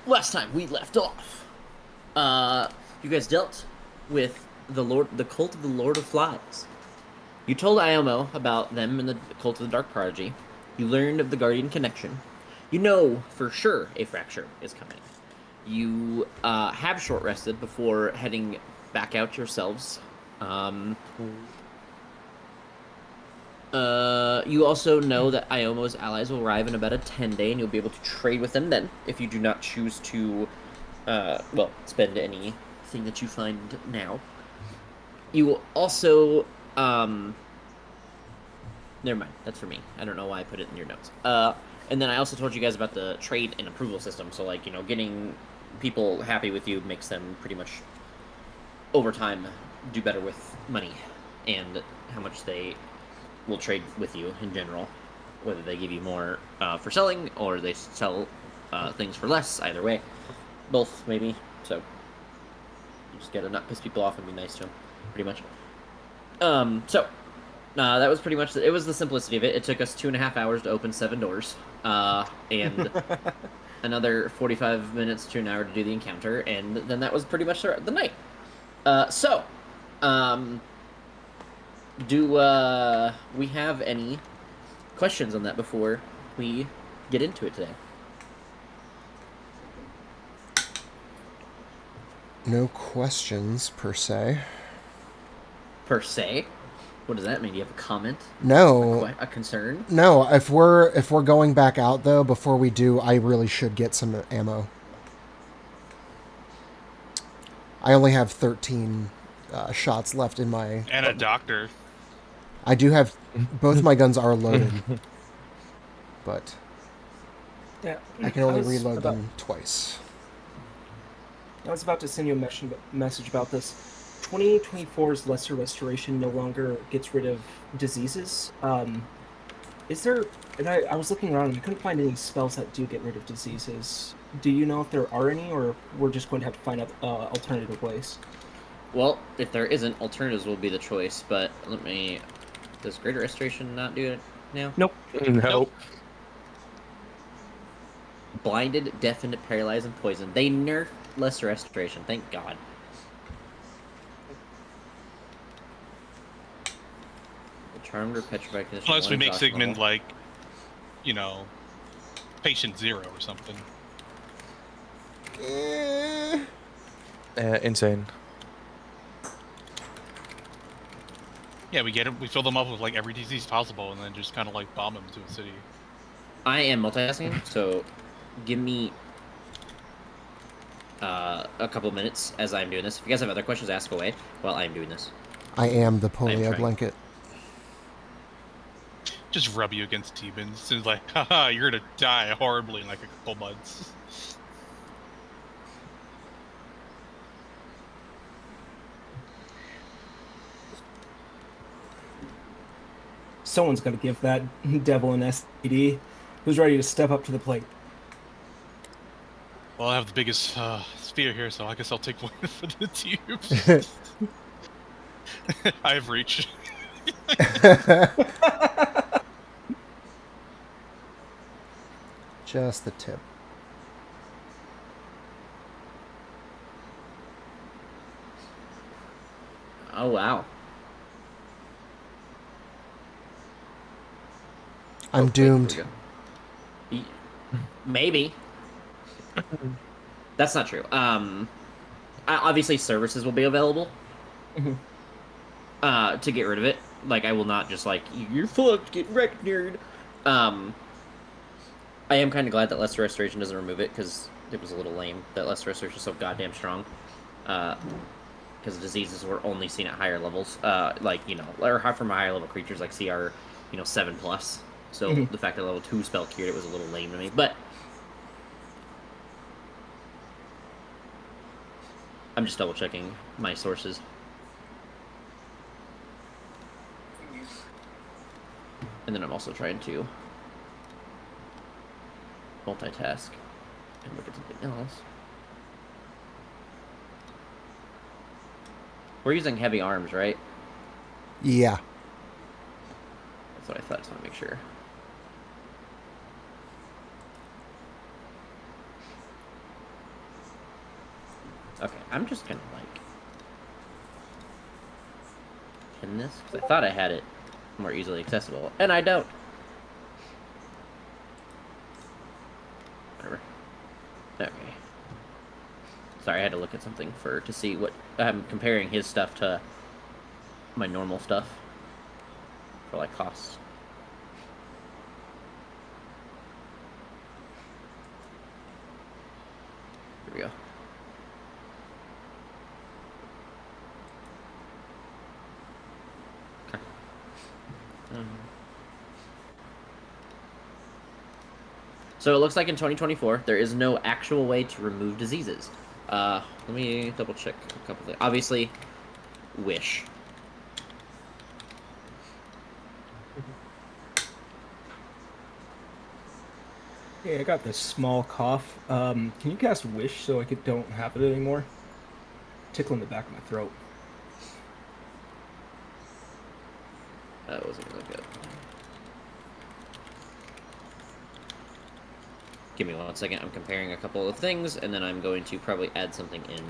last time we left off, you guys dealt with the cult of the Lord of Flies. You told Iomo about them and the cult of the Dark Prodigy. You learned of the Guardian connection. You know for sure a fracture is coming. You have short rested before heading back out yourselves. Um, you also know that Iomo's allies will arrive in about a 10-day, and you'll be able to trade with them then if you do not choose to, spend anything that you find now. You will also, never mind, that's for me. I don't know why I put it in your notes. And then I also told you guys about the trade and approval system, so, like, getting people happy with you makes them pretty much, over time, do better with money and how much they will trade with you in general, whether they give you more for selling or they sell things for less. Either way, both maybe. So you just gotta not piss people off and be nice to them, pretty much. That was pretty much it. Was the simplicity of it. It took us 2.5 hours to open 7 doors, and another 45 minutes to an hour to do the encounter, and then that was pretty much the night. Do we have any questions on that before we get into it today? No questions, per se. Per se? What does that mean? Do you have a comment? No. A concern? No, if we're going back out, though, before we do, I really should get some ammo. I only have 13 shots left in my... And a doctor. I do have... Both my guns are loaded. But... Yeah, I can only reload them twice. I was about to send you a message about this. 2024's Lesser Restoration no longer gets rid of diseases. Is there... And I was looking around and I couldn't find any spells that do get rid of diseases. Do you know if there are any, or we're just going to have to find out alternative ways? Well, if there isn't, alternatives will be the choice, but let me... Does Greater Restoration not do it now? Nope. Nope. Blinded, deafened, paralyzed, and poisoned. They nerfed Lesser Restoration, thank God. Charmed or petrified condition. Unless we make Sigmund like, patient 0 or something. Insane. Yeah, we fill them up with like every disease possible, and then just kind of like bomb them to a city. I am multitasking, so give me a couple minutes as I'm doing this. If you guys have other questions, ask away while I'm doing this. I am the polio blanket. Just rub you against demons and like, haha, you're gonna die horribly in like a couple months. Someone's got to give that devil an STD. Who's ready to step up to the plate? Well, I have the biggest sphere here, so I guess I'll take one for the tubes. I have reach. Just the tip. Oh, wow. I'm doomed. Maybe. That's not true. Obviously services will be available to get rid of it. Like, I will not just like, you're fucked, get wrecked, nerd. I am kind of glad that Lesser Restoration doesn't remove it, because it was a little lame that Lesser Restoration is so goddamn strong. Because diseases were only seen at higher levels, or from higher level creatures like CR, 7+. So the fact that level 2 spell cured it was a little lame to me, but I'm just double checking my sources. And then I'm also trying to multitask and look at something else. We're using heavy arms, right? Yeah. That's what I thought. Just want to make sure. Okay, I'm just gonna like pin this because I thought I had it more easily accessible, and I don't. Whatever. Okay. Sorry, I had to look at something to see what I'm comparing his stuff to my normal stuff for like costs. Here we go. Okay. So it looks like in 2024 there is no actual way to remove diseases. Let me double check a couple things. Obviously, wish. Hey, I got this small cough. Can you cast Wish so I don't have it anymore? Tickling the back of my throat. That wasn't really good. Give me 1 second. I'm comparing a couple of things, and then I'm going to probably add something in.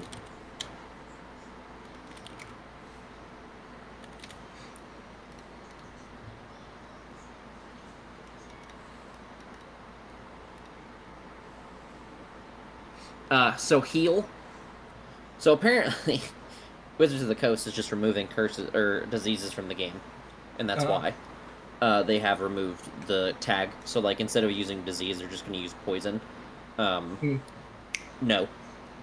So heal. So apparently, Wizards of the Coast is just removing curses or diseases from the game, and that's why they have removed the tag. So like instead of using disease, they're just going to use poison. No,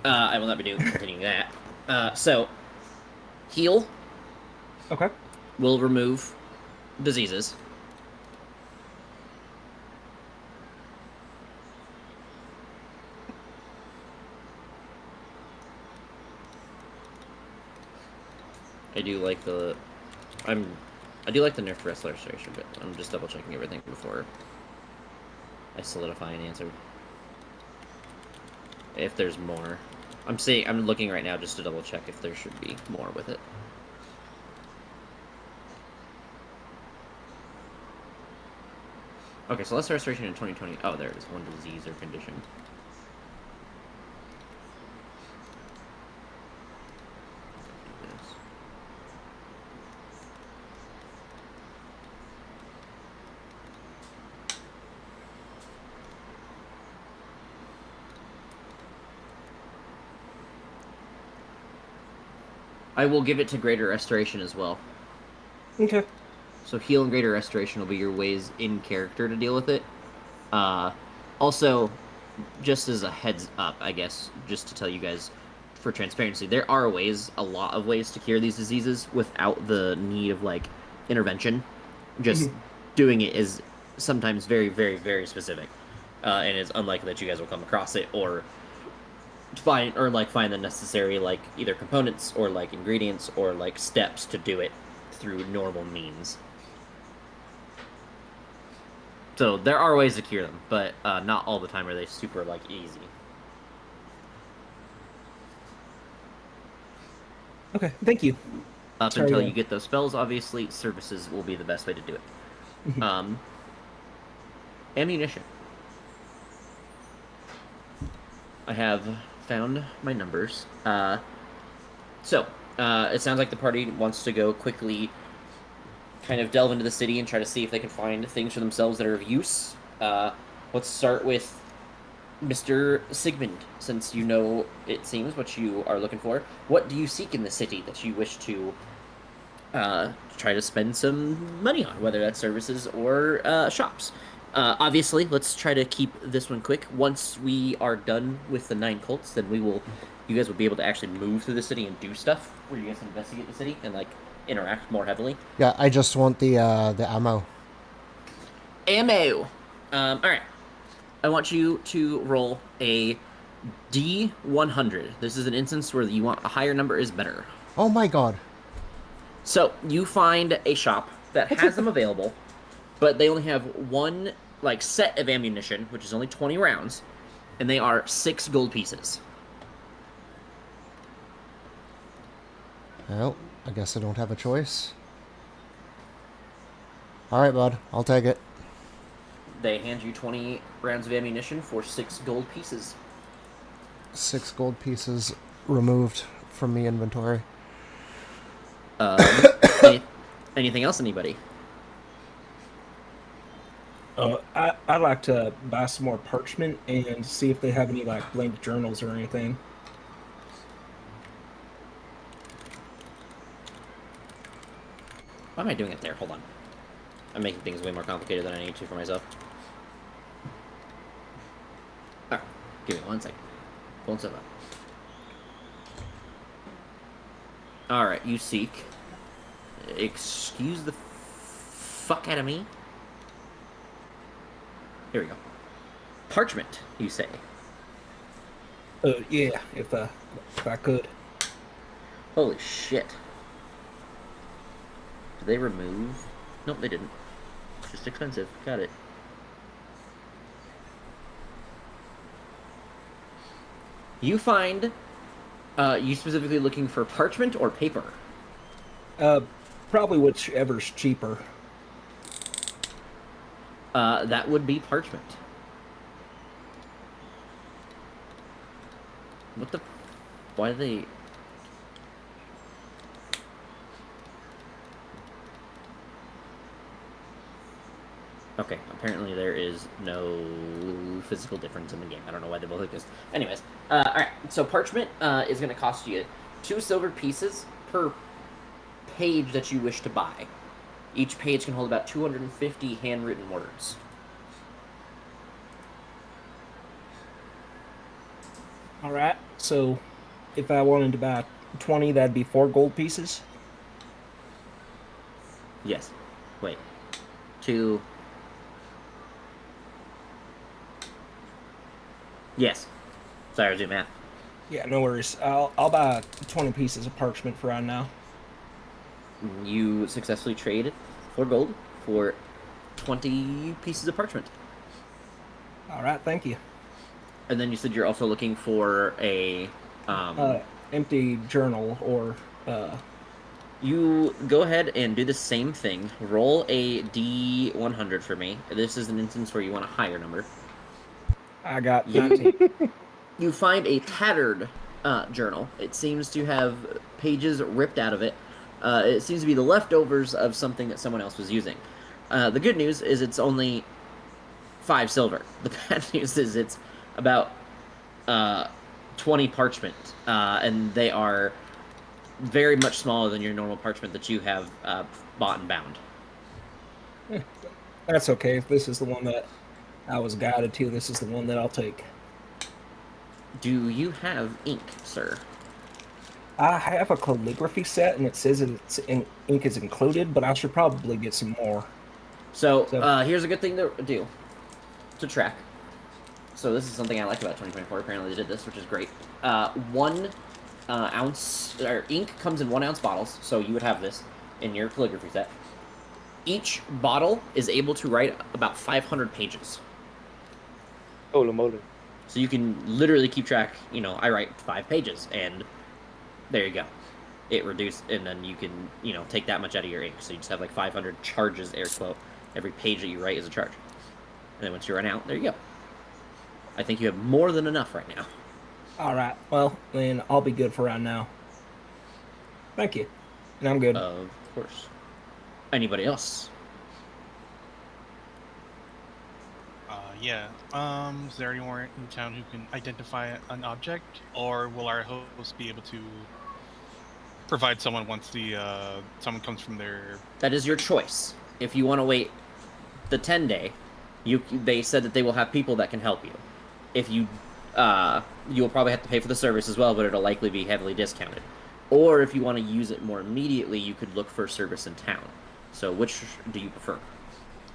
I will not be continuing that. So heal. Okay. Will remove diseases. I do like the nerf restoration, but I'm just double checking everything before I solidify an answer. If there's more, I'm looking right now just to double check if there should be more with it. Okay, so lesser restoration in 2020. Oh, there it is. One disease or condition. I will give it to Greater Restoration as well. Okay. So heal and Greater Restoration will be your ways in character to deal with it. Also, just as a heads up, I guess, just to tell you guys for transparency, there are a lot of ways to cure these diseases without the need of, like, intervention. Just doing it is sometimes very, very, very specific. And it's unlikely that you guys will come across it or find the necessary, like, either components or, like, ingredients or, like, steps to do it through normal means. So there are ways to cure them, but not all the time are they super, like, easy. Okay, thank you. Until you get those spells, obviously, services will be the best way to do it. Ammunition. I have found my numbers. So, it sounds like the party wants to go quickly kind of delve into the city and try to see if they can find things for themselves that are of use. Let's start with Mr. Sigmund, since you know, it seems, what you are looking for. What do you seek in the city that you wish to try to spend some money on, whether that's services or shops? Obviously, let's try to keep this one quick. Once we are done with the 9 cults, then you guys will be able to actually move through the city and do stuff where you guys can investigate the city and, like, interact more heavily. Yeah, I just want the ammo. Ammo! Alright. I want you to roll a D100. This is an instance where you want a higher number is better. Oh my god. So, you find a shop that has them available, but they only have one, like, set of ammunition, which is only 20 rounds, and they are 6 gold pieces. Well, I guess I don't have a choice. Alright, bud. I'll take it. They hand you 20 rounds of ammunition for 6 gold pieces. 6 gold pieces. removed from the inventory. Any, anything else, anybody? I'd like to buy some more parchment and see if they have any like blank journals or anything. Why am I doing it there? Hold on. I'm making things way more complicated than I need to for myself. Alright, give me 1 second. Pulling stuff up. Alright, you seek. Excuse the fuck out of me. Here we go. Parchment, you say? Yeah, if I could. Holy shit. Did they remove? Nope, they didn't. It's just expensive. Got it. You find, you specifically looking for parchment or paper? Probably whichever's cheaper. That would be parchment. What the? Why do they? Okay, apparently there is no physical difference in the game. I don't know why they both exist. Anyways, alright, so parchment is going to cost you 2 silver pieces per page that you wish to buy. Each page can hold about 250 handwritten words. All right. So, if I wanted to buy 20, that'd be 4 gold pieces. Yes. Wait. 2... Yes. Sorry, I was doing math. Yeah, no worries. I'll buy 20 pieces of parchment for right now. You successfully trade 4 gold for 20 pieces of parchment. All right, thank you. And then you said you're also looking for a... Empty journal or... You go ahead and do the same thing. Roll a D100 for me. This is an instance where you want a higher number. I got 19. You find a tattered journal. It seems to have pages ripped out of it. It seems to be the leftovers of something that someone else was using. The good news is it's only 5 silver. The bad news is it's about 20 parchment, and they are very much smaller than your normal parchment that you have bought and bound. That's okay. If this is the one that I was guided to, this is the one that I'll take. Do you have ink, sir? I have a calligraphy set, and it says ink is included, but I should probably get some more. So here's a good thing to do, to track. So this is something I like about 2024. Apparently they did this, which is great. 1 ounce, or ink comes in 1 ounce bottles, so you would have this in your calligraphy set. Each bottle is able to write about 500 pages. Holy moly. So you can literally keep track, I write 5 pages, and there you go. It reduced, and then you can, take that much out of your ink. So you just have like 500 charges, air quote. Every page that you write is a charge. And then once you run out, there you go. I think you have more than enough right now. All right. Well, then I'll be good for right now. Thank you. And I'm good. Of course. Anybody else? Yeah. Is there anyone in town who can identify an object, or will our host be able to provide someone once someone comes from their? That is your choice. If you want to wait the 10-day, they said that they will have people that can help you. If you will probably have to pay for the service as well, but it'll likely be heavily discounted. Or if you want to use it more immediately, you could look for a service in town. So which do you prefer?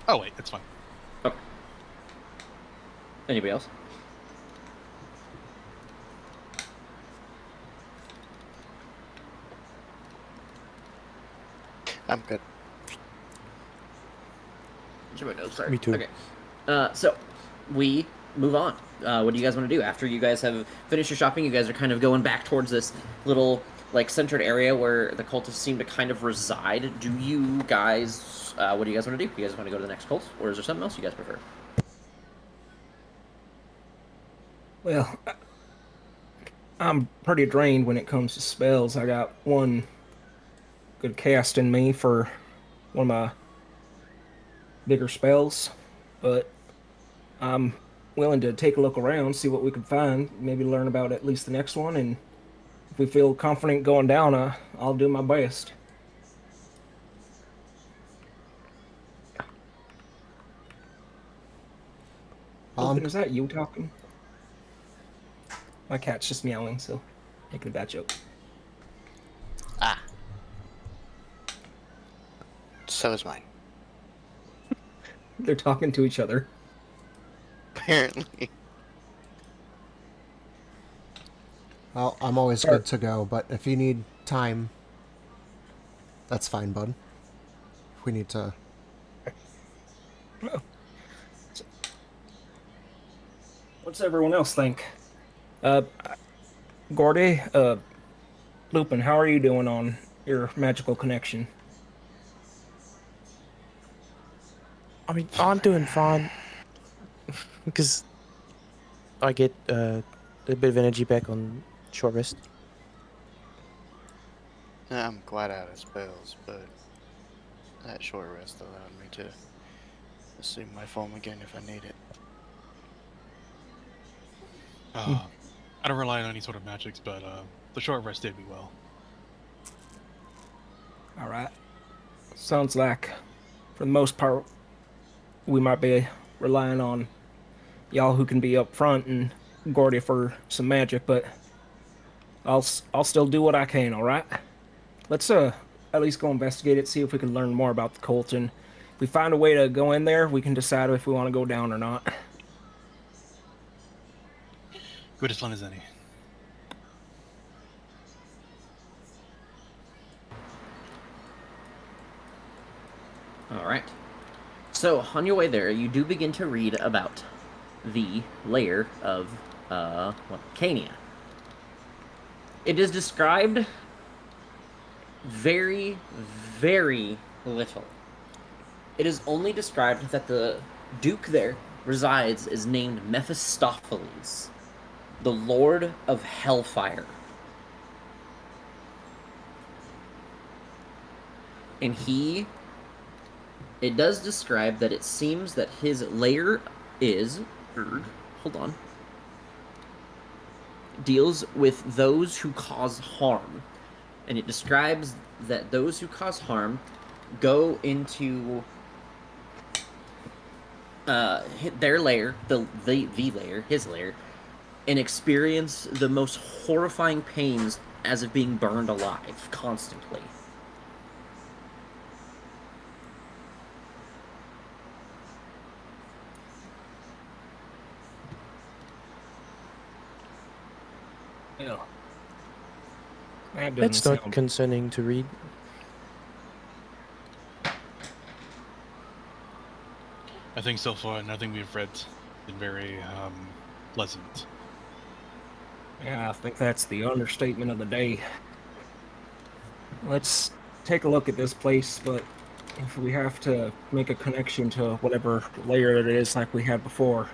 Oh wait, that's fine. Okay. Anybody else? I'm good. Sorry. Me too. Okay. So we move on. What do you guys want to do after you guys have finished your shopping? You guys are kind of going back towards this little centered area where the cultists seem to kind of reside. Do you guys? What do you guys want to do? You guys want to go to the next cult, or is there something else you guys prefer? I'm pretty drained when it comes to spells. I got one good cast in me for one of my bigger spells, but I'm willing to take a look around, see what we can find, maybe learn about at least the next one, and if we feel confident going down, I'll do my best. Um, Ethan, is that you talking? My cat's just meowing, so making a bad joke. Ah, so is mine. They're talking to each other. Apparently. well, I'm always Sorry. good to go, but if you need time, that's fine, bud. If we need to... What's everyone else think? Uh, Gordy, Lupin, how are you doing on your magical connection? I mean, I'm doing fine because I get a bit of energy back on short rest. I'm quite out of spells, but that short rest allowed me to assume my form again if I need it. I don't rely on any sort of magics, but the short rest did me well. All right. Sounds like, for the most part, we might be relying on y'all who can be up front and Gordy for some magic, but I'll still do what I can. All right. Let's at least go investigate it, see if we can learn more about the cult, and if we find a way to go in there, we can decide if we want to go down or not. Good as fun as any. All right. So on your way there, you do begin to read about the lair of Cania. It is described very, very little. It is only described that the Duke there resides is named Mephistopheles, the Lord of Hellfire. And it does describe that it seems that his lair deals with those who cause harm. And it describes that those who cause harm go into their lair, the lair, his lair, and experience the most horrifying pains as of being burned alive constantly. Yeah. That doesn't That's not sound. concerning to read. I think so far nothing we've read has been very pleasant. Yeah, I think that's the understatement of the day. Let's take a look at this place, but if we have to make a connection to whatever layer it is like we had before,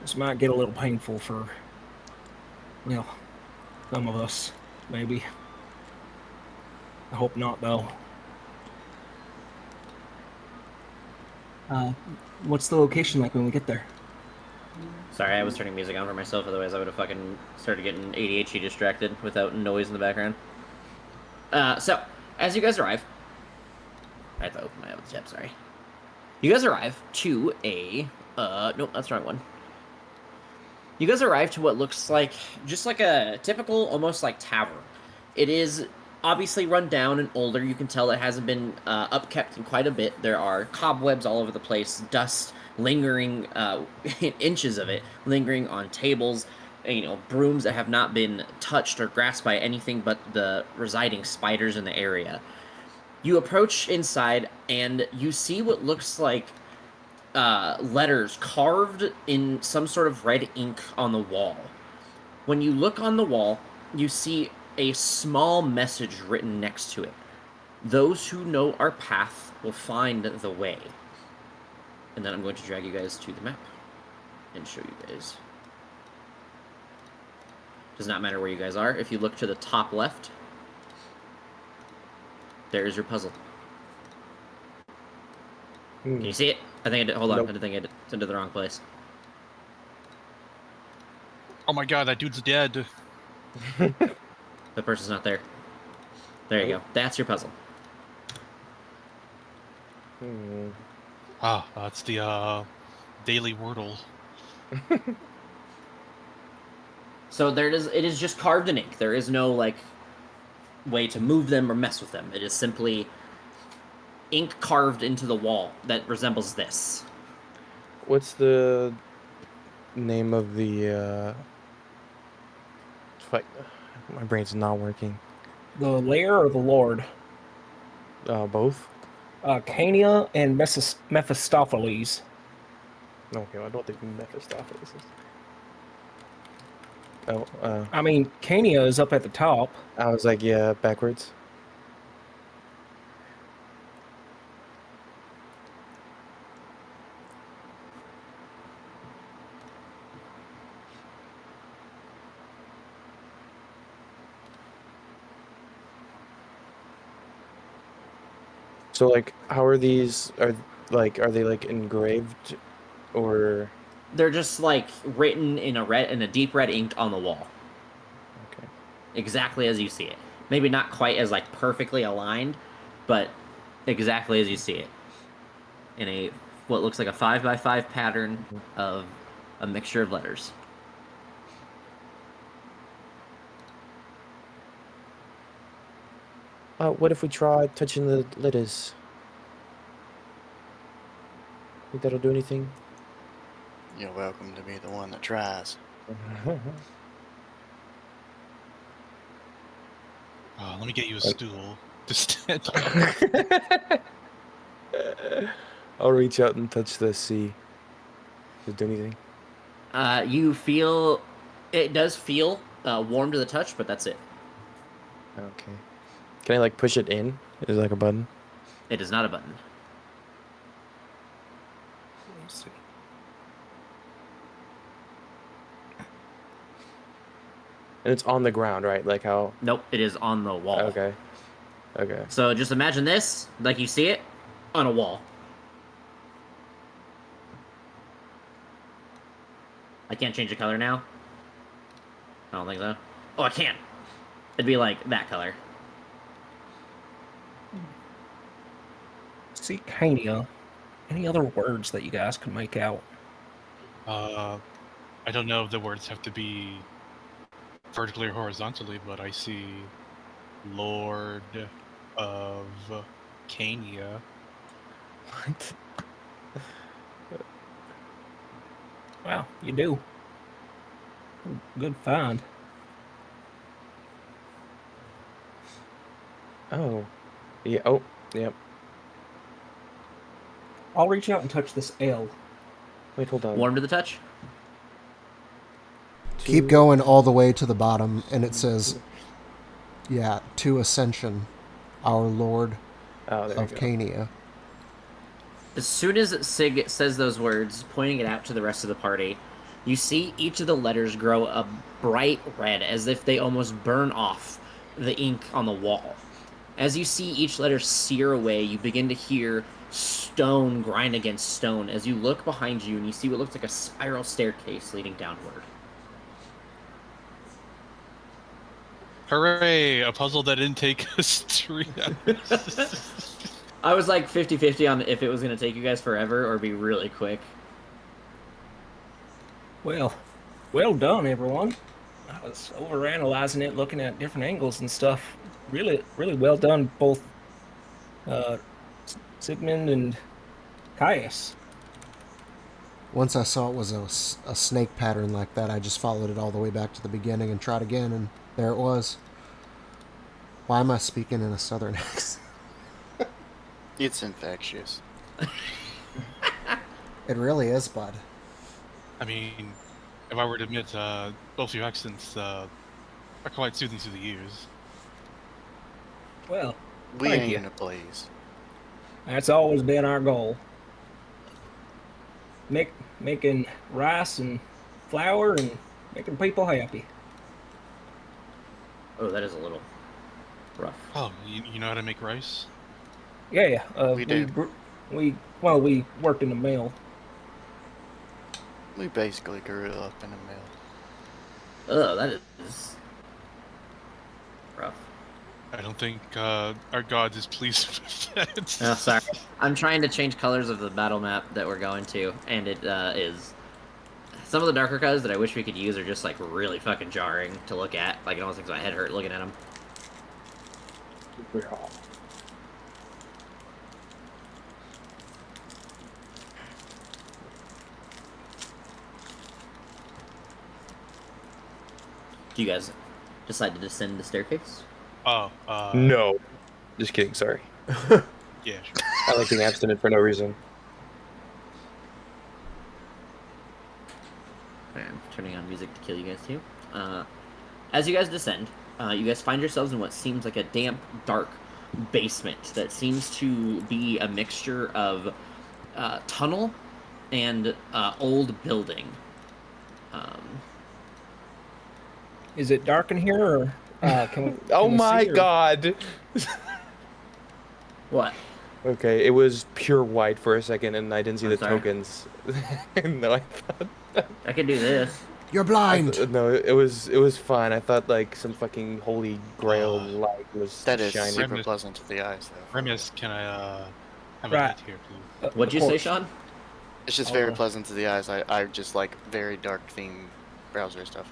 this might get a little painful for, well, some of us, maybe. I hope not, though. What's the location like when we get there? Sorry, I was turning music on for myself, otherwise I would have fucking started getting ADHD distracted without noise in the background. So, as you guys arrive... I have to open my other tab, sorry. You guys arrive to a... nope, that's the wrong one. You guys arrive to what looks like... just like a typical, almost like tavern. It is obviously run down and older. You can tell it hasn't been upkept in quite a bit. There are cobwebs all over the place, dust lingering, inches of it, lingering on tables, brooms that have not been touched or grasped by anything but the residing spiders in the area. You approach inside, and you see what looks like letters carved in some sort of red ink on the wall. When you look on the wall, you see a small message written next to it. Those who know our path will find the way. And then I'm going to drag you guys to the map and show you guys. Does not matter where you guys are. If you look to the top left, there is your puzzle. Can you see it? I think I did. Hold on. Nope. I think I sent it to the wrong place. Oh my god, that dude's dead. The person's not there. There you go. That's your puzzle. Hmm. Ah, that's the daily Wordle. So there it is. It is just carved in ink. There is no like way to move them or mess with them. It is simply ink carved into the wall that resembles this. What's the name of the fuck, my brain's not working. The lair or the lord? Both? Cania and Mephistopheles. Okay, I don't think Mephistopheles is. Oh, I mean, Cania is up at the top. I was like, yeah, backwards. So, like, how are these? Are they like engraved, or? They're just like written in a deep red ink on the wall, Okay. exactly as you see it. Maybe not quite as like perfectly aligned, but exactly as you see it. In a what looks like a 5x5 pattern of a mixture of letters. What if we try touching the letters? Think that'll do anything? You're welcome to be the one that tries. Let me get you a stool to stand on. I'll reach out and touch the C. Does it do anything? You feel it does feel warm to the touch, but that's it. Okay. Can I like push it in? Is it like a button? It is not a button. Let's see. And it's on the ground, right? Like how? Nope, it is on the wall. Okay. Okay. So just imagine this, like you see it, on a wall. I can't change the color now. I don't think so. Oh, I can. It'd be like that color. See, Cania. Any other words that you guys can make out? I don't know if the words have to be vertically or horizontally, but I see Lord of Cania. What? Wow, you do. Good find. Oh. Yeah. Oh. Yep. I'll reach out and touch this L. Wait. Hold on. Warm to the touch? Keep Two- going all the way to the bottom, and it says, yeah, to Ascension, our Lord Oh, there of you go. Cania. As soon as Sig says those words, pointing it out to the rest of the party, you see each of the letters grow a bright red, as if they almost burn off the ink on the wall. As you see each letter sear away, you begin to hear stone grind against stone as you look behind you and you see what looks like a spiral staircase leading downward. Hooray! A puzzle that didn't take us 3 hours. I was like 50-50 on if it was going to take you guys forever or be really quick. Well done, everyone. I was overanalyzing it, looking at different angles and stuff. Really well done, both Sigmund and Caius. Once I saw it was a snake pattern like that, I just followed it all the way back to the beginning and tried again, and there it was. Why am I speaking in a southern accent? It's infectious. It really is, bud. I mean, if I were to admit, both your accents are quite soothing to the ears. Well, We Thank ain't you. gonna please. that's always been our goal. Making rice and flour and making people happy. Oh, that is a little rough. Oh, you know how to make rice? Yeah. We do. We worked in the mail. We basically grew up in a mill. Oh, that is rough. I don't think our god is pleased with that. Oh, sorry. I'm trying to change colors of the battle map that we're going to, and it is... Some of the darker colors that I wish we could use are just, like, really fucking jarring to look at. Like, it almost makes my head hurt looking at them. Do you guys decide to descend the staircase? Oh, No. Just kidding, sorry. yeah, sure. I like being abstinent for no reason. Okay, I'm turning on music to kill you guys too. As you guys descend, you guys find yourselves in what seems like a damp, dark basement that seems to be a mixture of tunnel and old building. Is it dark in here, or can we? Oh can we my see, or- god! What? Okay, it was pure white for a second and I didn't see I'm the sorry. tokens. No, I thought... I can do this. You're blind. No, it was fine. I thought like some fucking holy grail light was That is shining. super Remus. pleasant to the eyes, though. Remus, can I have Right. a light here, please? What'd you of say, course. Sean? It's just Oh, very uh, pleasant to the eyes. I just like very dark theme browser stuff,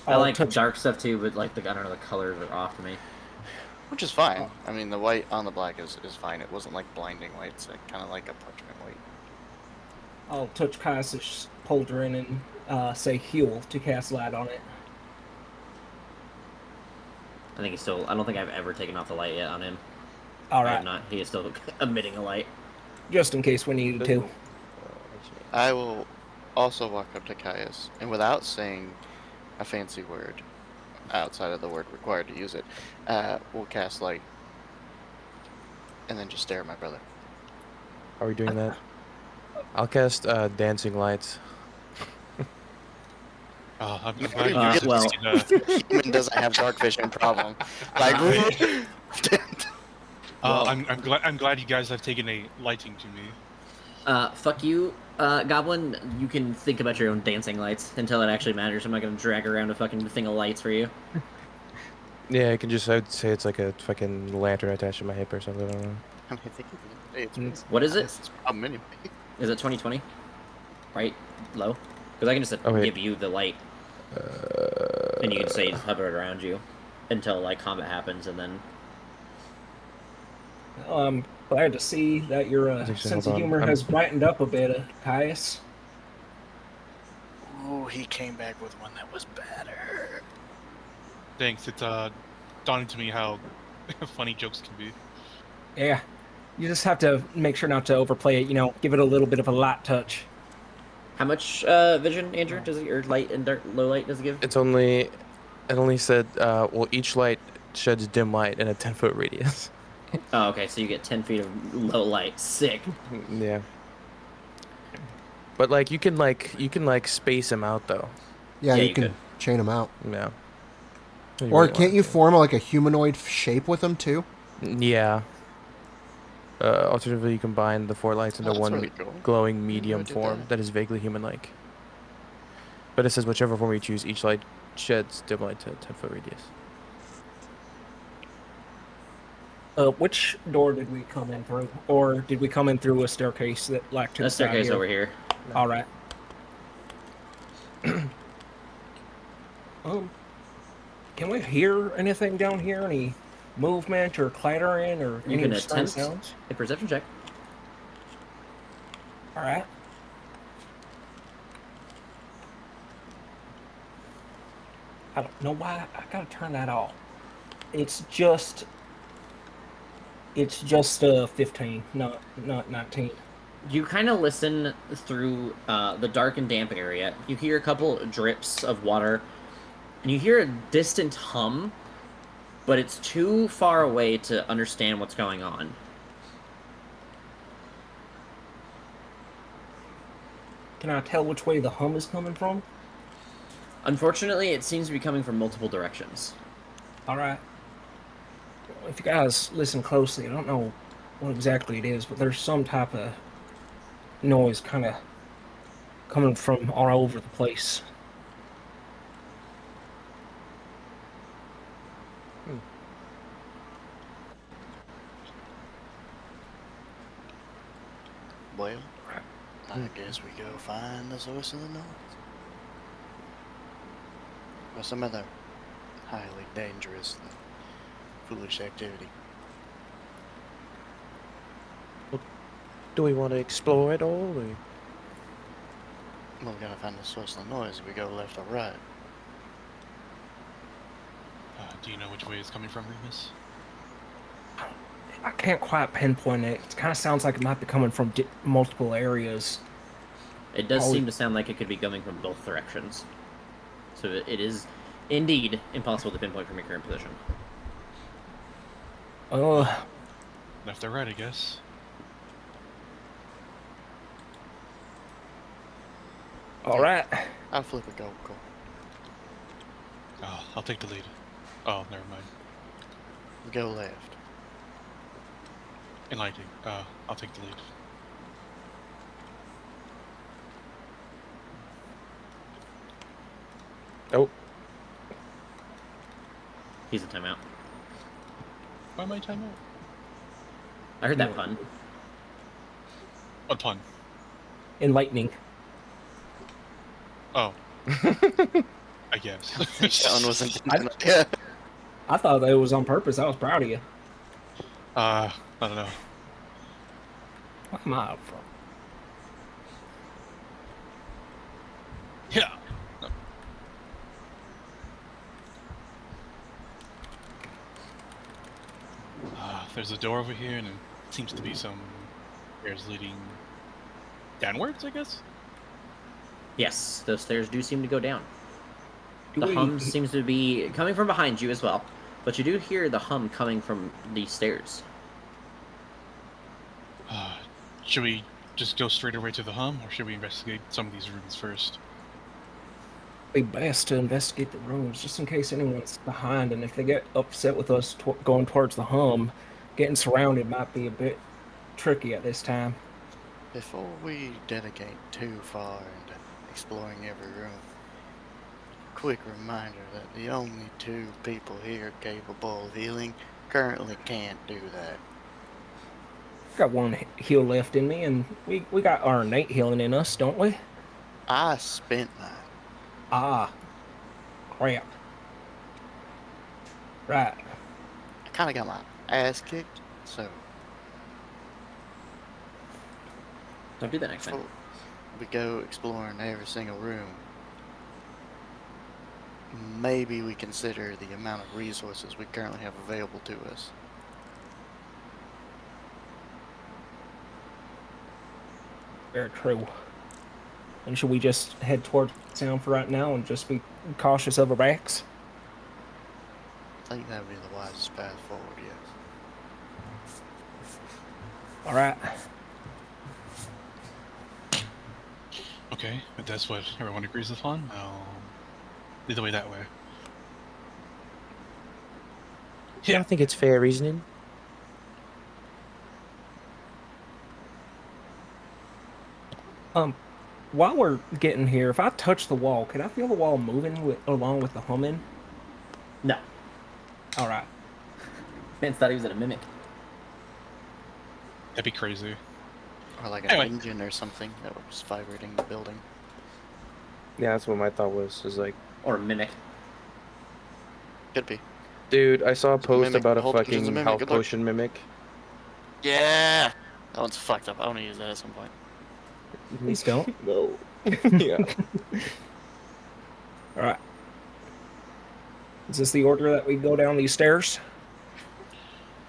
I I'll like touch- dark stuff too, but like I don't know, the colors are off to me. which is fine. I mean, the white on the black is fine. It wasn't like blinding white. It's like, kind of like a parchment white. I'll touch Kaiser's pauldron and say heal to cast light on it. I think he's still. I don't think I've ever taken off the light yet on him. All I have right, not. He is still emitting a light. just in case we needed to. I will also walk up to Caius, and without saying a fancy word, outside of the word required to use it, we'll cast light, and then just stare at my brother. Are we doing that? I'll cast dancing lights. Oh, I'm glad you well- Human doesn't have dark vision problem. Like, I'm glad you guys have taken a liking to me. Fuck you, Goblin. You can think about your own dancing lights until it actually matters. I'm not gonna drag around a fucking thing of lights for you. Yeah, I can just, I would say it's like a fucking lantern attached to my hip or something. I don't know. I mean, I think it's What is it? It's a problem anyway. Is it 2020? Right? Low? Because I can just Oh, wait. give you the light, and you can say just hover it around you until like combat happens, and then Well, I'm glad to see that your Actually, sense hold of on. humor has brightened up a bit, Caius. Oh, he came back with one that was better. Thanks. It's dawning to me how funny jokes can be. Yeah, you just have to make sure not to overplay it. You know, give it a little bit of a light touch. how much vision, Andrew, does it, or light and dark, low light does it give? It only said, well, each light sheds dim light in a 10-foot radius. Oh, okay, so you get 10 feet of low light. Sick. Yeah. But like you can space them out though. Yeah, Yeah, you you can could. chain them out. Yeah. Or can't you form like a humanoid shape with them too? Yeah. Alternatively, you combine the 4 lights into Oh, that's one really cool. glowing medium did form that. that is vaguely human-like. But it says whichever form you choose, each light sheds dim light to a 10-foot radius. Which door did we come in through, or did we come in through a staircase that like to The the side staircase here? over here. All right. Can we hear anything down here? Any movement or clattering or You any can strange attempt sounds? a perception check. All right. I don't know why I gotta turn that off. It's just 15, not 19. You kind of listen through the dark and damp area. You hear a couple drips of water, and you hear a distant hum, but it's too far away to understand what's going on. Can I tell which way the hum is coming from? Unfortunately, it seems to be coming from multiple directions. All right. Well, if you guys listen closely, I don't know what exactly it is, but there's some type of noise kind of coming from all over the place. Well, I guess we go find the source of the noise. Or some other highly dangerous and foolish activity. Do we want to explore it all? Or? Well, we gotta find the source of the noise if we go left or right. Do you know which way it's coming from, Remus? I can't quite pinpoint it. It kind of sounds like it might be coming from multiple areas. It does Probably- seem to sound like it could be coming from both directions. So it is indeed impossible to pinpoint from your current position. Left or right, I guess. All right. I'll flip a go. Oh, I'll take the lead. Oh, never mind. Go left. Enlightening. I'll take the lead. Oh, He's a timeout. Why am I time out? I heard that pun. What pun? Enlightening. Oh. I guess. That one wasn't intentional. Yeah. I thought that it was on purpose. I was proud of you. I don't know. What am I up from? Yeah. There's a door over here, and it seems to be some stairs leading downwards, I guess? Yes, those stairs do seem to go down. Do The we- hum seems to be coming from behind you as well, but you do hear the hum coming from the stairs. Should we just go straight away to the hum, or should we investigate some of these rooms first? It'd be best to investigate the rooms just in case anyone's behind, and if they get upset with us going towards the hum, getting surrounded might be a bit tricky at this time. Before we dedicate too far into exploring every room, quick reminder that the only 2 people here capable of healing currently can't do that. Got 1 heal left in me, and we got our innate healing in us, don't we? I spent mine. Ah, crap. Right. I kind of got my ass kicked, so Don't do that next time. before we go exploring every single room, maybe we consider the amount of resources we currently have available to us. Very true. And should we just head towards town for right now and just be cautious of our backs? I think that would be the wisest path forward, yes. All right. Okay, if that's what everyone agrees upon, I'll lead the way that way. yeah, I think it's fair reasoning. While we're getting here, if I touch the wall, can I feel the wall moving along with the humming? No. All right. Man thought he was at a mimic. That'd be crazy. Or like an Anyway. engine or something that was vibrating the building. Yeah, that's what my thought was. Is like, Or a mimic. Could be. dude, I saw a It's a post mimic. about a Hold on, there's a fucking mimic. health Good luck. potion mimic. Yeah! That one's fucked up. I want to use that at some point. Please don't. No. Yeah. All right. Is this the order that we go down these stairs?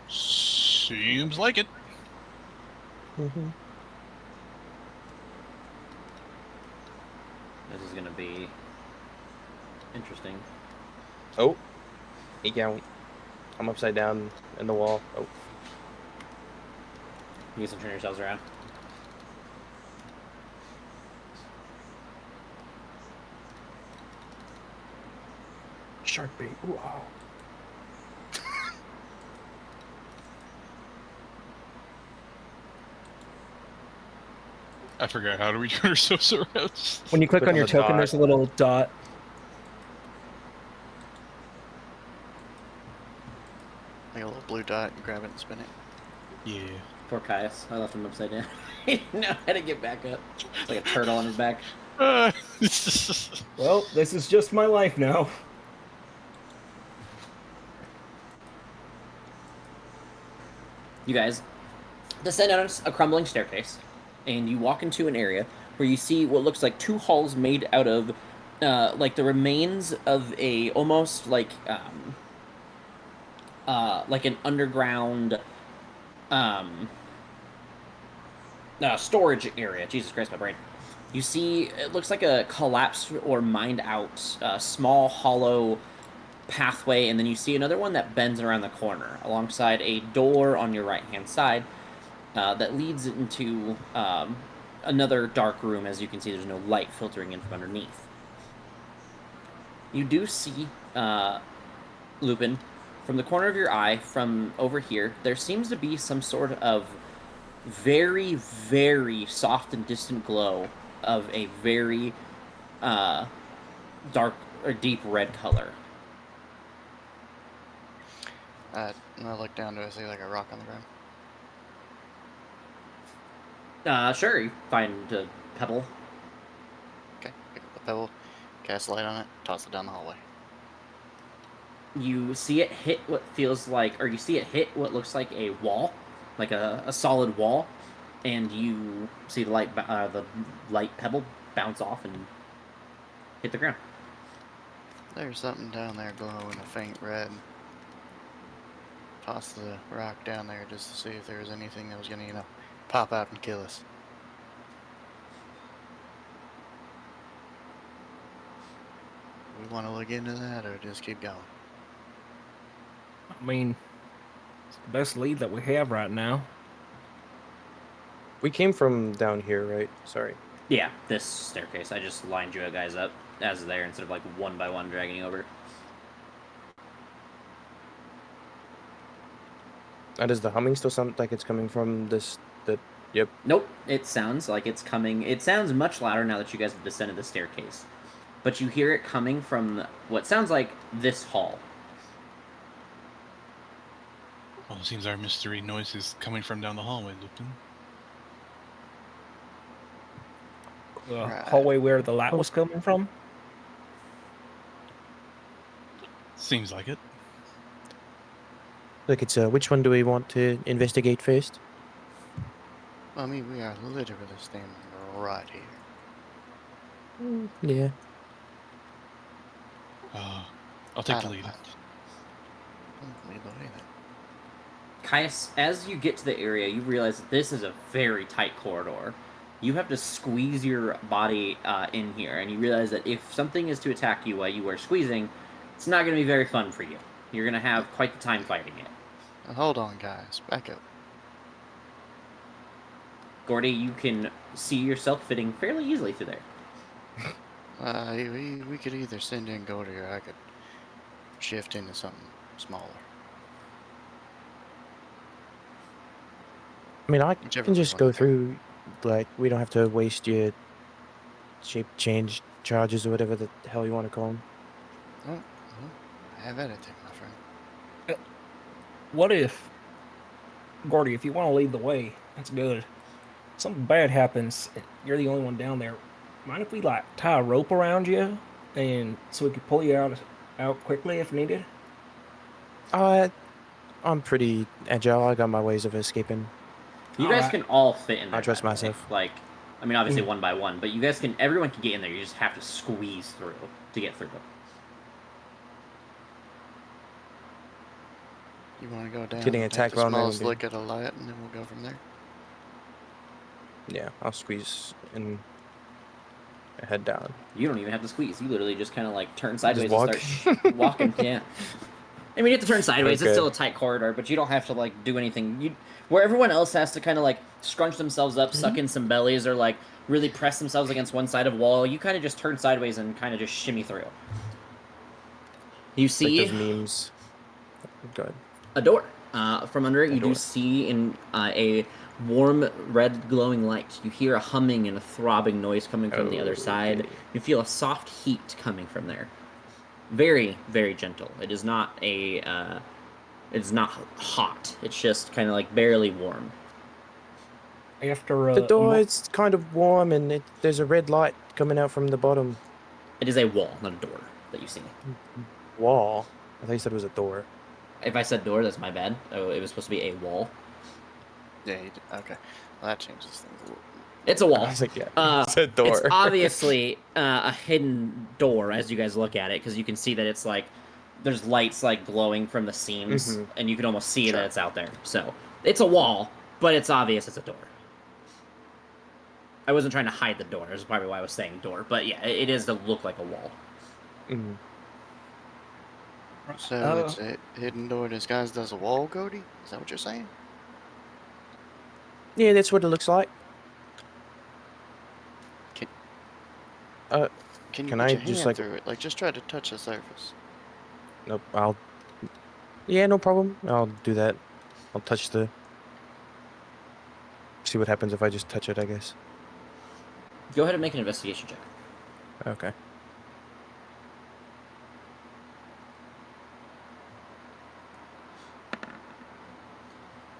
Seems like it. Mm-hmm. This is gonna be interesting. Oh. Eek out. I'm upside down in the wall. Oh. You guys can turn yourselves around. Shark bait. Wow. I forgot how to return social routes. When you click Click on on your the token, dot. there's a little dot. Like a little blue dot, you grab it and spin it. Yeah. Poor Caius. I left him upside down. He didn't know how to get back up. Like a turtle on his back. Well, this is just my life now. You guys descend down a crumbling staircase, and you walk into an area where you see what looks like two halls made out of, like the remains of a almost like an underground, storage area. Jesus Christ, my brain. You see, it looks like a collapsed or mined out small hollow pathway, and then you see another one that bends around the corner alongside a door on your right hand side that leads into another dark room. As you can see, there's no light filtering in from underneath. You do see, Lupin, from the corner of your eye, from over here, there seems to be some sort of very, very soft and distant glow of a very dark or deep red color. I'm gonna look down to see like a rock on the ground. Sure, you find a pebble. Okay, pick up the pebble, cast light on it, toss it down the hallway. You see it hit what feels like, or you see it hit what looks like a wall, like a solid wall, and you see the light pebble bounce off and hit the ground. There's something down there glowing a faint red. Toss the rock down there just to see if there was anything that was gonna, pop out and kill us. We want to look into that or just keep going? I mean, it's the best lead that we have right now. We came from down here, right? Sorry. Yeah, this staircase. I just lined you guys up as there instead of like one by one dragging you over. Does the humming still sound like it's coming from this? Yep. Nope, it sounds like it's coming. It sounds much louder now that you guys have descended the staircase. But you hear it coming from what sounds like this hall. Well, it seems our mystery noise is coming from down the hallway, Lupin. The Right. hallway where the light was coming from. Seems like it. Look, it's which one do we want to investigate first? I mean, we are literally standing right here. Yeah. I'll take the lead. Lead the way then. Caius, as you get to the area, you realize that this is a very tight corridor. You have to squeeze your body in here, and you realize that if something is to attack you while you are squeezing, it's not going to be very fun for you. You're going to have quite the time fighting it. Now, hold on, guys. Back up. Gordy, you can see yourself fitting fairly easily through there. We could either send in Goldie or I could shift into something smaller. I mean, I Whichever can we just want go to do. through. Like, we don't have to waste your shape change charges or whatever the hell you want to call them. Oh, well, have at it then, my friend. What if, Gordy, if you want to lead the way, that's good. Something bad happens, and you're the only one down there. Mind if we like tie a rope around you, and so we could pull you out quickly if needed? I'm pretty agile. I got my ways of escaping. You guys Alright. can all fit in there. I trust by the way. myself. Like, I mean, obviously one by one, but everyone can get in there. You just have to squeeze through to get through. You want to go down Getting and attacked take the while I'm smallest moving. look at a light, and then we'll go from there? Yeah, I'll squeeze and head down. You don't even have to squeeze. You literally just kind of like turn sideways walk? and start walking. Yeah. I mean, you have to turn sideways. Okay. It's still a tight corridor, but you don't have to like do anything. Where everyone else has to kind of like scrunch themselves up, suck in some bellies, or like really press themselves against one side of wall. You kind of just turn sideways and kind of just shimmy through. You Like see those memes. Go ahead. a door From under it, That you do door. see in a warm red glowing light. You hear a humming and a throbbing noise coming from the other side. Okay. You feel a soft heat coming from there. Very, very gentle. It is not a. It's not hot. It's just kind of like barely warm. After The door is kind of warm, and there's a red light coming out from the bottom It is a wall, not a door that you see. wall. I thought you said it was a door. If I said door, that's my bad. Oh, it was supposed to be a wall. Yeah, okay. Well, that changes things a little. It's a wall. I was like, yeah, It's a door. It's obviously a hidden door as you guys look at it, because you can see that it's like there's lights like glowing from the seams, and you can almost see that it's out there. So it's a wall, but it's obvious it's a door. I wasn't trying to hide the door. That's probably why I was saying door. But yeah, it is to look like a wall. Mhm. So it's a hidden door disguised as a wall, Cody? Is that what you're saying? Yeah, that's what it looks like. Can you can put I your just, hand like- through it? Like, just try to touch the surface. Nope. Yeah, no problem. I'll do that. I'll touch the. See what happens if I just touch it, I guess. Go ahead and make an investigation check. Okay.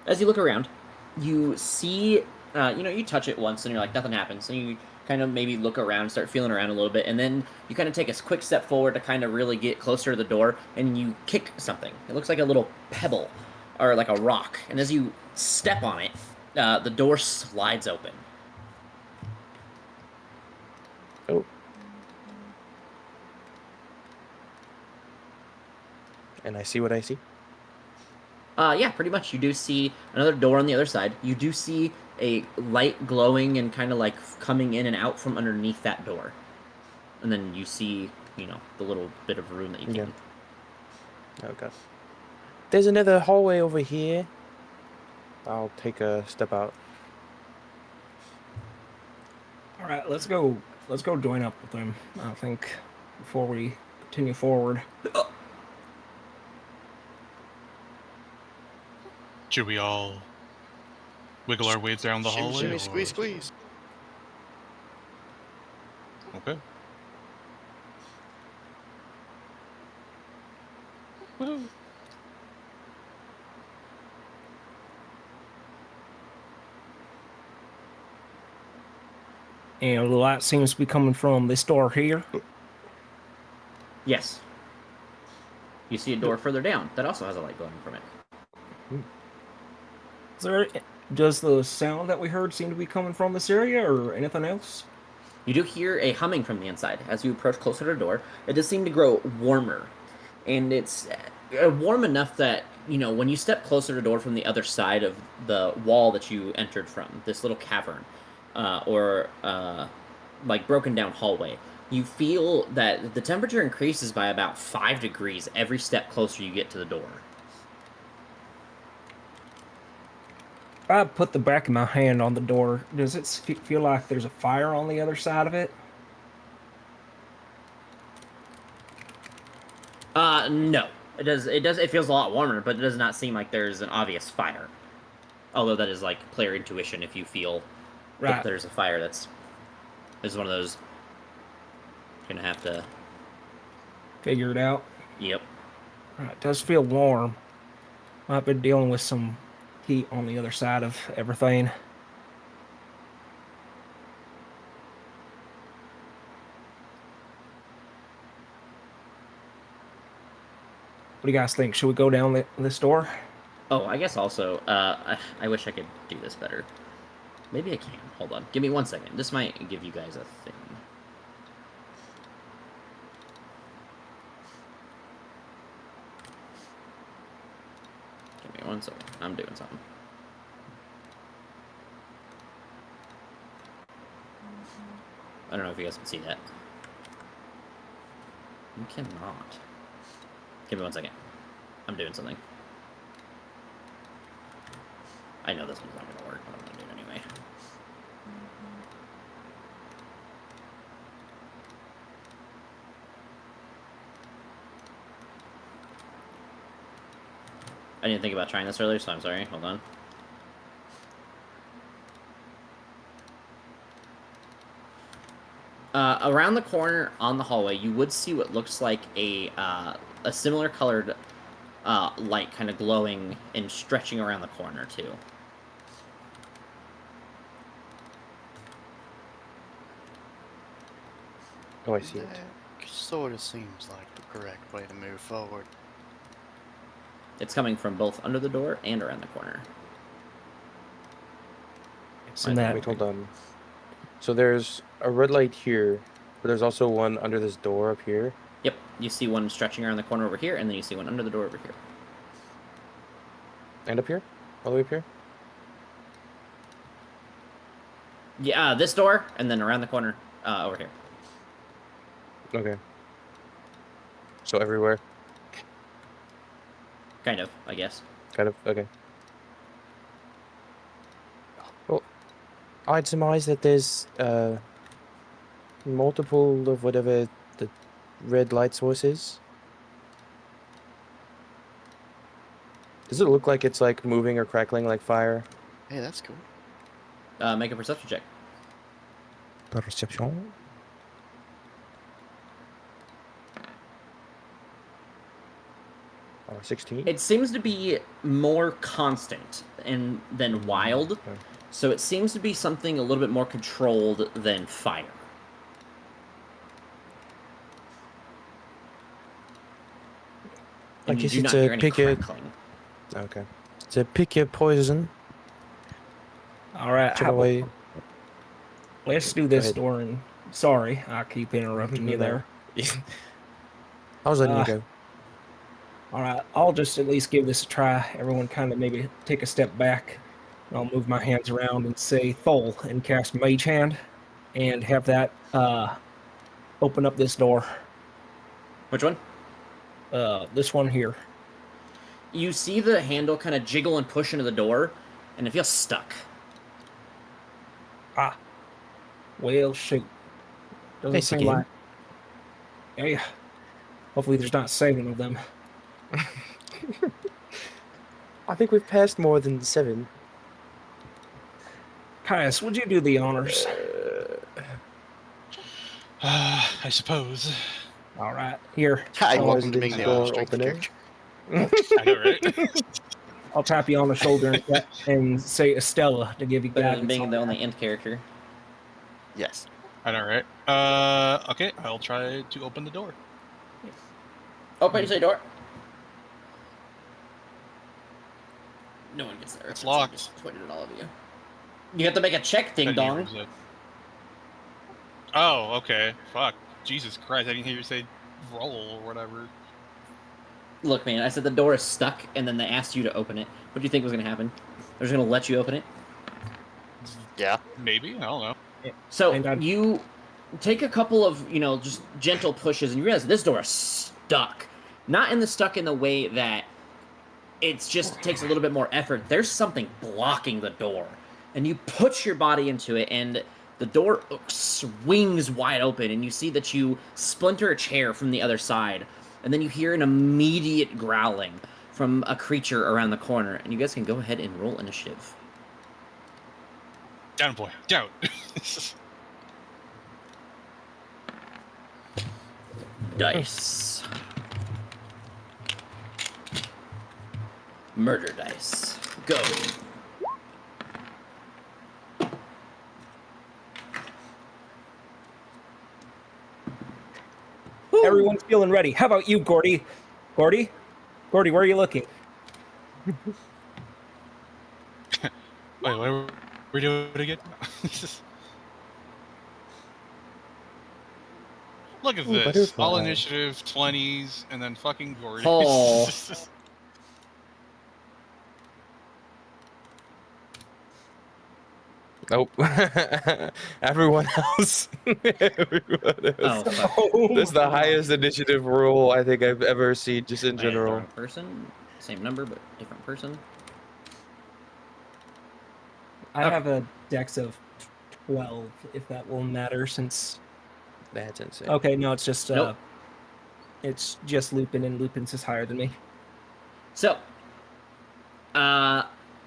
As you look around, you see, you touch it once and you're like, nothing happens. And you kind of maybe look around, start feeling around a little bit, and then you kind of take a quick step forward to kind of really get closer to the door, and you kick something. It looks like a little pebble or like a rock. And as you step on it, the door slides open. Oh. And I see what I see. Yeah, pretty much. You do see another door on the other side. You do see a light glowing and kind of like coming in and out from underneath that door. And then you see, the little bit of room that you Yeah. can. Okay. There's another hallway over here. I'll take a step out. All right, let's go join up with them. I think before we continue forward. Should we all wiggle our ways down the Shimmy, hallway? shimmy, or- squeeze, squeeze. Okay. And the light seems to be coming from this door here. Yes. You see a door further down that also has a light glowing from it. Does the sound that we heard seem to be coming from this area or anything else? You do hear a humming from the inside. As you approach closer to the door, it does seem to grow warmer. And it's warm enough that, when you step closer to the door from the other side of the wall that you entered from, this little cavern, or like broken down hallway, you feel that the temperature increases by about 5 degrees every step closer you get to the door. I put the back of my hand on the door. Does it feel like there's a fire on the other side of it? No. It feels a lot warmer, but it does not seem like there's an obvious fire. Although that is like player intuition if you feel that there's a fire. This is one of those you're gonna have to Figure it out. Yep. Right, it does feel warm. Might be dealing with some heat on the other side of everything. What do you guys think? Should we go down this door? Oh, I guess also, I wish I could do this better. Maybe I can. Hold on. Give me 1 second. This might give you guys a thing. Give me 1 second. I'm doing something. I don't know if you guys can see that. You cannot. Give me 1 second. I'm doing something. I know this one's not gonna work, but I'm gonna do it anyway. I didn't think about trying this earlier, so I'm sorry. Hold on. Around the corner on the hallway, you would see what looks like a similar colored light kind of glowing and stretching around the corner, too. Oh, I see it. That sort of seems like the correct way to move forward. It's coming from both under the door and around the corner. It's in that. Wait, hold on. So there's a red light here, but there's also one under this door up here. Yep, you see one stretching around the corner over here, and then you see one under the door over here. And up here? All the way up here? Yeah, this door, and then around the corner over here. Okay. So everywhere? Kind of, I guess. Kind of? Okay. Well, I'd surmise that there's multiple of whatever the red light source is. Does it look like it's like moving or crackling like fire? Hey, that's cool. Make a perception check. Perception. 16. It seems to be more constant than wild, Okay. so it seems to be something a little bit more controlled than fire. I And you guess do it's not a hear any pick your. crackling. Okay. It's a pick your poison. All right. Chip how about- away. Let's do this ahead. door. And sorry, I keep interrupting you No. there. I was letting Uh, you go. All right, I'll just at least give this a try. Everyone kind of maybe take a step back. I'll move my hands around and say Thol and cast Mage Hand and have that open up this door. Which one? This one here. You see the handle kind of jiggle and push into the door, and it feels stuck. Ah. Well, shoot. Doesn't Thanks seem again. like... Yeah. Hopefully there's not 7 of them. I think we've passed more than 7. Caius, would you do the honors? I suppose. All right, here. Hi, Oh, welcome is to this being the door strength opening? character. I know, right? I'll tap you on the shoulder and say Estella to give you Better than guidance. being on the that. only end character. Yes. I know, right? Okay, I'll try to open the door. Open the door. No one gets there. It's I'm locked. disappointed in all of you. You have to make a check, ding Couldn't hear dong. what you said. Oh, okay. Fuck. Jesus Christ, I didn't hear you say roll or whatever. Look, man, I said the door is stuck, and then they asked you to open it. What do you think was going to happen? They're just going to let you open it? Yeah. Maybe? I don't know. So And I'm- you take a couple of, just gentle pushes, and you realize this door is stuck. Not stuck in the way that it just takes a little bit more effort. There's something blocking the door. And you put your body into it, and the door swings wide open, and you see that you splinter a chair from the other side. And then you hear an immediate growling from a creature around the corner. And you guys can go ahead and roll initiative. Down, boy. Down. Dice. Murder dice. Go. Everyone's feeling ready. How about you, Gordy? Gordy, where are you looking? Wait, what are we doing again? Look at Ooh, this. All butterfly. initiative, 20s, and then fucking Gordy. Oh. Nope. Everyone else. Everyone else. Oh, fuck. That's the highest initiative roll I think I've ever seen, just in I had the general. wrong person. Same number, but different person. I have a dex of 12, if that will matter, since... That's insane. Okay, no, it's just... Nope. It's just Lupin, and Lupin's is higher than me. So,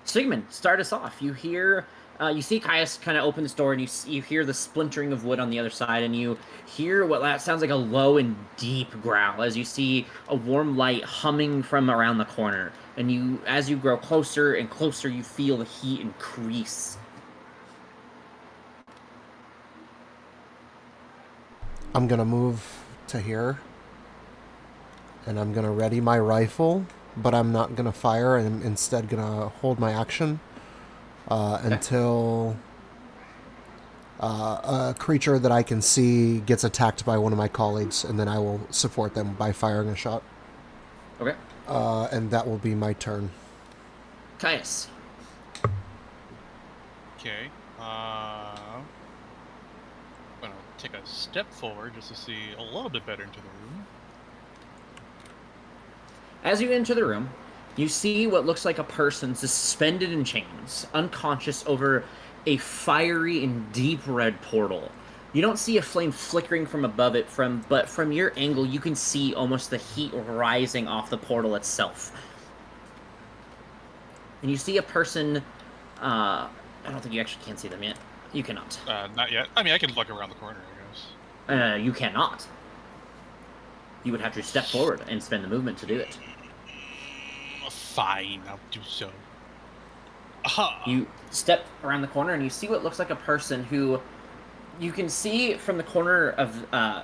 Sigmund, start us off. You hear, you see Caius kind of open this door, and you hear the splintering of wood on the other side, and you hear what sounds like a low and deep growl as you see a warm light humming from around the corner. And as you grow closer and closer, you feel the heat increase. I'm gonna move to here, and I'm gonna ready my rifle, but I'm not gonna fire. I'm instead gonna hold my action until a creature that I can see gets attacked by one of my colleagues, and then I will support them by firing a shot. Okay. And that will be my turn. Caius. Okay. I'm gonna take a step forward just to see a little bit better into the room. As you enter the room, you see what looks like a person suspended in chains, unconscious over a fiery and deep red portal. You don't see a flame flickering from above it, but from your angle, you can see almost the heat rising off the portal itself. And you see a person. I don't think you actually can see them yet. You cannot. Not yet. I mean, I can look around the corner, I guess. You cannot. You would have to step forward and spend the movement to do it. Fine, I'll do so. You step around the corner and you see what looks like a person who you can see from the corner of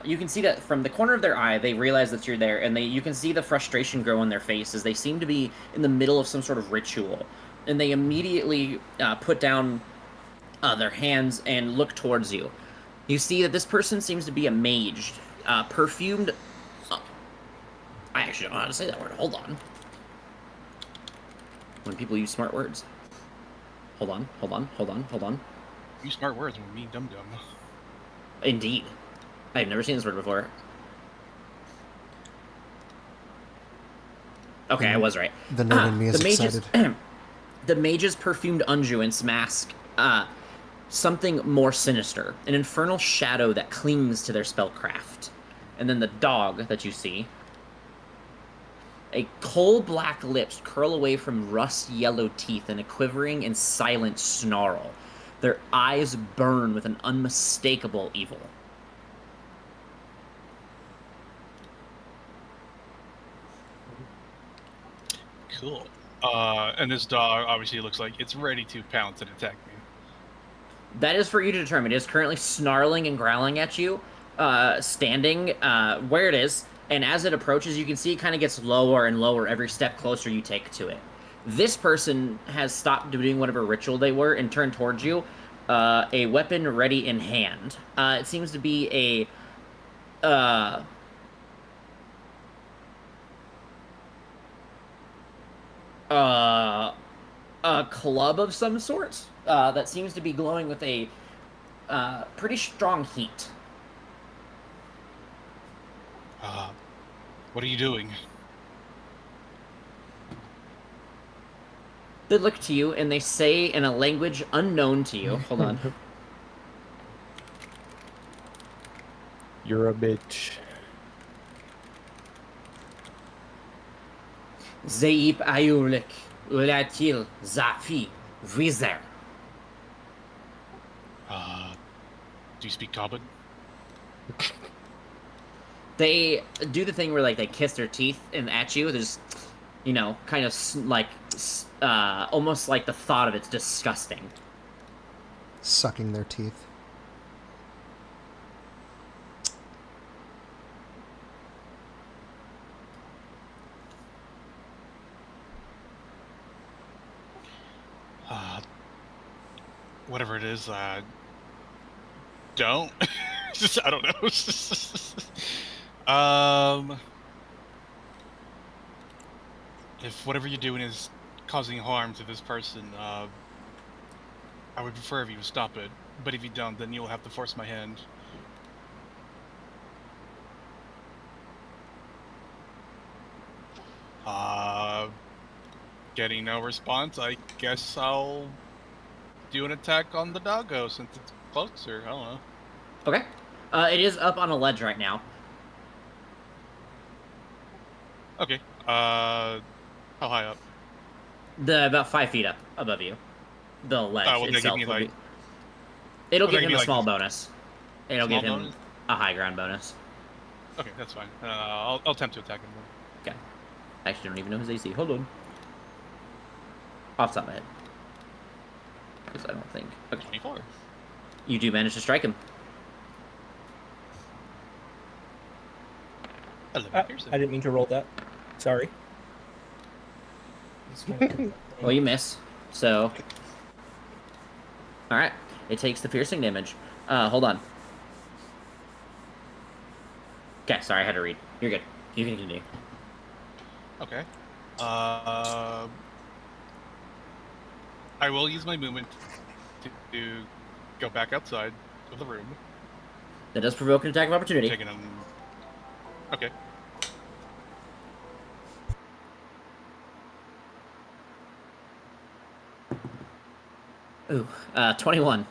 you can see that from the corner of their eye they realize that you're there, and you can see the frustration grow on their face as they seem to be in the middle of some sort of ritual, and they immediately put down their hands and look towards you. You see that this person seems to be a mage, perfumed. I actually don't know how to say that word. Hold on. When people use smart words. Hold on. Use smart words when we mean dum-dum. Indeed. I've never seen this word before. Okay, I was right. The nerd in me is excited. The mage's perfumed unguents mask something more sinister, an infernal shadow that clings to their spellcraft. And then the dog that you see, a coal-black lips curl away from rust-yellow teeth in a quivering and silent snarl. Their eyes burn with an unmistakable evil. Cool. And this dog obviously looks like it's ready to pounce and attack me. That is for you to determine. It is currently snarling and growling at you, standing where it is. And as it approaches, you can see it kind of gets lower and lower every step closer you take to it. This person has stopped doing whatever ritual they were and turned towards you, a weapon ready in hand. It seems to be a club of some sort that seems to be glowing with a pretty strong heat. What are you doing? They look to you and they say in a language unknown to you. Hold on. You're a bitch. Zeip ayulik ulatil zafi vizer. Do you speak Goblin? They do the thing where like they kiss their teeth and at you. There's, you know, kind of like almost like the thought of it's disgusting. Sucking their teeth. Whatever it is, don't. I don't know. If whatever you're doing is causing harm to this person, I would prefer if you stop it. But if you don't, then you'll have to force my hand. Getting no response, I guess I'll do an attack on the doggo since it's closer. I don't know. Okay. It is up on a ledge right now. Okay. How high up? The about 5 feet up above you, the ledge will they give itself. me, will like- be- It'll will they give him give a me, small like, bonus. It'll small give him bonus? a high ground bonus. Okay, that's fine. I'll attempt to attack him. Then. Okay. Actually, I don't even know his AC. Hold on. Off the top of my head. Because I don't think. Okay. 24. You do manage to strike him. 11 piercing. I didn't mean to roll that. Sorry. Well, you miss. So. Alright. It takes the piercing damage. Hold on. Okay, sorry, I had to read. You're good. You can continue. Okay. I will use my movement to go back outside of the room. That does provoke an attack of opportunity. Taking him. Okay. Ooh, 21.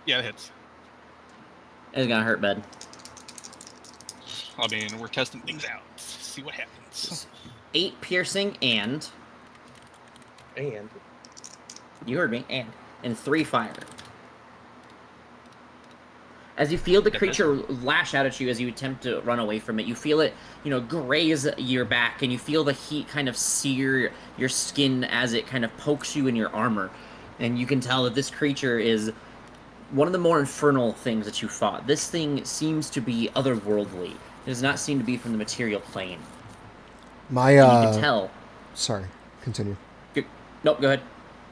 Yeah, it hits. It's gonna hurt, bud. I mean, we're testing things out. See what happens. 8 piercing and... And You heard me, and 3 fire. As you feel the creature lash out at you as you attempt to run away from it, you feel it, graze your back, and you feel the heat kind of sear your skin as it kind of pokes you in your armor. And you can tell that this creature is one of the more infernal things that you fought. This thing seems to be otherworldly. It does not seem to be from the material plane. My, And you can tell. Sorry, continue. Nope, go ahead.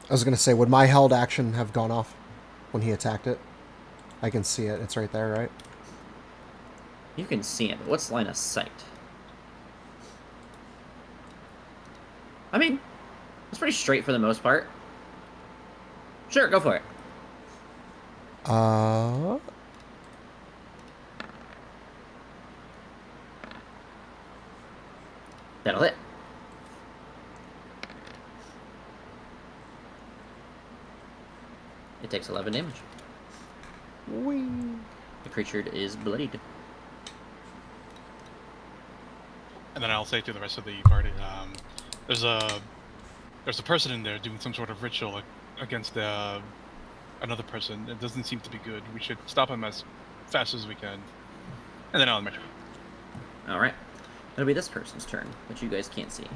I was going to say, would my held action have gone off when he attacked it? I can see it. It's right there, right? You can see it, but what's line of sight? I mean, it's pretty straight for the most part. Sure, go for it. That'll hit. It takes 11 damage. Whee. The creature is bloodied. And then I'll say to the rest of the party, there's a person in there doing some sort of ritual against another person. It doesn't seem to be good. We should stop him as fast as we can. And then I'll measure. Alright. It'll be this person's turn, which you guys can't see.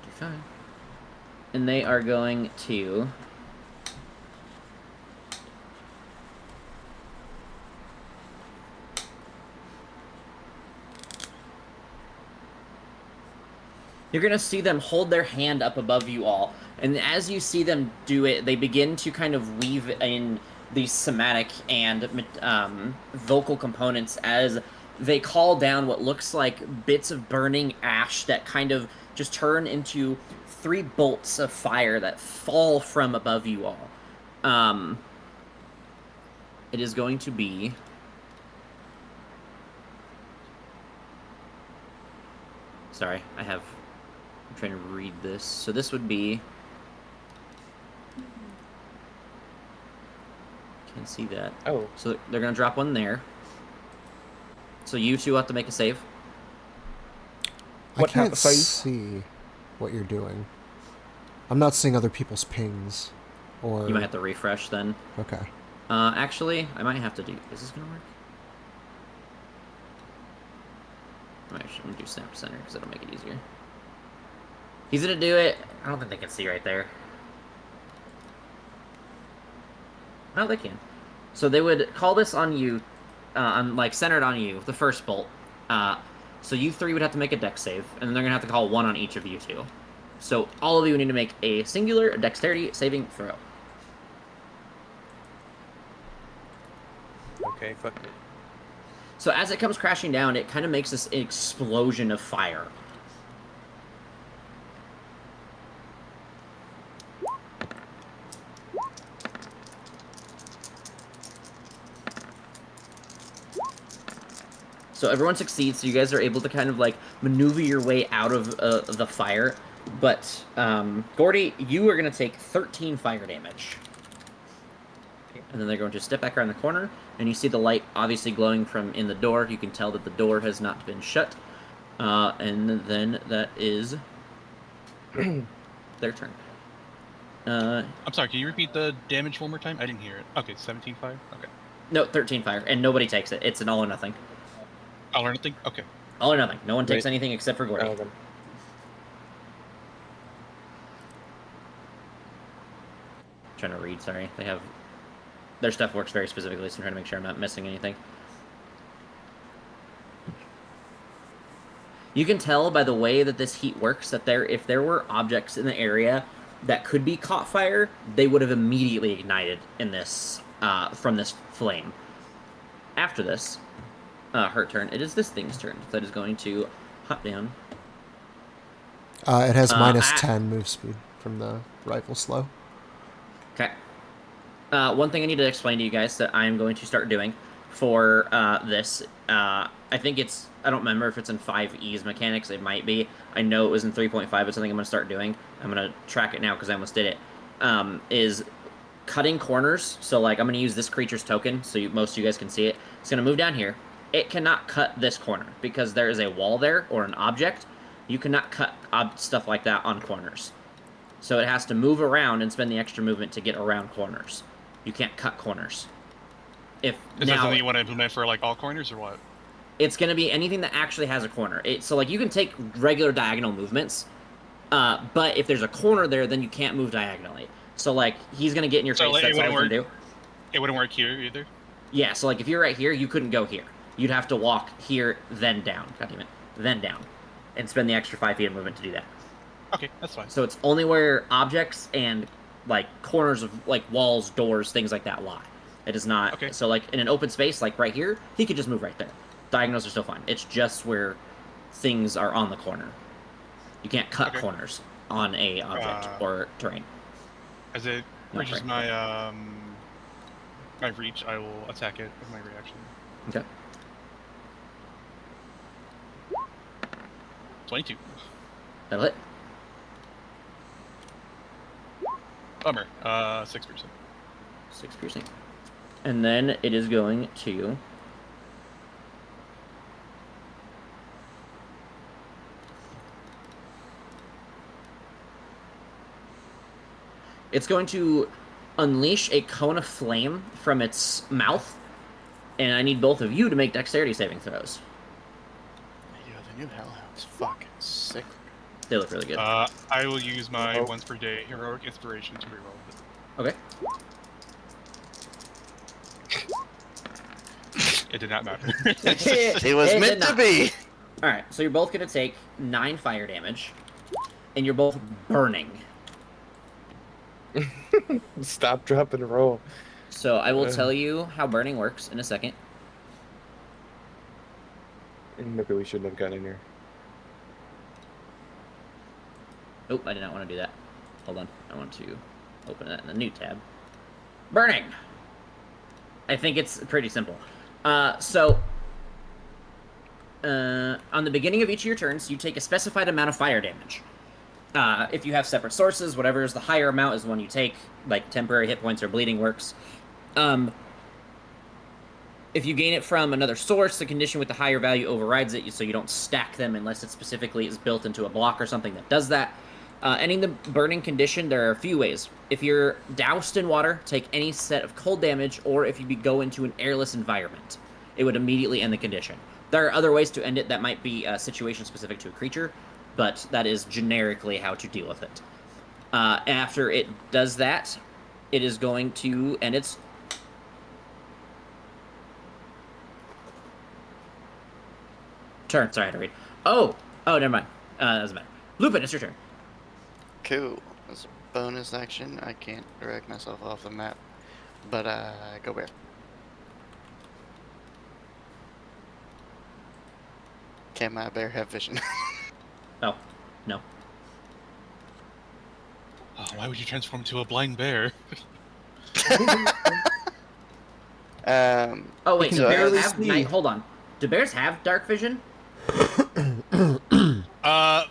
55. And they are going to... You're going to see them hold their hand up above you all. And as you see them do it, they begin to kind of weave in these somatic and vocal components as they call down what looks like bits of burning ash that kind of just turn into 3 bolts of fire that fall from above you all. It is going to be... Sorry, I'm trying to read this. So this would be... Can't see that. oh, So they're going to drop one there. So you two have to make a save. I What can't sorry? see what you're doing. I'm not seeing other people's pings. Or... You might have to refresh then. Okay. Actually, I might have to do... Is this going to work? I'm actually going to do Snap Center because it'll make it easier. He's going to do it. I don't think they can see right there. Oh, they can. So they would call this on you, centered on you, the first bolt. So you 3 would have to make a dex save, and then they're going to have to call 1 on each of you 2. So all of you need to make a singular dexterity saving throw. okay, fuck it. So as it comes crashing down, it kind of makes this explosion of fire. So everyone succeeds, so you guys are able to kind of like maneuver your way out of the fire. But Gordy, you are going to take 13 fire damage. And then they're going to step back around the corner, and you see the light obviously glowing from in the door. You can tell that the door has not been shut. And then that is their turn. I'm sorry, can you repeat the damage one more time? I didn't hear it. Okay, 17 fire? Okay. No, 13 fire, and nobody takes it. It's an all or nothing. All or nothing? Okay. All or nothing. No one takes Right. anything except for Gordy. Oh, then. Trying to read, sorry. They have... Their stuff works very specifically, so I'm trying to make sure I'm not missing anything. You can tell by the way that this heat works that if there were objects in the area that could be caught fire, they would have immediately ignited in this from this flame. After this, her turn. It is this thing's turn that is going to hop down. It has minus I- 10 move speed from the rifle slow. Okay. One thing I need to explain to you guys that I'm going to start doing for this, I think it's, I don't remember if it's in 5E's mechanics, it might be. I know it was in 3.5, but something I'm going to start doing. I'm going to track it now because I almost did it. Is cutting corners. So, like, I'm going to use this creature's token so most of you guys can see it. It's going to move down here. It cannot cut this corner because there is a wall there or an object. You cannot cut stuff like that on corners. So it has to move around and spend the extra movement to get around corners. You can't cut corners. Is that something you want to implement for like all corners or what? It's going to be anything that actually has a corner. So like you can take regular diagonal movements, but if there's a corner there, then you can't move diagonally. So like he's going to get in your face. Like, That's all he's going to do. It wouldn't work here either. Yeah. So like if you're right here, you couldn't go here. You'd have to walk here, then down. God damn it. Then down, and spend the extra 5 feet of movement to do that. Okay, that's fine. So it's only where objects and like corners of like walls, doors, things like that lie. It is not. Okay. So like in an open space, like right here, he could just move right there. Diagonals are still fine. It's just where things are on the corner. You can't cut corners on a object or terrain. As it No, reaches right. my reach, I will attack it with my reaction. Okay. 22. That'll hit. Bummer. 6%. 6 piercing. And then it is going to. It's going to unleash a cone of flame from its mouth, and I need both of you to make dexterity saving throws. Yeah, the new Hellhound's fucking sick. They look really good. I will use my Oh. once per day heroic inspiration to reroll it. Okay. It did not matter. It was It meant did to not. be. All right, so you're both going to take 9 fire damage, and you're both burning. Stop, drop, and roll. So I will tell you how burning works in a second. Maybe we shouldn't have gotten in here. Oh, I did not want to do that. Hold on. I want to open that in a new tab. Burning! I think it's pretty simple. On the beginning of each of your turns, you take a specified amount of fire damage. If you have separate sources, whatever is the higher amount is the one you take, like temporary hit points or bleeding works. If you gain it from another source, the condition with the higher value overrides it, so you don't stack them unless it specifically is built into a block or something that does that. Ending the burning condition, there are a few ways. If you're doused in water, take any set of cold damage, or if you go into an airless environment, it would immediately end the condition. There are other ways to end it that might be situation specific to a creature, but that is generically how to deal with it. After it does that, it is going to end its turn. Sorry, I had to read. Oh, never mind. Doesn't matter. Lupin, it's your turn. Cool. As a bonus action, I can't direct myself off the map, but go bear. Can my bear have vision? Oh, no. Oh, why would you transform to a blind bear? Oh wait, do So bears as- have night? Hold on. Do bears have dark vision?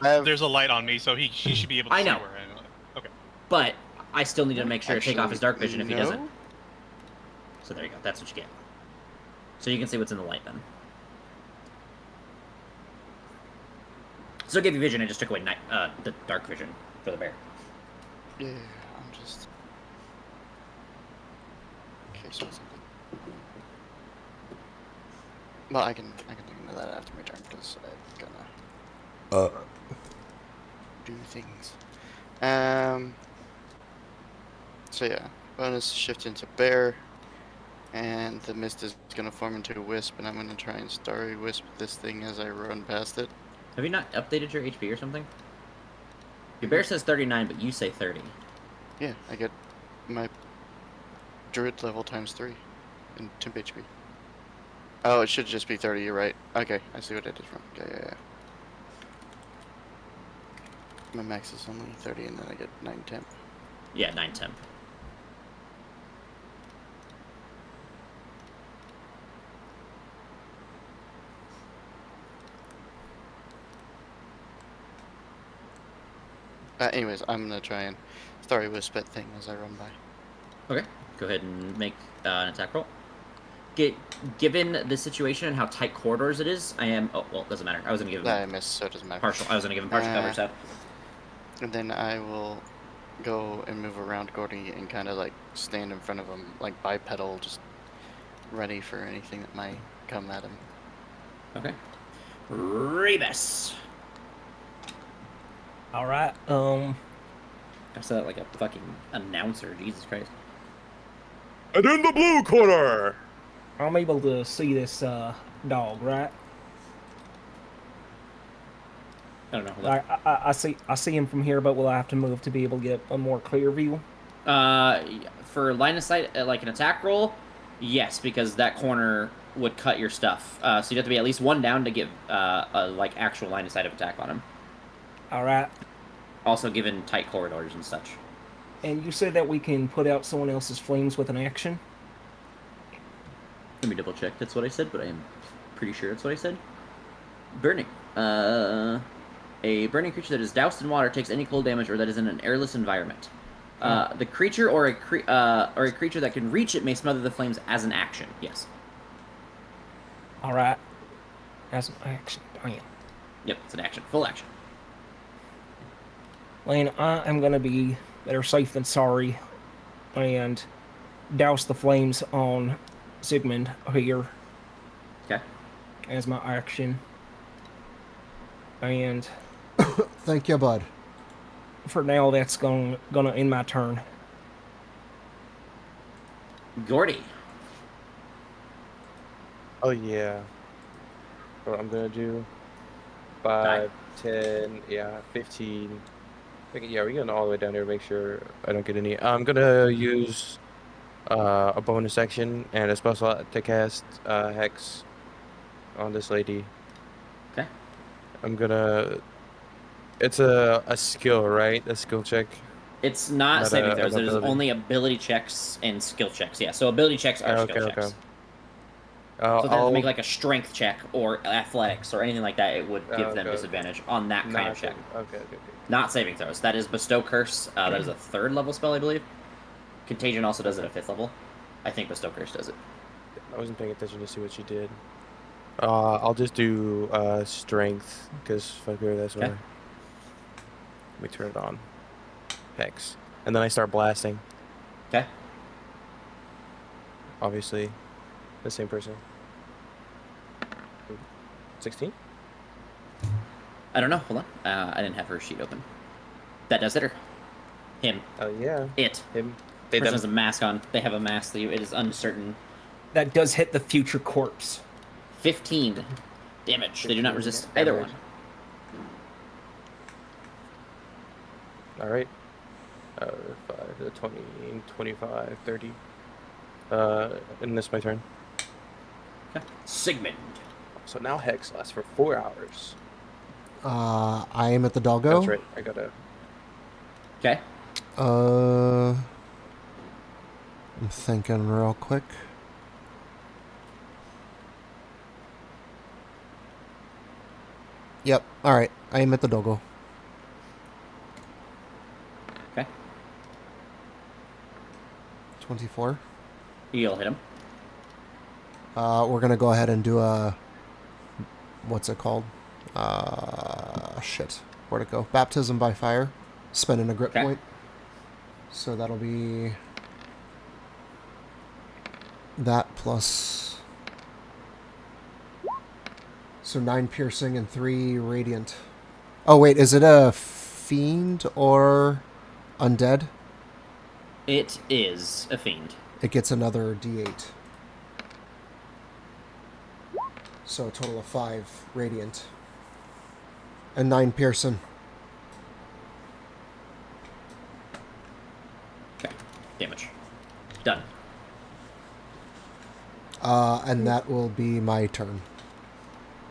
There's a light on me, so he should be able to I see know. where I am. Okay. But I still need to make sure to take off his dark vision if he no? doesn't. So there you go. That's what you get. So you can see what's in the light then. Still gave you vision. I just took away the dark vision for the bear. Yeah, I'm just. Okay, so something. Well, I can look into that after my turn because I'm gonna do things. So yeah, bonus shift into bear, and the mist is gonna form into a wisp, and I'm gonna try and starry wisp this thing as I run past it. Have you not updated your HP or something? Your bear says 39, but you say 30. Yeah, I get my druid level times 3 in temp HP. Oh, it should just be 30. You're right. Okay, I see what I did wrong. Yeah. My max is only 30, and then I get 9 temp. Yeah, 9 temp. Anyways, I'm gonna try and starry wisp that thing as I run by. Okay, go ahead and make an attack roll. Given the situation and how tight corridors it is, I am. Oh well, doesn't matter. I was gonna give him I missed, so it doesn't matter. partial. I was gonna give him partial cover, so. And then I will go and move around Gordy and kind of like stand in front of him, like bipedal, just ready for anything that might come at him. Okay. Rebus. All right. I said that like a fucking announcer. Jesus Christ. And in the blue corner. I'm able to see this dog, right? I don't know. Hold on. I see him from here, but will I have to move to be able to get a more clear view? For line of sight, like an attack roll, yes, because that corner would cut your stuff. So you'd have to be at least one down to give a like actual line of sight of attack on him. All right. Also, given tight corridors and such. And you said that we can put out someone else's flames with an action? Let me double check. That's what I said, but I am pretty sure that's what I said. Burning. A burning creature that is doused in water takes any cold damage or that is in an airless environment. The creature or a creature that can reach it may smother the flames as an action. Yes. All right. As an action. Damn. Yep, it's an action. Full action. Lane, I am going to be better safe than sorry and douse the flames on Sigmund here Okay. as my action. And Thank you, bud. for now, that's gonna end my turn. Gordy. Oh yeah. What I'm gonna do? 5, 10, yeah, 15. Okay, yeah, we're going all the way down here to make sure I don't get any. I'm gonna use a bonus action and a spell slot to cast Hex on this lady. Okay. I'm gonna. It's a skill, right? A skill check. It's not Not saving a- throws. an There's ability. only ability checks and skill checks. Yeah, so ability checks are skill checks. So they have to make like a strength check or athletics or anything like that. It would give them Okay. disadvantage on that kind of check. Okay. Not saving throws. That is Bestow Curse. That is a 3rd level spell, I believe. Contagion also does it at 5th level. I think Bestow Curse does it. I wasn't paying attention to see what she did. I'll just do strength because fuck her. That's why. Okay. Let me turn it on. Hex, and then I start blasting. Okay. Obviously, the same person. 16. I don't know. Hold on. I didn't have her sheet open. That does hit her. Him. Oh yeah. It. Him. They Person done. has a mask on. They have a mask. It is uncertain. That does hit the future corpse. 15 damage. They do not 15 resist either damage. one. All right. 5, 20, 25, 30. And this is my turn. Okay. Sigmund. So now Hex lasts for 4 hours. I am at the doggo. That's right. I gotta. Okay. I'm thinking real quick. Yep. All right. I am at the doggo. Okay. 24. You'll hit him. We're gonna go ahead and do a. What's it called? Oh shit. Where'd it go? Baptism by fire. Spending a grip Okay. point. So that'll be that plus. So 9 piercing and 3 radiant. Oh wait, is it a fiend or undead? It is a fiend. It gets another d8. So a total of 5 radiant. And 9 piercing. Okay. Damage. Done. And that will be my turn.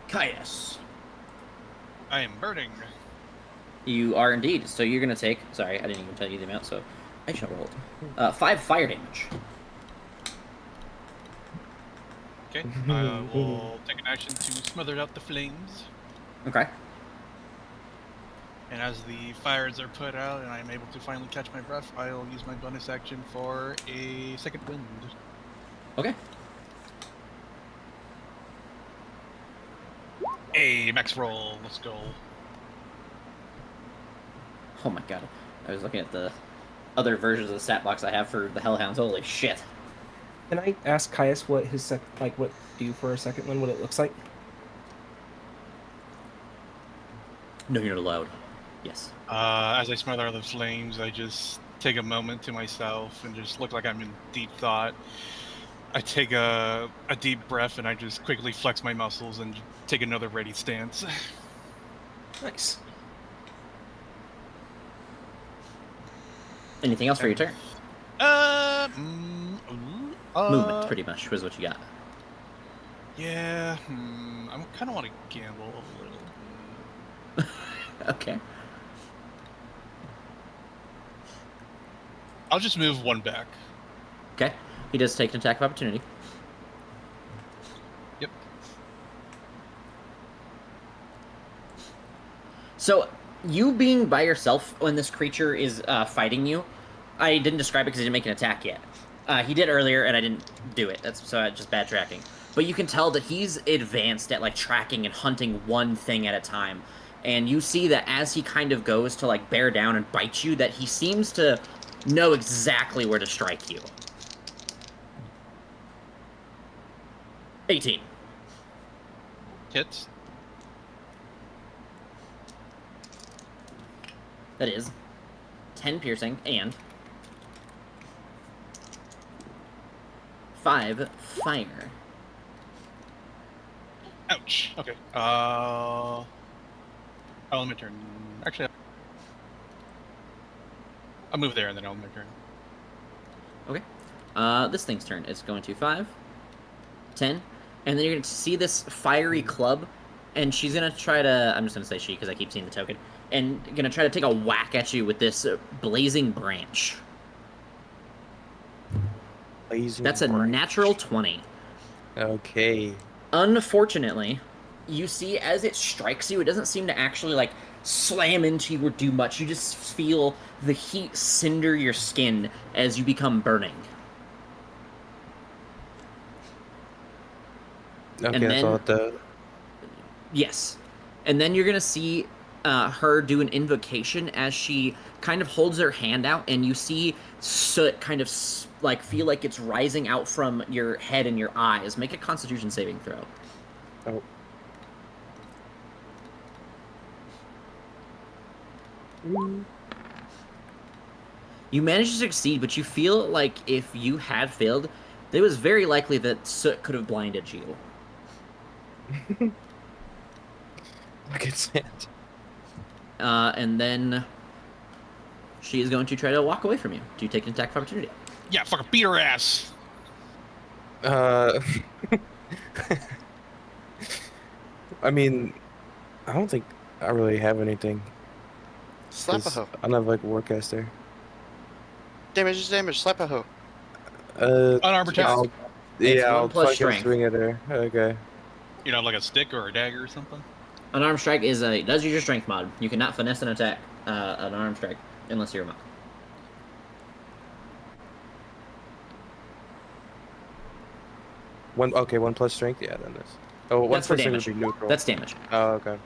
Caius. I am burning. You are indeed. So you're going to take... Sorry, I didn't even tell you the amount, so I should have rolled. 5 fire damage. Okay. I will take an action to smother out the flames. Okay. And as the fires are put out and I'm able to finally catch my breath, I'll use my bonus action for a second wind. Okay. Hey, max roll. Let's go. Oh my god. I was looking at the other versions of the stat box I have for the Hellhounds. Holy shit. Can I ask Caius what his what do for a second one? What it looks like? No, you're not allowed. Yes. As I smother out the flames, I just take a moment to myself and just look like I'm in deep thought. I take a deep breath and I just quickly flex my muscles and take another ready stance. Nice. Anything else for your turn? Movement, pretty much, was what you got. Yeah, I kind of want to gamble a little. Okay. I'll just move one back. Okay. He does take an attack of opportunity. Yep. So, you being by yourself when this creature is fighting you, I didn't describe it because he didn't make an attack yet. He did earlier, and I didn't do it. That's just bad tracking. But you can tell that he's advanced at like tracking and hunting one thing at a time. And you see that as he kind of goes to like bear down and bite you, that he seems to know exactly where to strike you. 18. Hits. That is 10 piercing and 5 fire. Ouch. Okay. I'll end my turn. Actually, I'll move there and then I'll end my turn. Okay. This thing's turn. It's going to 5, 10, and then you're going to see this fiery club, and she's going to try to... I'm just going to say she because I keep seeing the token. And going to try to take a whack at you with this blazing branch. Blazing That's a branch. natural 20. Okay. Unfortunately, you see as it strikes you, it doesn't seem to actually, like, slam into you or do much. You just feel the heat cinder your skin as you become burning. Okay, And I thought then- Yes. And then you're going to see her do an invocation as she kind of holds her hand out, and you see soot kind of like feel like it's rising out from your head and your eyes. Make a Constitution saving throw. Oh. You managed to succeed, but you feel like if you had failed, it was very likely that soot could have blinded you. Look at that. And then she is going to try to walk away from you. Do you take an attack of opportunity? Yeah, fucking beat her ass. I mean, I don't think I really have anything. Slap a 'cause hoe. I'm not like a warcaster. Damage is damage. Slap a hoe. Unarmed attack. I'll, It's yeah, 1 I'll plus fucking strength. swing at her. Okay. You know, like a stick or a dagger or something. An arm strike does use your strength mod. You cannot finesse an attack, an arm strike, unless you're a monk. One plus strength. Yeah, then this. Oh, one That's for plus strength damage. would be neutral. That's damage. Oh, okay.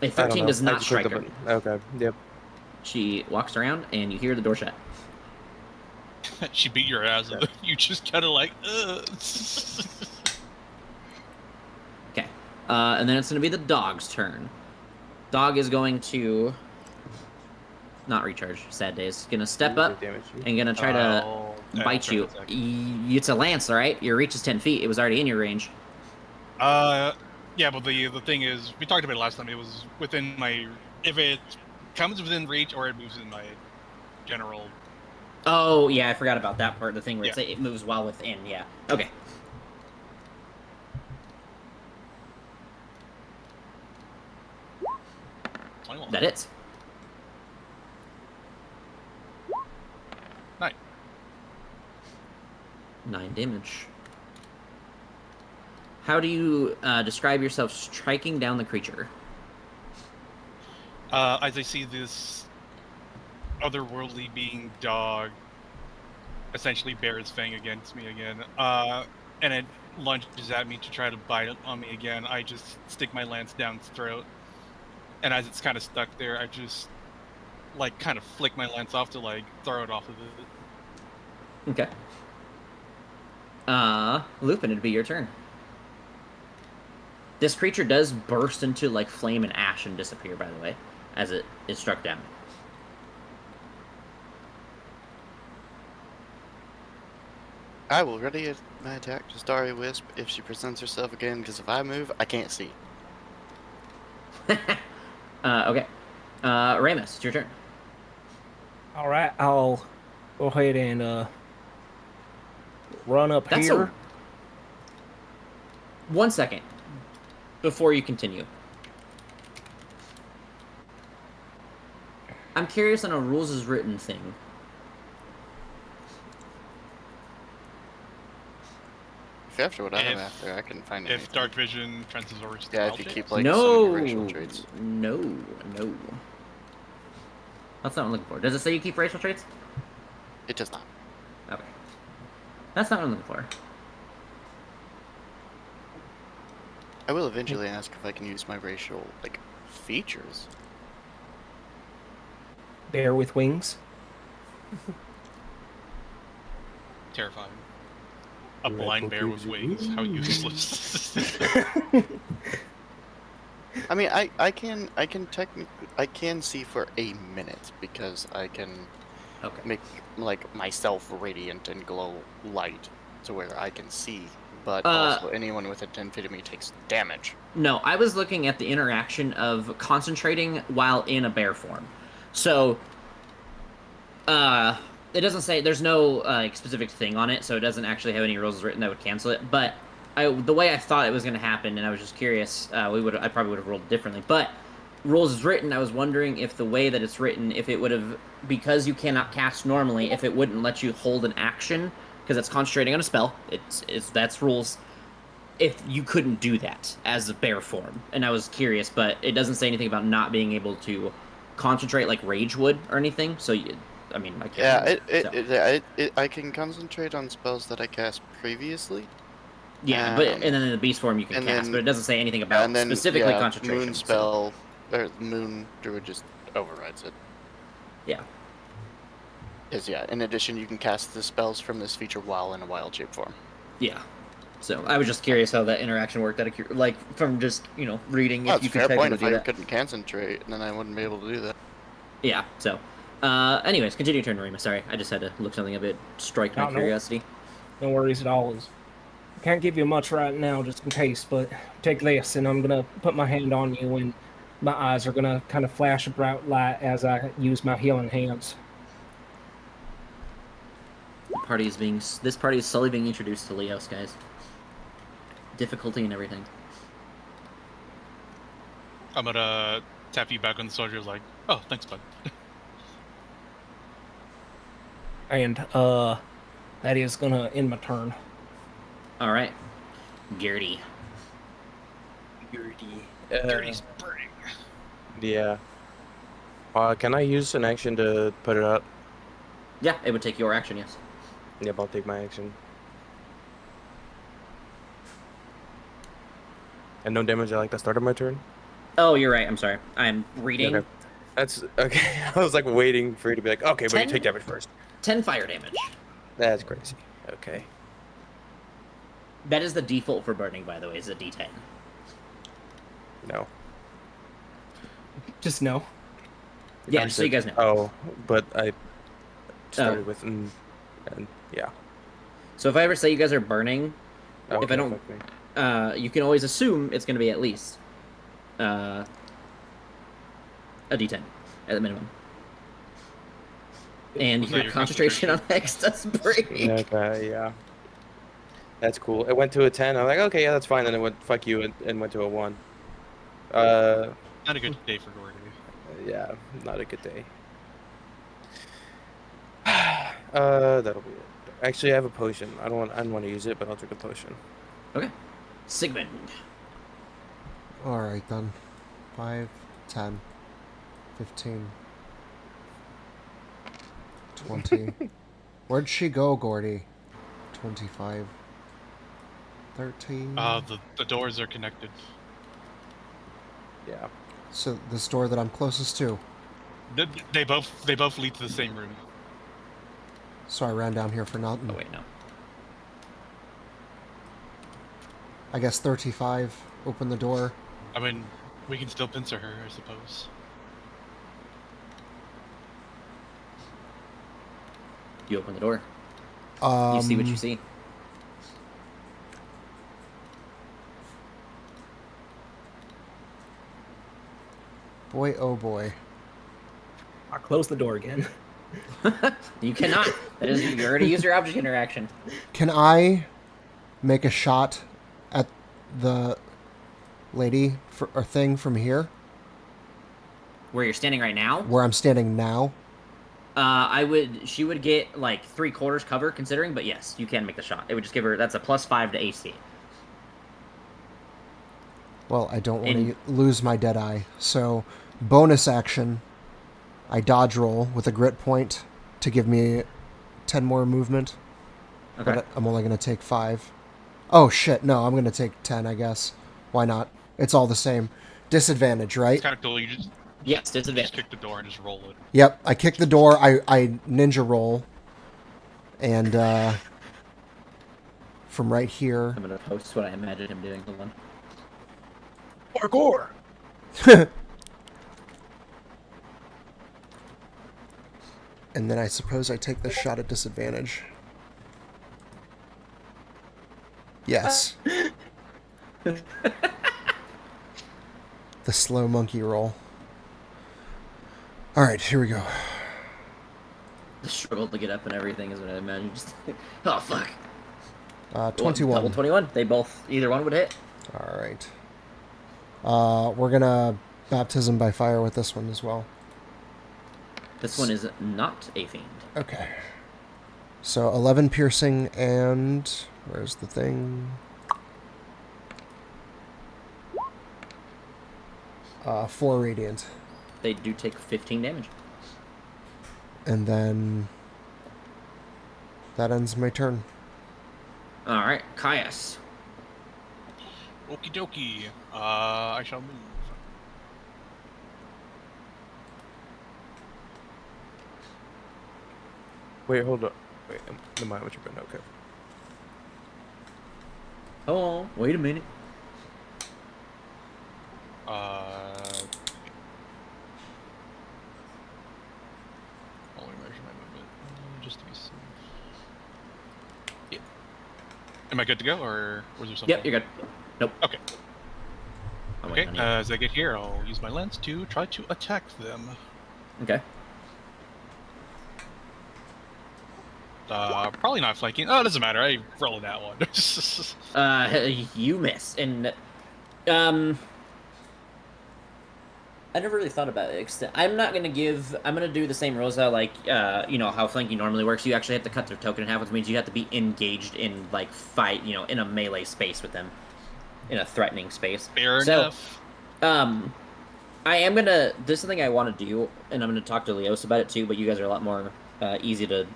A I don't 13 know. does I not just clicked strike the her. button. Okay. Yep. She walks around, and you hear the door shut. She beat your ass. Okay. You just kind of like, Okay. And then it's going to be the dog's turn. Dog is going to not recharge. Sad days. Gonna step Ooh, up they damaged you. and gonna try to I'll bite try you. to attack. It's a lance, all right? Your reach is 10 feet. It was already in your range. Yeah, but the thing is, we talked about it last time. It was within my. If it comes within reach or it moves in my general. Oh yeah, I forgot about that part. The thing where Yeah. it moves while within. Yeah. Okay. That hits. 9. 9 damage. How do you describe yourself striking down the creature? As I see this otherworldly being dog essentially bare its fang against me again, and it lunges at me to try to bite on me again, I just stick my lance down its throat, and as it's kind of stuck there, I just like kind of flick my lance off to like throw it off of it. Okay. Lupin, it'd be your turn. This creature does burst into like flame and ash and disappear, by the way, as it is struck down. I will ready my attack to Starry Wisp if she presents herself again, because if I move, I can't see. Okay. Ramus, it's your turn. All right, I'll go ahead and run up That's here. 1 second before you continue. I'm curious on a rules as written thing. If after what I'm If- after, I can find If anything. Dark Vision transfers over to Yeah, wild if you shape. keep like No, so many racial traits. no. That's not what I'm looking for. Does it say you keep racial traits? It does not. Okay. That's not what I'm looking for. I will eventually ask if I can use my racial like features. Bear with wings. Terrifying. A Red blind Bull bear with gives you wings. How useless. I mean, I can technically see for a minute because I can Okay. make like myself radiant and glow light to where I can see, but Uh, also anyone within 10 feet of me takes damage. No, I was looking at the interaction of concentrating while in a bear form. So, it doesn't say, there's no like specific thing on it, so it doesn't actually have any rules written that would cancel it. But the way I thought it was going to happen, and I was just curious, I probably would have rolled differently. But rules is written, I was wondering if the way that it's written, if it would have, because you cannot cast normally, if it wouldn't let you hold an action because it's concentrating on a spell. That's rules. If you couldn't do that as a bear form, and I was curious, but it doesn't say anything about not being able to concentrate like rage would or anything. So, I mean, I can't. Yeah, I can concentrate on spells that I cast previously. Yeah, but and then in the beast form you can and cast, then- but it doesn't say anything about and then specifically yeah, concentration. moon so- spell or moon druid just overrides it. yeah. Is yeah. In addition, you can cast the spells from this feature while in a wild shape form. Yeah. So I was just curious how that interaction worked. Like from just reading, Oh, if it's you a could fair point. technically If do I that. couldn't concentrate, then I wouldn't be able to do that. Yeah. So, anyways, continue your turn, Rima. Sorry, I just had to look something a bit strike my Oh, no. curiosity. No worries at all. I can't give you much right now, just in case, but take this, and I'm gonna put my hand on you, and my eyes are gonna kind of flash a bright light as I use my healing hands. This party is slowly being introduced to Ljos, guys. Difficulty and everything. I'm gonna tap you back on the soldier, like, oh, thanks, bud. And that is gonna end my turn. All right, Gertie. Dirty's burning. Yeah. Can I use an action to put it up? Yeah, it would take your action. Yes. Yep, I'll take my action. And no damage at like the start of my turn? Oh, you're right. I'm sorry. I'm reading. Okay. That's okay. I was like waiting for you to be like, okay, but you 10? take damage first. 10 fire damage. That's crazy. Okay. That is the default for burning, by the way, is a D10. No. Just no. Yeah, I just so you said- guys know. Oh, but I started with and yeah. So if I ever say you guys are burning, Okay, if I don't, fuck me. you can always assume it's going to be at least a D10 at the minimum. And Was that your your concentration on X does break. Okay, yeah. That's cool. It went to a 10. I'm like, okay, yeah, that's fine. Then it went, fuck you, and went to a 1. Not a good day for Gordy. Yeah, not a good day. That'll be it. Actually, I have a potion. I don't want to use it, but I'll drink a potion. Okay. Sigmund. Alright then. 5, 10, 15, 20. Where'd she go, Gordy? 25, 13. The doors are connected. Yeah. So this door that I'm closest to. They both lead to the same room. So I ran down here for nothing. Oh, wait, no. I guess 35. Open the door. I mean, we can still pincer her, I suppose. You open the door. You see what you see. Boy, oh boy. I'll close the door again. You cannot. That is, you already used your object interaction. Can I make a shot at the lady or thing from here? Where you're standing right now? Where I'm standing now? She would get like 3/4 cover considering, but yes, you can make the shot. It would just give her, that's a +5 to AC. Well, I don't want to lose my dead eye. So, bonus action, I dodge roll with a grit point to give me 10 more movement. Okay. But I'm only going to take 5. Oh, shit. No, I'm going to take 10, I guess. Why not? It's all the same. Disadvantage, right? It's kind of cool. You just Yes, disadvantage. kick the door and just roll it. Yep, I kick the door, I ninja roll, and from right here. I'm gonna post what I imagine him doing. Hold on. Parkour! And then I suppose I take the shot at disadvantage. Yes. The slow monkey roll. Alright, here we go. The struggle to get up and everything is what I imagine. Just, oh fuck. 21. Double 21. They both, either one would hit. Alright. We're gonna baptism by fire with this one as well. This one is not a fiend. Okay. So 11 piercing and where's the thing? 4 radiant. They do take 15 damage. And then that ends my turn. All right, Caius. Okie dokie. I shall move. Wait, hold up. Wait, never mind what you're doing. Okay. Oh, wait a minute. Only measure my movement just to be safe. Yeah. Am I good to go, or was there something? Yep, you're good. Nope. Okay. I'm Okay. waiting on you. As I get here, I'll use my lens to try to attack them. Okay. Probably not flanking. Oh, it doesn't matter. I rolled that one. You miss, and I never really thought about it. I'm not gonna give. I'm gonna do the same Rosa, like you know how flanking normally works. You actually have to cut their token in half, which means you have to be engaged in like fight, you know, in a melee space with them, in a threatening space. Fair enough. I am gonna. This is something I want to do, and I'm gonna talk to Ljos about it too. But you guys are a lot more easy to,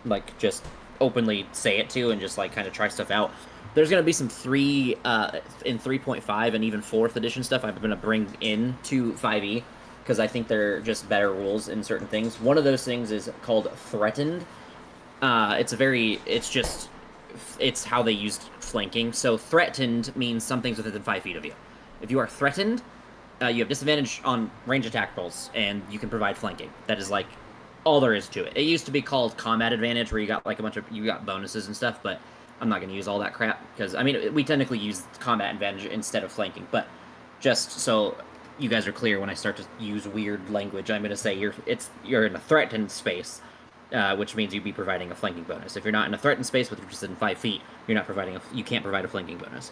like, just openly say it to and just like kind of try stuff out. There's gonna be some in 3.5 and even 4th edition stuff I'm gonna bring into 5e because I think they're just better rules in certain things. One of those things is called threatened. It's how they used flanking. So threatened means something's within 5 feet of you. If you are threatened, you have disadvantage on range attack rolls, and you can provide flanking. That is like all there is to it. It used to be called combat advantage, where you got like you got bonuses and stuff, but I'm not going to use all that crap because I mean we technically use combat advantage instead of flanking. But just so you guys are clear, when I start to use weird language, I'm going to say you're in a threatened space. Which means you'd be providing a flanking bonus. If you're not in a threatened space which is in 5 feet, you can't provide a flanking bonus.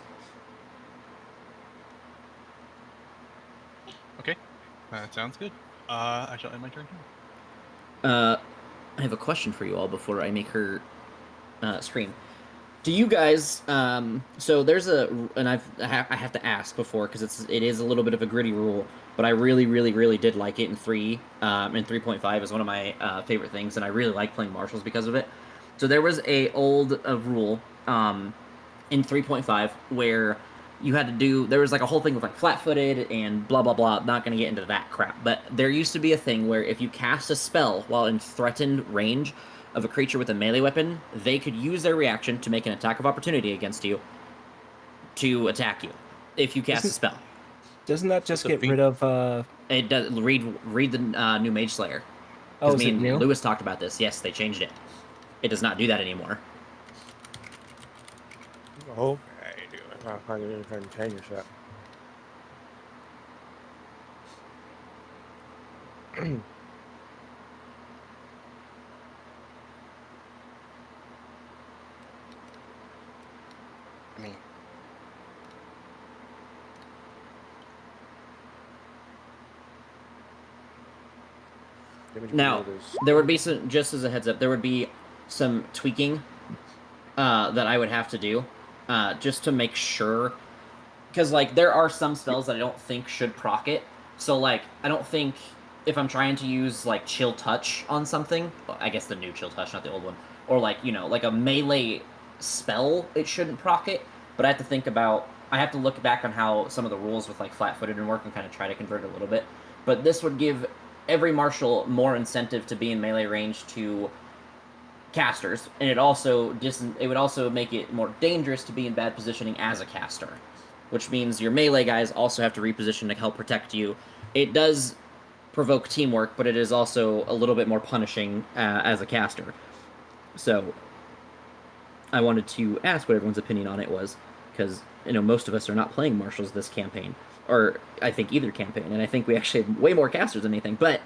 Okay, that sounds good. I shall end my turn here. I have a question for you all before I make her scream. Do you guys? So there's and I have to ask before because it is a little bit of a gritty rule, but I really, really, really did like it in 3. In 3.5 is one of my favorite things, and I really like playing marshals because of it. So there was a rule in 3.5 where you had to do. There was like a whole thing with like flat-footed and blah blah blah. Not going to get into that crap, but there used to be a thing where if you cast a spell while in threatened range of a creature with a melee weapon, they could use their reaction to make an attack of opportunity against you to attack you if you cast a spell. Doesn't that just get rid of? It does. Read the new Mage Slayer. Oh, is me it and new? Lewis talked about this. Yes, they changed it. It does not do that anymore. Okay, dude. I'm not going to try to change your shit. I mean, Now, there would be some, just as a heads up, there would be some tweaking that I would have to do just to make sure. Because, like, there are some spells that I don't think should proc it. So, like, I don't think if I'm trying to use, like, Chill Touch on something, well, I guess the new Chill Touch, not the old one, or, like, you know, like a melee spell, it shouldn't proc it. But I have to look back on how some of the rules with, like, flat-footed and work and kind of try to convert it a little bit. But this would give every marshal more incentive to be in melee range to casters, and it would also make it more dangerous to be in bad positioning as a caster, which means your melee guys also have to reposition to help protect you. It does provoke teamwork, but it is also a little bit more punishing as a caster. So I wanted to ask what everyone's opinion on it was, because most of us are not playing marshals this campaign, or I think either campaign, and I think we actually have way more casters than anything, but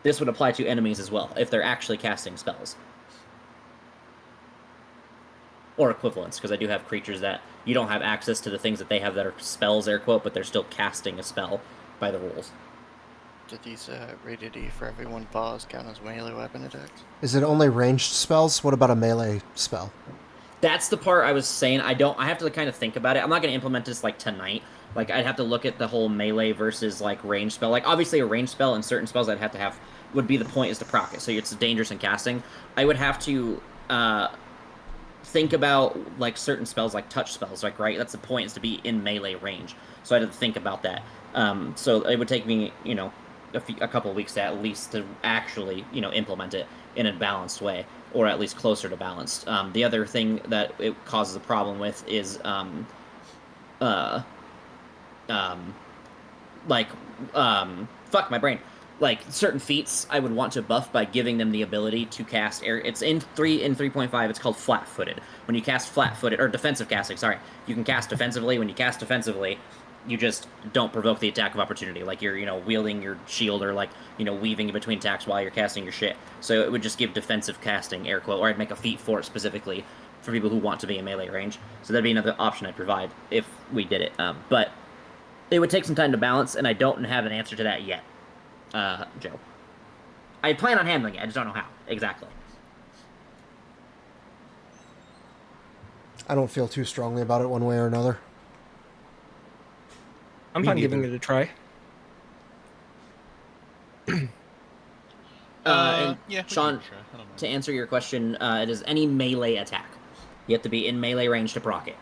this would apply to enemies as well, if they're actually casting spells. Or equivalents, because I do have creatures that you don't have access to the things that they have that are spells, air quote, but they're still casting a spell by the rules. did these rated E for everyone pause count as melee weapon attacks? Is it only ranged spells? What about a melee spell? That's the part I was saying. I have to kind of think about it. I'm not going to implement this like tonight. Like, I'd have to look at the whole melee versus like range spell. Like, obviously a range spell and certain spells I'd have to have would be the point is to proc it, so it's dangerous in casting. I would have to think about like certain spells, like touch spells, like, right? That's the point, is to be in melee range. So I had to think about that. So it would take me, a couple of weeks at least to actually, implement it in a balanced way, or at least closer to balanced. The other thing that it causes a problem with is fuck my brain. Like, certain feats I would want to buff by giving them the ability to cast air. It's in 3.5, it's called flat-footed. When you cast flat-footed, or defensive casting, sorry. You can cast defensively. When you cast defensively, you just don't provoke the attack of opportunity. Like, you're, wielding your shield, or, like, weaving in between attacks while you're casting your shit. So it would just give defensive casting, air quote, or I'd make a feat for it specifically for people who want to be in melee range. So that'd be another option I'd provide if we did it. But it would take some time to balance, and I don't have an answer to that yet. Joe. I plan on handling it, I just don't know how, exactly. I don't feel too strongly about it one way or another. I'm fine giving it a try. And Yeah, we can Sean, give it a try. I don't to mind. answer your question, it is any melee attack. You have to be in melee range to proc it.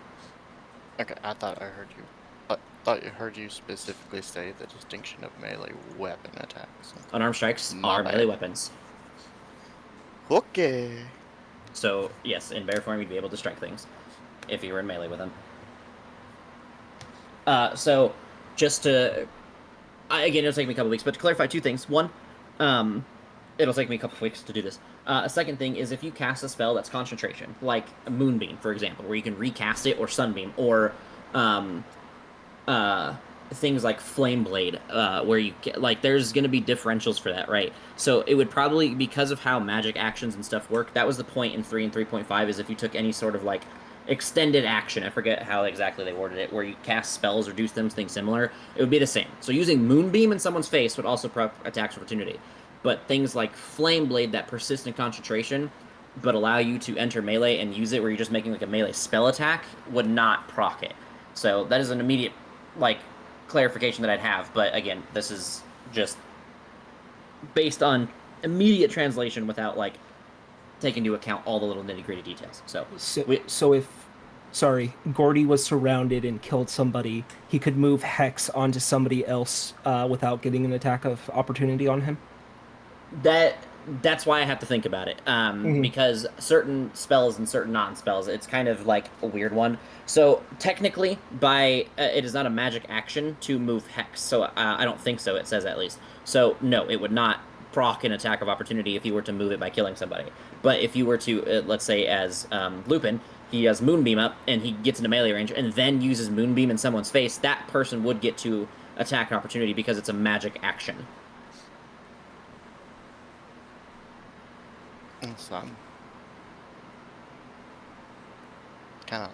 Okay, I thought I heard you. I thought I heard you specifically say the distinction of melee weapon attacks. Unarmed strikes My are bad. melee weapons. Okay. So, yes, in bear form, you'd be able to strike things if you were in melee with them. So, just to... again, it'll take me a couple weeks, but to clarify two things. One, it'll take me a couple weeks to do this. A second thing is if you cast a spell that's concentration, like a Moonbeam, for example, where you can recast it, or Sunbeam, or things like Flame Blade, where you get, like, there's going to be differentials for that, right? So it would probably, because of how magic actions and stuff work, that was the point in 3 and 3.5, is if you took any sort of, like, extended action, I forget how exactly they worded it, where you cast spells or do things similar, it would be the same. So using Moonbeam in someone's face would also prep attacks of opportunity. But things like Flame Blade that persist in concentration, but allow you to enter melee and use it where you're just making like a melee spell attack, would not proc it. So that is an immediate, like, clarification that I'd have. But again, this is just based on immediate translation without, like, taking into account all the little nitty-gritty details. So if, sorry, Gordy was surrounded and killed somebody, he could move Hex onto somebody else without getting an attack of opportunity on him? That's why I have to think about it, because certain spells and certain non-spells, it's kind of like a weird one. So technically, it is not a magic action to move Hex, so I don't think so, it says at least. So no, it would not proc an attack of opportunity if you were to move it by killing somebody. But if you were to, let's say as Lupin, he has Moonbeam up, and he gets into melee range, and then uses Moonbeam in someone's face, that person would get to attack an opportunity because it's a magic action. It's kind of,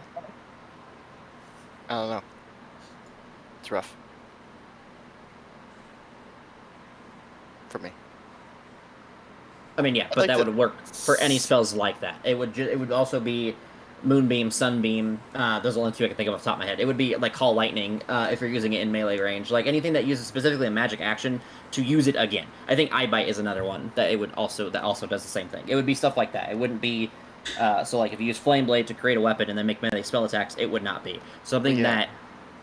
I don't know. It's rough for me. I mean, yeah, but that would work for any spells like that. It would also be Moonbeam, Sunbeam. Those are the only two I can think of off the top of my head. It would be like Call Lightning if you're using it in melee range. Like anything that uses specifically a magic action to use it again. I think Eye Bite is another one that also does the same thing. It would be stuff like that. It wouldn't be so like if you use Flame Blade to create a weapon and then make melee spell attacks, it would not be something that.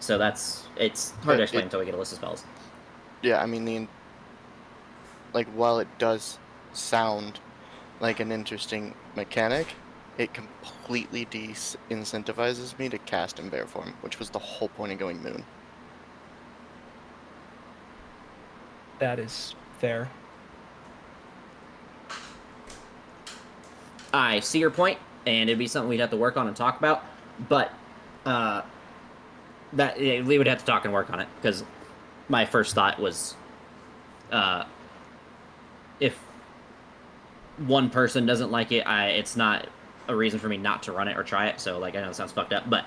So it's hard to explain until we get a list of spells. Yeah, I mean while it does sound like an interesting mechanic, it completely de-incentivizes me to cast in bear form, which was the whole point of going Moon. That is fair. I see your point, and it'd be something we'd have to work on and talk about, but we would have to talk and work on it, because my first thought was if one person doesn't like it, it's not a reason for me not to run it or try it. So, like, I know it sounds fucked up, but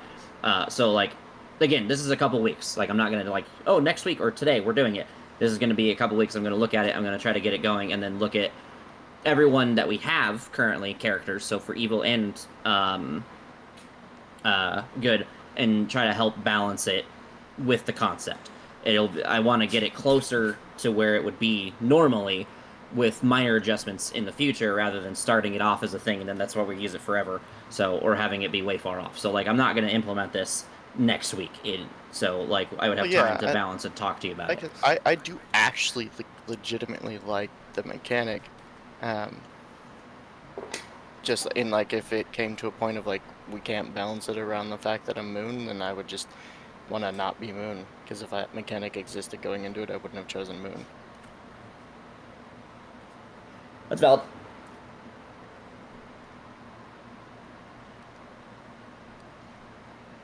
so, like, again, this is a couple weeks. Like, I'm not gonna, like, oh, next week or today we're doing it. This is gonna be a couple weeks. I'm gonna look at it. I'm gonna try to get it going, and then look at everyone that we have currently characters. So for evil and good, and try to help balance it with the concept. I want to get it closer to where it would be normally, with minor adjustments in the future, rather than starting it off as a thing and then that's why we use it forever. So, or having it be way far off. So, like, I'm not going to implement this next week. So, like, I would have time to balance and talk to you about it. I do actually legitimately like the mechanic. Just in, like, if it came to a point of, like, we can't balance it around the fact that I'm Moon, then I would just want to not be Moon. Because if that mechanic existed going into it, I wouldn't have chosen Moon. That's valid.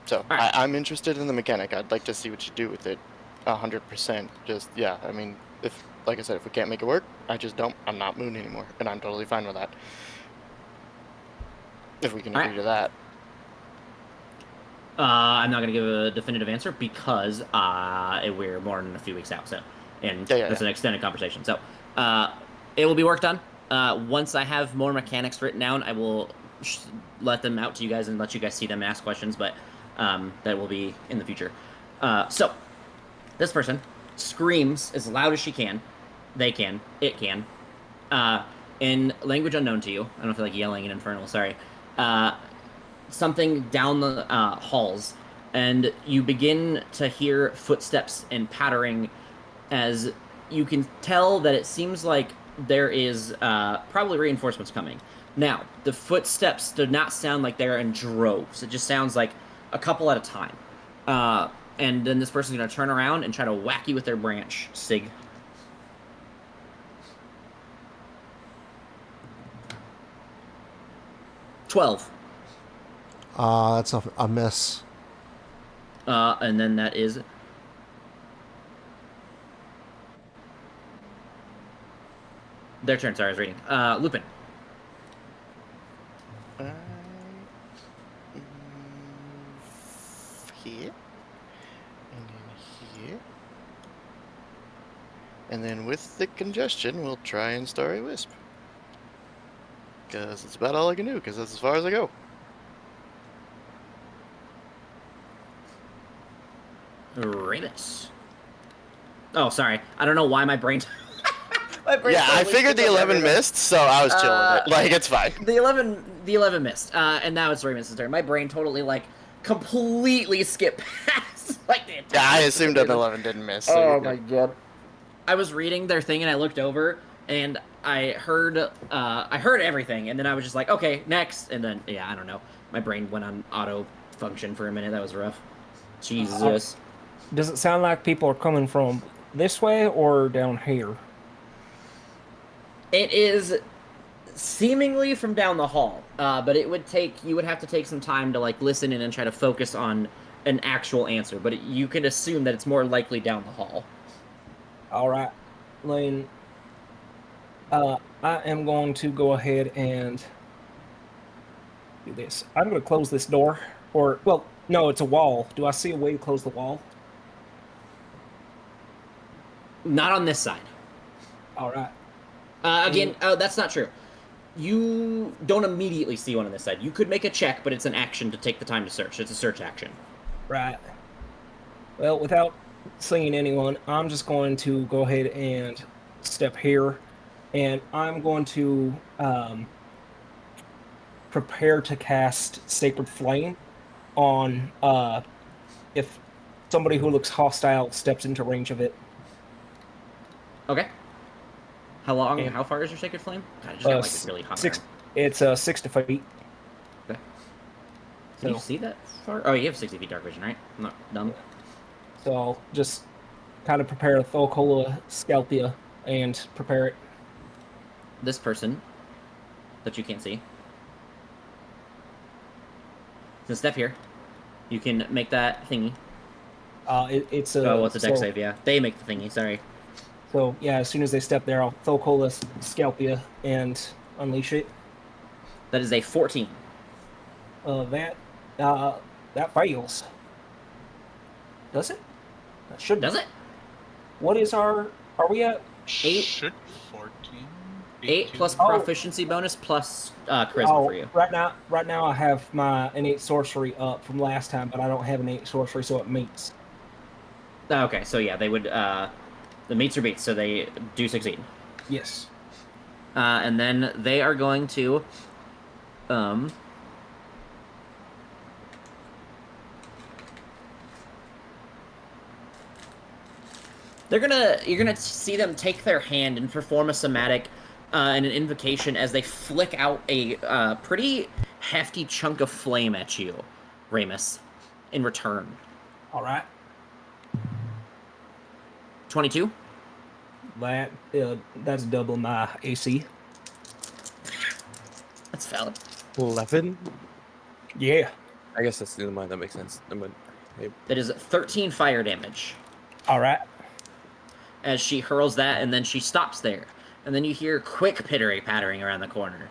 So, right. I'm interested in the mechanic. I'd like to see what you do with it 100%. Just, yeah, I mean, like I said, if we can't make it work, I'm not Moon anymore. And I'm totally fine with that. If we can agree to that. I'm not going to give a definitive answer because we're more than a few weeks out. So, and it's an extended conversation. So, it will be worked on. Once I have more mechanics written down, I will let them out to you guys and let you guys see them and ask questions, but that will be in the future. So, this person screams as loud as she can. It can. In language unknown to you, I don't feel like yelling in Infernal, sorry. Uh, Something down the halls, and you begin to hear footsteps and pattering as you can tell that it seems like there is probably reinforcements coming. Now, the footsteps do not sound like they're in droves. It just sounds like a couple at a time. And then this person's going to turn around and try to whack you with their branch, Sig. $12. That's a miss. And then that is their turn. Sorry, I was reading. Lupin. I move here, and then here, and then with the congestion, we'll try and Starry Wisp. Because it's about all I can do, because that's as far as I go. Remus. Oh, sorry. I don't know why my brain. Yeah, I figured the 11 missed, so I was chilling with it. Like, it's fine. The 11 missed, and now it's Remus's turn. My brain totally completely skipped past the entire. Yeah, I assumed an 11 didn't miss. So Oh my god! I was reading their thing and I looked over and I heard everything, and then I was just like, okay, next, and then yeah, I don't know. My brain went on auto function for a minute. That was rough. Jesus. Does it sound like people are coming from this way or down here? It is seemingly from down the hall, but you would have to take some time to listen in and try to focus on an actual answer. But you can assume that it's more likely down the hall. All right, Lane. I am going to go ahead and do this. I'm going to close this door, or well, no, it's a wall. Do I see a way to close the wall? Not on this side. All right. Again, that's not true. You don't immediately see one on this side. You could make a check, but it's an action to take the time to search. It's a search action. Right. Well, without seeing anyone, I'm just going to go ahead and step here, and I'm going to prepare to cast Sacred Flame on if somebody who looks hostile steps into range of it. Okay. How long? And, how far is your Sacred Flame? God, I just got this really hot. It's 60 feet. Okay. Can you see that far? Oh, you have 60 feet dark vision, right? I'm not dumb. So I'll just kind of prepare a Thocola Scalpia and prepare it. This person that you can't see. So step here. You can make that thingy. It's a. Oh, it's a dex save, yeah. They make the thingy, sorry. So, yeah, as soon as they step there, I'll Thocola Scalpia and unleash it. That is a 14. That fails. Does it? That should. Does it? What is our... Are we at... 8? Should 14. 8 plus proficiency bonus plus charisma for you. Right now I have my innate sorcery up from last time, but I don't have innate sorcery, so it meets. Okay, so yeah, they would... the meets or beats, so they do succeed. Yes. And then they are going to... you're gonna see them take their hand and perform a somatic and an invocation as they flick out a pretty hefty chunk of flame at you, Remus, in return. All right. 22? That's double my AC. That's valid. 11? Yeah. I guess that's the mind. That makes sense. That is 13 fire damage. All right. As she hurls that, and then she stops there. And then you hear quick pattering around the corner.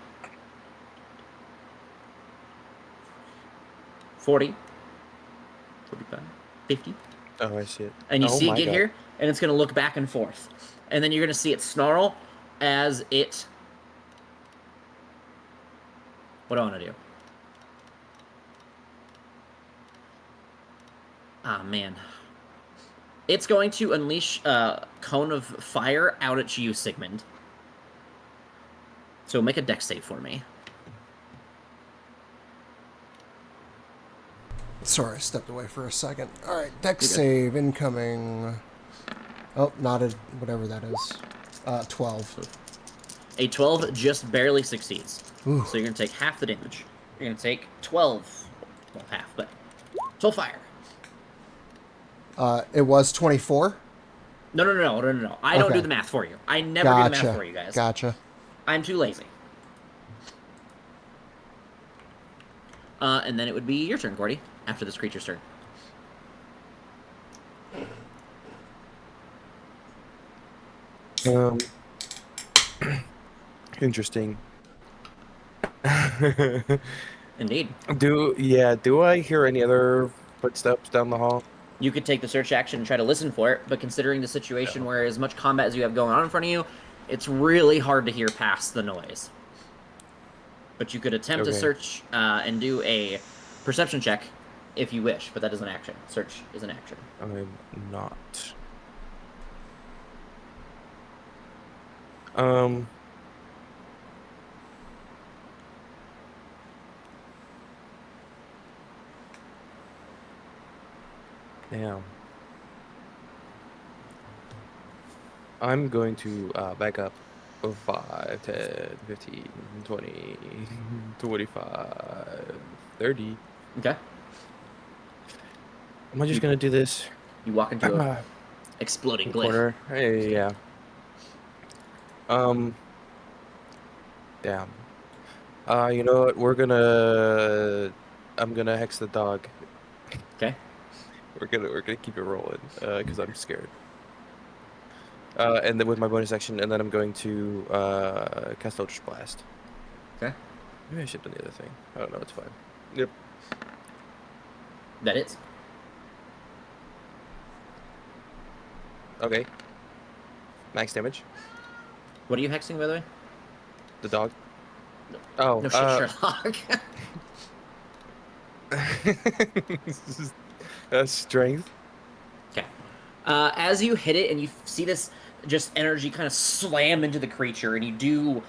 40. 45. 50. Oh, I see it. And you see it my get God. here, and it's going to look back and forth. And then you're going to see it snarl as it... What do I want to do? Ah, man. It's going to unleash a cone of fire out at you, Sigmund. So make a dex save for me. Sorry, I stepped away for a second. All right, dex You're good. save incoming. Oh, not a whatever that is. 12. A 12 just barely succeeds. Ooh. So you're going to take half the damage. You're going to take 12. Well, half, but 12 fire. It was 24. No. I don't Okay. do the math for you. I never do the math for you guys. Gotcha. I'm too lazy. And then it would be your turn, Gordy, after this creature's turn. Interesting. Indeed. Do I hear any other footsteps down the hall? You could take the search action and try to listen for it, but considering the situation where as much combat as you have going on in front of you, it's really hard to hear past the noise. But you could attempt to Okay. search and do a perception check if you wish, but that is an action. Search is an action. I'm not. Damn. I'm going to back up 5, 10, 15, 20, 25, 30. Okay. Am I just going to do this? You walk into a exploding glyph. Corner? Hey, yeah. Damn. You know what? I'm gonna hex the dog. Okay. We're gonna keep it rolling, because I'm scared. And then with my bonus action, and then I'm going to cast Eldritch Blast. Okay. Maybe I should have done the other thing. I don't know. It's fine. Yep. That is. Okay. Max damage. What are you hexing, by the way? The dog. Oh. No shit, Sherlock. Strength. Okay. As you hit it and you see this just energy kind of slam into the creature, and you do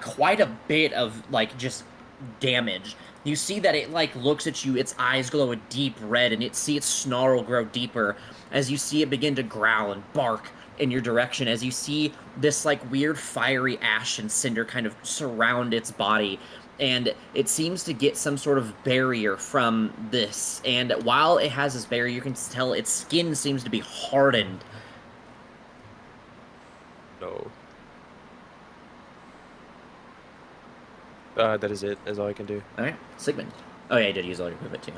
quite a bit of like just damage. You see that it like looks at you, its eyes glow a deep red, and you see its snarl grow deeper as you see it begin to growl and bark in your direction, as you see this like weird fiery ash and cinder kind of surround its body, and it seems to get some sort of barrier from this, and while it has this barrier, you can tell its skin seems to be hardened. No. That is it. That's all I can do. Alright, Sigmund. Oh yeah, I did use all your movement too,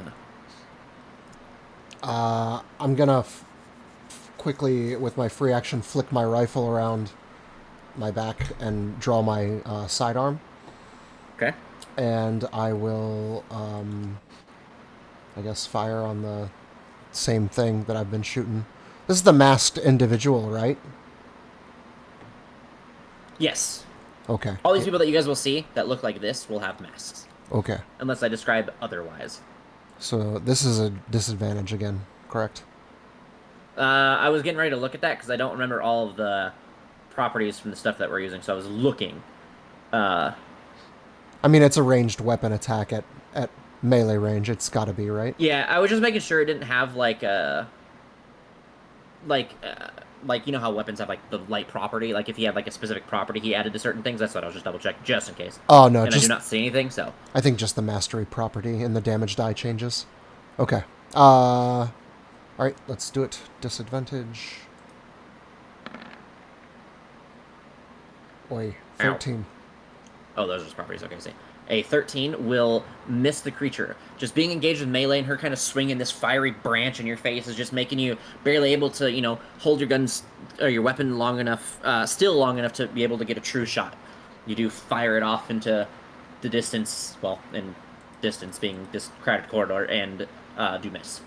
huh? I'm gonna quickly, with my free action, flick my rifle around my back and draw my sidearm. Okay. And I will, I guess, fire on the same thing that I've been shooting. This is the masked individual, right? Yes. Okay. All these people that you guys will see that look like this will have masks. Okay. Unless I describe otherwise. So this is a disadvantage again, correct? I was getting ready to look at that because I don't remember all of the properties from the stuff that we're using, so I was looking. I mean, it's a ranged weapon attack at melee range. It's got to be, right? Yeah, I was just making sure it didn't have like a... Like you know how weapons have like the light property? Like if he had like a specific property he added to certain things, that's what I was just double checking, just in case. Oh, no, and just... I do not see anything, so... I think just the mastery property and the damage die changes. Okay. Alright, let's do it. Disadvantage. Oi, 13. Oh, those are just properties. Okay, I see. A 13 will miss the creature. Just being engaged with melee and her kind of swinging this fiery branch in your face is just making you barely able to, you know, hold your guns or your weapon long enough, still long enough to be able to get a true shot. You do fire it off into the distance, well, in distance being this crowded corridor, and do miss.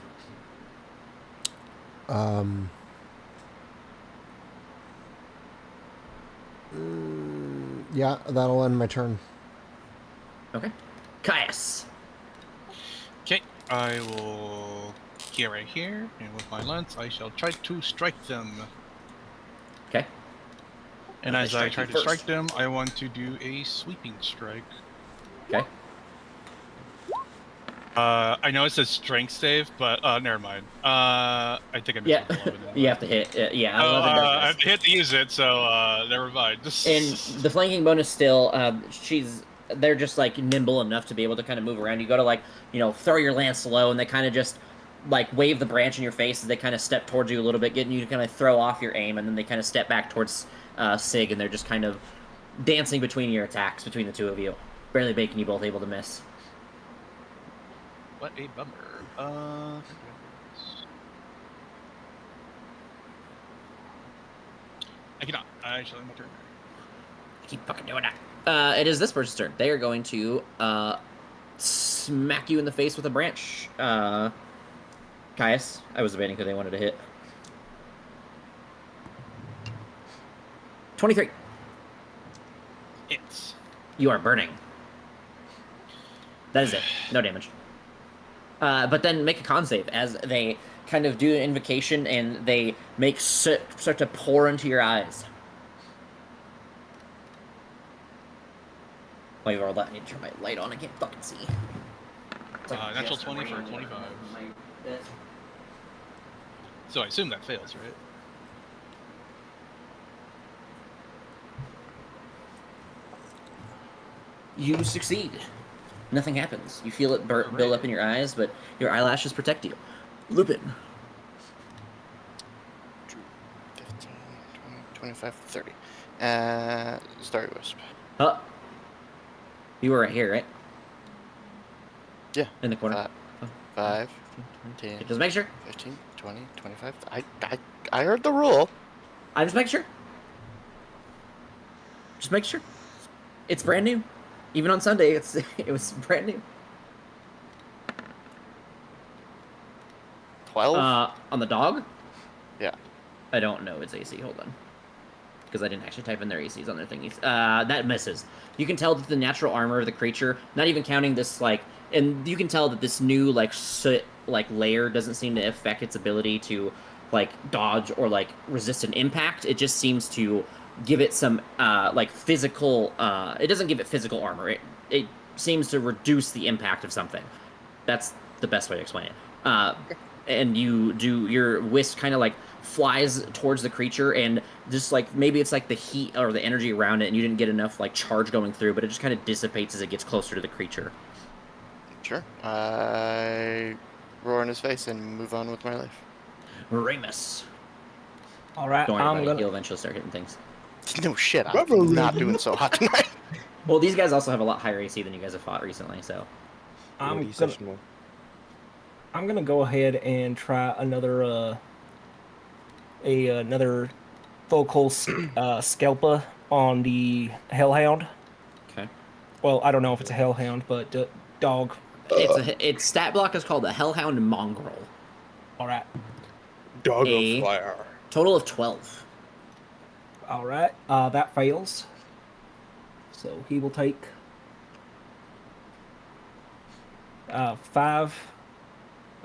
Yeah, that'll end my turn. Okay. Caius. Okay, I will get right here, and with my lance, I shall try to strike them. Okay. And as I try strike you to strike first. them, I want to do a sweeping strike. Okay. I know it says strength save, but never mind. I think I missed Yeah, with 11 anyway. you have to hit. Yeah, So, 11 does I miss. hit to use it, so never mind. And the flanking bonus still, they're just like nimble enough to be able to kind of move around. You go to like, throw your lance low, and they kind of just like wave the branch in your face as they kind of step towards you a little bit, getting you to kind of throw off your aim, and then they kind of step back towards Sig, and they're just kind of dancing between your attacks, between the two of you, barely making you both able to miss. What a bummer. I cannot. Actually, my turn. Keep fucking doing that. It is this person's turn. They are going to smack you in the face with a branch. Caius, I was debating who they wanted to hit. 23. It's. You are burning. That is it. No damage. But then make a con save as they kind of do an invocation and they make soot start to pour into your eyes. While you roll that, I need to turn my light on. I can't fucking see. It's like Natural just 20 for raining 25. like this. So I assume that fails, right? You succeed. Nothing happens. You feel it build up in your eyes, but your eyelashes protect you. Lupin. 15, 20, 25, 30. Starry Wisp. Huh? You were right here, right? Yeah. In the corner. 5, 10. 10, Just make sure. 15, 20, 25. I heard the rule. I just make sure. Just make sure. It's brand new. Even on Sunday, it was brand new. 12? On the dog? Yeah. I don't know its AC. Hold on. Because I didn't actually type in their ACs on their thingies. That misses. You can tell that the natural armor of the creature, not even counting this, and you can tell that this new, soot, layer doesn't seem to affect its ability to, dodge or, resist an impact. It just seems to give it some, physical, it doesn't give it physical armor. It seems to reduce the impact of something. That's the best way to explain it. And your wisp kind of, flies towards the creature, and just, maybe it's, the heat or the energy around it, and you didn't get enough, charge going through, but it just kind of dissipates as it gets closer to the creature. Sure. I roar in his face and move on with my life. Remus. All right, Don't worry I'm about it. gonna. You'll eventually start getting things. No shit, I'm not doing so hot tonight. Well, these guys also have a lot higher AC than you guys have fought recently, so... I'm gonna go ahead and try another another focal scalpa on the hellhound. Okay. Well, I don't know if it's a hellhound, but dog. Its stat block is called a Hellhound Mongrel. All right. Dog A- of fire. Total of 12. All right. That fails. So he will take 5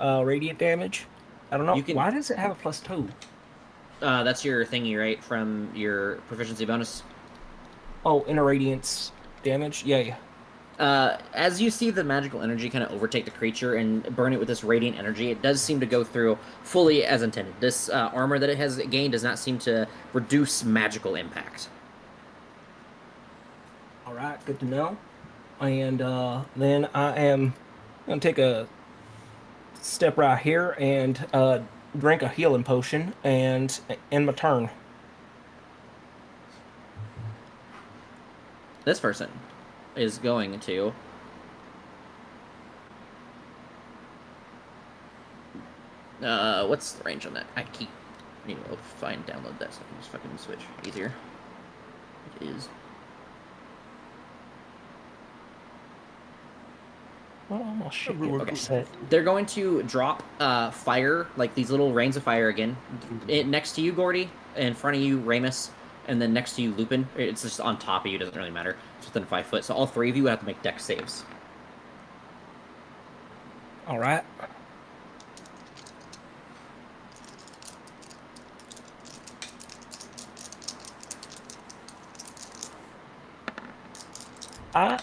radiant damage. I don't know. You can- Why does it have a +2? That's your thingy, right? From your proficiency bonus. Oh, inner radiance damage. Yeah. As you see the magical energy kind of overtake the creature and burn it with this radiant energy, it does seem to go through fully as intended. This armor that it has gained does not seem to reduce magical impact. All right. Good to know. And then I am gonna take a step right here and drink a healing potion and end my turn. This person is going to... what's the range on that? I need to download that so I can just fucking switch easier. It is... Oh shit! Okay. They're going to drop fire, these little rains of fire again. Next to you, Gordy, in front of you, Ramus, and then next to you, Lupin. It's just on top of you, doesn't really matter. It's within 5 foot, so all 3 of you have to make dex saves. All right. I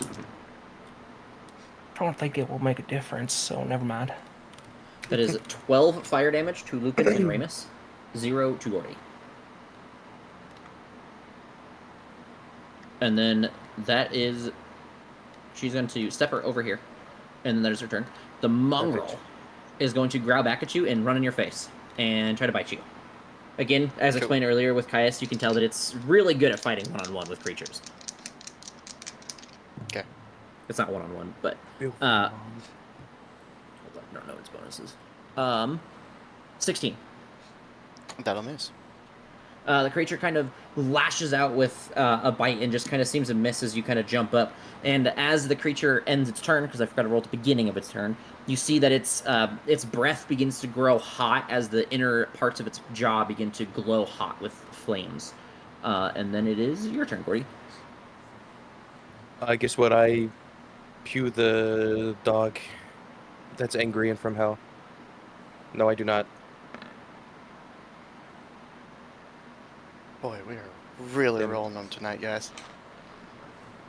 don't think it will make a difference, so never mind. That is 12 fire damage to Lupin and Ramus, 0 to Gordy. And then that is... She's going to step her over here, and then that is her turn. The mongrel is going to growl back at you and run in your face and try to bite you. Again, as explained earlier with Caius, you can tell that it's really good at fighting one-on-one with creatures. Okay. It's not one-on-one, but... hold on, I don't know its bonuses. 16. That'll miss. The creature kind of lashes out with a bite and just kind of seems to miss as you kind of jump up. And as the creature ends its turn, because I forgot to roll at the beginning of its turn, you see that its breath begins to grow hot as the inner parts of its jaw begin to glow hot with flames. And then it is your turn, Gordy. I guess what I pew the dog that's angry and from hell. No, I do not. Boy, we are really Damn. rolling them tonight, guys.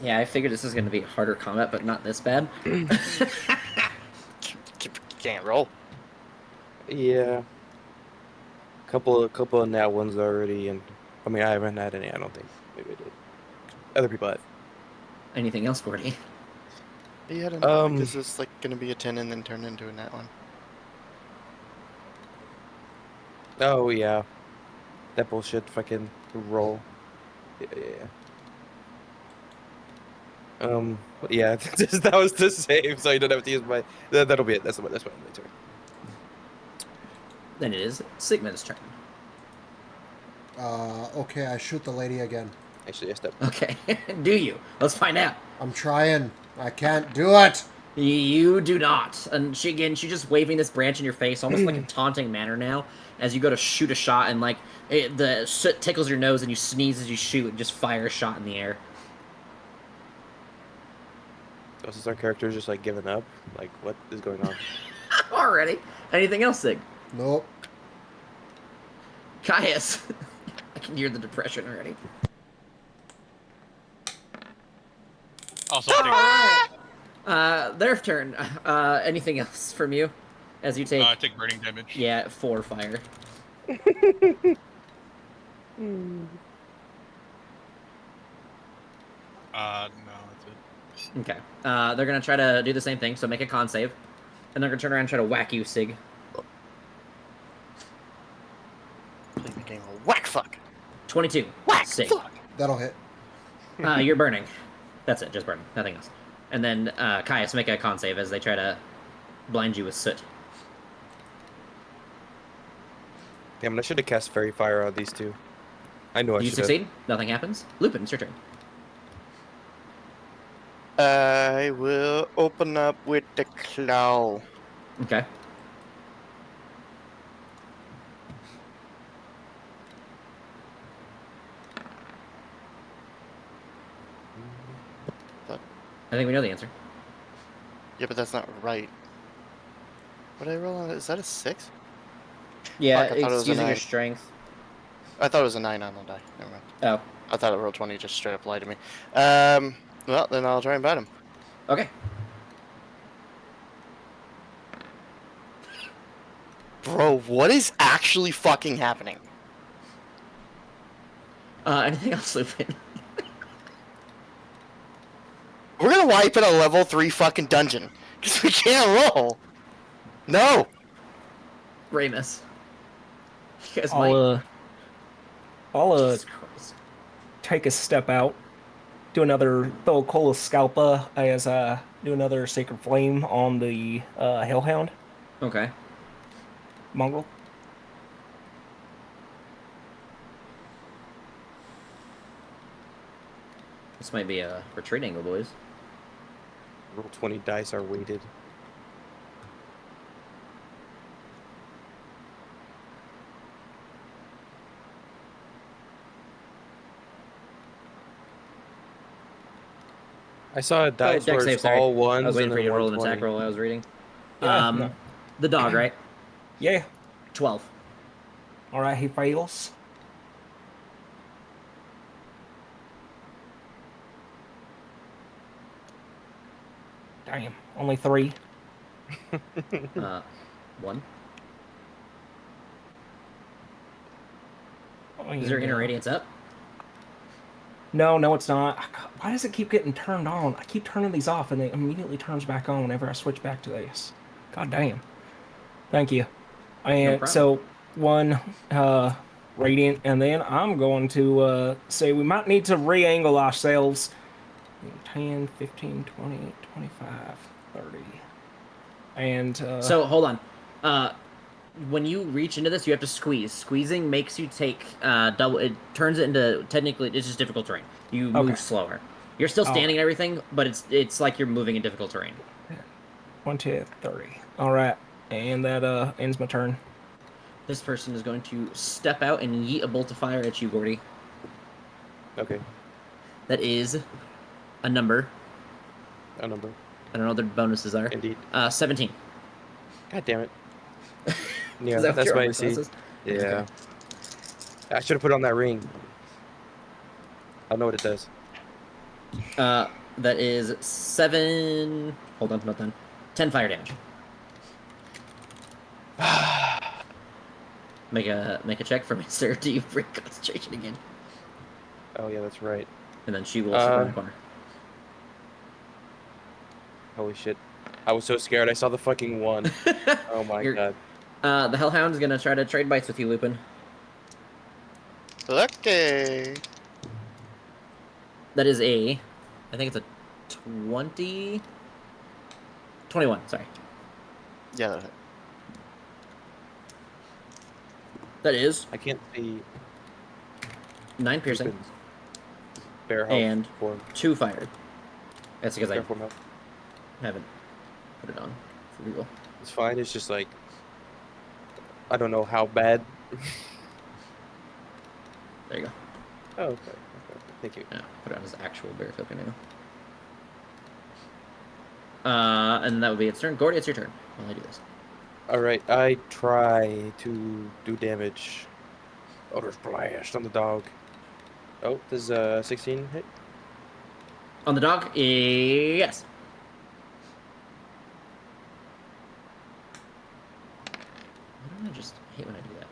Yeah, I figured this is going to be harder combat, but not this bad. Can't roll. Yeah. Couple of nat ones already, and I mean I haven't had any. I don't think. Maybe I did. Other people have. Anything else, Gordy? Yeah, I don't know. This is like gonna be a 10 and then turn into a nat one. Oh yeah. That bullshit fucking roll. Yeah. Yeah, that was the save, so you don't have to use my. That'll be it. That's my turn. Then it is Sigmund's turn. Okay, I shoot the lady again. Actually, I stepped. Okay, do you? Let's find out. I'm trying. I can't do it. You do not. And she's just waving this branch in your face, almost like a taunting manner now, as you go to shoot a shot, and like the soot tickles your nose, and you sneeze as you shoot, and just fire a shot in the air. Oh, since our character is just like giving up, like what is going on? Already. Anything else, Sig? Nope. Caius. I can hear the depression already. Also, take, Their turn. Anything else from you? As you take... take burning damage. Yeah, 4 fire. No, that's it. Okay. They're gonna try to do the same thing, so make a con save. And they're gonna turn around and try to whack you, Sig. Play the game of whack fuck. 22. Whack Sig. fuck. That'll hit. You're burning. That's it, just burning. Nothing else. And then, Caius, make a con save as they try to blind you with soot. Damn, I should have cast Fairy Fire on these two. I know I You should have. succeed. Nothing happens. Lupin, it's your turn. I will open up with the claw. Okay. I think we know the answer. Yeah, but that's not right. What did I roll on? Is that a 6? Yeah, Fuck, I thought it it's was a using your 9. strength. I thought it was a 9 on the die. Never mind. Oh, I thought it rolled 20, just straight up lied to me. Well, then I'll try and bite him. okay. Bro, what is actually fucking happening? Anything else, Lupin? We're gonna wipe in a level 3 fucking dungeon. Because we can't roll. No! Ramus. You guys might... I'll Jesus Christ. take a step out, do another throw a coal of scalpa as do another sacred flame on the hellhound Okay. mongrel. This might be a retreat angle, boys. Roll 20 dice are weighted. I saw a dice Dex where save, it's sorry. all ones. I was waiting and for you to then roll an attack 120. roll I was reading. Yeah, no. The dog, right? Yeah. 12. All right, he fails. Damn, only 3. 1. Is And, there inner radiance up? No, it's not. Why does it keep getting turned on? I keep turning these off, and it immediately turns back on whenever I switch back to this. God damn. Thank you. And problem. so 1 radiant, and then I'm going to say we might need to re-angle ourselves. 10, 15, 20, 25, 30. And So hold on. When you reach into this, you have to squeeze. Squeezing makes you take double. It turns it into technically it's just difficult terrain. You move Okay. slower. You're still standing and everything, but it's like you're moving in difficult terrain. 1, 2, 30. All right, and that ends my turn. This person is going to step out and yeet a bolt of fire at you, Gordy. Okay. That is a number. A number. I don't know what their bonuses are. Indeed. 17. God damn it. Yeah, Is that what that's your my armor AC. class is? Yeah. Okay. I should have put on that ring. I know what it does. That is 7. Hold on, not done. 10 fire damage. Make a check for me, sir. Do you break concentration again? Oh yeah, that's right. And then she will sit around the corner. Holy shit. I was so scared. I saw the fucking 1. Oh my god. The Hellhound is gonna try to trade bites with you, Lupin. Okay. That is I think it's a 20. 21. Sorry. Yeah, that hit. That is I can't see 9 piercing Lupin's bear health and form. 2 fire. That's because I Bear form health. haven't put it on for Google. It's fine. It's just like I don't know how bad. There you go. Oh, okay. Thank you. Yeah, put it on his actual bear token now. And that would be its turn. Gordy, it's your turn while I do this. All right, I try to do damage. Eldritch Blast on the dog. Oh, does 16 hit? On the dog, yes. Why don't I just hate when I do that?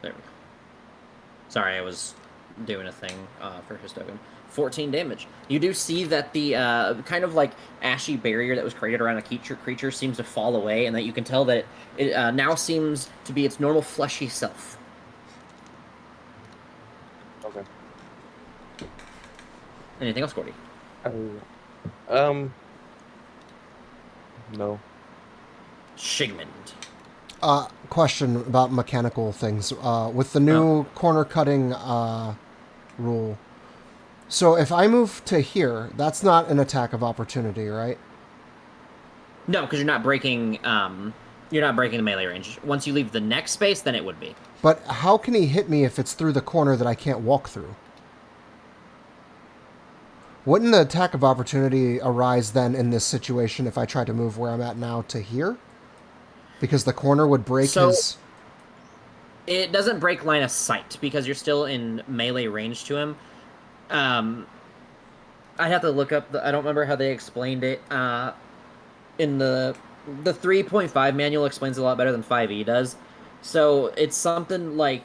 There we go. Sorry, I was doing a thing for his token. 14 damage. You do see that the kind of like ashy barrier that was created around a creature seems to fall away, and that you can tell that it now seems to be its normal fleshy self. Okay. Anything else, Gordy? No. Shigmund. Question about mechanical things. With the new corner cutting rule. So if I move to here, that's not an attack of opportunity, right? No, because you're not breaking the melee range. Once you leave the next space, then it would be. But how can he hit me if it's through the corner that I can't walk through? Wouldn't the attack of opportunity arise then in this situation if I tried to move where I'm at now to here? Because the corner would break his... It doesn't break line of sight because you're still in melee range to him. I'd have to look up I don't remember how they explained it. In the 3.5 manual explains it a lot better than 5e does. So it's something like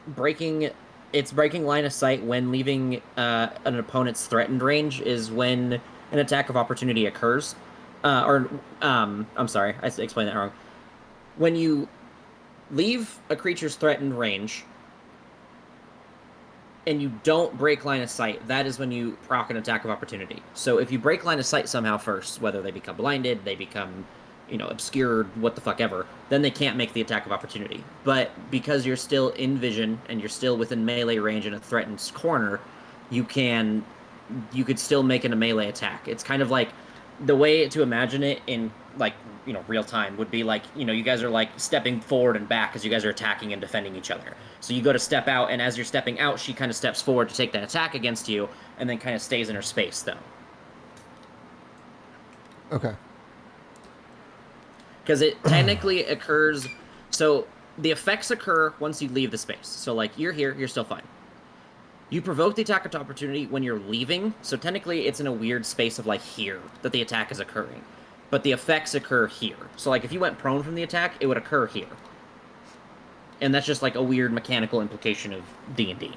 breaking line of sight when leaving an opponent's threatened range is when an attack of opportunity occurs. I'm sorry, I explained that wrong. When you leave a creature's threatened range and you don't break line of sight, that is when you proc an attack of opportunity. So if you break line of sight somehow first, whether they become blinded, they become, obscured, what the fuck ever, then they can't make the attack of opportunity. But because you're still in vision and you're still within melee range in a threatened corner, you could still make it a melee attack. It's kind of like the way to imagine it in real time would be like, you guys are like stepping forward and back as you guys are attacking and defending each other. So you go to step out, and as you're stepping out, she kind of steps forward to take that attack against you, and then kind of stays in her space, though. Okay. Because it technically occurs... So the effects occur once you leave the space. So, like, you're here, you're still fine. You provoke the attack of opportunity when you're leaving, so technically it's in a weird space of, like, here that the attack is occurring. But the effects occur here. So, like, if you went prone from the attack, it would occur here. And that's just, like, a weird mechanical implication of D&D.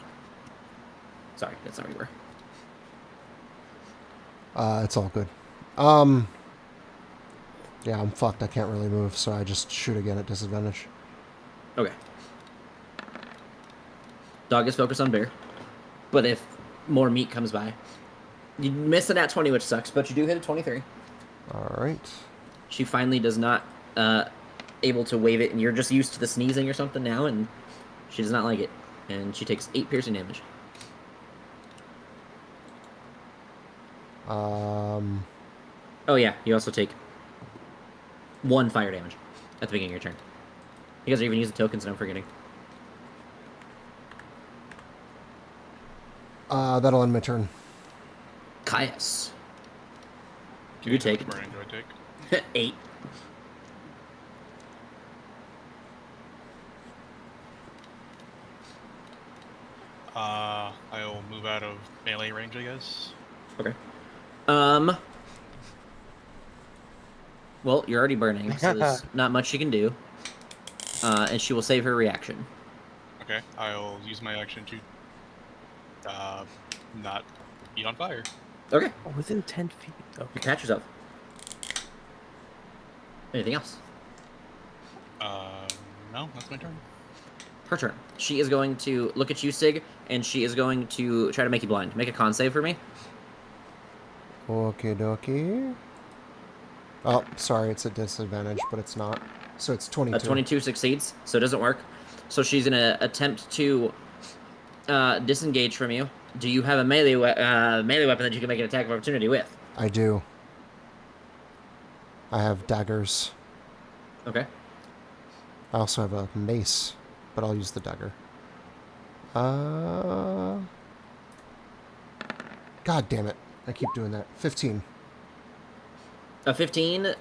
Sorry, that's not where you were. It's all good. Yeah, I'm fucked. I can't really move, so I just shoot again at disadvantage. Okay. Dog is focused on bear. But if more meat comes by, you miss a nat 20, which sucks, but you do hit a 23. All right. She finally does not able to wave it, and you're just used to the sneezing or something now, and she does not like it. And she takes 8 piercing damage. Oh yeah, you also take 1 fire damage at the beginning of your turn. You guys are even using tokens, and I'm forgetting. That'll end my turn. Caius. Okay, You take how much burning do I take? 8. I'll move out of melee range, I guess. Okay. Well, you're already burning, so there's not much she can do. And she will save her reaction. Okay, I'll use my action to not be on fire. Okay. Oh, within 10 feet. You Okay. catch yourself. Anything else? No, that's my turn. Her turn. She is going to look at you, Sig, and she is going to try to make you blind. Make a con save for me. Okie dokie. Oh, sorry, it's a disadvantage, but it's not. So it's 22. A 22 succeeds, so it doesn't work. So she's going to attempt to disengage from you. Do you have a melee weapon that you can make an attack of opportunity with? I do. I have daggers. Okay. I also have a mace, but I'll use the dagger. God damn it. I keep doing that. 15. A 15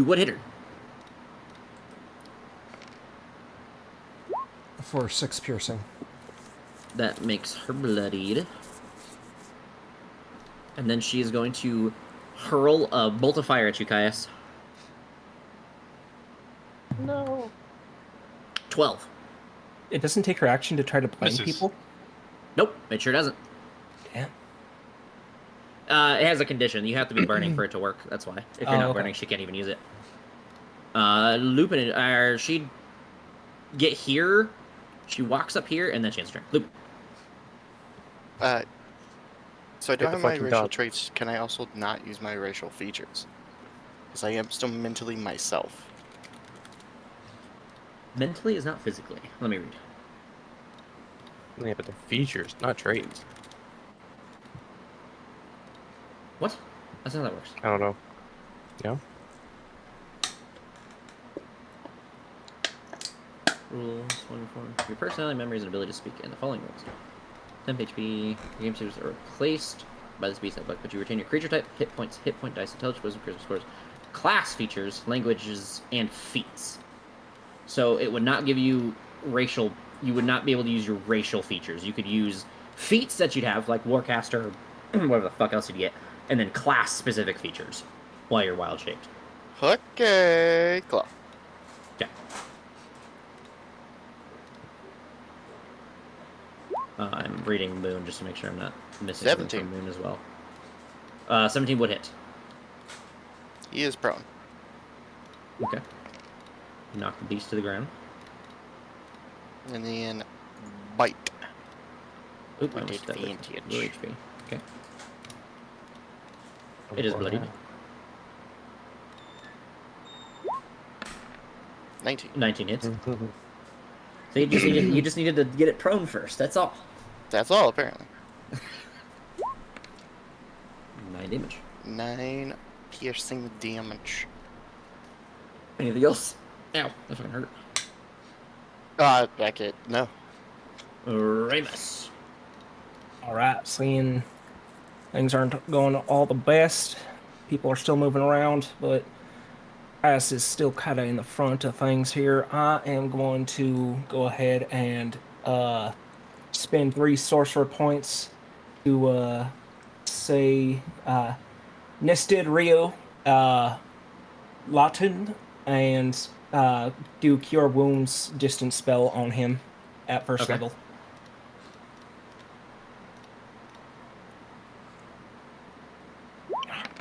would hit her. For 6 piercing. That makes her bloodied. And then she is going to hurl a bolt of fire at you, Caius. No. 12. It doesn't take her action to try to blind Misses. people. Nope, it sure doesn't. Damn. It has a condition. You have to be burning for it to work. That's why. If you're not okay. burning, she can't even use it. Lupin, she'd get here. She walks up here, and then she has her turn. Lupin. So I do Hit the have my fucking racial dog. traits. Can I also not use my racial features? Because I am still mentally myself. Mentally is not physically. Let me read. Yeah, but they're features, not traits. What? That's not how that works. I don't know. Yeah? Rules 24. Your personality, memories, and ability to speak in the following rules. 10 HP. Your game saves are replaced by the speed set book, but you retain your creature type, hit points, hit point dice, intelligence, wisdom, charisma scores, class features, languages, and feats. So it would not give you racial. You would not be able to use your racial features. You could use feats that you'd have, like Warcaster, whatever the fuck else you'd get, and then class-specific features while you're wild-shaped. Okay, claw. Okay. I'm reading Moon just to make sure I'm not missing anything 17. from Moon as well. 17 would hit. He is prone. Okay. Knock the beast to the ground. And then bite. Oop, I We almost did did advantage. low HP. Okay. It is bloodied. 19. 19 hits. So you just needed to get it prone first. That's all. That's all, apparently. 9 damage. 9 piercing damage. Anything else? Ow, that fucking hurt. Back it. No. Ramus. All right, seeing things aren't going all the best. People are still moving around, but As is still kind of in the front of things here, I am going to go ahead and spend 3 sorcerer points to say Nested Rio Latin and do Cure Wounds distance spell on him at first Okay. level.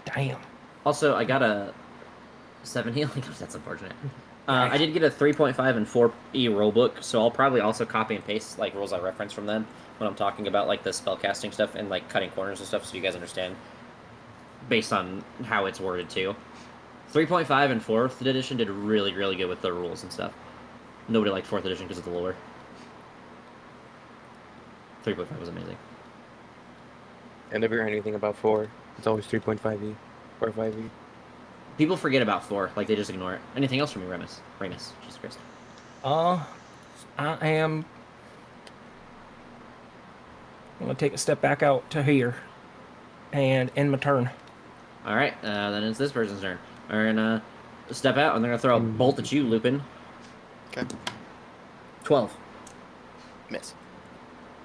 Damn. Also, I got a 7 healing. That's unfortunate. Nice. I did get a 3.5 and 4E rulebook, so I'll probably also copy and paste like rules I reference from them when I'm talking about like the spellcasting stuff and like cutting corners and stuff, so you guys understand based on how it's worded too. 3.5 and 4th edition did really, really good with the rules and stuff. Nobody liked 4th edition because of the lore. 3.5 was amazing. I never heard anything about 4. It's always 3.5e or 5e. People forget about 4, like they just ignore it. Anything else from you, Remus? Jesus Christ. I am going to take a step back out to here and end my turn. All right, then it's this person's turn. They're gonna step out and they're gonna throw a bolt at you, Lupin. Okay. 12. Miss.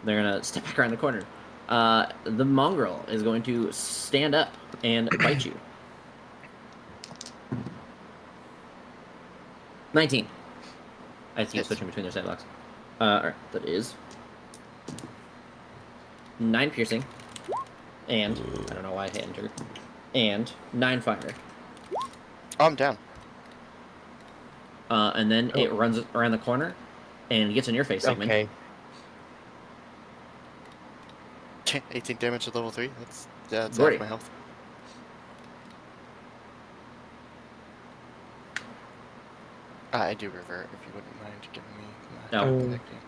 They're gonna step back around the corner. The mongrel is going to stand up and bite you. 19. I see you Hits. switching between their side blocks. Alright, that is 9 piercing, and I don't know why I hit enter, and 9 fire. Oh, I'm down. And then it runs around the corner and gets in your face, Sigmund. Okay. 18 damage at level 3. That's Gordy. half my health. I do revert if you wouldn't mind giving me my No. connecting.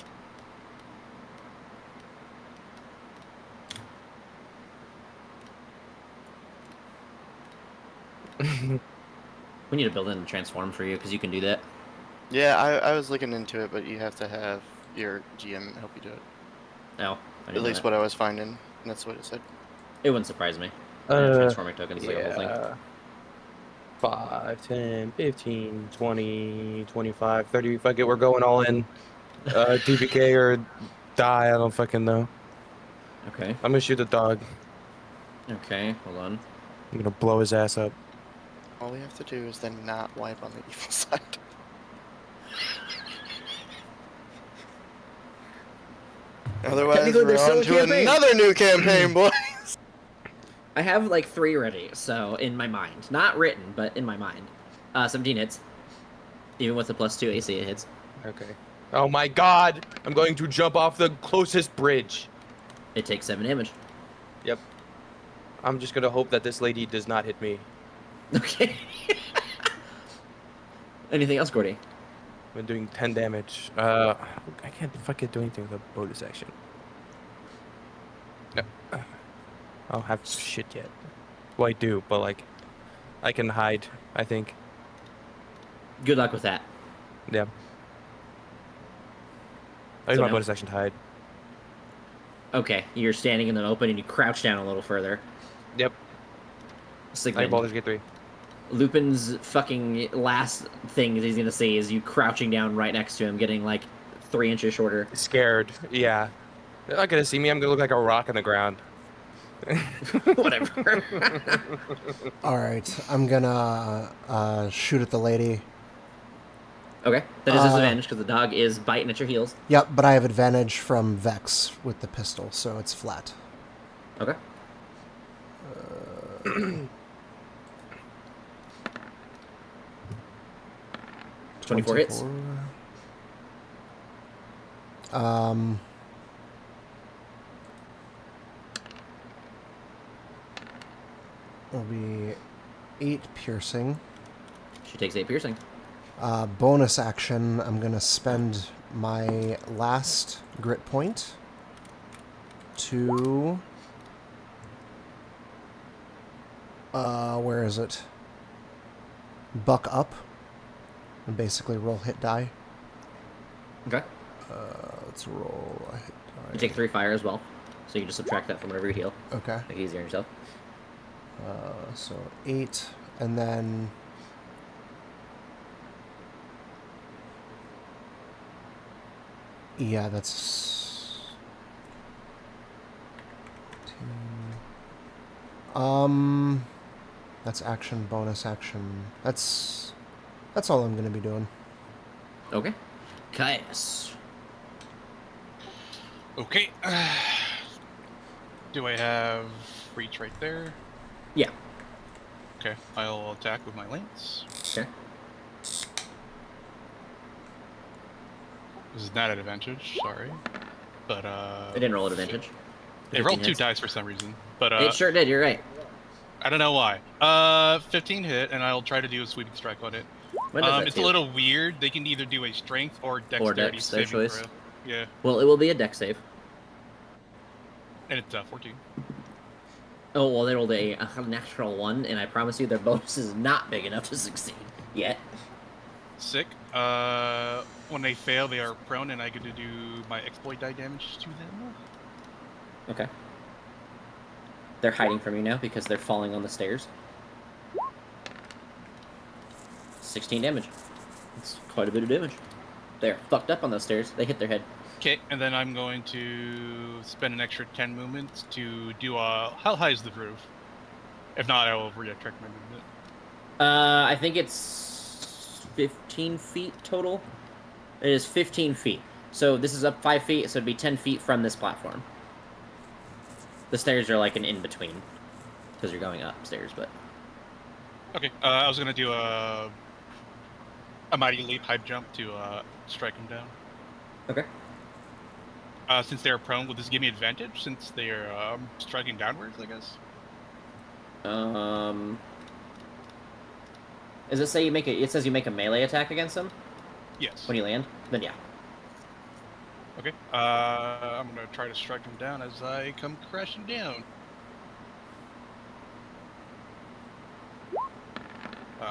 We need to build in transform for you because you can do that. Yeah, I was looking into it, but you have to have your GM help you do it. No, I At didn't know least that. what I was finding, and that's what it said. It wouldn't surprise me. Transforming tokens like a whole thing. Yeah. 5, 10, 15, 20, 25, 30. Fuck it, we're going all in. DPK or die, I don't fucking know. Okay. I'm gonna shoot the dog. Okay, hold on. I'm gonna blow his ass up. All we have to do is then not wipe on the evil side. Otherwise, Technically, we're there's still on a to campaign. another new campaign, boy. I have like 3 ready, so in my mind. Not written, but in my mind. 17 hits. Even with the +2 AC, it hits. Okay. Oh my god! I'm going to jump off the closest bridge. It takes 7 damage. Yep. I'm just gonna hope that this lady does not hit me. Okay. Anything else, Gordy? I'm doing 10 damage. I can't fucking do anything with a bonus action. No. I don't have shit yet. Well, I do, but like, I can hide, I think. Good luck with that. Yeah. I use So my now- bonus action to hide. Okay, you're standing in the open and you crouch down a little further. Yep. I Sigmund, Baldur's Gate 3. Lupin's fucking last thing that he's gonna see is you crouching down right next to him, getting like 3 inches shorter. Scared. Yeah. They're not gonna see me. I'm gonna look like a rock on the ground. Whatever. All right, I'm gonna shoot at the lady. Okay, that is disadvantage because the dog is biting at your heels. Yep, but I have advantage from Vex with the pistol, so it's flat. Okay. 24 hits. Will be 8 piercing. She takes 8 piercing. Bonus action, I'm gonna spend my last grit point to where is it? Buck up and basically roll hit die. Okay. Let's roll a hit die. You take 3 fire as well, so you can just subtract that from whatever you heal. Okay. Make it easier on yourself. So 8, and then Yeah, that's... That's action, bonus action. That's all I'm gonna be doing. Okay. Caius. Okay. Do I have reach right there? Yeah. Okay, I'll attack with my lance. Okay. This is not an advantage, sorry. But I didn't roll at advantage. It rolled 2 hits. dice for some reason. But It sure did, you're right. I don't know why. 15 hit, and I'll try to do a sweeping strike on it. When does that It's do? a little weird. They can either do a strength or dexterity dex, their saving choice. throw. Yeah, Well, it will be a dex save. and it's 14. Oh, well, they rolled a natural 1, and I promise you their bonus is not big enough to succeed yet. Sick. When they fail, they are prone, and I get to do my exploit die damage to them. Okay. They're hiding from you now because they're falling on the stairs. 16 damage. It's quite a bit of damage. They're fucked up on those stairs. They hit their head. Okay, and then I'm going to spend an extra 10 movements to do a... How high is the roof? If not, I will retract my movement. I think it's 15 feet total. It is 15 feet. So this is up 5 feet, so it'd be 10 feet from this platform. The stairs are like an in-between. Because you're going upstairs, but... Okay, I was going to do a mighty leap high jump to strike him down. Okay. Since they're prone, will this give me advantage since they're striking downwards, I guess? Does it say you make it says you make a melee attack against them Yes. when you land? Then yeah. Okay, I'm going to try to strike him down as I come crashing down.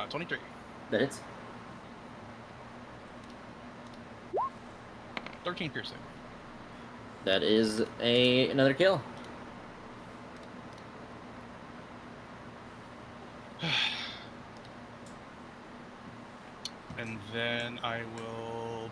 23. That hits. 13 piercing. That is another kill. And then I will...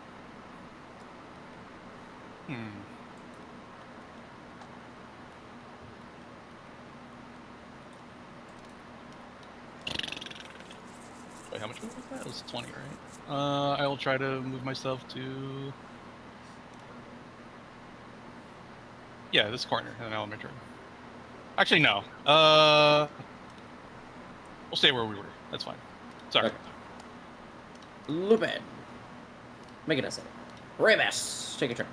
Wait, how much was that? It was 20, right? I will try to move myself to... Yeah, this corner, and then I'll make turn. Actually, no. We'll stay where we were. That's fine. Sorry. Okay. Lupin. Make it a save. Rebus, take a turn.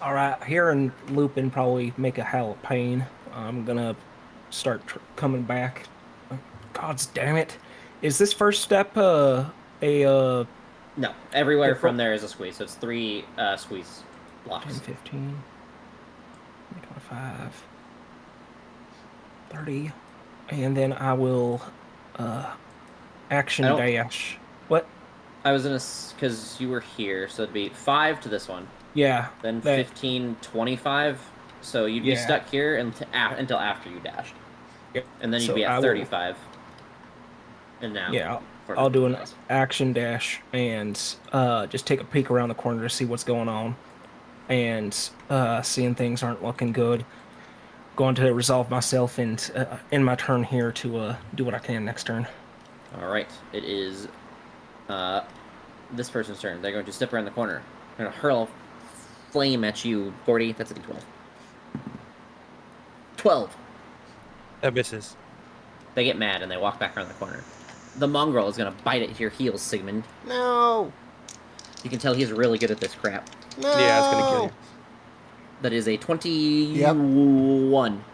Alright, hearing Lupin probably make a hell of pain, I'm gonna start coming back. God damn it. Is this first step No, everywhere from there is a squeeze, so it's 3 squeeze blocks. 10, 15, 25, 30, and then I will action dash. What? I was gonna, because you were here, so it'd be 5 to this one. Yeah. Then 15, 25, so you'd be stuck here until after you dashed. Yep. And then you'd be at 35. And now... Yeah, I'll do an action dash and just take a peek around the corner to see what's going on. And seeing things aren't looking good. Going to resolve myself and in my turn here to do what I can next turn. Alright, it is this person's turn. They're going to step around the corner. They're going to hurl flame at you, Gordy. That's a d12. 12. That misses. They get mad and they walk back around the corner. The mongrel is going to bite at your heels, Sigmund. No! You can tell he's really good at this crap. No! Yeah, it's gonna kill you. That is a 21.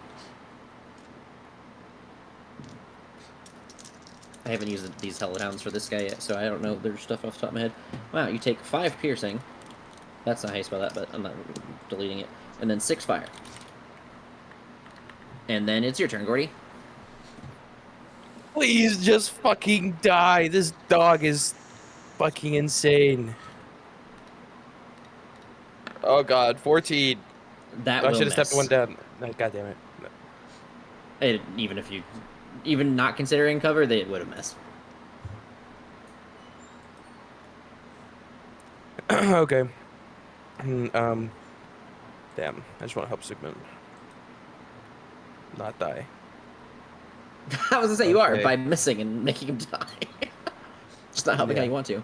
I haven't used these hellhounds for this guy yet, so I don't know their stuff off the top of my head. Wow, you take 5 piercing. That's not how you spell that, but I'm not deleting it. And then 6 fire. And then it's your turn, Gordy. Please just fucking die. This dog is fucking insane. Oh god, 14. That I will should have stepped miss. one down. No, god damn it. Even not considering cover, they would have missed. Okay. Damn. I just want to help Sigmund. Not die. I was gonna say you are Okay. by missing and making him die. Just not helping how Yeah. you want to.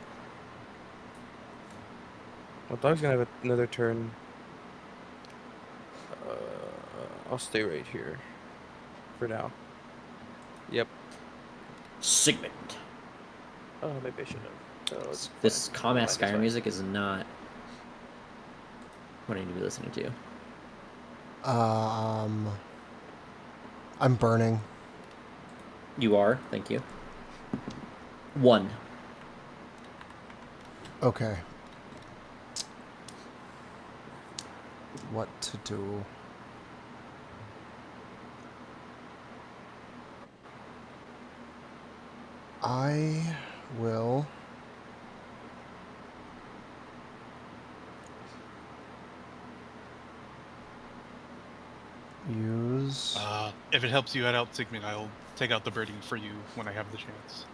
Well, dog's gonna have another turn. I'll stay right here. For now. Yep. Sigmund. Oh, maybe I should have. Oh, it's This fine. calm Never ass mind, it's Skyrim fine. music is not what I need to be listening to. I'm burning. You are, thank you. 1. Okay. What to do? I will use. If it helps you head out, Sigmund, I'll take out the birding for you when I have the chance.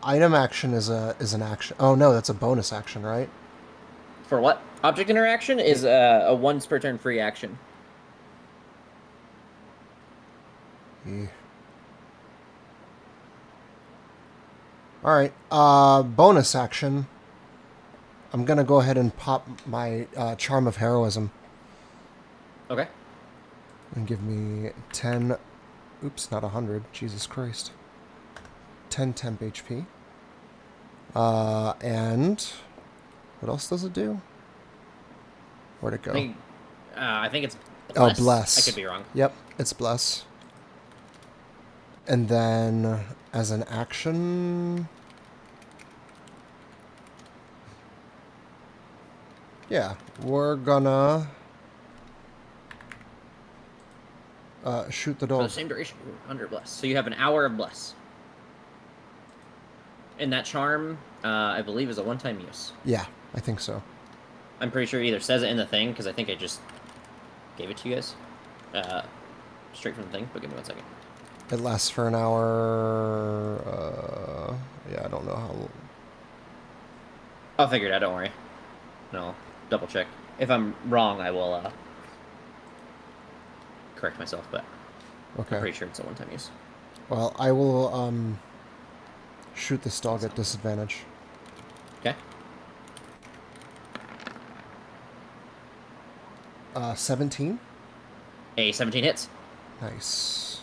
Item action is an action. Oh no, that's a bonus action, right? For what? Object interaction is a once per turn free action. Yeah. All right. Bonus action. I'm gonna go ahead and pop my charm of heroism Okay. and give me 10. Oops, not 100. Jesus Christ. 10 temp HP. And what else does it do? Where'd it go? I think it's Oh, bless. bless. I could be wrong. Yep, it's bless. And then as an action, yeah, we're gonna shoot the For the dog. same duration, under bless. So you have an hour of bless. And that charm, I believe, is a one-time use. Yeah, I think so. I'm pretty sure it either says it in the thing, because I think I just gave it to you guys. Straight from the thing, but give me 1 second. It lasts for an hour. Yeah, I don't know how. I'll figure it out, don't worry. No, double check. If I'm wrong, I will correct myself, but I'm Okay. pretty sure it's a one-time use. Well, I will shoot this dog at disadvantage. Okay. 17. A 17 hits. Nice.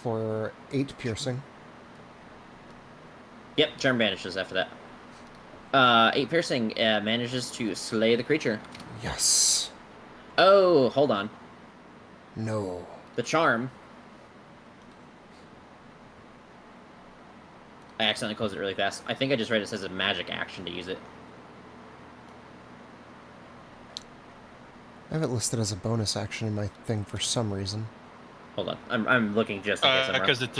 For 8 piercing. Yep, charm vanishes after that. 8 piercing manages to slay the creature. Yes. Oh, hold on. No. The charm. I accidentally closed it really fast. I think I just read it says a magic action to use it. I have it listed as a bonus action in my thing for some reason. Hold on, I'm looking just in case I'm wrong. Because it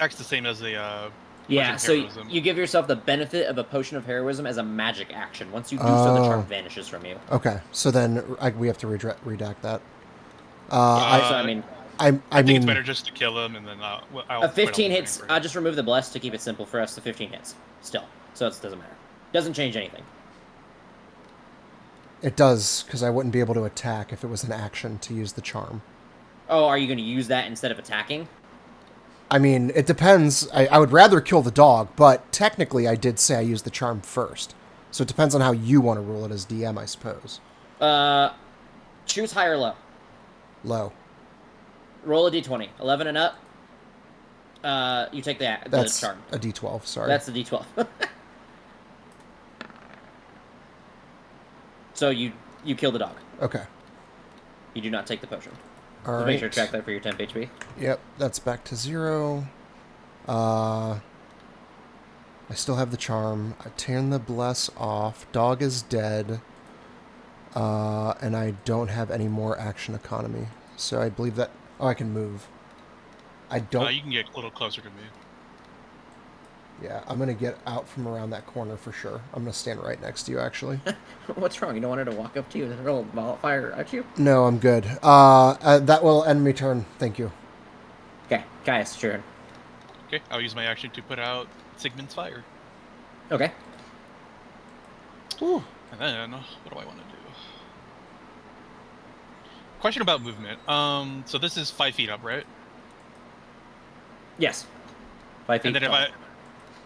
acts the same as a Yeah, potion so heroism. you give yourself the benefit of a potion of heroism as a magic action. Once you do so, the charm Oh. vanishes from you. Okay, so then we have to redact that. So, I mean, I think mean, it's better just to kill him and then I'll a 15 quit hits. all the I'll just remove the bless to keep it simple for us. The 15 hits still, so it doesn't matter. Doesn't change anything. it does, because I wouldn't be able to attack if it was an action to use the charm. Oh, are you going to use that instead of attacking? I mean, it depends. I would rather kill the dog, but technically I did say I used the charm first. So it depends on how you want to rule it as DM, I suppose. Choose high or low. Low. Roll a d20. 11 and up. You take the That's charm. a D12, sorry. That's the d12. So you kill the dog. Okay. You do not take the potion. All Just right. make sure to track that for your temp HP. Yep, that's back to 0. I still have the charm. I turn the bless off. Dog is dead. And I don't have any more action economy. So I believe that... Oh, I can move. I don't... You can get a little closer to me. Yeah, I'm gonna get out from around that corner for sure. I'm gonna stand right next to you, actually. What's wrong? You don't want her to walk up to you and hurl fire at you? No, I'm good. That will end me turn. Thank you. Okay, Caius, sure. Okay, I'll use my action to put out Sigmund's fire. Okay. Ooh. And then, what do I want to do? Question about movement. So this is 5 feet up, right? Yes. 5 feet. And then tall.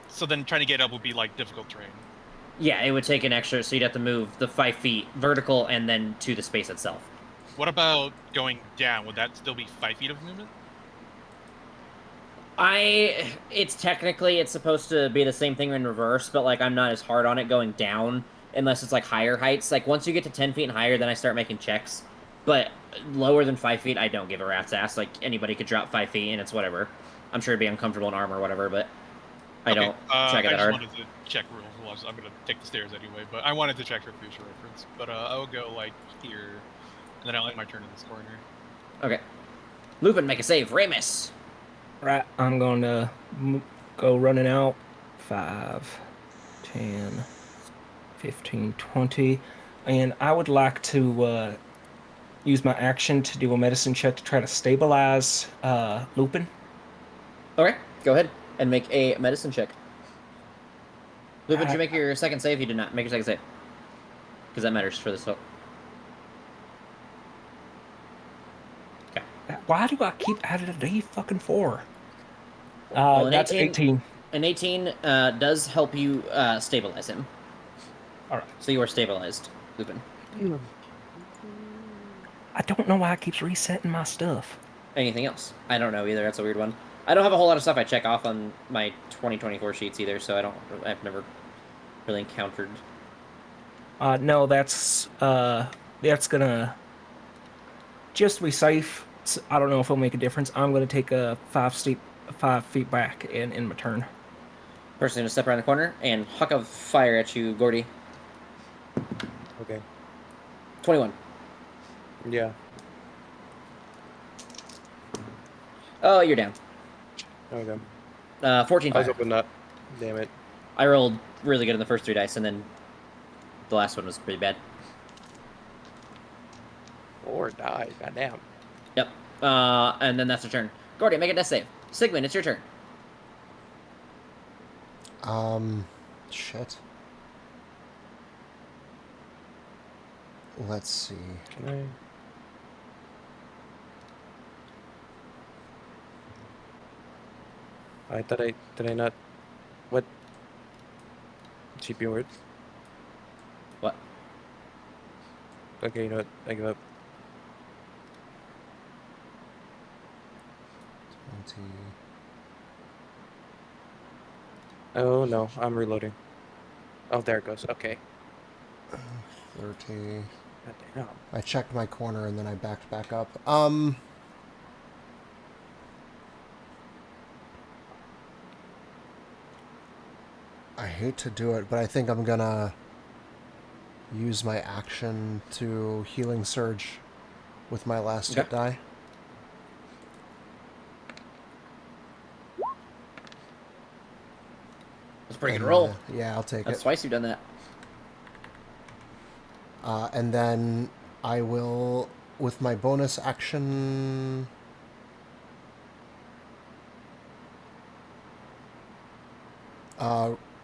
so then trying to get up would be like difficult terrain. Yeah, it would take an extra, so you'd have to move the 5 feet vertical and then to the space itself. What about going down? Would that still be 5 feet of movement? It's supposed to be the same thing in reverse, but like I'm not as hard on it going down unless it's like higher heights. Like once you get to 10 feet and higher, then I start making checks. But lower than 5 feet, I don't give a rat's ass. Like anybody could drop 5 feet and it's whatever. I'm sure it'd be uncomfortable in armor or whatever, but I don't check it that hard. I just wanted to check rules. I'm gonna take the stairs anyway, but I wanted to check for future reference. But I'll go like here, and then I'll end my turn in this corner. Okay. Lupin, make a save. Ramus. Right, I'm going to go running out. 5, 10, 15, 20. And I would like to use my action to do a medicine check to try to stabilize Lupin. Okay, go ahead and make a medicine check. Lupin, did you make your second save? You did not. Make your second save. Because that matters for this hook. Okay. Why do I keep adding a D4? Well, That's 18. An 18 does help you stabilize him. All right. So you are stabilized, Lupin. I don't know why it keeps resetting my stuff. Anything else? I don't know either. That's a weird one. I don't have a whole lot of stuff I check off on my 2024 sheets either, so I've never really encountered. No, that's gonna just to be safe. I don't know if it'll make a difference. I'm gonna take a 5 feet back in my turn. Person gonna step around the corner and huck a fire at you, Gordy. Okay. 21. Yeah. Oh, you're down. Okay. 14 I was fire. hoping not. Damn it. I rolled really good in the first 3 dice, and then the last one was pretty bad. 4 died. Goddamn. Yep. And then that's your turn. Gordy, make a death save. Sigmund, it's your turn. Shit. Let's see. Can I thought did I not? What? GP word? What? Okay, you know what? I give up. 20. Oh no, I'm reloading. Oh, there it goes. Okay. 30. God damn. I checked my corner and then I backed back up. I hate to do it, but I think I'm gonna use my action to healing surge with my last hit die. That's a pretty good roll. Yeah, I'll take That's it. twice you've done that. And then I will, with my bonus action...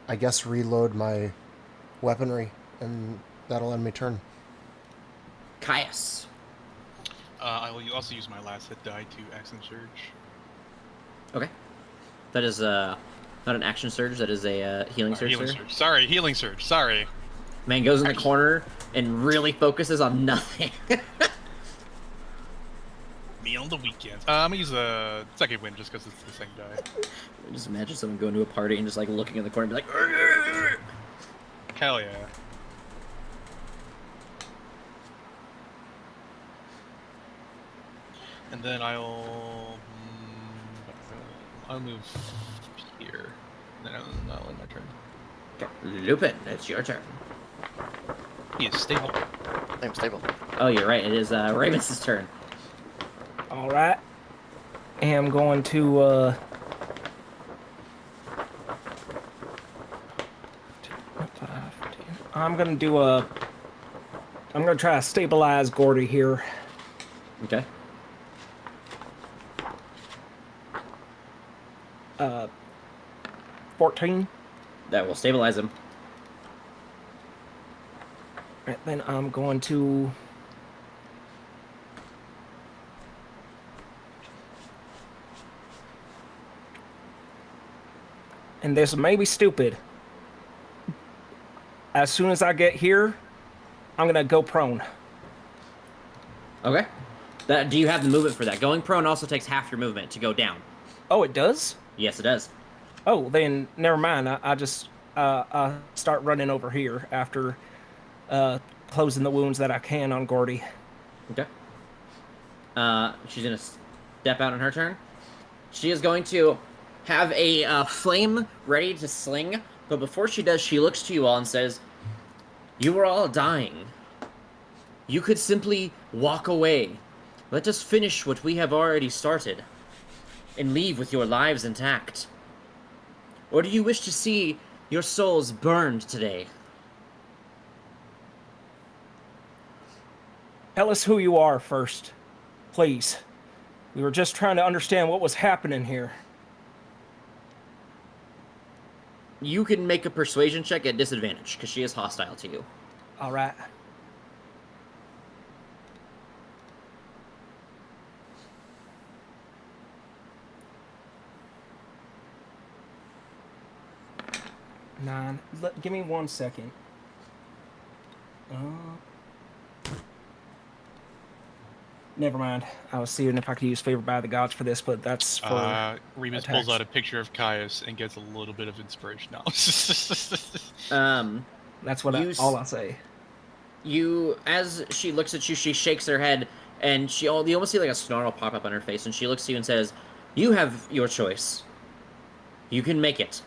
I guess reload my weaponry, and that'll end my turn. Caius. I will also use my last hit die to action surge. Okay. That is not an action surge. That is a healing surge. Healing surge. Sorry, healing surge. Sorry. Man goes in the corner and really focuses on nothing. Me on the weekends. I'm gonna use a second wind just because it's the same die. Just imagine someone going to a party and just like looking in the corner and be like, "Arr!" Hell yeah. And then I'll move here. Then I'll end my turn. Okay. Lupin, it's your turn. He is stable. I'm stable. Oh, you're right. It is Ramus's turn. All right. And I'm going to I'm gonna do a. I'm gonna try to stabilize Gordy here. Okay. 14. That will stabilize him. Right, then I'm going to. And this may be stupid. As soon as I get here, I'm gonna go prone. Okay. Do you have the movement for that? Going prone also takes half your movement to go down. Oh, it does? Yes, it does. Oh, then never mind. I just start running over here after closing the wounds that I can on Gordy. Okay. She's gonna step out on her turn. She is going to have a flame ready to sling, but before she does, she looks to you all and says, "You are all dying. You could simply walk away. Let us finish what we have already started, and leave with your lives intact. Or do you wish to see your souls burned today?" Tell us who you are first, please. We were just trying to understand what was happening here. You can make a persuasion check at disadvantage, because she is hostile to you. All right. Nine. Give me 1 second. Never mind. I was seeing if I could use Favor by the Gods for this, but that's for Remus attacks. pulls out a picture of Caius and gets a little bit of inspiration now. That's what all I say. You, as she looks at you, she shakes her head, and you almost see like a snarl pop up on her face, and she looks to you and says, "You have your choice. You can make it."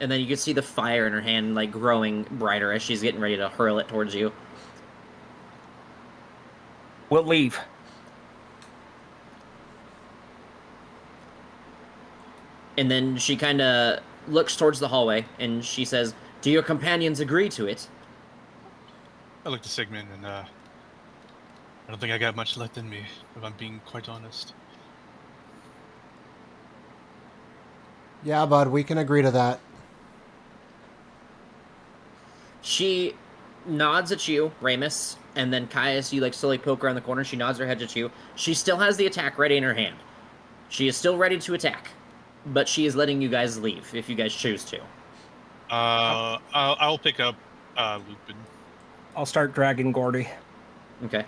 And then you can see the fire in her hand, like, growing brighter as she's getting ready to hurl it towards you. We'll leave. And then she kind of looks towards the hallway, and she says, "Do your companions agree to it?" I look to Sigmund, and I don't think I got much left in me, if I'm being quite honest. Yeah, bud, we can agree to that. She nods at you, Ramus, and then Caius, you like slowly poke her around the corner. She nods her head at you. She still has the attack ready in her hand. She is still ready to attack, but she is letting you guys leave if you guys choose to. I'll pick up Lupin. I'll start dragging Gordy. Okay.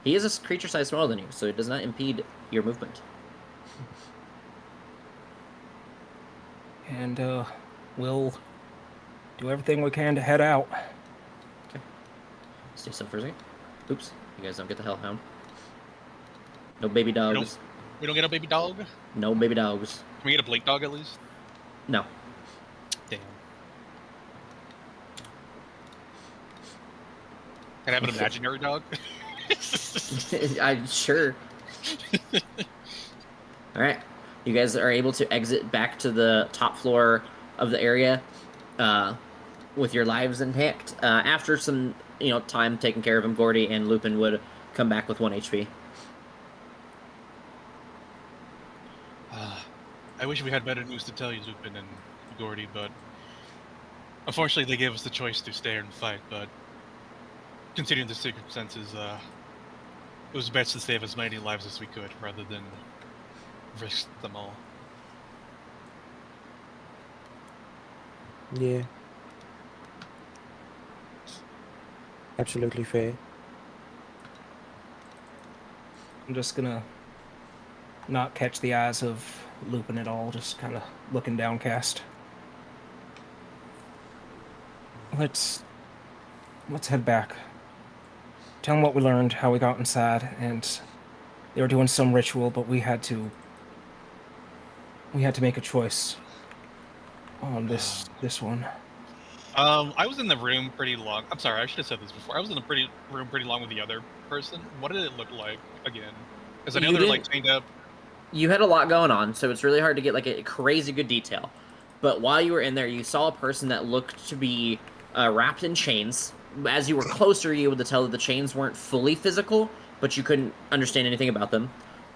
He is a creature size smaller than you, so it does not impede your movement. And we'll do everything we can to head out. Okay. Stay still for a second. Oops. You guys don't get the hellhound. No baby dogs. We don't get a baby dog? Can No baby dogs. we get a Blake dog at least? No. Damn. Can I have an imaginary dog? I'm sure. Alright. You guys are able to exit back to the top floor of the area with your lives intact. After some time taking care of him, Gordy and Lupin would come back with 1 HP. I wish we had better news to tell you, Lupin and Gordy, but unfortunately they gave us the choice to stay and fight, but considering the circumstances, it was best to save as many lives as we could rather than risk them all. Yeah. Absolutely fair. I'm just gonna not catch the eyes of Lupin at all, just kind of looking downcast. Let's head back. Tell them what we learned, how we got inside, and they were doing some ritual, but we had to make a choice on this one. I was in the room pretty long. I'm sorry, I should have said this before. I was in the room pretty long with the other person. What did it look like again? Because I know they're like chained up. You had a lot going on, so it's really hard to get like a crazy good detail. But while you were in there, you saw a person that looked to be wrapped in chains. As you were closer, you were able to tell that the chains weren't fully physical, but you couldn't understand anything about them.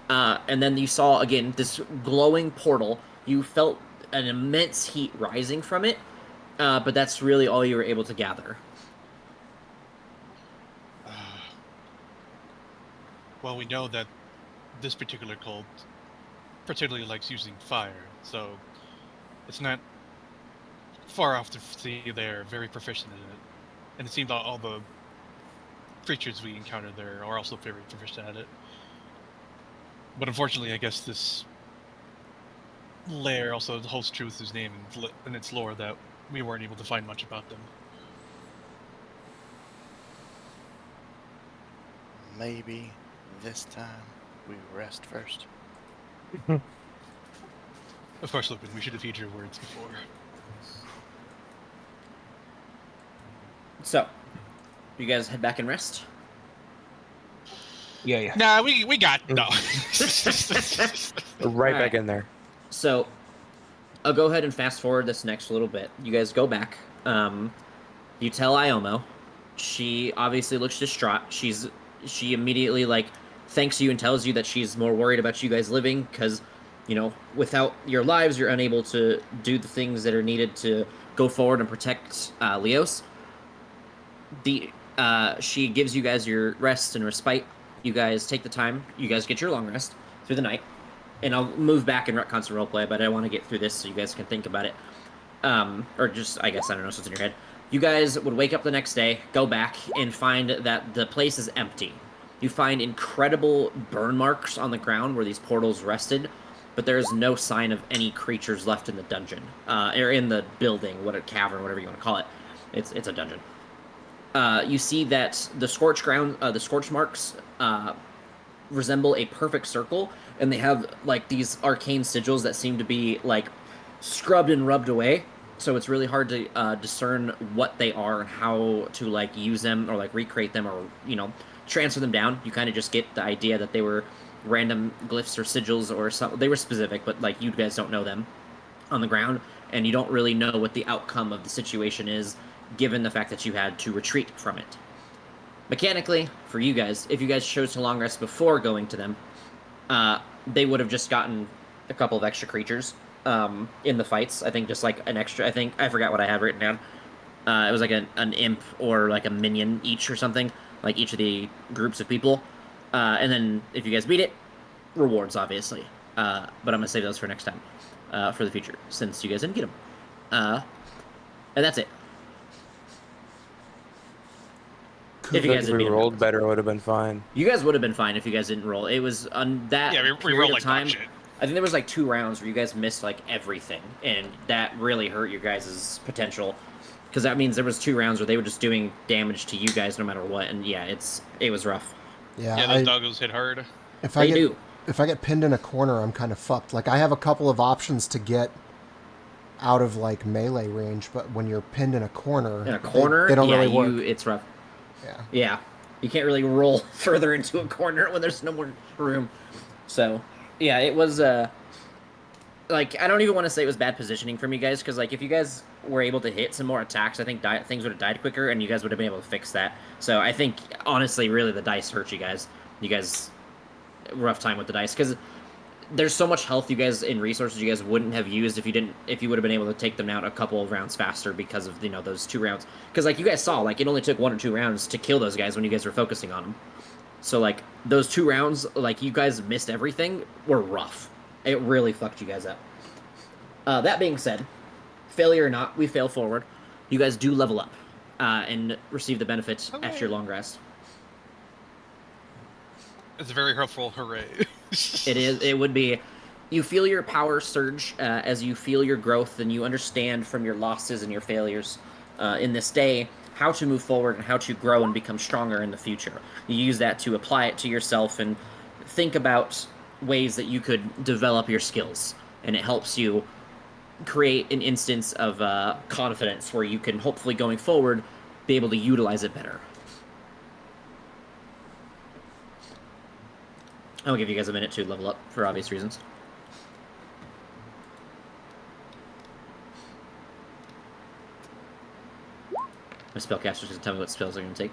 And then you saw, again, this glowing portal. You felt an immense heat rising from it, but that's really all you were able to gather. Well, we know that this particular cult particularly likes using fire, so it's not far off to see they're very proficient in it. And it seems all the creatures we encounter there are also very proficient at it. But unfortunately, I guess this lair also holds true with his name and its lore that we weren't able to find much about them. Maybe this time we rest first. Of course, Lupin, we should have heeded your words before. So, you guys head back and rest? Yeah. Nah, we got no. Right Alright. back in there. So, I'll go ahead and fast forward this next little bit. You guys go back. You tell Iomo. She obviously looks distraught. She immediately thanks you and tells you that she's more worried about you guys living because, without your lives, you're unable to do the things that are needed to go forward and protect Ljos. She gives you guys your rest and respite. You guys take the time. You guys get your long rest through the night. And I'll move back and retcon some roleplay, but I want to get through this so you guys can think about it. Or just, I guess, I don't know, so it's in your head. You guys would wake up the next day, go back, and find that the place is empty. You find incredible burn marks on the ground where these portals rested, but there is no sign of any creatures left in the dungeon. Or in the building, what a cavern, whatever you want to call it. It's a dungeon. You see that the scorch marks resemble a perfect circle, and they have these arcane sigils that seem to be scrubbed and rubbed away. So it's really hard to discern what they are and how to use them or recreate them or transfer them down. You kind of just get the idea that they were random glyphs or sigils or something. They were specific, but you guys don't know them on the ground, and you don't really know what the outcome of the situation is, given the fact that you had to retreat from it. Mechanically, for you guys, if you guys chose to long rest before going to them, they would have just gotten a couple of extra creatures in the fights. I think just an extra, I forgot what I had written down. It was an imp or a minion each or something, each of the groups of people. And then if you guys beat it, rewards, obviously. But I'm going to save those for next time, for the future, since you guys didn't get them. And that's it. If you guys If we rolled better, it would have been fine. You guys would have been fine if you guys didn't roll. It was on that Yeah, we period rolled of time. shit. I think there was 2 rounds where you guys missed everything, and that really hurt your guys' potential, because that means there was 2 rounds where they were just doing damage to you guys no matter what, and yeah, it was rough. Yeah, those doggos hit hard. If They do. If I get pinned in a corner, I'm kind of fucked. I have a couple of options to get out of melee range, but when you're pinned in a corner, they don't really work. It's rough. Yeah. Yeah, you can't really roll further into a corner when there's no more room. So, yeah, it was, I don't even want to say it was bad positioning from you guys, because, if you guys were able to hit some more attacks, I think things would have died quicker, and you guys would have been able to fix that. So I think, honestly, really, the dice hurt you guys. You guys, rough time with the dice, because there's so much health you guys and resources you guys wouldn't have used if you would have been able to take them out a couple of rounds faster because of those 2 rounds. Because you guys saw, it only took 1 or 2 rounds to kill those guys when you guys were focusing on them. So those 2 rounds, you guys missed everything, were rough. It really fucked you guys up. That being said, failure or not, we fail forward. You guys do level up and receive the benefits after your long rest. It's a very hurtful hooray. It is. It would be. You feel your power surge as you feel your growth, and you understand from your losses and your failures in this day how to move forward and how to grow and become stronger in the future. You use that to apply it to yourself and think about ways that you could develop your skills, and it helps you create an instance of confidence where you can hopefully going forward be able to utilize it better. I'll give you guys a minute to level up for obvious reasons. My spellcaster's gonna tell me what spells are gonna take.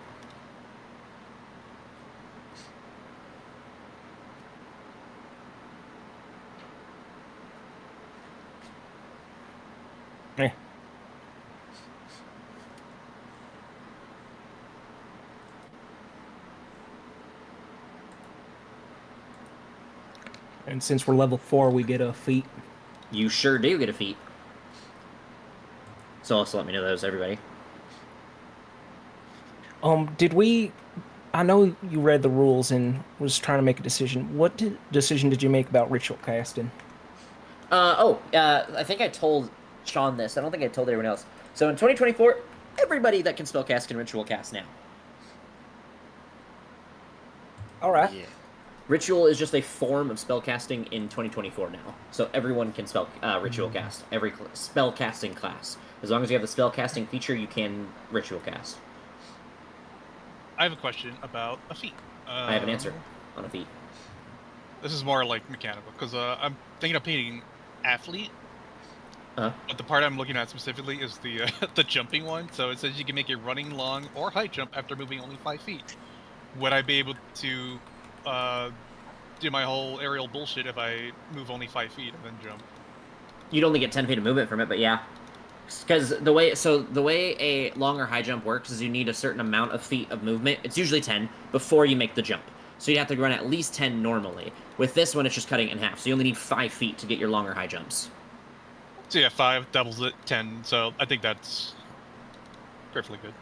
Eh. And since we're level 4, we get a feat. You sure do get a feat. So also let me know those, everybody. Did we? I know you read the rules and was trying to make a decision. What decision did you make about ritual casting? I think I told Sean this. I don't think I told everyone else. So in 2024, everybody that can spellcast can ritual cast now. All right. Yeah. Ritual is just a form of spellcasting in 2024 now. So everyone can ritual cast. Every spellcasting class. As long as you have the spellcasting feature, you can ritual cast. I have a question about a feat. I have an answer on a feat. This is more like mechanical, because I'm thinking of painting athlete. Uh-huh. But the part I'm looking at specifically is the the jumping one. So it says you can make a running, long, or high jump after moving only 5 feet. Would I be able to do my whole aerial bullshit if I move only 5 feet and then jump? You'd only get 10 feet of movement from it, but yeah. Because the way a long or high jump works is you need a certain amount of feet of movement. It's usually 10 before you make the jump. So you'd have to run at least 10 normally. With this one, it's just cutting it in half. So you only need 5 feet to get your long or high jumps. So yeah, 5 doubles it, 10. So I think that's perfectly good.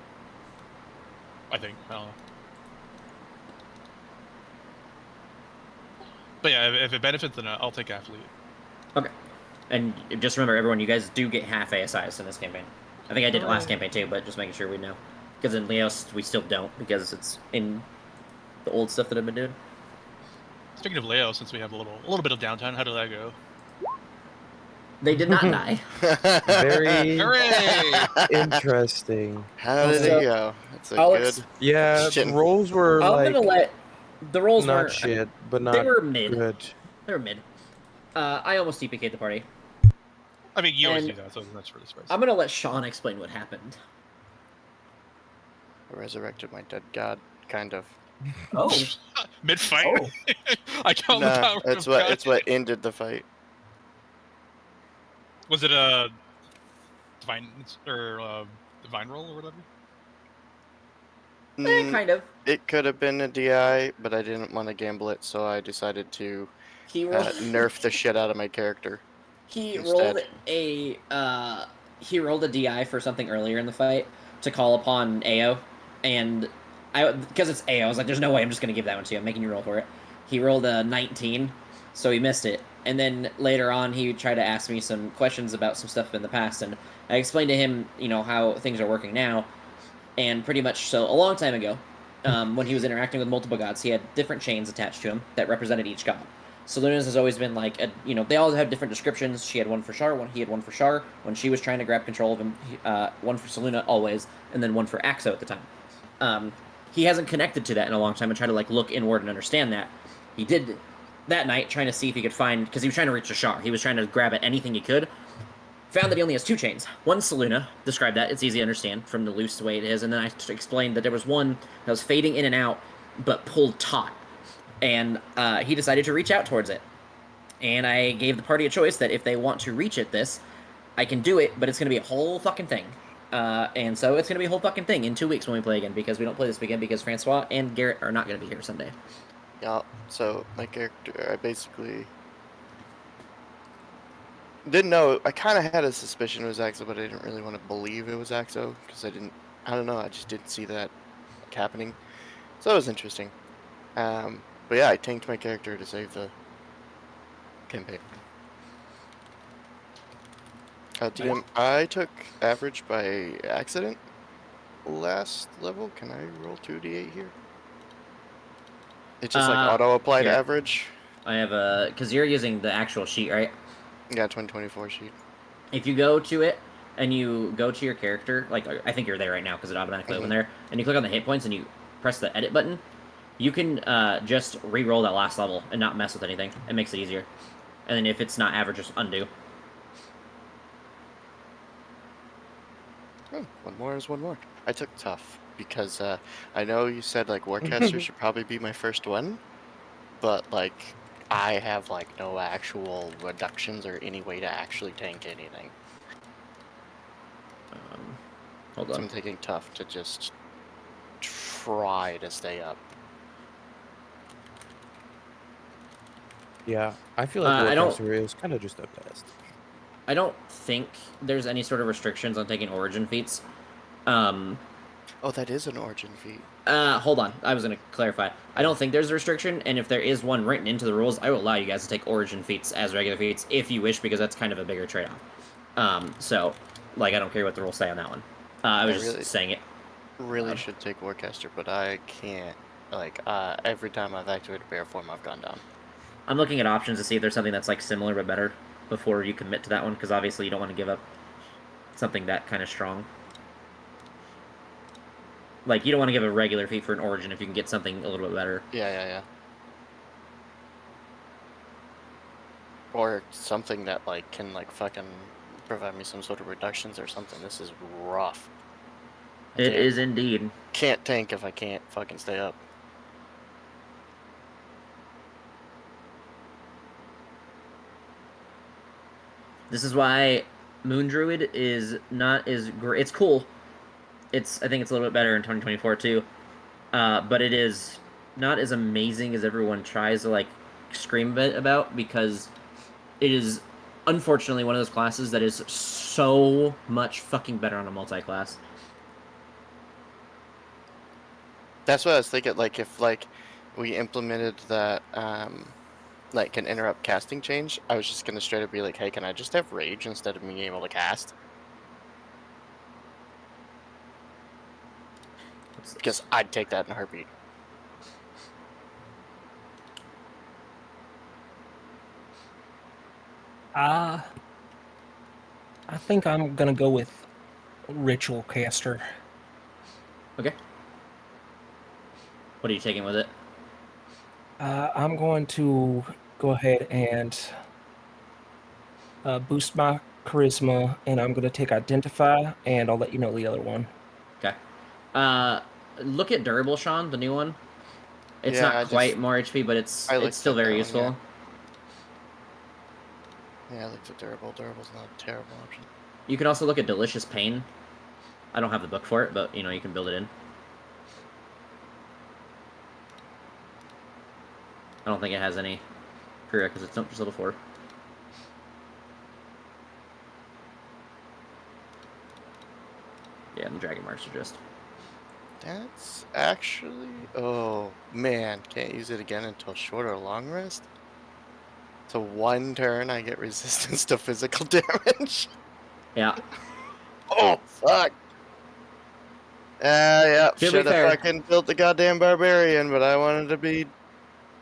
I think. I don't know. But yeah, if it benefits, then I'll take athlete. Okay. And just remember, everyone, you guys do get half ASIs in this campaign. I think I did it last campaign too, but just making sure we know. Because in Ljos, we still don't, because it's in the old stuff that I've been doing. Speaking of Leo, since we have a little bit of downtime, how did that go? They did not die. Very Hooray! interesting. How did So, it go? That's a I'll good. Yeah, question. rolls were I'm like gonna let the rolls not were shit, but they not were mid. good. They were mid. I almost TPK'd the party. I mean, you always And do that, so that's really surprising. I'm gonna let Sean explain what happened. I resurrected my dead god, kind of. Oh. Mid-fight? Oh. I count the Nah, power it's of what God. it's what ended the fight. Was it a divine divine roll or whatever? Mm, Kind of. It could have been a DI, but I didn't want to gamble it, so I decided to He rolled. nerf the shit out of my character. He instead. rolled a DI for something earlier in the fight to call upon AO, and because it's AO, I was like, "There's no way I'm just gonna give that one to you. I'm making you roll for it." He rolled a 19, so he missed it. And then later on, he tried to ask me some questions about some stuff in the past, and I explained to him, how things are working now, and pretty much so a long time ago, when he was interacting with multiple gods, he had different chains attached to him that represented each god. Selena's has always been like, they all have different descriptions. She had one for Shar, he had one for Shar when she was trying to grab control of him, one for Selena always, and then one for Axo at the time. He hasn't connected to that in a long time and tried to look inward and understand that. He did that night, trying to see if he could find, because he was trying to reach the Shar. He was trying to grab at anything he could. Found that he only has 2 chains. One Selena, described that, it's easy to understand from the loose way it is, and then I explained that there was one that was fading in and out, but pulled taut. And he decided to reach out towards it. And I gave the party a choice that if they want to reach at this, I can do it, but it's going to be a whole fucking thing. And so it's going to be a whole fucking thing in 2 weeks when we play again, because we don't play this weekend because Francois and Garrett are not going to be here Sunday. Yeah, so my character, I basically didn't know. I kind of had a suspicion it was Axo, but I didn't really want to believe it was Axo because I don't know, I just didn't see that happening. So it was interesting. But yeah, I tanked my character to save the campaign. DM, I took average by accident last level. Can I roll 2d8 here? It's just auto-applied here. average. I have because you're using the actual sheet, right? Yeah, 2024 sheet. If you go to it and you go to your character, I think you're there right now because it automatically opened there, and you click on the hit points and you press the edit button, you can just re-roll that last level and not mess with anything. It makes it easier. And then if it's not average, just undo. Oh, one more is one more. I took tough because I know you said like Warcaster should probably be my first one, but like I have like no actual reductions or any way to actually tank anything. Hold So on. I'm taking tough to just try to stay up. Yeah, I feel like I don't. Warcaster is kind of just the best. I don't think there's any sort of restrictions on taking origin feats. Oh, that is an origin feat. Hold on. I was going to clarify. I don't think there's a restriction, and if there is one written into the rules, I will allow you guys to take origin feats as regular feats if you wish, because that's kind of a bigger trade-off. So, like, I don't care what the rules say on that one. I was just saying it. Really should take Warcaster, but I can't. Like, every time I've activated bear form, I've gone down. I'm looking at options to see if there's something that's, like, similar but better before you commit to that one, because obviously you don't want to give up something that kind of strong. Like, you don't want to give a regular feat for an origin if you can get something a little bit better. Yeah. Or something that, like, can, like, fucking provide me some sort of reductions or something. This is rough. It is indeed. Can't tank if I can't fucking stay up. This is why Moon Druid is not as great. It's cool. I think it's a little bit better in 2024 too. But it is not as amazing as everyone tries to like scream about, because it is unfortunately one of those classes that is so much fucking better on a multi-class. That's what I was thinking. Like, if like we implemented that like can interrupt casting change, I was just gonna straight up be like, hey, can I just have rage instead of being able to cast? Because I'd take that in a heartbeat. I think I'm gonna go with Ritual Caster. Okay. What are you taking with it? I'm going to go ahead and boost my charisma, and I'm going to take Identify, and I'll let you know the other one. Okay. Look at Durable, Sean, the new one. It's Yeah, not quite more HP, but it's still very useful. Yeah, I looked at Durable. Durable's not a terrible option. You can also look at Delicious Pain. I don't have the book for it, but, you know, you can build it in. I don't think it has any prerequisites. Nope, just level 4. Yeah, and the Dragon Marks are just... That's actually... Oh, man. Can't use it again until short or long rest? So 1 turn, I get resistance to physical damage? Yeah. Oh, fuck. Yeah. Should have fucking built the goddamn Barbarian, but I wanted to be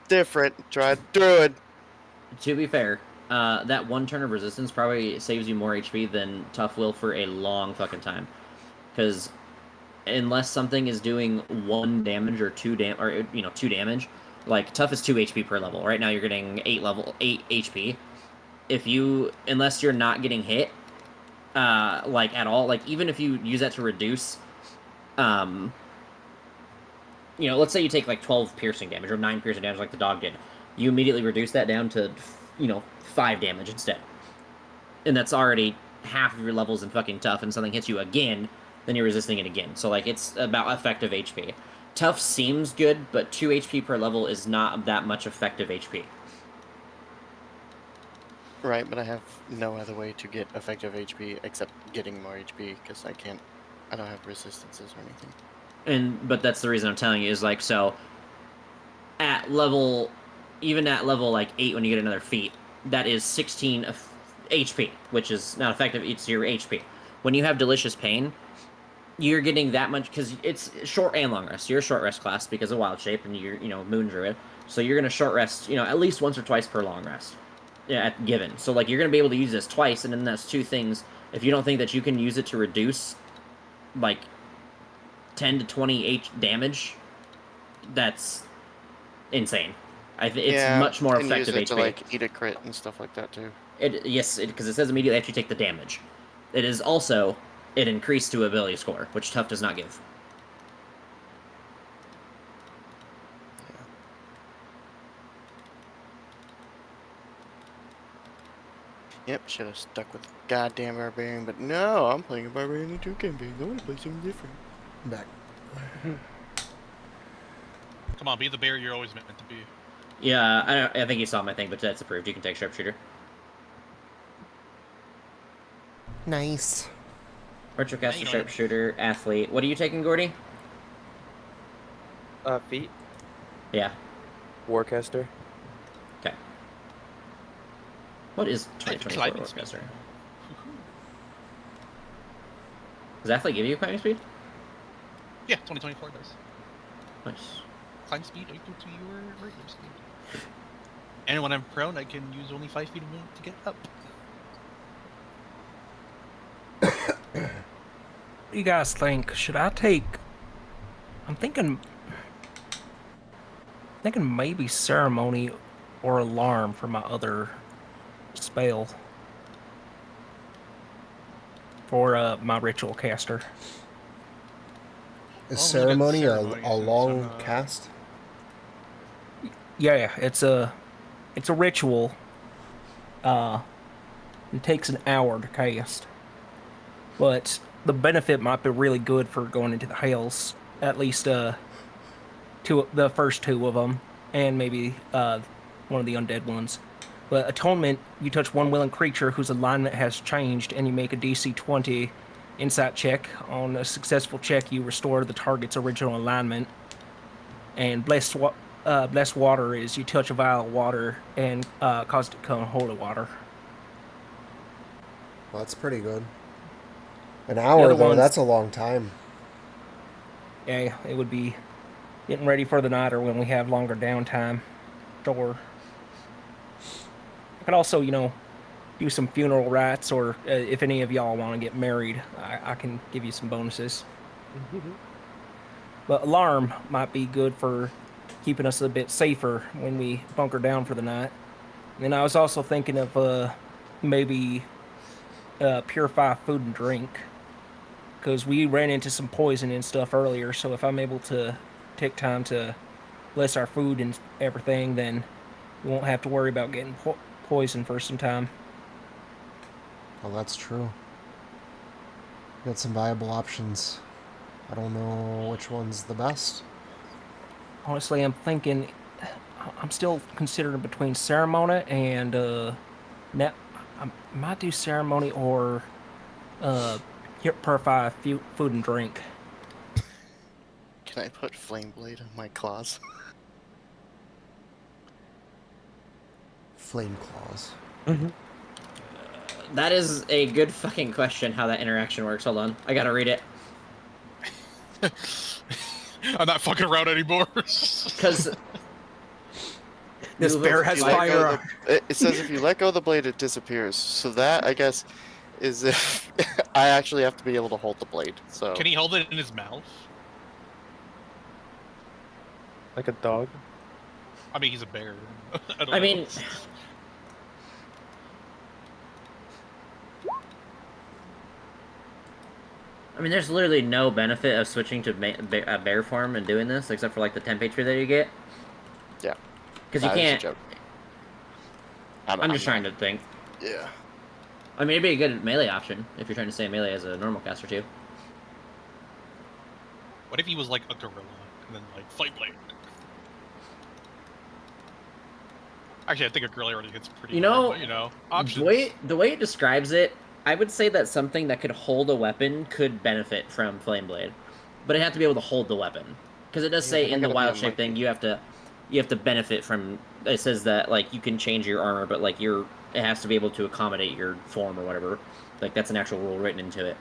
different. Tried Druid. To be fair, that 1 turn of resistance probably saves you more HP than Tough will for a long fucking time. Because unless something is doing 1 damage or 2 damage, like Tough is 2 HP per level. Right now you're getting 8 HP. Unless you're not getting hit, like at all, like even if you use that to reduce, let's say you take like 12 piercing damage or 9 piercing damage like the dog did, you immediately reduce that down to, 5 damage instead. And that's already half of your levels in fucking Tough, and something hits you again, then you're resisting it again. So, like, it's about effective HP. Tough seems good, but 2 HP per level is not that much effective HP. Right, but I have no other way to get effective HP except getting more HP, because I don't have resistances or anything. But that's the reason I'm telling you, is like, so even at level like 8, when you get another feat, that is 16 HP, which is not effective, it's your HP. When you have Delicious Pain, you're getting that much, because it's short and long rest. You're a short rest class because of Wild Shape, and you're, Moon Druid, so you're going to short rest, at least once or twice per long rest. Yeah, given. So, like, you're going to be able to use this twice, and then that's 2 things. If you don't think that you can use it to reduce, like, 10 to 20 damage, that's insane. It's much more effective use it HP. to, like, eat a crit and stuff like that, too. Yes, because it says immediately after you take the damage. It is also it increased to ability score, which tough does not give. Yep, should have stuck with goddamn barbarian, but no, I'm playing a barbarian in 2 campaigns. I want to play something different. Back. Come on, be the bear you're always meant to be. Yeah, I think you saw my thing, but that's approved. You can take sharpshooter. Nice. Retrocaster, sharpshooter, athlete. What are you taking, Gordy? Feet. Yeah. Warcaster. Okay. What is Climbing 2024 speed. Warcaster? Does athlete give you climbing speed? Yeah, 2024 does. Nice. Climb speed equal to your regular speed. And when I'm prone, I can use only 5 feet of movement to get up. What do you guys think? Should I take... I'm thinking maybe ceremony or alarm for my other spell. For my ritual caster. Is Well, ceremony we a, got ceremony a since long I'm, cast? Yeah, it's a ritual. It takes an hour to cast. But the benefit might be really good for going into the Hells. At least the first 2 of them, and maybe one of the undead ones. But Atonement, you touch one willing creature whose alignment has changed, and you make a DC 20 insight check. On a successful check, you restore the target's original alignment. And Blessed Water is you touch a vial of water and cause it to become holy water. Well, that's pretty good. An hour, other though, ones- that's a long time. Yeah, it would be getting ready for the night or when we have longer downtime. Sure. I could also, do some funeral rites, or if any of y'all want to get married, I can give you some bonuses. But alarm might be good for keeping us a bit safer when we bunker down for the night. And I was also thinking of maybe purify food and drink, because we ran into some poison and stuff earlier. So if I'm able to take time to bless our food and everything, then we won't have to worry about getting poisoned for some time. Well, that's true. Got some viable options. I don't know which one's the best. Honestly, I'm still considering between ceremony and I might do ceremony or purify food and drink. Can I put flame blade on my claws? Flame claws. That is a good fucking question, how that interaction works. Hold on. I gotta read it. I'm not fucking around anymore. Because... This bear has fire. It says if you let go of the blade, it disappears. So that, I guess, is if I actually have to be able to hold the blade. So Can he hold it in his mouth? Like a dog. I mean, he's a bear. I mean... there's literally no benefit of switching to bear form and doing this, except for, like, the temp HP that you get. Yeah. Because you That was a can't... joke. I'm just trying to think. Yeah. I mean, it'd be a good melee option, if you're trying to stay melee as a normal caster, too. What if he was like a gorilla and then like fight blade? Actually, I think a gorilla already hits pretty hard, but, options. The way it describes it, I would say that something that could hold a weapon could benefit from Flame Blade, but it have to be able to hold the weapon. Because it does say in the wild shape thing, you have to benefit from. It says that like you can change your armor, but like it has to be able to accommodate your form or whatever. Like that's an actual rule written into it.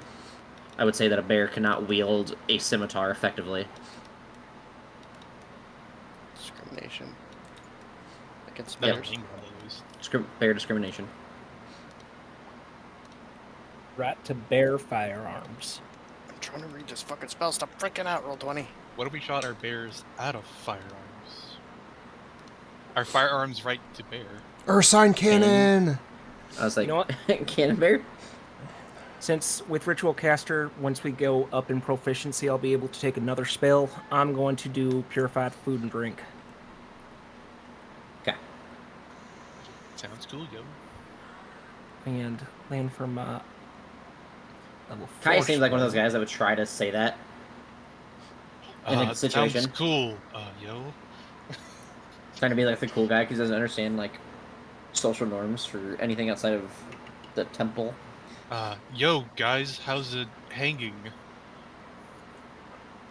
I would say that a bear cannot wield a scimitar effectively. Discrimination against Never bears. seen one of those. Bear discrimination. Right to bear firearms. I'm trying to read this fucking spell. Stop freaking out, roll 20. What if we shot our bears out of firearms? Are firearms right to bear? Ursine cannon! I was like, You know what? cannon bear? Since with Ritual Caster, once we go up in proficiency, I'll be able to take another spell. I'm going to do Purified Food and Drink. Okay. Sounds cool, yo. And land from level 4. Kai seems like one of those guys that would try to say that in a situation. Sounds cool, yo. Trying to be like the cool guy because he doesn't understand like social norms for anything outside of the temple. Yo, guys, how's it hanging?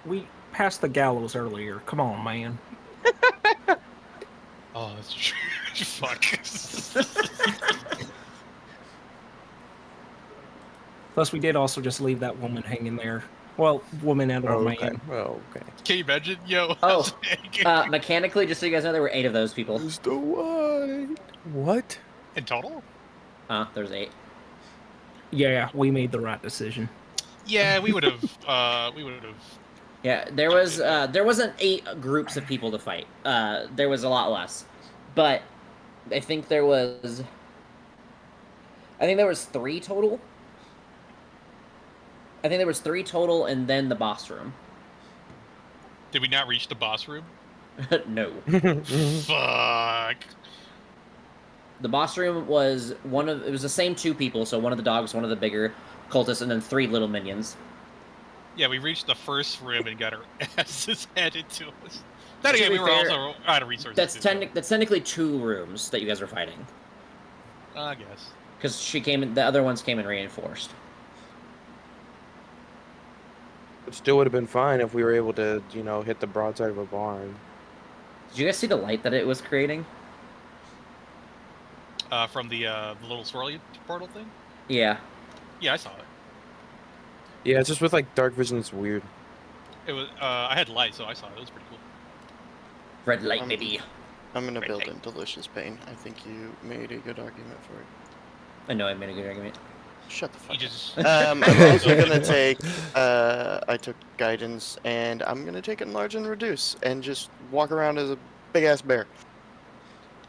We passed the gallows earlier. Come on, man. Oh, that's true. Fuck. Plus, we did also just leave that woman hanging there. Well, woman and Oh, man. okay. Oh, okay. Can you imagine? Yo, Oh, how's it hanging? mechanically, just so you guys know, there were 8 of those people. Mr. White. What? In total? There's 8. Yeah, we made the right decision. Yeah, we would have. Yeah, there wasn't 8 groups of people to fight. There was a lot less, but I think there was 3 total. I think there was 3 total, and then the boss room. Did we not reach the boss room? No. Fuck. The boss room was it was the same 2 people, so one of the dogs, one of the bigger cultists, and then 3 little minions. Yeah, we reached the first room and got our asses handed to us. Then To again, be we were fair, also out of resources. That's too, that's technically 2 rooms that you guys were fighting, so, I guess. because the other ones came in reinforced. It still would have been fine if we were able to, hit the broadside of a barn. Did you guys see the light that it was creating? From the little swirly portal thing? Yeah. Yeah, I saw it. Yeah, it's just with like dark vision, it's weird. It was. I had light, so I saw it. It was pretty cool. Red light, baby. I'm gonna build Right. in Delicious Pain. I think you made a good argument for it. I know I made a good argument. Shut the fuck You up. just. I'm also gonna take. I took guidance, and I'm gonna take enlarge and reduce, and just walk around as a big ass bear.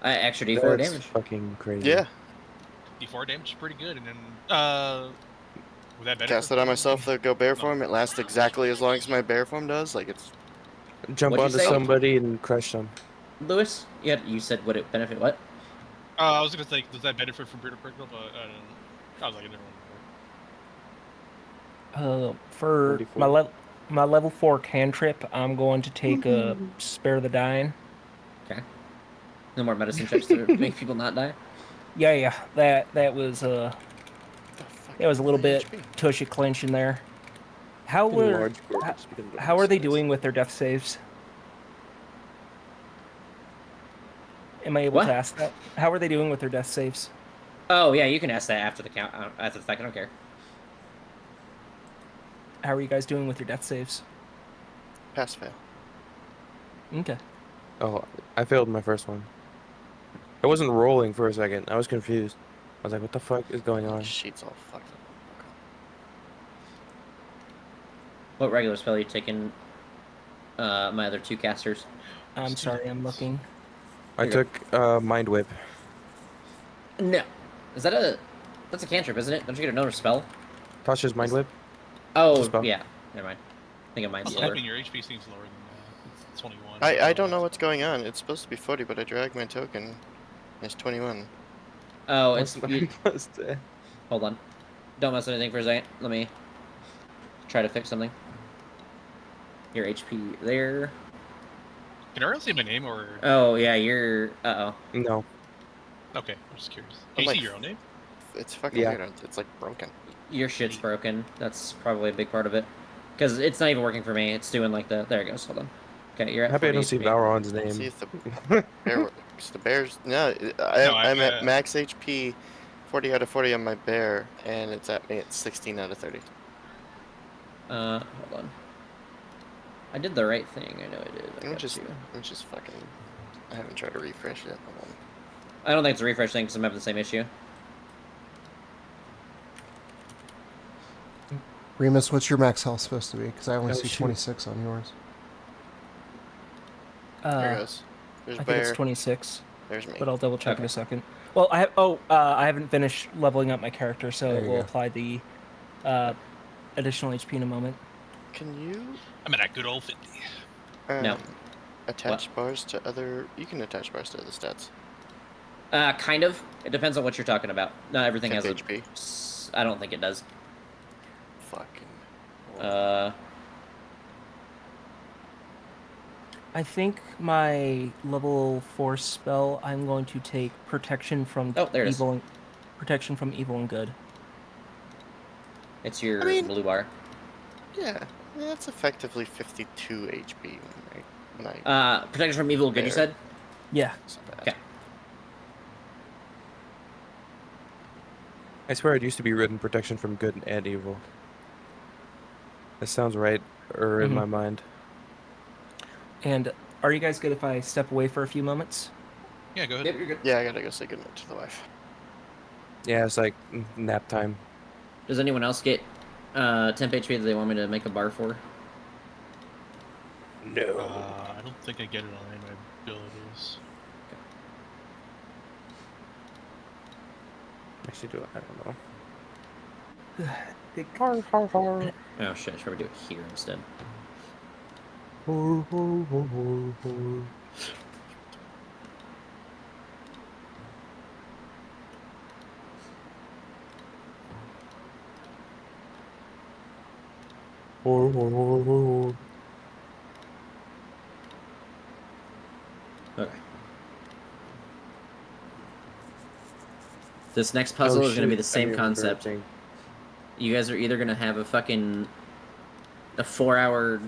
I extra D4 That's damage. fucking crazy. Yeah, D4 damage is pretty good, and then would that better? cast it on myself. The go bear form. It lasts exactly as long as my bear form does. Like it's. Jump What'd you onto say? somebody and crush them. Lewis, you said would it benefit what? I was gonna say, does that benefit from Brutal Prickle? But I don't know. I was like, I never went For 44. my level 4 cantrip, I'm going to take a Spare the Dying. Okay. No more medicine checks to make people not die. Yeah, that was a little bit tushy clench in there. How are they doing with their death saves? Am I able What? to ask that? How are they doing with their death saves? Oh yeah, you can ask that after the count. After the fact, I don't care. How are you guys doing with your death saves? Pass fail. Okay. Oh, I failed my first one. I wasn't rolling for a second. I was confused. I was like, what the fuck is going on? Sheet's all fucked up. What regular spell are you taking? My other 2 casters. I'm sorry, I'm looking. I Okay. took Mind Whip. No. Is that that's a cantrip, isn't it? Don't you get another spell? Tasha's Mind Whip. Oh, Spell? yeah. Never mind. I think it might Also, be lower. your HP seems lower than it's 21. I don't know what's going on. It's supposed to be 40, but I dragged my token. It's 21. Oh, it's What's you, my- hold on. Don't mess with anything for a second. Let me try to fix something. Your HP there. Can I really say my name or? Oh yeah, you're. No. Okay, I'm just curious. I'm Can you like- see your own name? It's fucking Yeah. weird. It's like broken. Your shit's broken. That's probably a big part of it. Because it's not even working for me. It's doing like the. There it goes. Hold on. Okay, you're at. Happy I 40 don't see HP. Valron's See name. if the bear works. The bear's no. I'm at max HP, 40 out of 40 on my bear, and it's at me at 16 out of 30. Hold on. I did the right thing. I know I did. I I'm got just you. fucking. I haven't tried to refresh it. Hold on. I don't think it's a refresh thing because I'm having the same issue. Remus, what's your max health supposed to be? Because I only Oh, see shoot. 26 on yours. There it goes. There's I think it's bear. 26, There's me. but I'll double check in Okay. a second. Well, I haven't finished leveling up my character, so There you we'll go. apply the additional HP in a moment. Can you I'm at a good old 50. No. attach bars to other? You can attach bars to other stats. Kind of. It depends on what you're talking about. Not everything Temp has HP. I don't think it does. Fucking. I think my level 4 spell, I'm going to take protection from Oh, there it is. evil, protection from evil and good. It's your I mean- blue bar. Yeah, that's effectively 52 HP. When I Protection from evil and good, you There. said? Yeah. it's not bad. Okay. I swear it used to be written protection from good and evil. That sounds right, or in my mind. And are you guys good if I step away for a few moments? Yeah, go ahead. Yep, you're good. Yeah, I gotta go say goodnight to the wife. Yeah, it's like nap time. Does anyone else get temp HP that they want me to make a bar for? No. I don't think I get it on any of my abilities. Actually, do it. I don't know. Har, har, har. Oh shit, I should probably do it here instead. Okay. This next puzzle is going to be the same concept. You guys are either going to have a 4-hour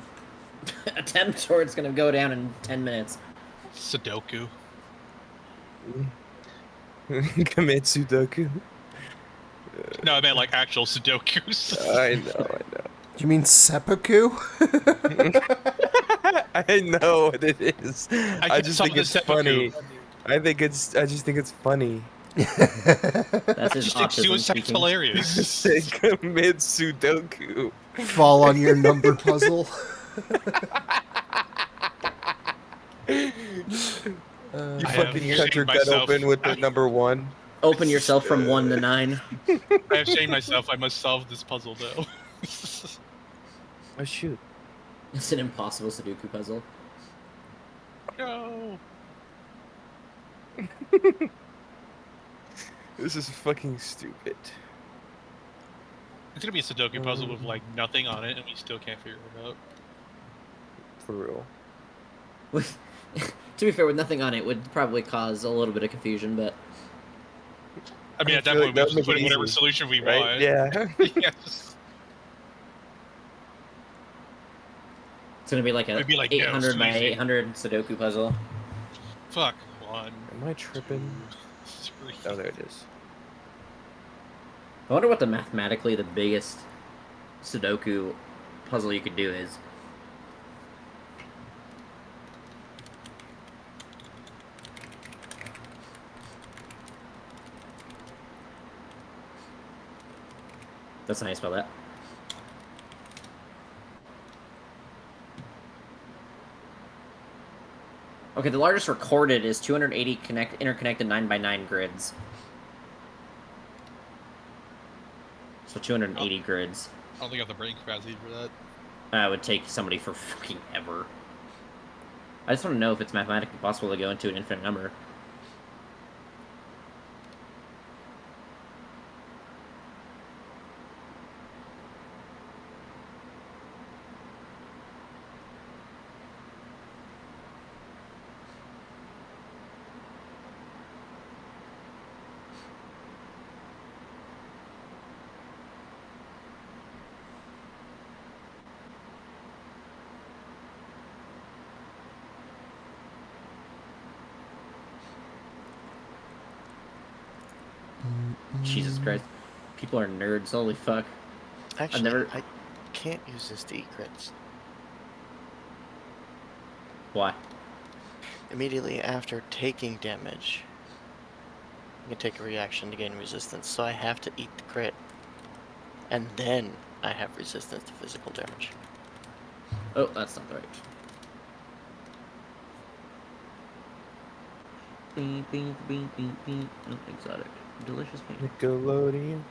attempt, or it's going to go down in 10 minutes. Sudoku. Commit Sudoku. No, I meant like actual Sudokus. I know. You mean seppuku? I know what it is. I can't just solve think the it's seppuku. funny. I just think it's funny. That's I his just think autism suicide's speaking. hilarious. Say commit Sudoku. Fall on your number puzzle. You I fucking have cut your shamed gut myself. open with the number 1. Open yourself from 1 to 9. I have shamed myself. I must solve this puzzle though. Oh shoot. It's an impossible Sudoku puzzle. No. This is fucking stupid. It's gonna be a Sudoku puzzle with like nothing on it, and we still can't figure it out. For real. To be fair, with nothing on it would probably cause a little bit of confusion, but I mean, I at that feel point, like we that just would put in make it whatever easy, solution we Right? want. Yeah. Yes. it's going to be like a It'd be like, no, 800 by easy. 800 Sudoku puzzle. Fuck. 1. Am I tripping? 3. Oh, there it is. I wonder what the mathematically the biggest Sudoku puzzle you could do is. That's how you spell that. Okay, the largest recorded is 280 interconnected 9x9 grids. So 280 grids. I don't think I have the brain capacity for that. That would take somebody for fucking ever. I just want to know if it's mathematically possible to go into an infinite number. Jesus Christ. People are nerds, holy fuck. Actually, I can't use this to eat crits. Why? Immediately after taking damage, you can take a reaction to gain resistance, so I have to eat the crit. And then I have resistance to physical damage. Oh, that's not right. Beep, beep, beep, beep, beep. Oh, exotic. Delicious beep. Nickelodeon.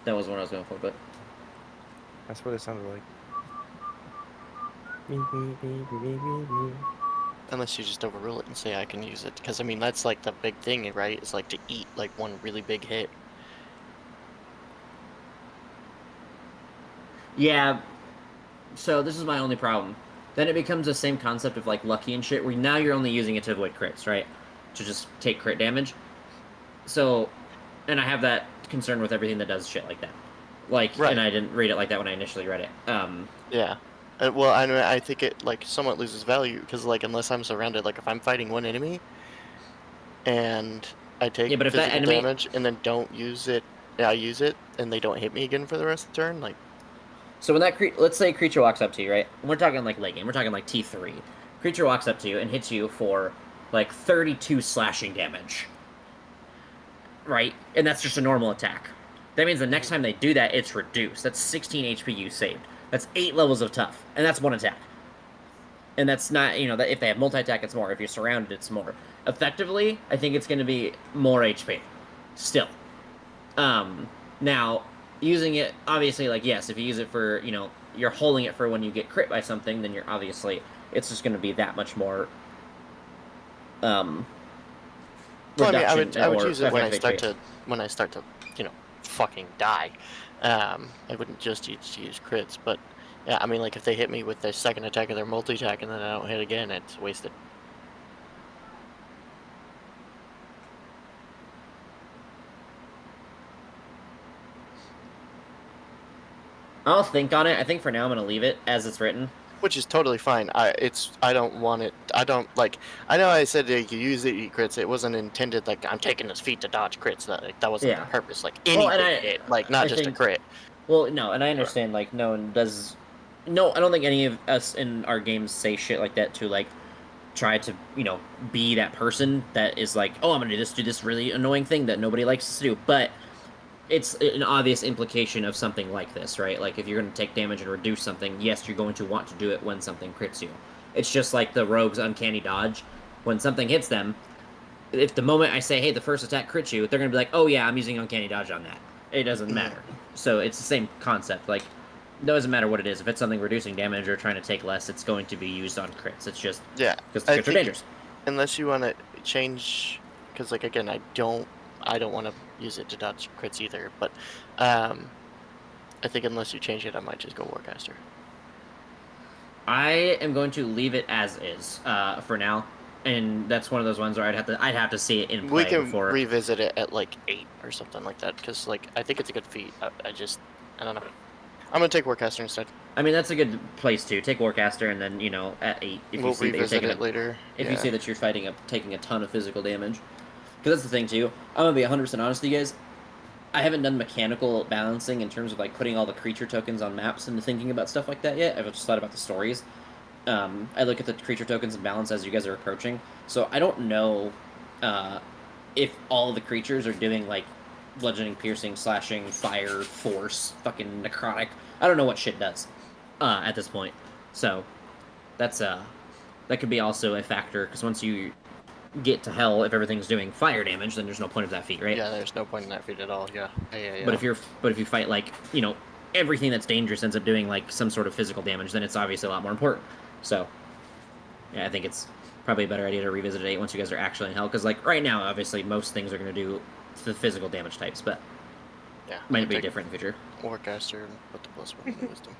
That was what I was going for, but That's what it sounded like. Unless you just overrule it and say I can use it, because I mean that's like the big thing, right? It's like to eat like one really big hit. yeah. So this is my only problem. Then it becomes the same concept of like lucky and shit, where now you're only using it to avoid crits, right? To just take crit damage. So, and I have that concern with everything that does shit like that. Like, Right. and I didn't read it like that when I initially read it. Yeah. Well, I mean, I think it like somewhat loses value because like unless I'm surrounded, like if I'm fighting one enemy and I take Yeah, but if that physical enemy- damage and then don't use it, I use it and they don't hit me again for the rest of the turn, like So when that let's say a creature walks up to you, right? We're talking like late game. We're talking like T3. Creature walks up to you and hits you for like 32 slashing damage, right? And that's just a normal attack. That means the next time they do that, it's reduced. That's 16 HP you saved. That's 8 levels of tough, and that's one attack. And that's not, you know, that if they have multi-attack, it's more. If you're surrounded, it's more. Effectively, I think it's going to be more HP. Still. Now, using it, obviously, like, yes, if you use it for, you know, you're holding it for when you get crit by something, then you're obviously, it's just going to be that much more, well, I mean, reduction I would or use it when I effective start to, you know, fucking die. I wouldn't just use crits, but yeah, I mean, like if they hit me with their second attack or their multi-attack and then I don't hit again, it's wasted. I'll think on it. I think for now I'm going to leave it as it's written. Which is totally fine. I don't want it. I don't like. I know I said that you use it, eat crits. It wasn't intended like I'm taking this feat to dodge crits. That wasn't Yeah. the purpose. Like any big hit, like not I just think- a crit. Well, no, and I understand, like, no one does... No, I don't think any of us in our games say shit like that to, like, try to, you know, be that person that is like, oh, I'm gonna do this really annoying thing that nobody likes us to do. But it's an obvious implication of something like this, right? Like, if you're gonna take damage and reduce something, yes, you're going to want to do it when something crits you. It's just like the rogue's uncanny dodge. When something hits them, if the moment I say, hey, the first attack crits you, they're gonna be like, oh yeah, I'm using uncanny dodge on that. It doesn't matter. So it's the same concept. Like, it doesn't matter what it is. If it's something reducing damage or trying to take less, it's going to be used on crits. It's just Yeah, because the crits are dangerous. unless you want to change, because like again, I don't want to use it to dodge crits either. But I think unless you change it, I might just go Warcaster. I am going to leave it as is for now, and that's one of those ones where I'd have to see it in play We can before. revisit it at like 8 or something like that, because like I think it's a good feat. I don't know. I'm gonna take Warcaster instead. I mean, that's a good place to take Warcaster, and then, you know, at 8, if We'll you see that you're revisit taking it later. if you see that you're taking a ton of physical damage. Because that's the thing, too. I'm going to be 100% honest with you guys. I haven't done mechanical balancing in terms of, like, putting all the creature tokens on maps and thinking about stuff like that yet. I've just thought about the stories. I look at the creature tokens and balance as you guys are approaching. So I don't know if all of the creatures are doing, like, bludgeoning, piercing, slashing, fire, force, fucking necrotic. I don't know what shit does at this point. So that's that could be also a factor, because once you get to hell, if everything's doing fire damage, then there's no point of that feat, right? Yeah, there's no point in that feat at all. Yeah. But if you fight, like, you know, everything that's dangerous ends up doing like some sort of physical damage, then it's obviously a lot more important. So yeah, I think it's probably a better idea to revisit it once you guys are actually in hell, because like right now, obviously most things are going to do the physical damage types, but yeah, might be different in the future. Warcaster and put the +1 in the wisdom.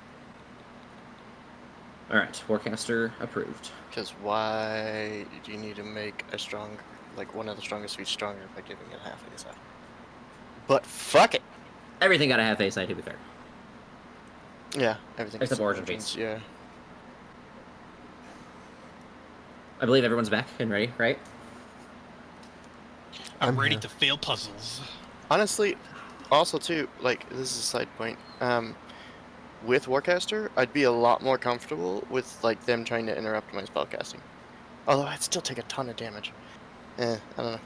All right, Warcaster approved. Because why do you need to make a strong, like one of the strongest feats stronger by giving it half ASI? But fuck it. Everything got a half ASI, to be fair. Yeah, everything. Except Origin Feats. Yeah. I believe everyone's back and ready, right? I'm I'm ready here. to fail puzzles. Honestly, also too, like this is a side point. With Warcaster, I'd be a lot more comfortable with like them trying to interrupt my spellcasting. Although I'd still take a ton of damage. I don't know.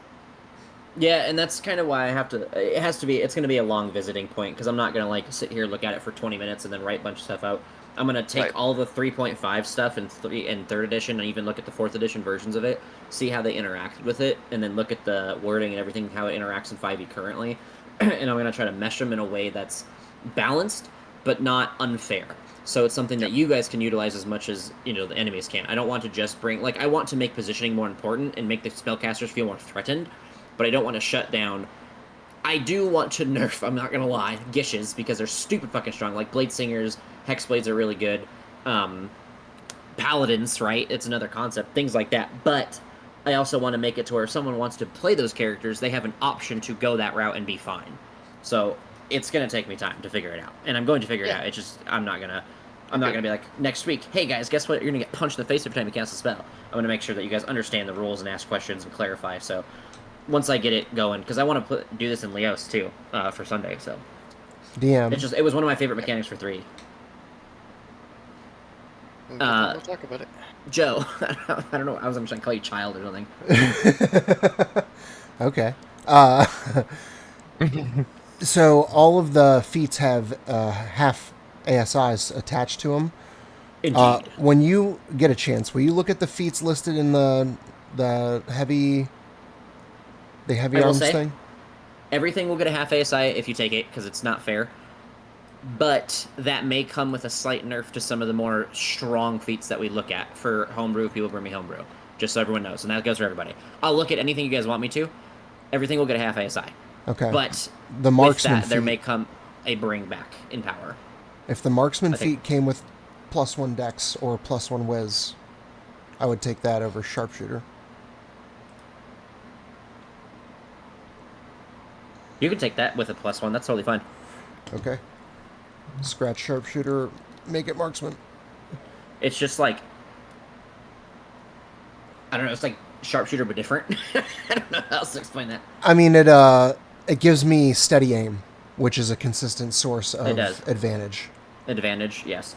Yeah, and that's kind of why I have to. It's going to be a long visiting point, because I'm not going to like sit here, look at it for 20 minutes, and then write a bunch of stuff out. I'm going to take Right. all the 3.5 stuff in 3rd edition, and even look at the 4th edition versions of it, see how they interact with it, and then look at the wording and everything, how it interacts in 5e currently. and I'm going to try to mesh them in a way that's balanced but not unfair. So it's something that you guys can utilize as much as the enemies can. I don't want to just bring I want to make positioning more important and make the spellcasters feel more threatened, but I don't want to shut down. I do want to nerf, I'm not gonna lie, Gishes, because they're stupid fucking strong. Like Blade Singers, Hexblades are really good. Paladins, right? It's another concept, things like that. But I also want to make it to where if someone wants to play those characters, they have an option to go that route and be fine. So it's gonna take me time to figure it out, and I'm going to figure it out. It's just I'm not gonna be like next week. Hey guys, guess what? You're gonna get punched in the face every time you cast a spell. I'm gonna make sure that you guys understand the rules and ask questions and clarify. So once I get it going, because I want to do this in Ljos too for Sunday. So DM. it was one of my favorite mechanics for 3. We'll talk about it. Joe, I don't know. I was trying to call you child or something. Okay. So all of the feats have half ASIs attached to them. Indeed. When you get a chance, will you look at the feats listed in the heavy arms thing? Everything will get a half ASI if you take it, because it's not fair. But that may come with a slight nerf to some of the more strong feats that we look at for homebrew, people bring me homebrew. Just so everyone knows, and that goes for everybody. I'll look at anything you guys want me to. Everything will get a half ASI. Okay. But the marksman with that, there feat, may come a bring back in power. if the marksman feat came with +1 dex or +1 whiz, I would take that over sharpshooter. You can take that with a +1. That's totally fine. Okay. Scratch sharpshooter, make it marksman. It's just like, I don't know. It's like sharpshooter but different. I don't know how else to explain that. I mean, it gives me steady aim, which is a consistent source of advantage. Advantage, yes.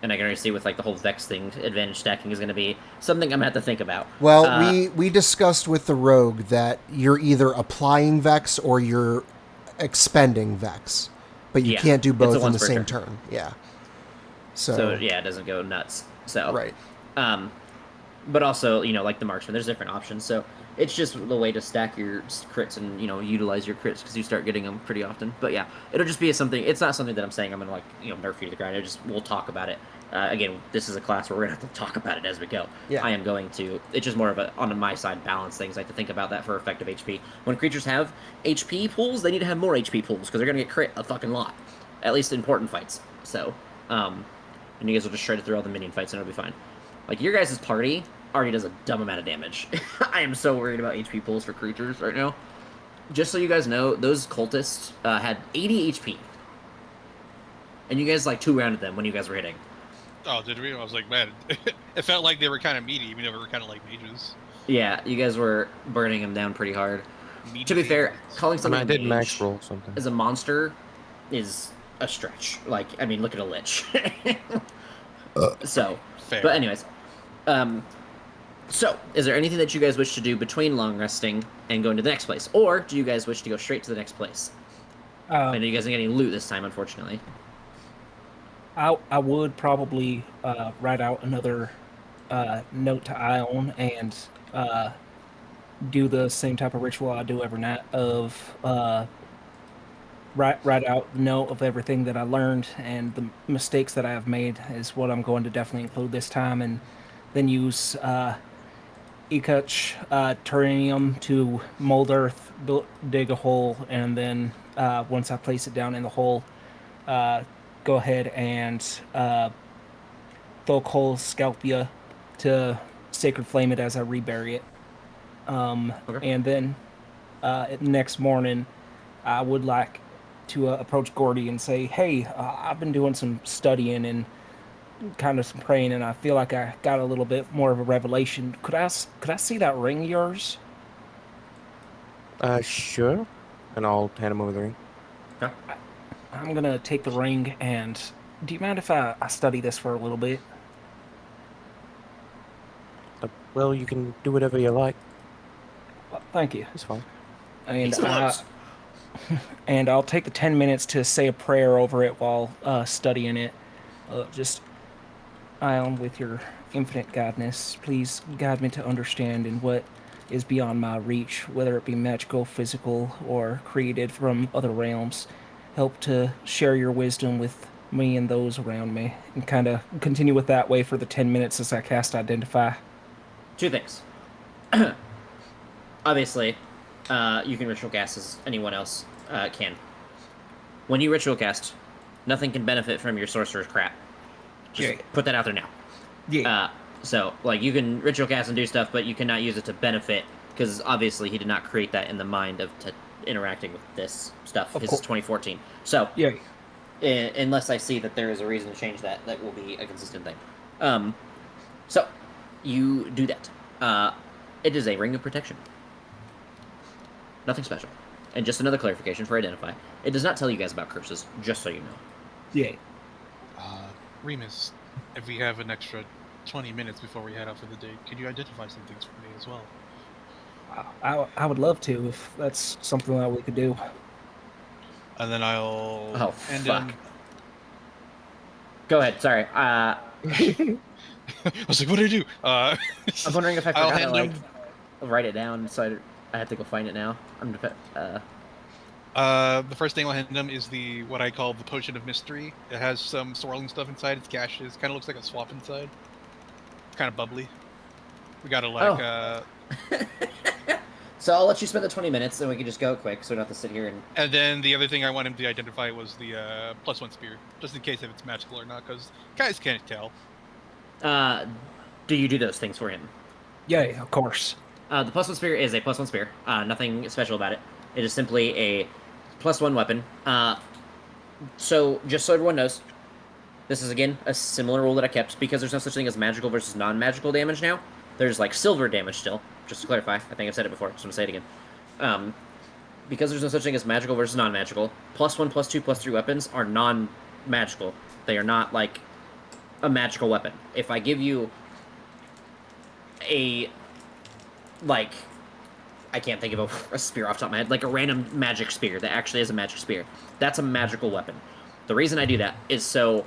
And I can already see with like the whole Vex thing, advantage stacking is going to be something I'm going to have to think about. Well, we discussed with the rogue that you're either applying Vex or you're expending Vex, but you can't do both in the same turn. Yeah. So yeah, it doesn't go nuts. So right. But also, like the marksman, there's different options. So it's just the way to stack your crits and utilize your crits, because you start getting them pretty often. But yeah, it'll just be something. It's not something that I'm saying I'm gonna nerf you to the ground. We'll talk about it. Again, this is a class where we're gonna have to talk about it as we go. Yeah. I am going to. It's just more of a on my side balance things. I have to think about that for effective HP. When creatures have HP pools, they need to have more HP pools because they're gonna get crit a fucking lot, at least in important fights. So, and you guys will just shred it through all the minion fights and it'll be fine. Like, your guys' party already does a dumb amount of damage. I am so worried about HP pools for creatures right now. Just so you guys know, those cultists had 80 HP. And you guys, 2-rounded them when you guys were hitting. Oh, did we? I was like, man, it felt like they were kind of meaty, even though we were kind of like mages. Yeah, you guys were burning them down pretty hard. Meaty to be fair, calling something I did max roll something as a monster is a stretch. Look at a lich. So, Fair. But anyways, so is there anything that you guys wish to do between long resting and going to the next place, or do you guys wish to go straight to the next place? I know you guys are getting loot this time, unfortunately. I would probably write out another note to Ion and do the same type of ritual I do every night of write out the note of everything that I learned and the mistakes that I have made is what I'm going to definitely include this time, and then use Ekuch Terranium to mold earth, dig a hole, and then once I place it down in the hole, go ahead and throw coal Scalpia to Sacred Flame it as I rebury it. Okay. And then next morning, I would like to approach Gordy and say, hey, I've been doing some studying and kind of some praying, and I feel like I got a little bit more of a revelation. Could I see that ring of yours? Sure. And I'll hand him over the ring. Yeah. I'm going to take the ring, and do you mind if I study this for a little bit? Well, you can do whatever you like. Well, thank you. It's fine. And I'll take the 10 minutes to say a prayer over it while studying it. Just, Ion, with your infinite guidance, please guide me to understand in what is beyond my reach, whether it be magical, physical, or created from other realms. Help to share your wisdom with me and those around me, and kind of continue with that way for the 10 minutes as I cast Identify. 2 things. Obviously, you can ritual cast as anyone else can. When you ritual cast, nothing can benefit from your sorcerer's crap. Just put that out there now. Yeah. So, like, you can ritual cast and do stuff, but you cannot use it to benefit, because obviously he did not create that in the mind of interacting with this stuff. His is 2014. So, Yeah. Unless I see that there is a reason to change that, that will be a consistent thing. So, you do that. It is a ring of protection. Nothing special. And just another clarification for Identify. It does not tell you guys about curses, just so you know. Yeah. Remus, if we have an extra 20 minutes before we head out for the day, could you identify some things for me as well? I would love to, if that's something that we could do. And then I'll... Oh, fuck. Go ahead, sorry. I was like, what do I do? I was wondering if I I'll forgot to, hand like, write it down, so I have to go find it now. The first thing I'll hand him is what I call the Potion of Mystery. It has some swirling stuff inside. It's gaseous. Kind of looks like a swamp inside. It's kind of bubbly. We gotta like. So I'll let you spend the 20 minutes, and we can just go quick, so we don't have to sit here and. And then the other thing I want him to identify was the +1 spear, just in case if it's magical or not, because guys can't tell. Do you do those things for him? Yeah, of course. The +1 spear is a +1 spear. Nothing special about it. It is simply a +1 weapon. So, just so everyone knows, this is, again, a similar rule that I kept, because there's no such thing as magical versus non-magical damage now. There's, like, silver damage still, just to clarify. I think I've said it before, so I'm going to say it again. Because there's no such thing as magical versus non-magical, +1, +2, +3 weapons are non-magical. They are not, like, a magical weapon. If I give you a, like... I can't think of a spear off the top of my head, like a random magic spear that actually is a magic spear. That's a magical weapon. The reason I do that is so...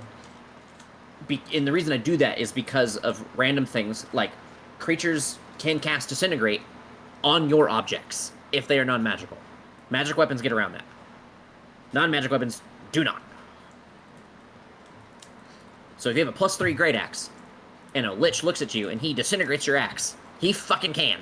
and the reason I do that is because of random things, like creatures can cast Disintegrate on your objects if they are non-magical. Magic weapons get around that. Non-magic weapons do not. So if you have a +3 Great Axe, and a Lich looks at you and he disintegrates your axe, he fucking can.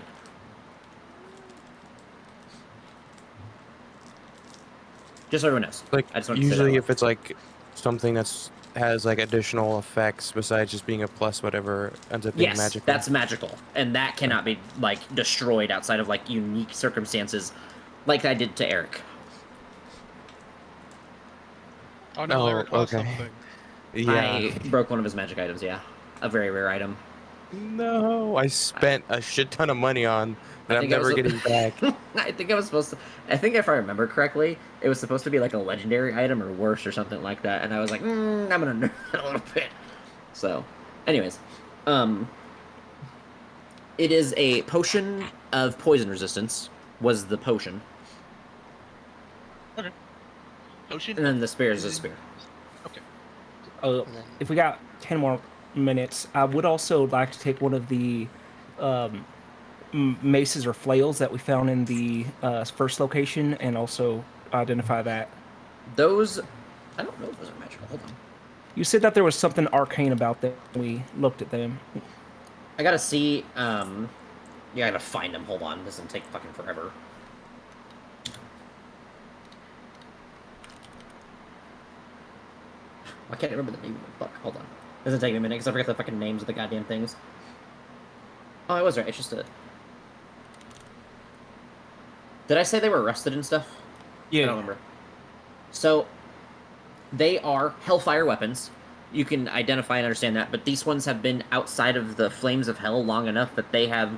Just so everyone knows. Like, I just wanted to say usually that if it's like something has like additional effects besides just being a plus whatever, ends up being yes, magical. that's magical. And that cannot be, like, destroyed outside of, like, unique circumstances like I did to Eric. Oh no, Eric lost okay. something. Yeah. I broke one of his magic items, yeah. A very rare item. No, I spent a shit ton of money on that I'm never getting back. I think I was supposed to... I think if I remember correctly, it was supposed to be like a legendary item or worse or something like that, and I was like, I'm gonna nerf it a little bit. So, anyways. It is a potion of poison resistance, was the potion. Okay. Potion? And then the spear is a spear. Okay. If we got 10 more minutes, I would also like to take one of the maces or flails that we found in the first location and also identify that. Those... I don't know if those are magical. Hold on. You said that there was something arcane about them when we looked at them. I gotta see... yeah, I gotta find them. Hold on. This will take fucking forever. I can't remember the name of the fuck. Hold on. This is taking a minute because I forgot the fucking names of the goddamn things. Oh, I was right. It's just a... Did I say they were rusted and stuff? Yeah. I don't remember. So, they are Hellfire weapons. You can identify and understand that, but these ones have been outside of the flames of hell long enough that they have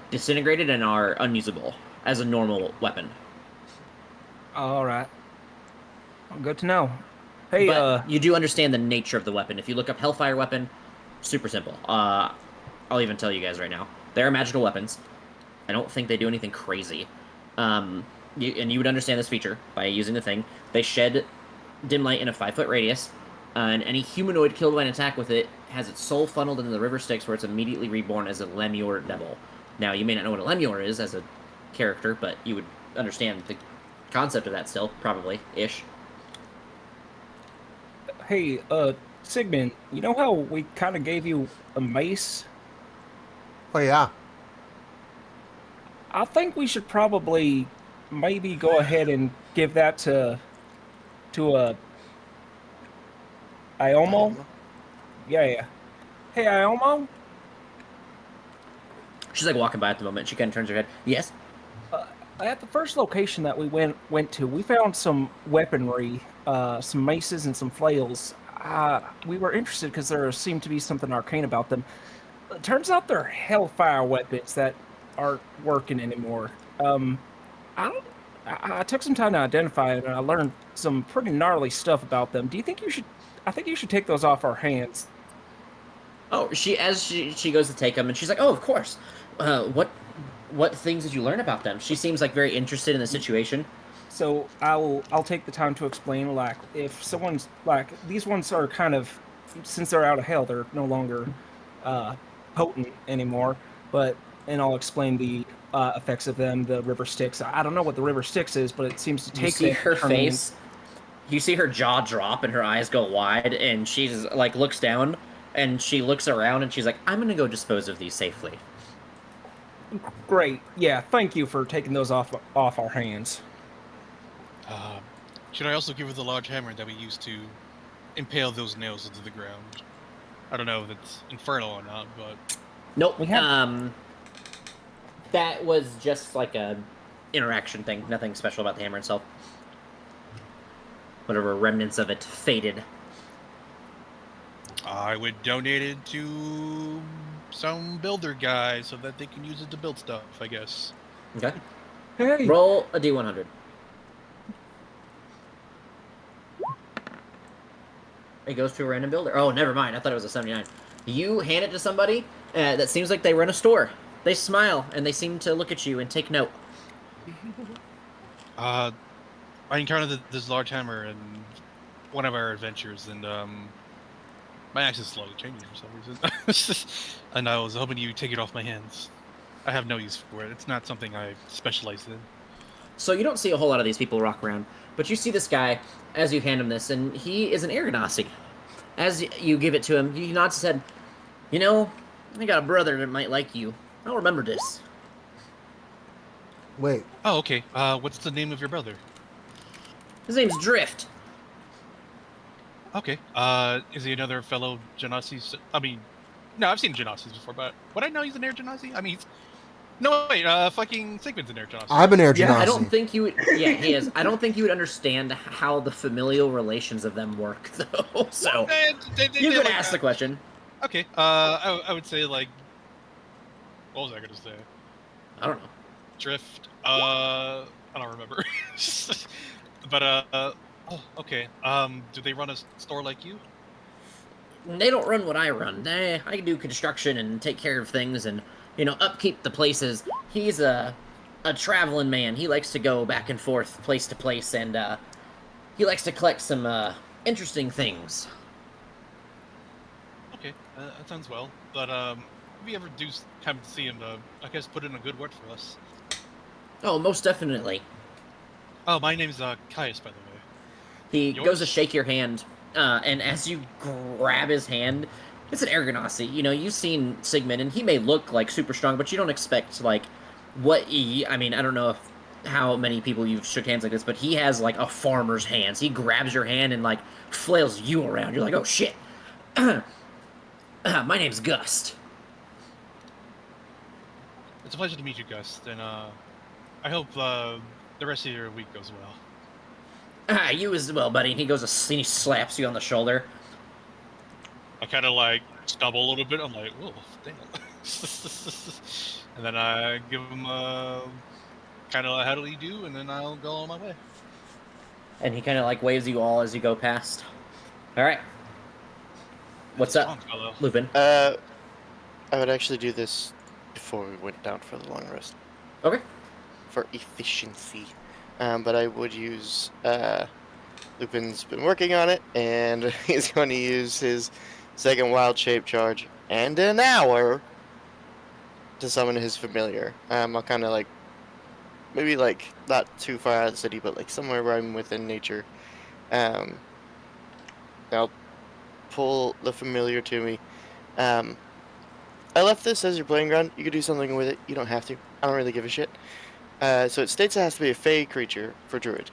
disintegrated and are unusable as a normal weapon. All right. Good to know. Hey, but you do understand the nature of the weapon. If you look up Hellfire weapon, super simple. I'll even tell you guys right now. They're magical weapons. I don't think they do anything crazy. And you would understand this feature by using the thing. They shed dim light in a 5-foot radius, and any humanoid killed by an attack with it has its soul funneled into the river Styx, where it's immediately reborn as a Lemure devil. Now, you may not know what a lemure is as a character, but you would understand the concept of that still, probably, ish. Hey, Sigmund, you know how we kind of gave you a mace? Oh yeah. I think we should probably maybe go ahead and give that to Iomo. Yeah. Hey, Iomo. She's like walking by at the moment. She kind of turns her head. Yes? At the first location that we went to, we found some weaponry, some maces and some flails. We were interested because there seemed to be something arcane about them. It turns out they're hellfire weapons that aren't working anymore. I don't. I took some time to identify it, and I learned some pretty gnarly stuff about them. Do you think you should? I think you should take those off our hands. Oh, she goes to take them, and she's like, "Oh, of course. What things did you learn about them?" She seems like very interested in the situation. So I'll take the time to explain. Like, if someone's like these ones are kind of, since they're out of hell, they're no longer potent anymore. And I'll explain the effects of them. The river Styx. I don't know what the river Styx is, but it seems to take. You see them her and turn them- face. You see her jaw drop and her eyes go wide, and she's like looks down and she looks around and she's like, "I'm gonna go dispose of these safely." Great. Yeah. Thank you for taking those off our hands. Should I also give her the large hammer that we used to impale those nails into the ground? I don't know if it's infernal or not, but Nope. We have- That was just like a interaction thing. Nothing special about the hammer itself. Whatever remnants of it faded. I would donate it to some builder guy so that they can use it to build stuff, I guess. Okay. Hey. Roll a d100. It goes to a random builder. Oh, never mind. I thought it was a 79. You hand it to somebody that seems like they run a store. They smile, and they seem to look at you and take note. I encountered this large hammer in one of our adventures, and my axe is slowly changing for some reason. And I was hoping you take it off my hands. I have no use for it. It's not something I specialize in. So you don't see a whole lot of these people walk around, but you see this guy as you hand him this, and he is an Aragonasi. As you give it to him, he nods his head. "You know, I got a brother that might like you. I'll remember this." Wait. Oh, okay. What's the name of your brother? His name's Drift. Okay. Is he another fellow Genasi? I mean, no, I've seen Genasis before, but would I know he's an Air Genasi? I mean, no, wait, fucking Sigmund's an Air Genasi. I'm an Air Yeah, I Genasi. don't think you would. Yeah, he is. I don't think you would understand how the familial relations of them work, though. So you could ask the question. Okay. I would say like, what was I gonna say? I don't know. Drift. I don't remember. But oh, okay. Do they run a store like you? They don't run what I run. I do construction and take care of things and, upkeep the places. He's a traveling man. He likes to go back and forth, place to place, and he likes to collect some interesting things. Okay, that sounds well. But if you ever do come to see him, I guess put in a good word for us. Oh, most definitely. Oh, my name's Caius, by the way. He Yours? goes to shake your hand, and as you grab his hand, it's an Aragonasi. You've seen Sigmund, and he may look like super strong, but you don't expect I mean, I don't know how many people you've shook hands like this, but he has like a farmer's hands. He grabs your hand and like flails you around. You're like, oh shit. My name's Gust. It's a pleasure to meet you, Gus, and I hope the rest of your week goes well. You as well, buddy. And he goes and he slaps you on the shoulder. I kind of like stumble a little bit. I'm like, whoa, damn. And then I give him kind of a how do you do, and then I'll go on my way. And he kind of like waves you all as you go past. All right. What's up, Strong fellow. Lupin? I would actually do this before we went down for the long rest Okay. for efficiency. But I would use Lupin's been working on it, and he's going to use his second wild shape charge and an hour to summon his familiar. I'll kind of like, maybe like not too far out of the city, but like somewhere where I'm within nature. I'll pull the familiar to me. I left this as your playing ground. You could do something with it. You don't have to. I don't really give a shit. So it states it has to be a fey creature for druid.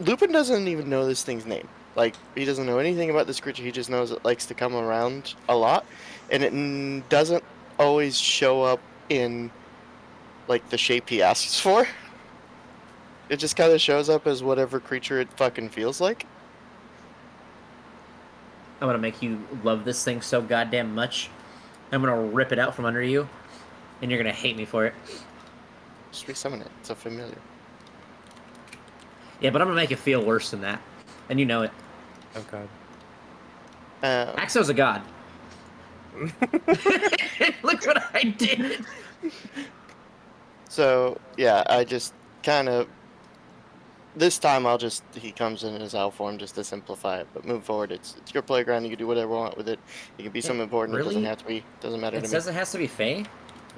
Lupin doesn't even know this thing's name. Like, he doesn't know anything about this creature. He just knows it likes to come around a lot. And it doesn't always show up in, like, the shape he asks for. It just kind of shows up as whatever creature it fucking feels like. I'm gonna make you love this thing so goddamn much. I'm gonna rip it out from under you, and you're gonna hate me for it. Just resummon it. It's a familiar. Yeah, but I'm gonna make it feel worse than that, and you know it. Oh god. Axo's a god. Look what I did. So, yeah, I just kind of... This time he comes in his owl form just to simplify it. But moving forward, it's your playground. You can do whatever you want with it. It can be something important. Really? It doesn't have to be. Doesn't matter to It me. says it has to be Fey?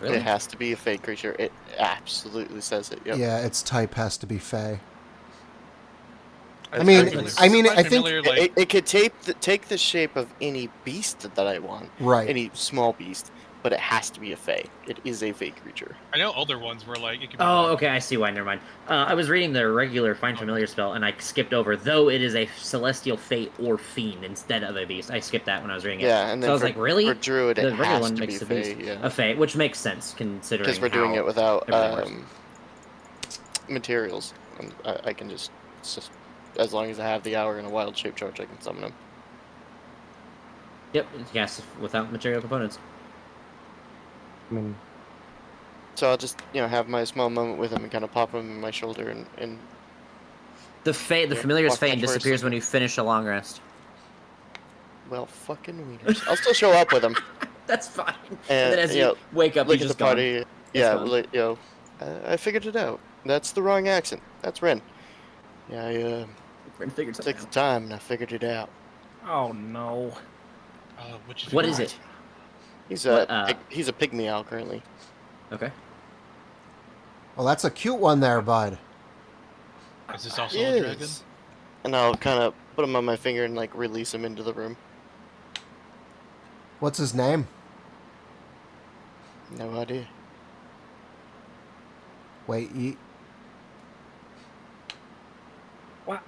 Really? It has to be a fake creature. It absolutely says it. Yep. Yeah, its type has to be Fey. I It's mean, familiar. I mean, My I think familiar, like, It could take the shape of any beast that I want. right. Any small beast. But it has to be a fey. It is a fey creature. I know older ones were like, it could be Oh, like- okay, I see why, never mind. I was reading the regular Find Familiar spell, and I skipped over, though it is a Celestial Fate or Fiend instead of a Beast. I skipped that when I was reading it. Yeah, and then So I was for, like, really? for druid, The it regular has one to makes be the Beast fey. Yeah. a Fey, which makes sense, considering Because we're doing how it without everything works. materials. I can just, as long as I have the hour and a wild shape charge, I can summon them. Yep, yes, without material components. I mean, So I'll just, have my small moment with him and kind of pop him in my shoulder and The Yeah, Familiar's walk Fate back first, disappears when like- you finish a long rest. well, fucking wieners. I'll still show up with him. That's fine. And, then as you wake up, look he's at the just gone. party. Yeah, gone. like, I figured it out. That's the wrong accent. That's Ren. Yeah, I Ren figured something took the out. time and I figured it out. Oh no. What is it? He's What, he's a pygmy owl currently. Okay. Well, that's a cute one there, bud. Is this also He a dragon? is. And I'll kind of put him on my finger and like release him into the room. What's his name? No idea. Wait, What?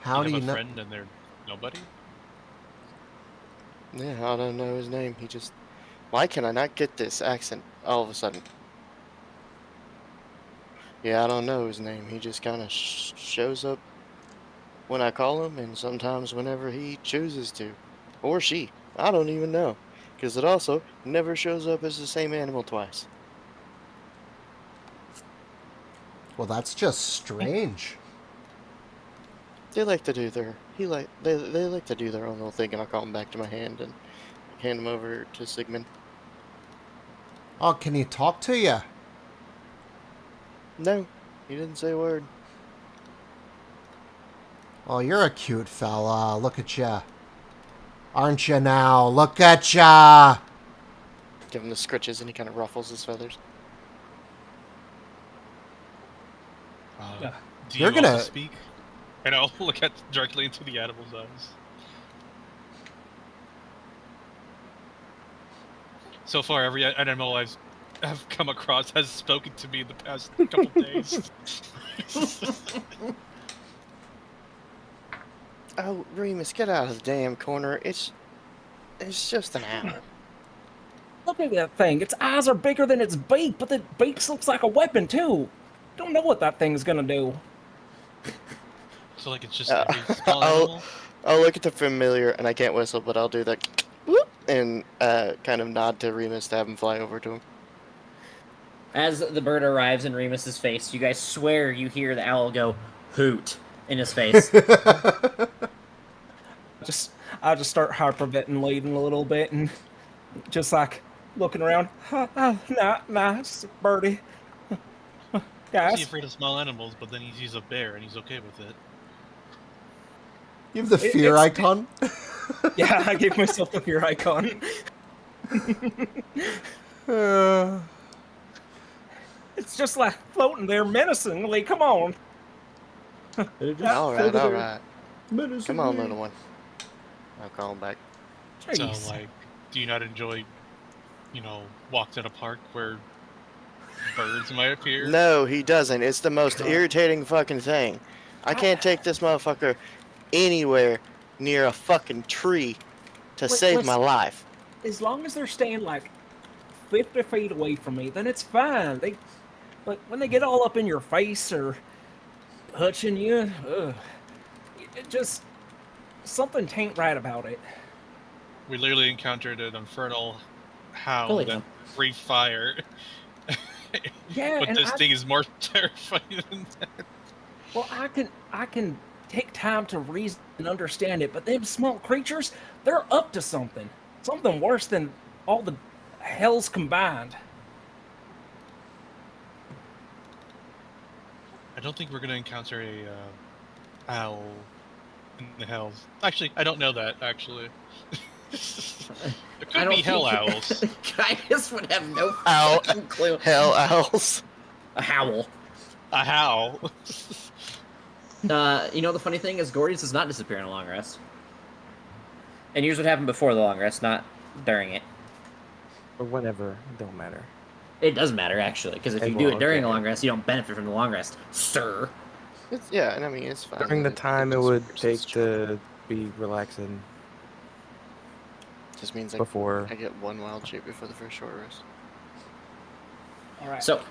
how do you have a know? friend and they're nobody? Yeah, I don't know his name. He just... Why can I not get this accent all of a sudden? Yeah, I don't know his name. He just kind of shows up when I call him, and sometimes whenever he chooses to. Or she. I don't even know. Because it also never shows up as the same animal twice. Well, that's just strange. They like to do their... they like to do their own little thing, and I'll call him back to my hand and hand him over to Sigmund. Oh, can he talk to you? No, he didn't say a word. Oh, you're a cute fella. Look at ya. Aren't you now? Look at ya. Give him the scritches, and he kind of ruffles his feathers. Do You're you also gonna- speak? And I'll look directly into the animal's eyes. So far, every animal I've come across has spoken to me in the past couple days. Oh, Remus, get out of the damn corner. It's just an owl. Look at that thing. Its eyes are bigger than its beak, but the beak looks like a weapon too. Don't know what that thing's gonna do. So like it's just every small I'll- animal. I'll look at the familiar, and I can't whistle, but I'll do that whoop, and kind of nod to Remus to have him fly over to him. As the bird arrives in Remus's face, you guys swear you hear the owl go, hoot, in his face. I just start hyperventilating a little bit and just like looking around. Nice birdie. He's Guys, afraid of small animals, but then he sees a bear and he's okay with it. You have the It- fear it's- icon? Yeah, I gave myself the fear icon. It's just like floating there menacingly. Come on. All right, all right. Come on, little one. I'll call him back. So, Jeez. like, do you not enjoy, walks in a park where birds might appear? No, he doesn't. It's the most God. irritating fucking thing. I can't take this motherfucker anywhere near a fucking tree to save my Listen, life. as long as they're staying like 50 feet away from me, then it's fine. But when they get all up in your face or touching you, it just something tain't right about it. We literally encountered an infernal hound Holy that hell. breathed fire. Yeah, But and this thing is more terrifying than that. well, I can take time to reason and understand it, but them small creatures, they're up to something. Something worse than all the hells combined. I don't think we're going to encounter a owl in the hells. Actually, I don't know that, actually. There could be hell owls. Caius would have no Owl. fucking clue. Hell owls. A howl. A howl. The funny thing is, Gordy's does not disappear in a long rest. And here's what happened before the long rest, not during it. Or whenever. It don't matter. It does matter, actually, because if you do it during a long rest, you don't benefit from the long rest, sir. Yeah, and I mean, it's fine. During the time it would take to be relaxing Just means before. I get one wild shape before the first short rest. All right. So,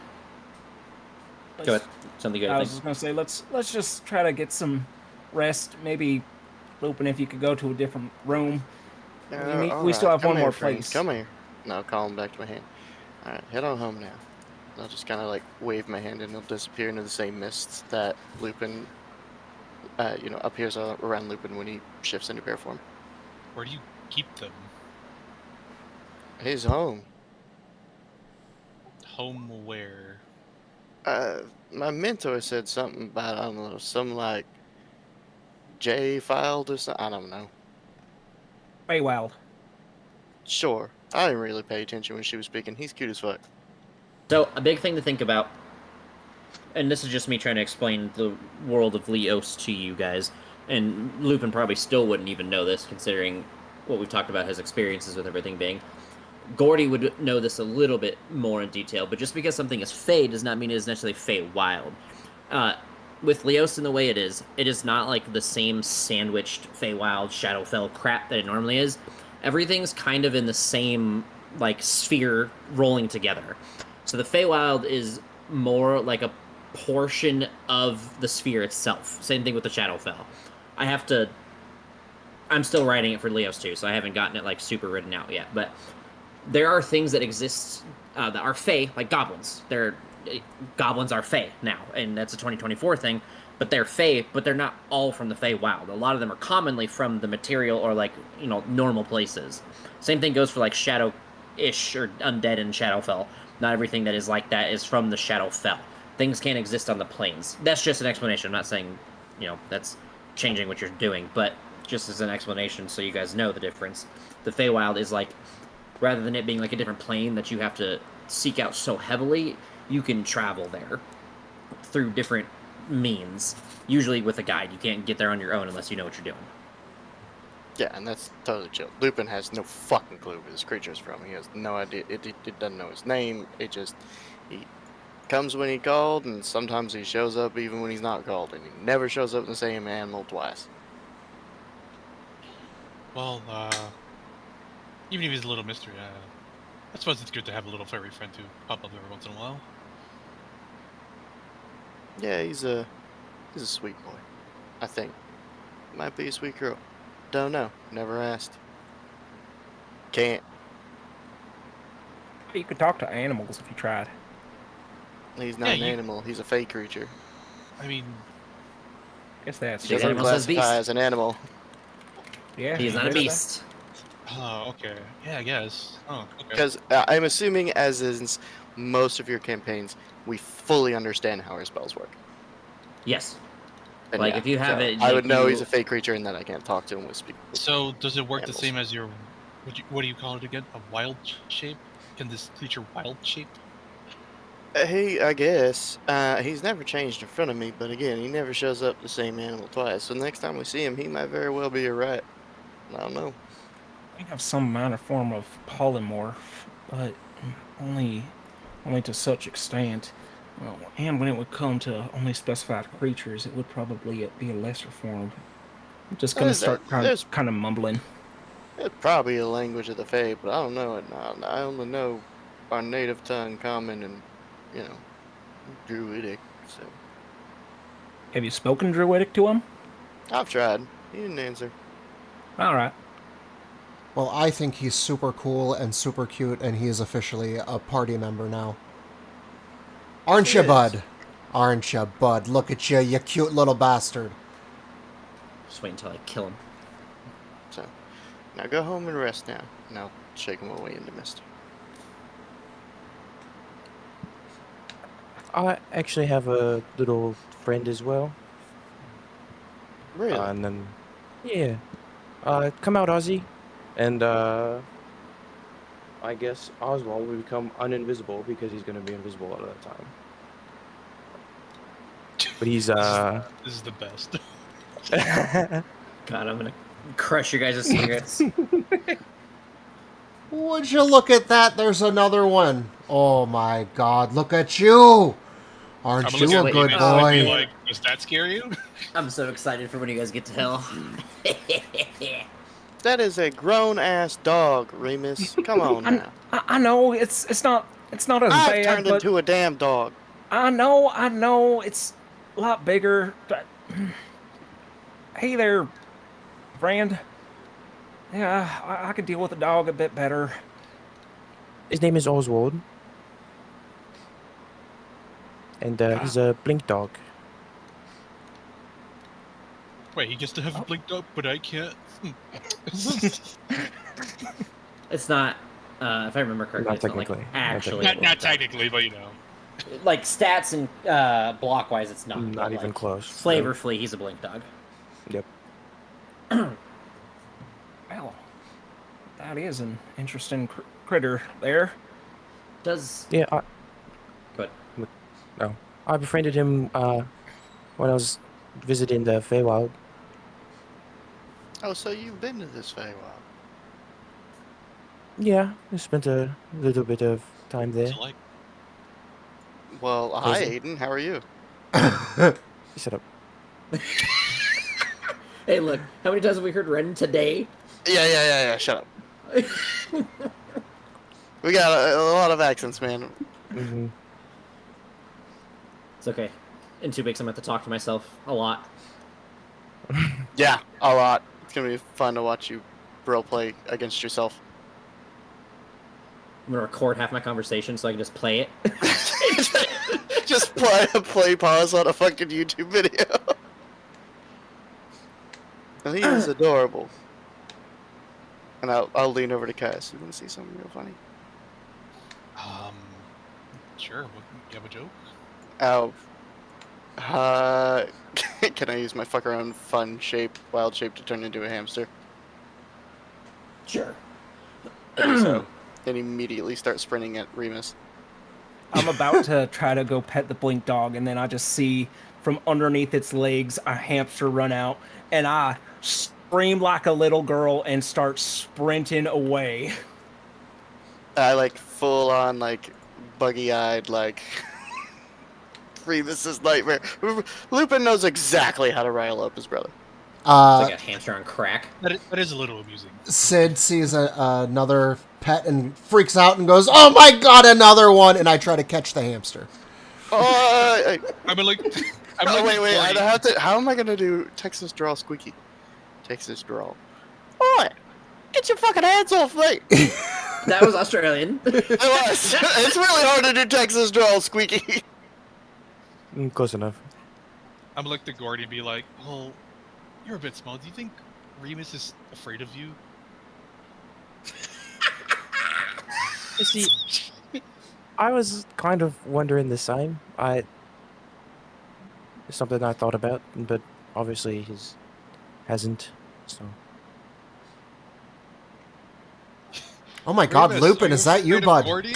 go ahead. Something good. I was just gonna say, let's just try to get some rest. Maybe, Lupin, if you could go to a different room. We still have one more place. Come here. No, I'll call him back to my hand. Alright, head on home now. I'll just kind of like wave my hand and he'll disappear into the same mists that Lupin, appears around Lupin when he shifts into bear form. Where do you keep them? His home. Home where? My mentor said something about, I don't know, some like J filed or something. I don't know. Feywild. Sure. I didn't really pay attention when she was speaking. He's cute as fuck. So, a big thing to think about, and this is just me trying to explain the world of Ljos to you guys, and Lupin probably still wouldn't even know this, considering what we've talked about his experiences with everything being. Gordy would know this a little bit more in detail, but just because something is Fey does not mean it is necessarily Feywild. With Ljos in the way it is not like the same sandwiched Feywild Shadowfell crap that it normally is. Everything's kind of in the same like sphere rolling together. So the Feywild is more like a portion of the sphere itself. Same thing with the Shadowfell. I'm still writing it for Ljos too, so I haven't gotten it like super written out yet. But there are things that exist that are Fey, like goblins. Goblins are Fey now, and that's a 2024 thing. But they're Fey, but they're not all from the Feywild. A lot of them are commonly from the material or like normal places. Same thing goes for like Shadow-ish or Undead in Shadowfell. Not everything that is like that is from the Shadowfell. Things can't exist on the planes. That's just an explanation. I'm not saying that's changing what you're doing, but just as an explanation so you guys know the difference. The Feywild is like, rather than it being like a different plane that you have to seek out so heavily, you can travel there through different means, usually with a guide. You can't get there on your own unless you know what you're doing. Yeah, and that's totally chill. Lupin has no fucking clue where this creature's from. He has no idea. It doesn't know his name. He comes when he called, and sometimes he shows up even when he's not called, and he never shows up in the same animal twice. Well, even if he's a little mystery, I suppose it's good to have a little furry friend to pop up every once in a while. Yeah, he's a sweet boy. I think. Might be a sweet girl. Don't know. Never asked. Can't. You could talk to animals if you tried. He's not an animal. He's a fey creature. I mean, Guess that's He doesn't animal says classify beast. as an animal. yeah. He's not a I guess beast. oh, okay. Yeah, I guess. Oh, okay. Because I'm assuming, as is most of your campaigns, we fully understand how our spells work. Yes. then Like, yeah. if you have So it, I like, would know you- he's a fake creature and that I can't talk to him with speak. So does it work Animals. the same as your what do you call it again? A wild shape? Can this creature wild shape? He, I guess, he's never changed in front of me, but again, he never shows up the same animal twice. So next time we see him, he might very well be a rat. I don't know. I have some minor form of polymorph, but only to such extent. Well, and when it would come to only specified creatures, it would probably be a lesser form. I'm just gonna start there's- kind of mumbling. It's probably a language of the Fae, but I don't know it now. I only know our native tongue, common, and, you know, druidic. So Have you spoken Druidic to him? I've tried. He didn't answer. All right. Well, I think he's super cool and super cute, and he is officially a party member now. Aren't He you, is. bud? Aren't you, bud? Look at you, you cute little bastard. Just wait until I kill him. So now go home and rest now, and I'll shake him away in the mist. I actually have a little friend as well. Really? And then, yeah. Come out, Ozzy. And, I guess Oswald will become uninvisible because he's going to be invisible all the time. But he's, This is the best. God, I'm gonna crush your guys' secrets. Would you look at that? There's another one. Oh my god, look at you! Aren't I'm you a looking at good Remus and be boy? like, does that scare you? I'm so excited for when you guys get to hell. That is a grown-ass dog, Remus. Come on now. I know it's not as I've bad, turned but into a damn dog. I know it's a lot bigger. But... Hey there, friend. Yeah, I could deal with a dog a bit better. his name is Oswald. And, he's a blink dog. Wait, he gets to have a blink dog, but I can't. It's not, if I remember correctly, Not it's not like technically. Not actually. not a blink dog. technically, but you know. Like stats and block-wise, it's not. Not but, even like, close. Flavorfully, he's a blink dog. Yep. Well, that is an interesting critter there. Does Yeah, good. I befriended him, when I was visiting the Feywild. Oh, so you've been to this Feywild? Yeah, I spent a little bit of time there. It's like, Well, hi, Crazy. Aiden. How are you? Shut up. Hey, look, how many times have we heard Ren today? Yeah. Shut up. We got a lot of accents, man. Hmm. It's okay. In 2 weeks, I'm going to have to talk to myself a lot. Yeah, a lot. It's gonna be fun to watch you roleplay against yourself. I'm going to record half my conversation so I can just play it. Just play pause on a fucking YouTube video. And he is adorable. And I'll lean over to Cass. You want to see something real funny? sure. You have a joke? Oh. Can I use my fuck around fun shape, wild shape to turn into a hamster? Sure. So, then immediately start sprinting at Remus. I'm about to try to go pet the blink dog, and then I just see from underneath its legs a hamster run out, and I scream like a little girl and start sprinting away. I like full on like buggy-eyed like Remus's nightmare. Lupin knows exactly how to rile up his brother. It's like a hamster on crack. That is a little amusing. Sid sees another pet and freaks out and goes, "Oh my god, another one!" And I try to catch the hamster. Oh, I mean, like, wait. I have to. How am I gonna do Texas drawl squeaky? Texas drawl. Boy, get your fucking hands off me! That was Australian. It was. It's really hard to do Texas drawl squeaky. Close enough. I'm like the Gordy and be like, well, you're a bit small. Do you think Remus is afraid of you? You see, I was kind of wondering the same. It's something I thought about, but obviously hasn't. So Oh my Wait a God, minute, Lupin, are is that you, afraid of bud? Morty?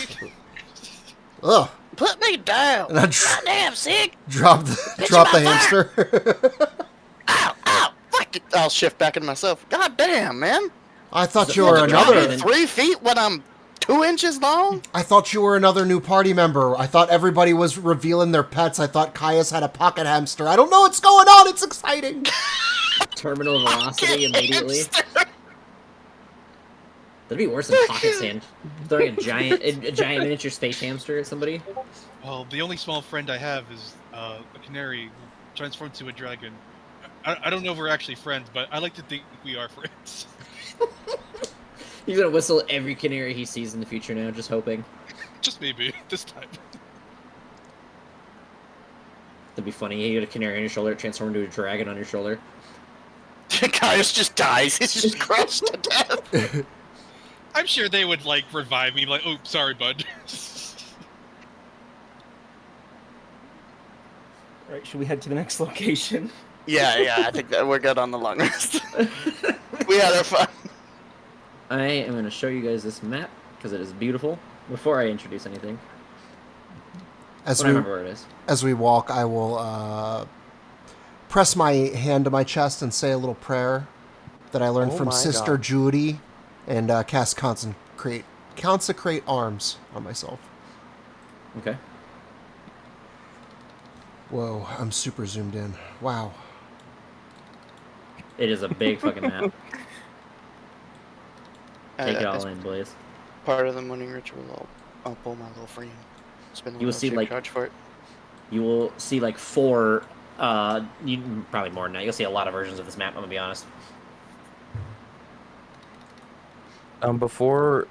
Ugh. Put me down. And I Goddamn sick. drop you drop the by fire. hamster. Ow, ow. Fuck it. I'll shift back into myself. God damn, man. I thought You you had were to Drop drop me it another. in. 3 feet when I'm 2 inches long? I thought you were another new party member. I thought everybody was revealing their pets. I thought Caius had a pocket hamster. I don't know what's going on. It's exciting. Terminal velocity immediately. That'd be worse than pocket sand. Throwing a giant miniature space hamster at somebody. Well, the only small friend I have is a canary who transformed to a dragon. I don't know if we're actually friends, but I like to think we are friends. He's gonna whistle at every canary he sees in the future now, just hoping. Just maybe this time. That'd be funny. You get a canary on your shoulder, it transforms into a dragon on your shoulder. Caius just dies. He's just crushed to death. I'm sure they would like revive me, like, oh, sorry, bud. All right, should we head to the next location? Yeah, I think that we're good on the long rest. We had our fun. I am gonna show you guys this map because it is beautiful. Before I introduce anything, As I we remember where it is. as we walk, I will press my hand to my chest and say a little prayer that I learned Oh from my Sister God. Judy, and cast consecrate arms on myself. Okay. Whoa, I'm super zoomed in. Wow. It is a big fucking map. Take it As all in, Blaze. part of the morning ritual, I'll pull my little frame. Spin a You will little see, shape like- charge for it. You will see like 4, probably more than that. You'll see a lot of versions of this map, I'm gonna be honest. Before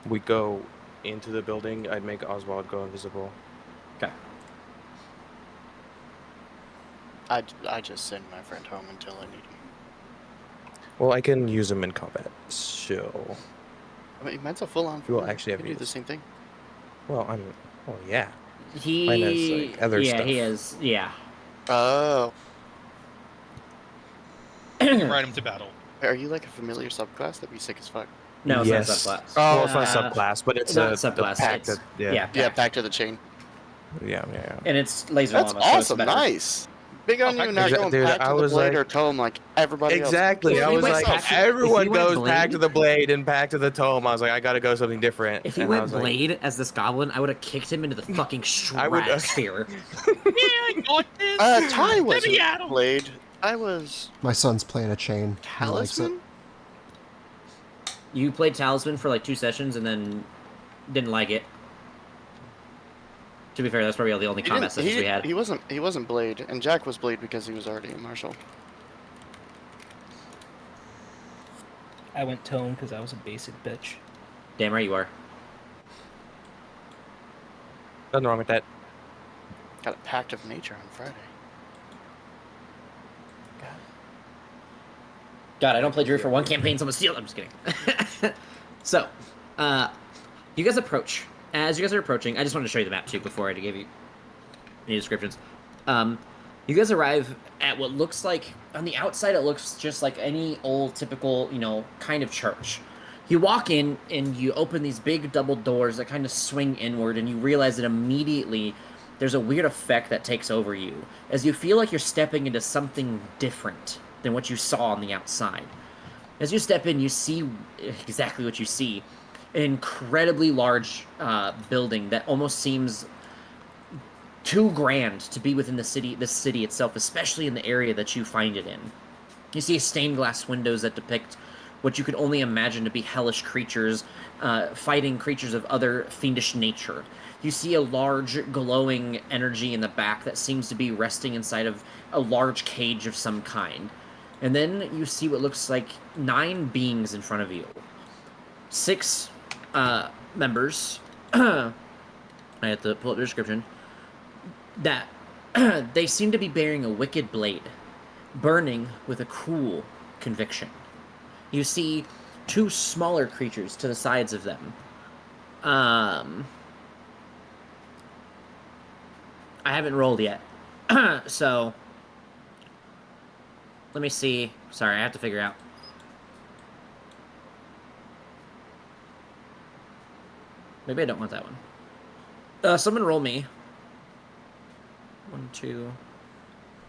we go into the building, I'd make Oswald go invisible. Okay. I just send my friend home until I need him. Well, I can use him in combat. So, I mean, mine's a full-on. You will friend. actually have You do use. the same thing. well, yeah. He Mine has, like, other yeah, stuff. he has yeah. Oh, Ride him to battle. are you like a familiar subclass? That'd be sick as fuck. No, it's Yes. not subclass. Well, it's not Uh, subclass, but it's not a subclass, the pack it's- that, yeah. Yeah, Yeah, back to the chain. Yeah. and it's laser That's llama, so it's awesome. better. Nice. Big on Oh, you, not exa- going dude, back to I the was blade like- or tome like everybody Exactly. If I he was went like, back to- everyone if he went goes back blade- to the blade and back to the tome. I was like, I gotta go something different. If he And I went was like, Blade as this goblin, I would have kicked him into the fucking I would- stratosphere. Yeah, I got this. Ty was Let me at him. blade. I was My son's playing a chain. He likes it. talisman. You played Talisman for like 2 sessions and then didn't like it. To be fair, that's probably the only combat sessions we had. He wasn't blade, and Jack was blade because he was already a marshal. I went tone because I was a basic bitch. Damn right you are. nothing wrong with that. Got a pact of nature on Friday. God, I don't play Druid for 1 campaign, so I'm gonna steal. I'm just kidding. So, you guys approach. As you guys are approaching, I just wanted to show you the map too before I gave you any descriptions. You guys arrive at what looks like, on the outside, it looks just like any old typical, kind of church. You walk in and you open these big double doors that kind of swing inward, and you realize that immediately there's a weird effect that takes over you as you feel like you're stepping into something different than what you saw on the outside. As you step in, you see exactly what you see. An incredibly large building that almost seems too grand to be within the city itself, especially in the area that you find it in. You see stained glass windows that depict what you could only imagine to be hellish creatures, fighting creatures of other fiendish nature. You see a large glowing energy in the back that seems to be resting inside of a large cage of some kind. And then you see what looks like 9 beings in front of you. 6 members. I have to pull up the description. That they seem to be bearing a wicked blade, burning with a cruel conviction. You see 2 smaller creatures to the sides of them. I haven't rolled yet, so Let me see. Sorry, I have to figure out. Maybe I don't want that one. Someone roll me. 1, 2,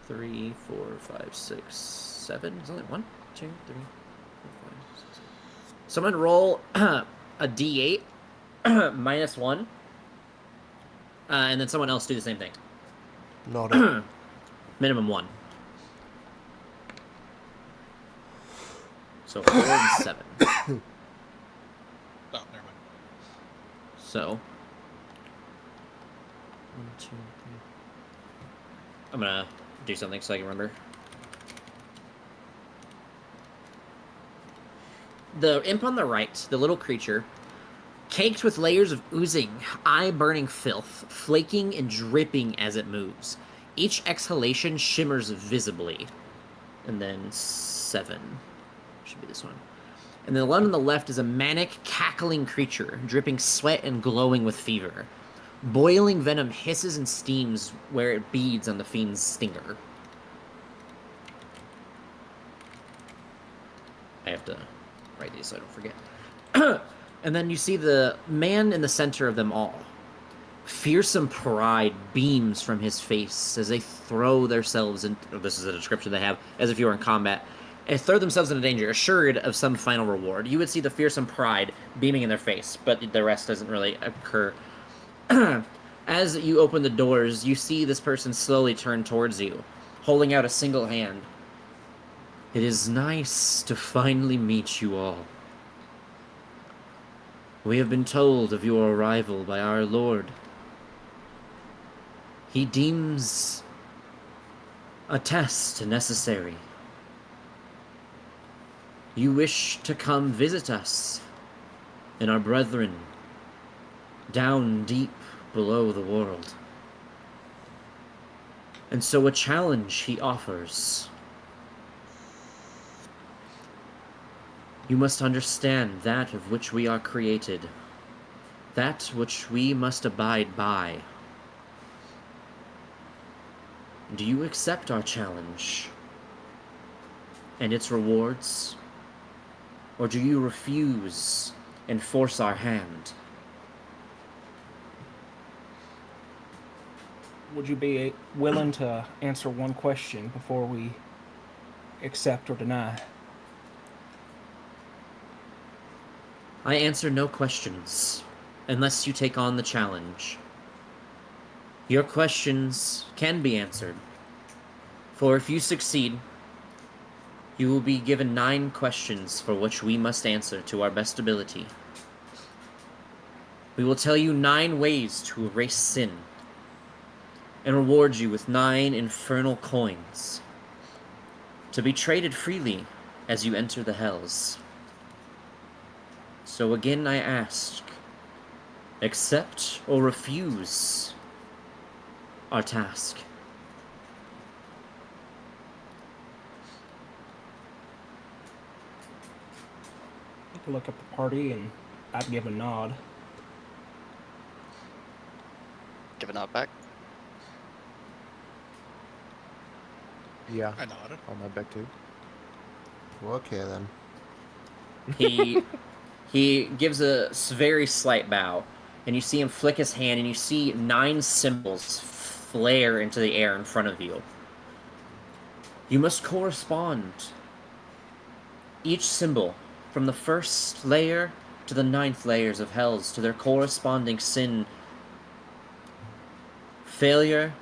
3, 4, 5, 6, 7. There's only 1, 2, 3, 4, 5, 6, 7. Someone roll a d8 -1. And then someone else do the same thing. Noted. Minimum 1. So 4 and 7. Oh, never mind. So 1, 2, 3. I'm gonna do something so I can remember. The imp on the right, the little creature, caked with layers of oozing, eye-burning filth, flaking and dripping as it moves. Each exhalation shimmers visibly. And then 7. Should be this one. And the one on the left is a manic, cackling creature, dripping sweat and glowing with fever. Boiling venom hisses and steams where it beads on the fiend's stinger. I have to write these so I don't forget. And then you see the man in the center of them all. Fearsome pride beams from his face as they throw themselves in. Oh, this is a description they have, as if you were in combat. And throw themselves into danger, assured of some final reward. You would see the fearsome pride beaming in their face, but the rest doesn't really occur. As you open the doors, you see this person slowly turn towards you, holding out a single hand. It is nice to finally meet you all. We have been told of your arrival by our Lord. He deems a test necessary. You wish to come visit us and our brethren down deep below the world. And so a challenge he offers. You must understand that of which we are created, that which we must abide by. Do you accept our challenge and its rewards? Or do you refuse and force our hand? Would you be willing to answer one question before we accept or deny? I answer no questions unless you take on the challenge. Your questions can be answered, for if you succeed, you will be given 9 questions for which we must answer to our best ability. We will tell you 9 ways to erase sin, and reward you with 9 infernal coins, to be traded freely as you enter the hells. So again I ask, accept or refuse our task. You can look at the party and I'd give a nod. Give a nod back. Yeah, I nodded. I'll nod back too. Okay, then. He gives a very slight bow, and you see him flick his hand, and you see 9 symbols flare into the air in front of you. You must correspond. Each symbol, from the first layer to the 9th layers of hells, to their corresponding sin. Failure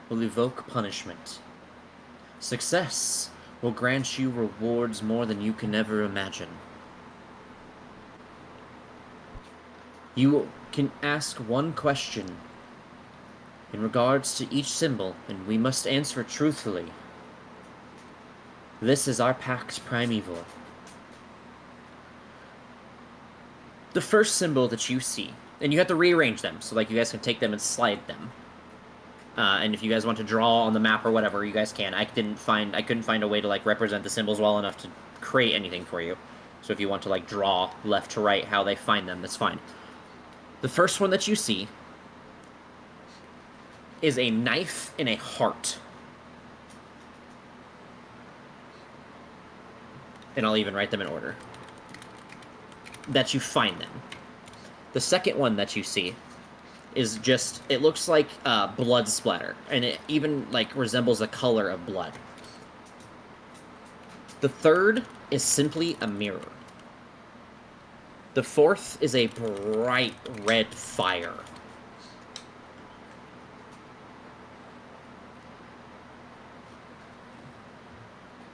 will evoke punishment. Success will grant you rewards more than you can ever imagine. You can ask one question in regards to each symbol, and we must answer truthfully. This is our pact primeval. The first symbol that you see, and you have to rearrange them, so like you guys can take them and slide them. And if you guys want to draw on the map or whatever, you guys can. I couldn't find a way to like represent the symbols well enough to create anything for you. So if you want to like draw left to right how they find them, that's fine. The first one that you see is a knife in a heart. and I'll even write them in order, that you find them. The second one that you see is just, it looks like blood splatter, and it even like resembles the color of blood. The third is simply a mirror. The fourth is a bright red fire.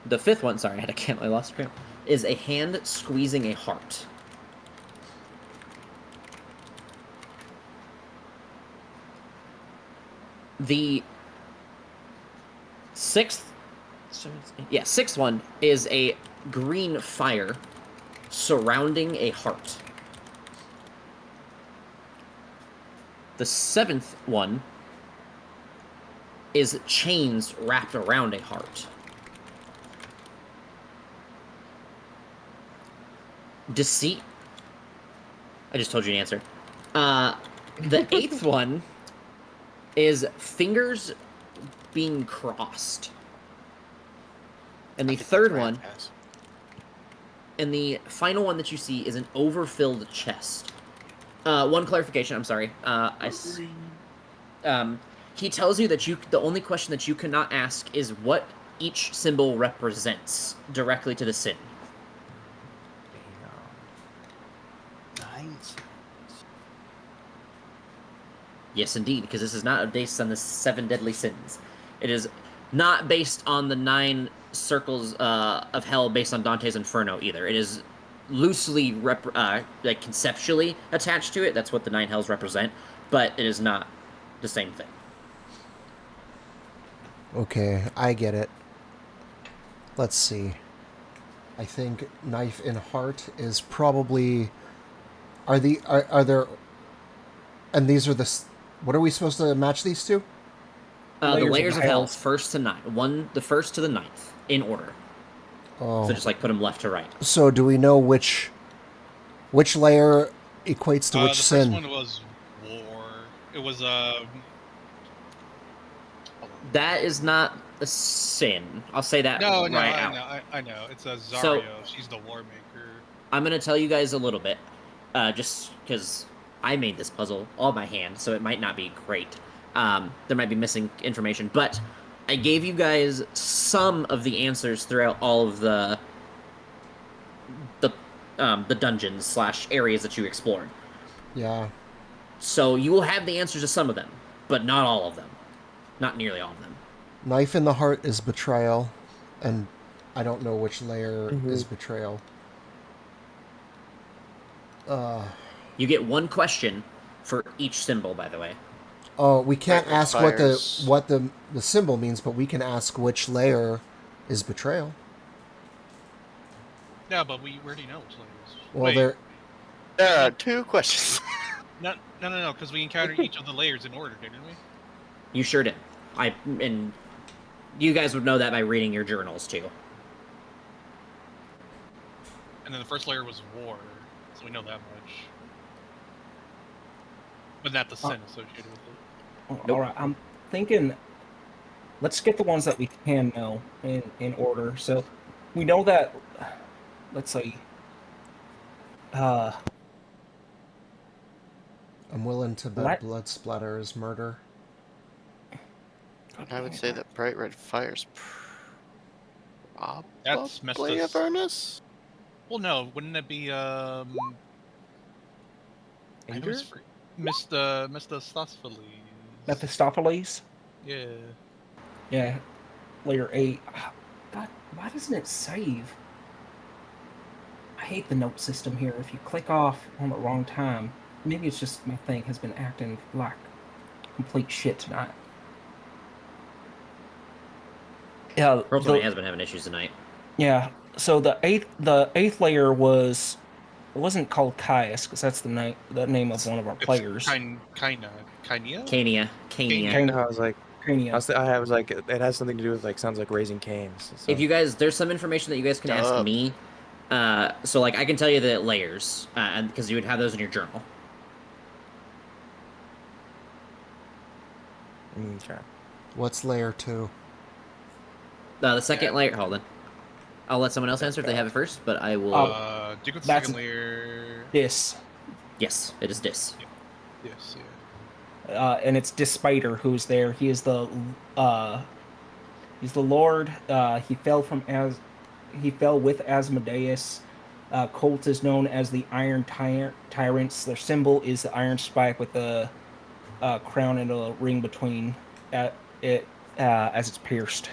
The fifth one, sorry, I lost count, is a hand squeezing a heart. The sixth one is a green fire surrounding a heart. The seventh one is chains wrapped around a heart. Deceit. I just told you an answer. The eighth one is fingers being crossed. And the third one, and the final one that you see is an overfilled chest. One clarification, I'm sorry. He tells you that the only question that you cannot ask is what each symbol represents directly to the sin. Yes, indeed, because this is not based on the 7 deadly sins. It is not based on the 9 circles of hell based on Dante's Inferno either. It is loosely, like conceptually attached to it. That's what the 9 hells represent, but it is not the same thing. Okay, I get it. Let's see. I think knife in heart is probably... Are there... And these are the... What are we supposed to match these to? The layers of hell, 1st to 9. The 1st to the 9th, in order. Oh. So just like put them left to right. So do we know which layer equates to which the sin? The first one was war. It was That is not a sin. I'll say that out. I know. It's a Zario. So, she's the war maker. I'm gonna tell you guys a little bit, just because I made this puzzle all by hand, so it might not be great. There might be missing information, but I gave you guys some of the answers throughout all of the dungeons / areas that you explored. Yeah. So you will have the answers to some of them, but not all of them. Not nearly all of them. Knife in the heart is betrayal, and I don't know which layer is betrayal. You get 1 question for each symbol, by the way. Oh, we can't ask what the symbol means, but we can ask which layer is betrayal. Yeah, but we already know which layers. Well, there are 2 questions. No, because we encountered each of the layers in order, didn't we? You sure did. And you guys would know that by reading your journals too. And then the first layer was war, so we know that much. But not the sin associated with it. Nope. All right, I'm thinking. Let's get the ones that we can know in order. So we know that. Let's say. I'm willing to bet blood splatter is murder. I would say that bright red fire's That's probably a furnace. Well, no, wouldn't it be Anger? Mephistopheles. Mephistopheles? Yeah. Yeah. Layer 8. God, why doesn't it save? I hate the note system here. If you click off on the wrong time, maybe it's just my thing has been acting like complete shit tonight. Yeah, Roll20 has been having issues tonight. Yeah, so the eighth layer wasn't called Caius because that's the name of one of our players. Kania. I was like, I was like, it has something to do with like sounds like raising canes. So. If you guys, there's some information that you guys can ask me. So like I can tell you the layers, and because you would have those in your journal. Okay. What's layer 2? The second layer. Hold I'll let someone else answer if they have it first, but I will. Do you go to the That's- second layer? Dis. Yes, it is Dis. Yes, yeah. And it's Dispiter who's there. He's the Lord. He fell with Asmodeus. Colt is known as the Iron Tyrants. Their symbol is the iron spike with the crown and a ring between it as it's pierced.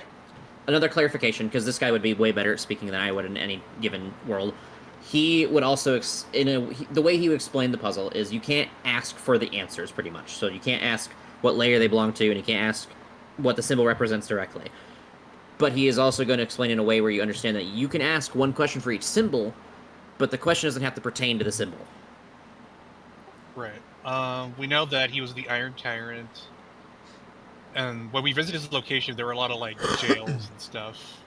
Another clarification, because this guy would be way better at speaking than I would in any given world. He would also, the way he would explain the puzzle is you can't ask for the answers, pretty much. So you can't ask what layer they belong to, and you can't ask what the symbol represents directly. But he is also going to explain in a way where you understand that you can ask one question for each symbol, but the question doesn't have to pertain to the symbol. Right. We know that he was the Iron Tyrant. And when we visited his location, there were a lot of, like, jails and stuff.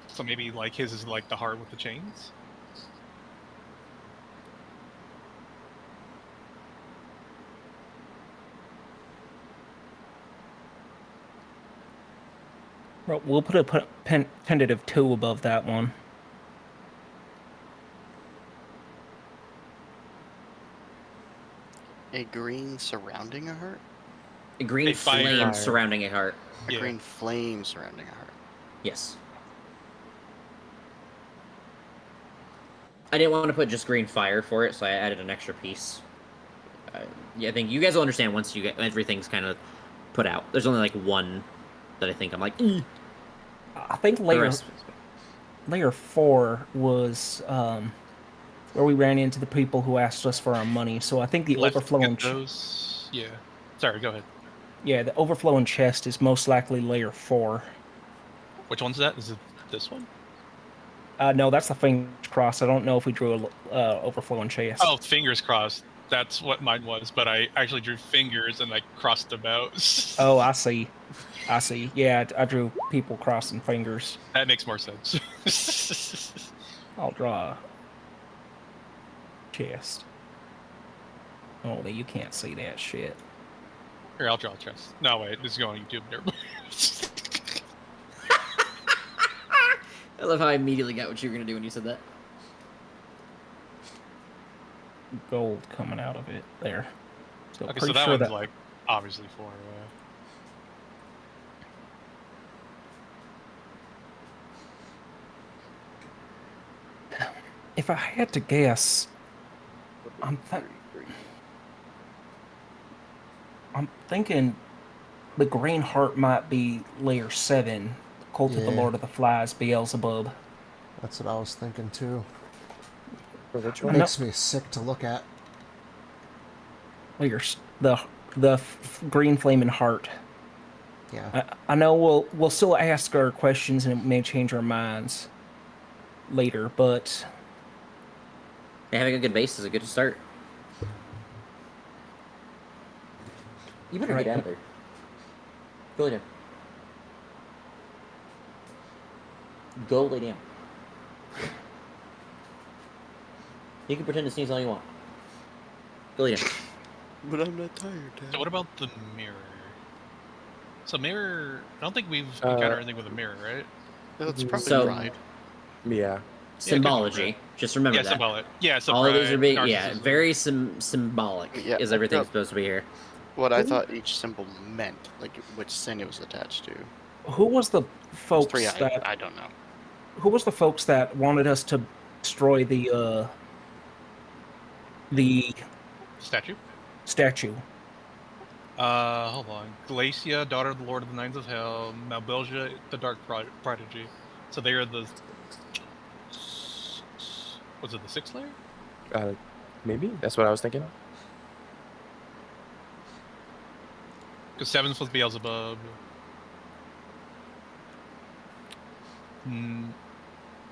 So maybe, like, his is, like, the heart with the chains? Well, we'll put a tentative 2 above that one. A green surrounding a heart? A green A fire. flame Fire. surrounding a heart. A Yeah. green flame surrounding a heart. Yes. I didn't want to put just green fire for it, so I added an extra piece. Yeah, I think you guys will understand once you get everything's kind of put out. There's only like one that I think I'm like, I think the layer rest- Layer 4 was where we ran into the people who asked us for our money. So I think the Let's overflowing, get those. Yeah. Sorry, go ahead. the overflowing chest is most likely Layer 4. Which one's that? Is it this one? No, that's the fingers crossed. I don't know if we drew a overflowing chest. Oh, fingers crossed. That's what mine was, but I actually drew fingers and I crossed them out. Oh, I see. Yeah, I drew people crossing fingers. That makes more sense. I'll draw a chest. Oh, you can't see that shit. Here, I'll draw a chest. No, wait, this is going on YouTube. Never mind. I love how I immediately got what you were going to do when you said that. Gold coming out of it there. So Okay, pretty so that sure one's like obviously for. If I had to guess, I'm thinking the green heart might be Layer 7. Cult of the Yeah. Lord of the Flies, Beelzebub. That's what I was thinking too. For which It one? No. makes me sick to look at. The green flaming heart. Yeah. I know we'll still ask our questions and it may change our minds later, but Having a good base is a good start. You better Right. get out of there. Go lay down. Go lay down. You can pretend to sneeze all you want. Go lay down. But I'm not tired, Dad. So what about the mirror? So mirror, I don't think we've encountered anything with a mirror, right? That's probably So- right. Yeah. Symbology. Just remember Yeah, that. symbolic. Yeah, so All of these pride, are being, yeah, narcissism. very symbolic Yeah, is everything no. supposed to be here. What I thought each symbol meant, like which sin it was attached to. who was the There's folks three, that I don't know. who was the folks that wanted us to destroy the Statue? statue? Hold on. Glacia, daughter of the Lord of the Nines of Hell. Malbelgia, the Dark Prodigy. So they are the. Was it the sixth layer? Maybe that's what I was thinking. Because seventh was Beelzebub.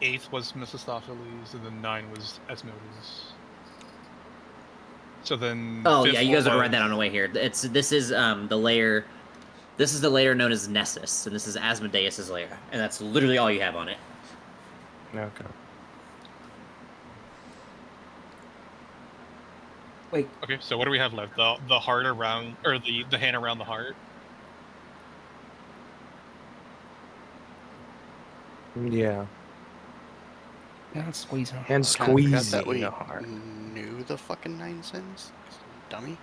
Eighth was Mephistopheles, and then 9 was Asmodeus. So then. Oh fifth yeah, you guys would was- read that on the way here. This is the layer. This is the layer known as Nessus, and this is Asmodeus' layer, and that's literally all you have on it. Okay. Wait, Okay, so what do we have left? The heart around, or the hand around the heart. Yeah. Hand squeezing. And Kinda forgot that squeezing we a heart. knew the fucking 9 sins. Dummy.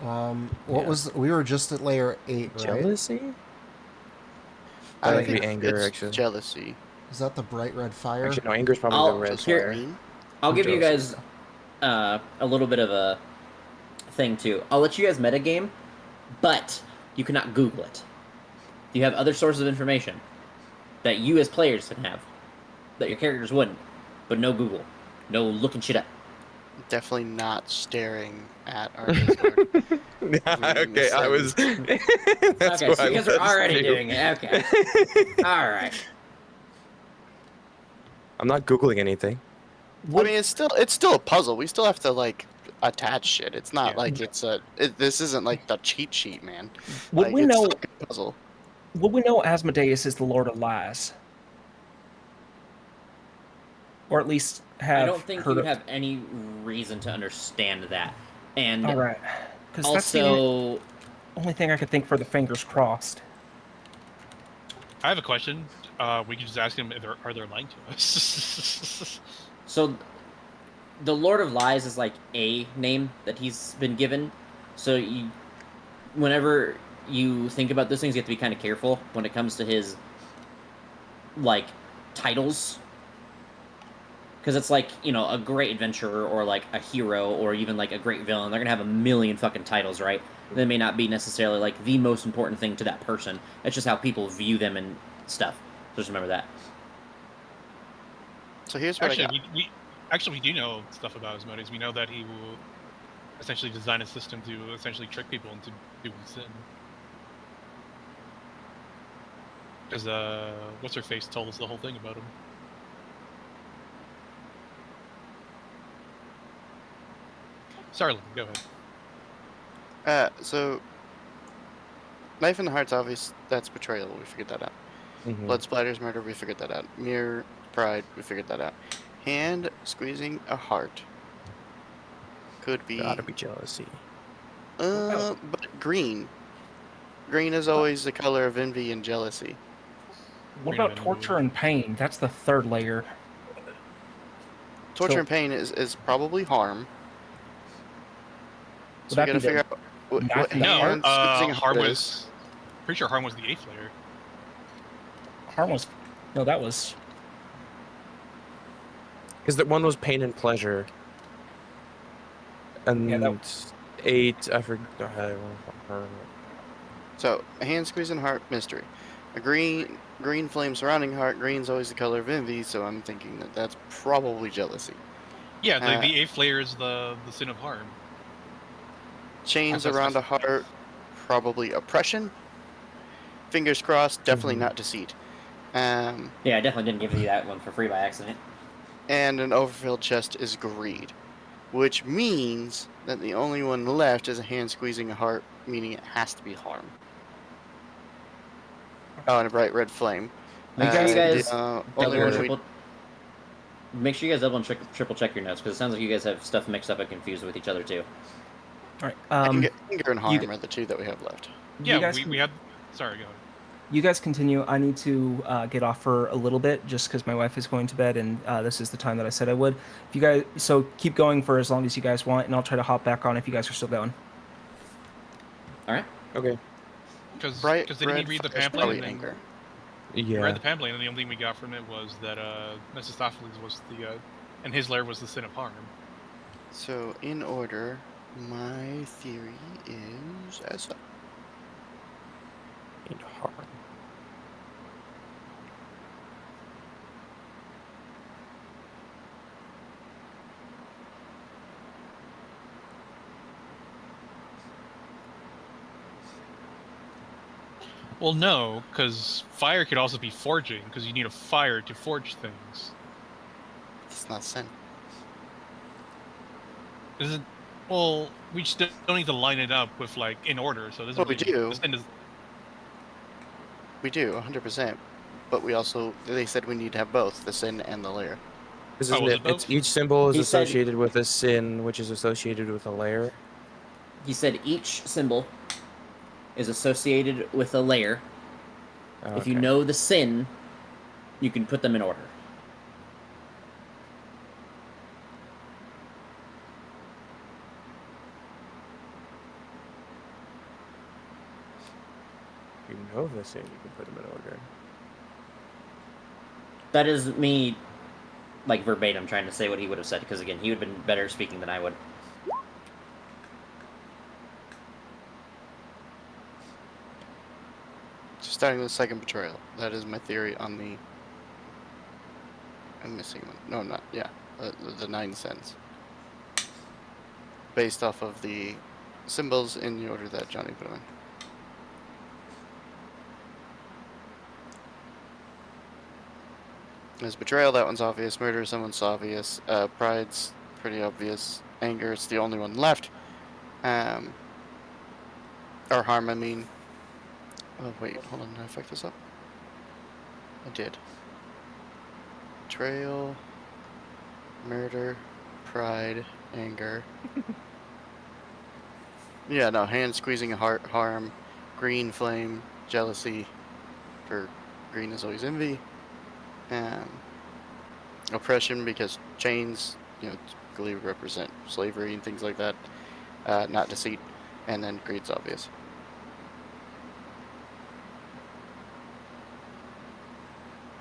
What Yeah. was we were just at layer 8, right? Jealousy? I That could think be anger, it's actually. jealousy. Is that the bright red fire? Actually, no, anger's probably the I'll red here. fire. Green. I'll give you Jealousy. guys a little bit of a thing too. I'll let you guys metagame, but you cannot Google it. You have other sources of information that you as players can have that your characters wouldn't, but no Google, no looking shit up. Definitely not staring at our Discord. Okay, I was. That's Okay, what so I you guys are was already too. doing it. Okay, all right. I'm not googling anything. I mean, it's still a puzzle. We still have to like attach shit. It's not Yeah. like this isn't like the cheat sheet, man. Would Like, we it's know? still a puzzle. Would we know Asmodeus is the Lord of Lies? Or at least have I don't think heard you of... have any reason to understand that, and All right. Because that's the also only thing I could think for the fingers crossed. I have a question. We could just ask him if are they lying to us? so the Lord of Lies is like a name that he's been given. So you, whenever you think about those things, you have to be kind of careful when it comes to his like titles, because it's like, you know, a great adventurer or like a hero or even like a great villain. They're gonna have a million fucking titles, right? They may not be necessarily like the most important thing to that person. It's just how people view them and stuff. So just remember that. So here's what I got. Actually we do know stuff about Asmodeus. We know that he will essentially design a system to essentially trick people into doing sin. Because what's her face told us the whole thing about him. Sorry, Lynn, go ahead. So knife in the heart's obvious. That's betrayal. We figured that out. Mhm. Blood splatters, murder. We figured that out. Mere pride. We figured that out. Hand squeezing a heart. Could be. Gotta be jealousy. But green. Green is always the color of envy and jealousy. What Wait a about minute. torture and pain? That's the third layer. Torture So- and pain is probably harm. Would So that we gotta be the figure out what knife in the No, hand squeezing a Harm heart was. is. Pretty sure Harm was the 8th layer. harm was? No, that was. Because the one was pain and pleasure. And Yeah, that- 8, I forgot. So a hand squeezing heart, mystery. A green flame surrounding heart. Green's always the color of envy, so I'm thinking that that's probably jealousy. Yeah, Uh, the 8th layer is the sin of harm. Chains That's around a heart, probably oppression. Fingers crossed, definitely not deceit. Yeah, I definitely didn't give you that one for free by accident. And an overfilled chest is greed, which means that the only one left is a hand squeezing a heart, meaning it has to be harm. Oh, and a bright red flame. Make sure you guys only double one and we triple. Make sure you guys double and triple check your notes, because it sounds like you guys have stuff mixed up and confused with each other too. All right. anger and harm you- are the two that we have left. Yeah, you guys we had. Sorry, go ahead. You guys continue. I need to get off for a little bit just because my wife is going to bed, and this is the time that I said I would. If you guys, so keep going for as long as you guys want, and I'll try to hop back on if you guys are still going. All right. Okay. Because Bright didn't we red read the fire is pamphlet? probably And then, anger. we Yeah. read the pamphlet, and the only thing we got from it was that Mephistopheles was the, and his lair was the sin of harm. So in order, my theory is as such. And harm. Well, no, because fire could also be forging, because you need a fire to forge things. It's not sin. Is it? Well, we just don't need to line it up with like in order. So this Well, we do. This end is, We do, 100%. But we also, they said we need to have both, the sin and the layer. Because Oh, isn't was it, it both? it's each symbol is He said- associated with a sin, which is associated with a layer. He said each symbol is associated with a layer. If you Okay. know the sin, you can put them in order. Nova saying you can put them in order. That is me, like, verbatim trying to say what he would have said, because, again, he would have been better speaking than I would. Starting with the second betrayal. That is my theory on the... I'm missing one. No, I'm not. Yeah. The 9 cents. Based off of the symbols in the order that Johnny put them in. There's betrayal, that one's obvious. Murder, someone's obvious. Pride's pretty obvious. Anger, it's the only one left. Or harm, I mean. Oh, wait, hold on. Did I fuck this up? I did. Betrayal, murder, pride, anger. Yeah, no, hand squeezing, heart, harm, green flame, jealousy. For green is always envy. Oppression, because chains, typically represent slavery and things like that. Not deceit. And then greed's obvious.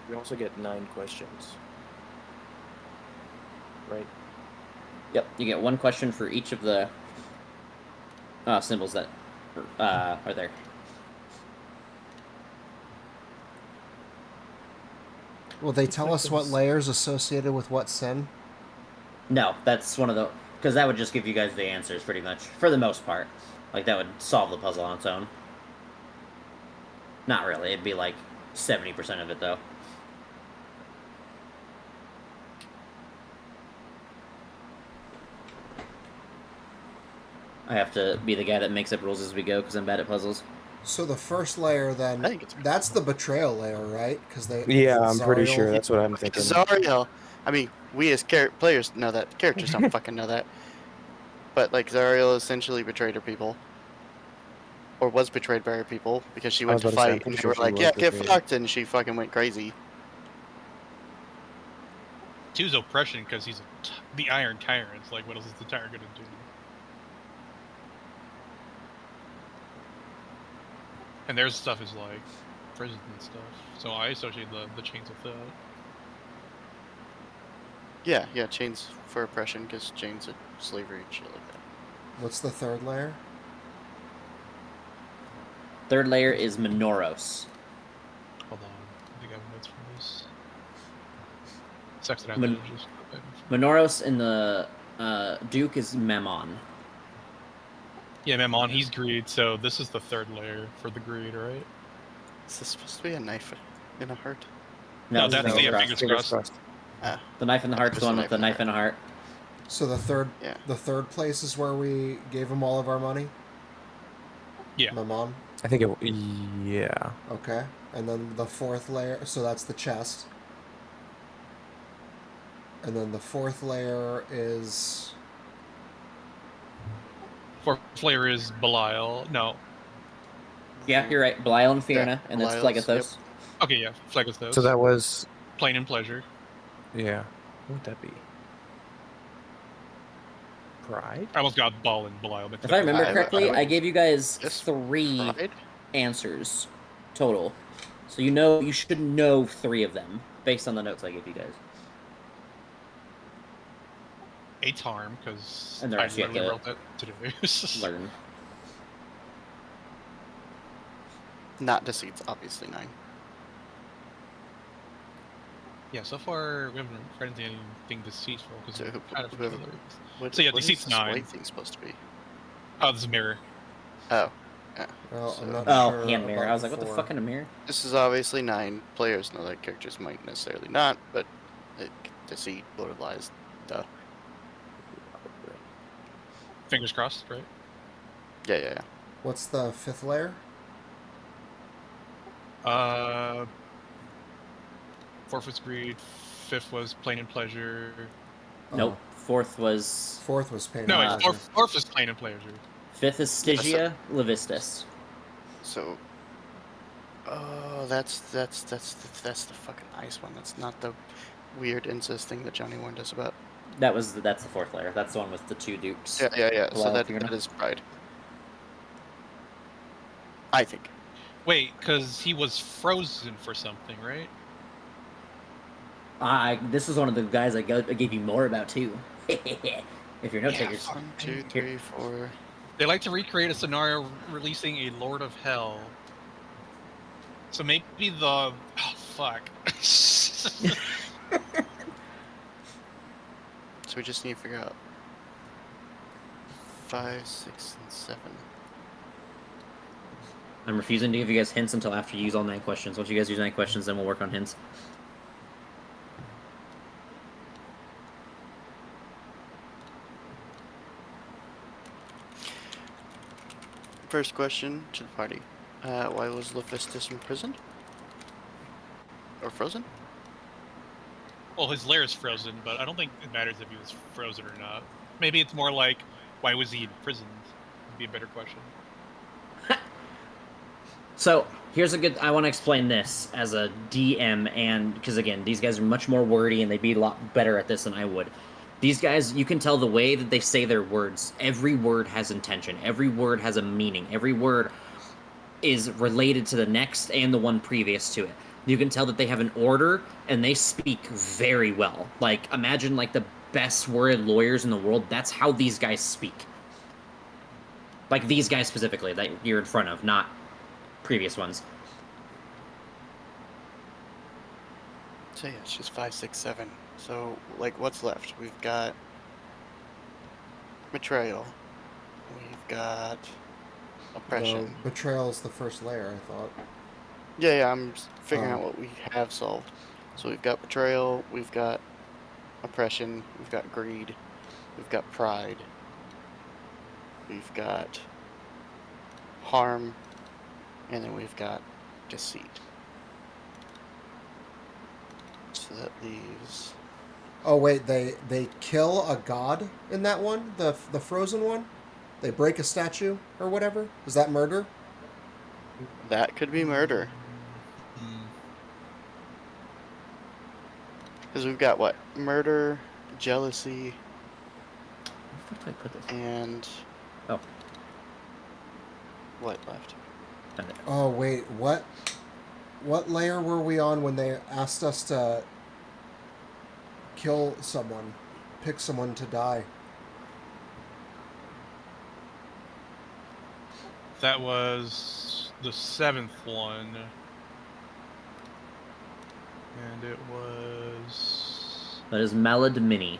We also get 9 questions. Right? Yep, you get 1 question for each of the symbols that are there. Will they tell us what layers associated with what sin? No, that's one of the... Because that would just give you guys the answers, pretty much. For the most part. Like, that would solve the puzzle on its own. Not really. It'd be like 70% of it, though. I have to be the guy that makes up rules as we go, because I'm bad at puzzles. So the first layer, then, I think it's... that's the betrayal layer, right? Because they... Yeah, I'm pretty Zariel- sure that's what I'm thinking. Zariel, I mean, we as players know that. Characters don't fucking know that. But, like, Zariel essentially betrayed her people. Or was betrayed by her people, because she went to was about to say, I'm fight, and pretty they sure were she like, was yeah, get betrayed. fucked, and she fucking went crazy. 2's oppression, because he's the Iron Tyrant. It's like, what else is the Tyrant gonna do? And their stuff is like prison and stuff. So I associate the chains with that. Yeah, chains for oppression, because chains are slavery and shit like that. What's the third layer? Third layer is Menoros. Hold on, I think I have notes for this. Sex and Men- identities. Menoros in the Duke is Memon. Yeah, Memon, he's greed, so this is the third layer for the greed, right? Is this supposed to be a knife in a heart? No, that's the crossed. fingers crossed. The knife in the heart's the one with the knife in a heart. So the third, Yeah. the third place is where we gave him all of our money. Yeah. Mammon. I think it. Yeah. Okay, and then the fourth layer. So that's the chest. And then the fourth layer is... Fourth layer is Belial. No. Yeah, you're right. Belial and Fiona, Yeah, and that's Belial's, Phlegethos. Okay, yeah, Phlegethos. So that was. Plain and pleasure. Yeah. What would that be? Pride? I almost got Ball and Belial mixed If up. I remember I correctly, would- I gave you guys Yes, 3 Pride? answers total. So you should know 3 of them based on the notes I gave you guys. 8's harm, because And the I rest you have literally to wrote that today. Learn. Not deceit's obviously 9. Yeah, so far we haven't read into anything deceitful, because So we're kind of whoever- familiar. What, So yeah, what is deceit's this 9. white thing supposed to be? Oh, this is mirror. Oh, yeah. Well, So- I'm not Oh, sure hand mirror. about I was like, what the 4. fuck in a mirror? This is obviously 9. Players know that, characters might necessarily not, but deceit, bloated lies, duh. Fingers crossed, right? Yeah. What's the fifth layer? Fourth was greed. Fifth was plain and pleasure. Nope. 4th was... Fourth was pain. No, and wait, pleasure. fourth was plain and pleasure. 5th is Stygia, Levistus. So, oh, that's the fucking nice one. That's not the weird incest thing that Johnny warned us about. That's the 4th layer. That's the one with the 2 dukes. Yeah. So Belial, that Fiona. is pride. I think. Wait, because he was frozen for something, right? This is one of the guys I gave you more about too. If you're note Yeah, takers. fuck. 1, 2, 3, 4. They like to recreate a scenario releasing a Lord of Hell. So maybe the... Oh, fuck. So we just need to figure out 5, 6, and 7. I'm refusing to give you guys hints until after you use all 9 questions. Once you guys use 9 questions, then we'll work on hints. First question to the party. Why was Lephistus imprisoned? Or frozen? Well, his lair is frozen, but I don't think it matters if he was frozen or not. Maybe it's more like, why was he imprisoned? Would be a better question. So here's a good. I want to explain this as a DM, and because again, these guys are much more wordy, and they'd be a lot better at this than I would. These guys, you can tell the way that they say their words. Every word has intention. Every word has a meaning. Every word is related to the next and the one previous to it. You can tell that they have an order, and they speak very well. Like, imagine like the best worded lawyers in the world. That's how these guys speak. Like these guys specifically that you're in front of, not previous ones. So yeah, it's just 5, 6, 7. So, like, what's left? We've got betrayal. We've got oppression. The betrayal's the first layer, I thought. Yeah, I'm figuring out what we have solved. So we've got betrayal, we've got oppression, we've got greed, we've got pride, we've got harm, and then we've got deceit. So that leaves... Oh wait, they kill a god in that one, the frozen one. They break a statue or whatever. Is that murder? That could be murder. Because we've got what? Murder, jealousy, Where the fuck did I put this? and Oh, what left? found it. Oh wait, what layer were we on when they asked us to kill someone, pick someone to die? That was the 7th one. And it was... That is Malad Mini.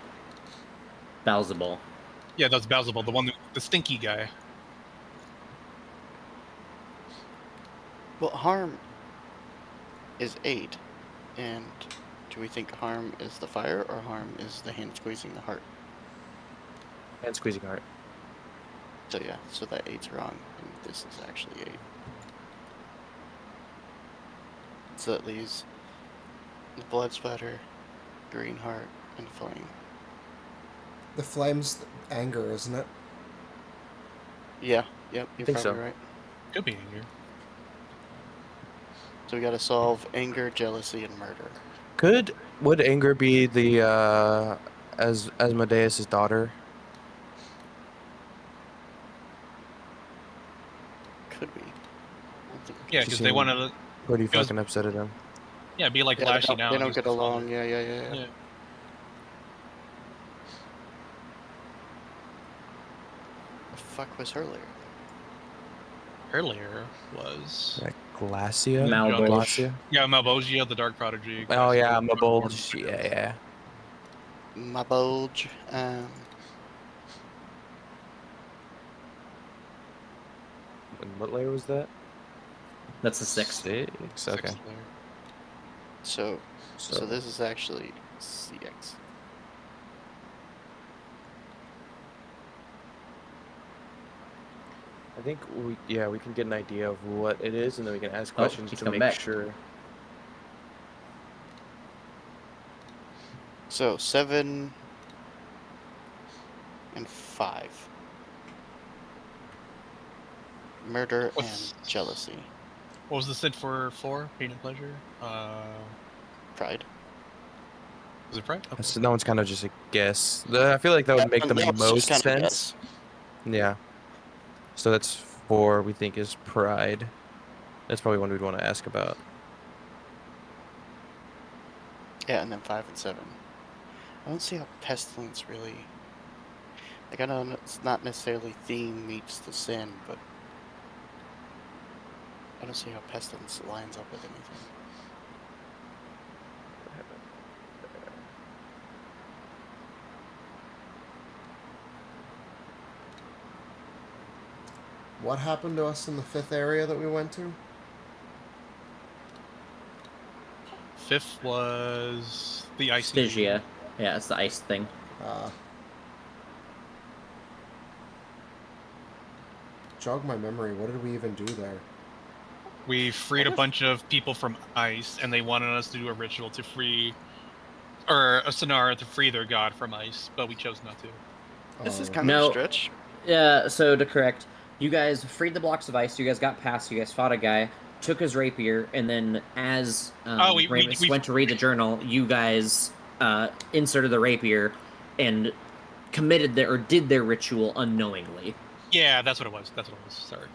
Balzabul. Yeah, that's Beelzebub, the one, the stinky guy. Well, harm is 8, and do we think harm is the fire, or harm is the hand squeezing the heart? And squeezing heart. So yeah, so that 8's wrong, and this is actually 8. So that leaves the blood splatter, green heart, and flame. The flame's anger, isn't it? Yeah, yep, you're think probably so. right. Could be in here. So we gotta solve anger, jealousy, and murder. Would anger be the Asmodeus' daughter? Could be. I don't think Yeah, She because they seemed want to... Pretty It was- fucking upset at him. Yeah, be like yeah, Lashy now. they don't he's get the father. along. Yeah. Yeah. The fuck was her lair? Earlier was... Like Glacia? Malbolge. Glacia? Yeah, Malbogia, the Dark Prodigy. Oh yeah, Glacia, Mabolge. Yeah. My bulge. And what layer was that? That's the 6th. 6. Okay. Sixth layer. So this is actually CX. I think we can get an idea of what it is, and then we can ask Oh, questions he's to coming make back. sure. So 7 and 5. Murder What's- and jealousy. What was the sin for 4? Pain and pleasure? Pride. Was it pride? Okay. So that one's kind of just a guess. I feel like that would make the That was most just kind of a sense. Yeah. So that's 4. We think is pride. That's probably one we'd want to ask about. Yeah, and then 5 and 7. I don't see how pestilence really. Like, I know it's not necessarily theme meets the sin, but I don't see how pestilence lines up with anything. What happened to us in the 5th area that we went to? 5th was the ICU. Stygia. Yeah, it's the ice thing. Jog my memory. What did we even do there? We freed a bunch of people from ice, and they wanted us to do a ritual to free, or a scenario to free their god from ice, but we chose not to. This is Oh. kind of No. a stretch. Yeah, so to correct, you guys freed the blocks of ice, you guys got past, you guys fought a guy, took his rapier, and then as Ramus went to read the journal, you guys inserted the rapier and committed or did their ritual unknowingly. Yeah, that's what it was. Sorry.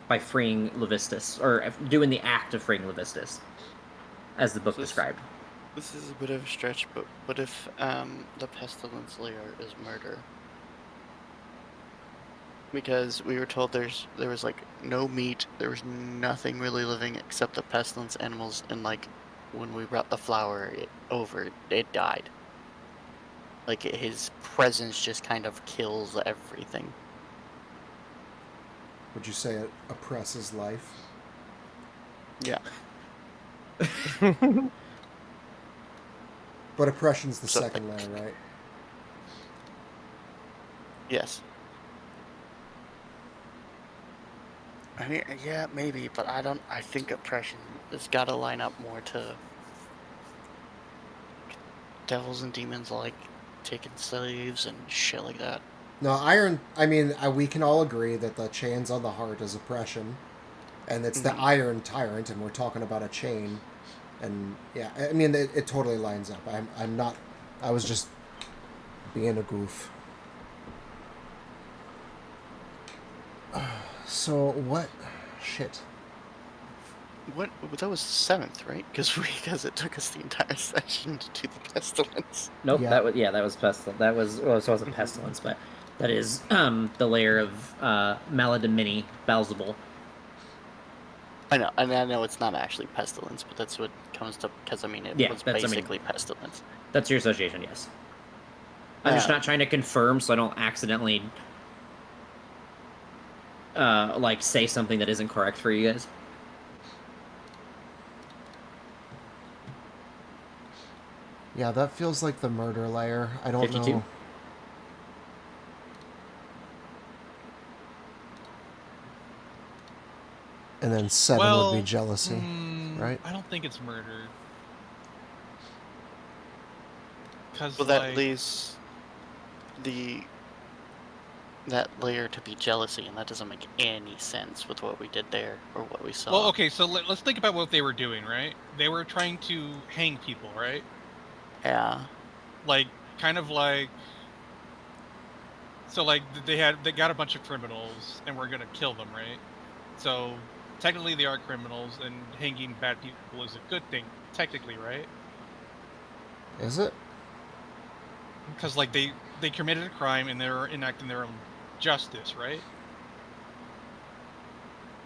By freeing Levistus, or doing the act of freeing Levistus, as the book described. This is a bit of a stretch, but what if the pestilence layer is murder? Because we were told there was like no meat, there was nothing really living except the pestilence animals, and like when we brought the flower over, it died. Like his presence just kind of kills everything. Would you say it oppresses life? Yeah. But oppression's the So, second layer, right? Yes. I mean, yeah, maybe, but I think oppression has got to line up more to devils and demons like taking slaves and shit like that. No, iron. I mean, we can all agree that the chains on the heart is oppression, and it's the iron tyrant, and we're talking about a chain. And yeah, I mean, it totally lines up. I'm not. I was just being a goof. So what? Shit. What? That was 7th, right? Because it took us the entire session to do the pestilence. Nope, Yeah. that was pestilence. That was so it wasn't pestilence, but that is the layer of Maladamini, Balzabul. I know it's not actually pestilence, but that's what comes to, because I mean it was basically pestilence. That's your association, yes. I'm just not trying to confirm, so I don't accidentally like say something that isn't correct for you guys. Yeah, that feels like the murder layer. I don't 52? know. And then 7 would be jealousy, right? I don't think it's murder. Well, that leaves that layer to be jealousy, and that doesn't make any sense with what we did there or what we saw. Well, okay, so let's think about what they were doing, right? They were trying to hang people, right? Yeah. Like, kind of like... So, like, they got a bunch of criminals, and we're gonna kill them, right? So, technically they are criminals, and hanging bad people is a good thing, technically, right? Is it? Because, like, they committed a crime, and they're enacting their own justice, right?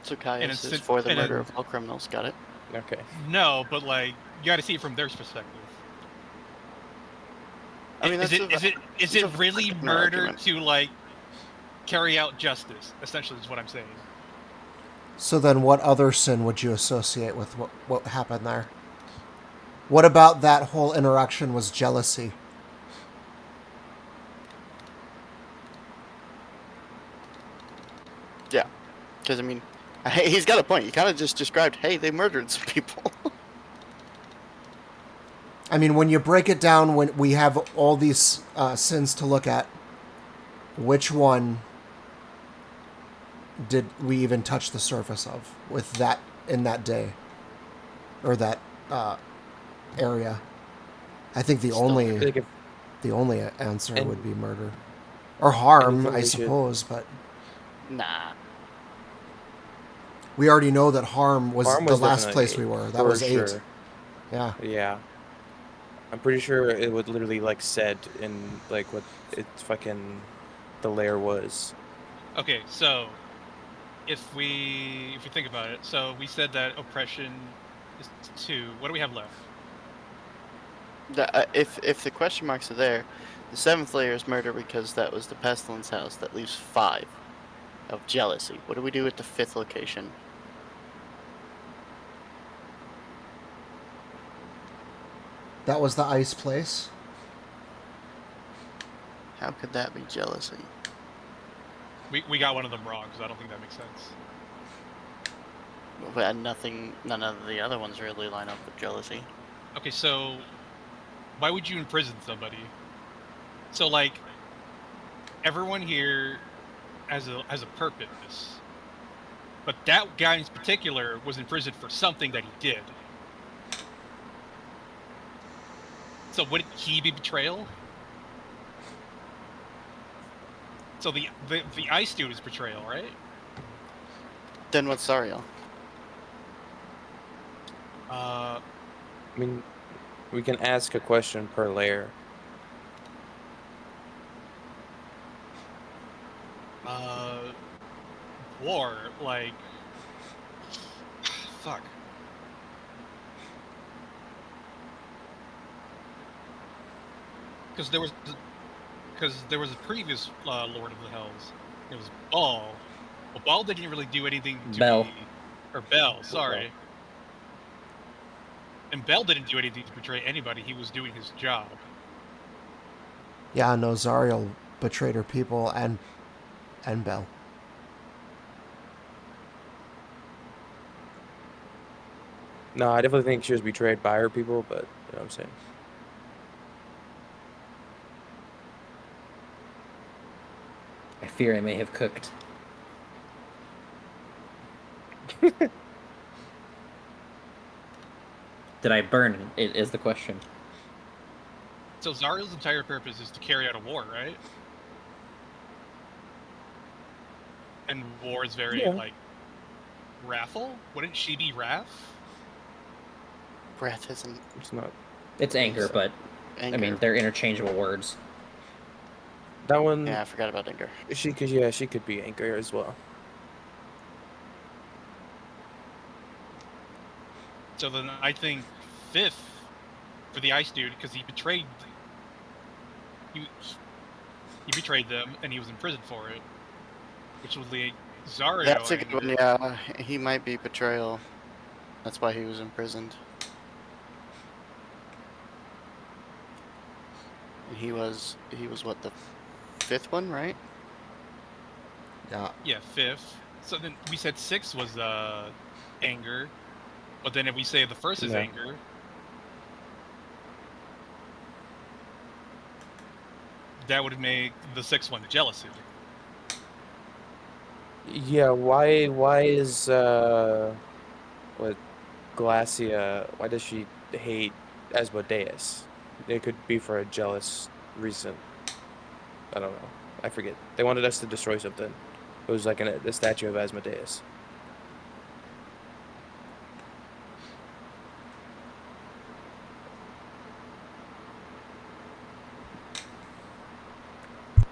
So Caius is for the murder of all criminals, got it? Okay. No, but, like, you gotta see it from their perspective. I mean, is it really murder to, like, carry out justice? Essentially, is what I'm saying. So then, what other sin would you associate with what happened there? What about that whole interaction was jealousy? Yeah, because I mean, he's got a point. He kind of just described, hey, they murdered some people. I mean, when you break it down, when we have all these sins to look at, which one did we even touch the surface of with that in that day or that area? I think the only answer would be murder or harm, I suppose. But nah. we already know that harm was Harm the was last definitely place we were. That for was 8. sure. Yeah. Yeah. I'm pretty sure it would literally like said in like what it's fucking the layer was. Okay, so if we think about it, so we said that oppression is 2. What do we have left? If the question marks are there, the 7th layer is murder because that was the pestilence house. That leaves 5 of jealousy. What do we do with the 5th location? That was the ice place. How could that be jealousy? We got one of them wrong, because I don't think that makes sense. But none of the other ones really line up with jealousy. Okay, so why would you imprison somebody? So like, everyone here has a purpose, but that guy in particular was in prison for something that he did. So wouldn't he be betrayal? So the ice dude is betrayal, right? Then what's Zariel? Uh, I mean, we can ask a question per layer. war, like, fuck. Because there was a previous Lord of the Hells. It was Baal. Well, Baal didn't really do anything to Bel. or Bel, sorry. And Bel didn't do anything to betray anybody. He was doing his job. Yeah, no, Zariel betrayed her people and Bel. No, I definitely think she was betrayed by her people, but you know what I'm saying. I fear I may have cooked. Did I burn? It is the question. So Zariel's entire purpose is to carry out a war, right? And war is very, like, wrathful? Wouldn't she be wrath? Wrath isn't. It's not. It's anger, but Anger. I mean they're interchangeable words. That one. Yeah, I forgot about anger. She could be anger as well. So then I think 5th for the ice dude, because he betrayed. He betrayed them, and he was in prison for it, which would lead Zariel. That's a good one. Yeah, he might be betrayal. That's why he was imprisoned. And he was what, the 5th one, right? Yeah. Yeah, 5th. So then we said 6th was anger, but then if we say the 1st is anger, that would make the 6th one jealousy. Yeah, why is what Glacia, why does she hate Asmodeus? It could be for a jealous reason. I don't know. I forget. They wanted us to destroy something. It was like a statue of Asmodeus.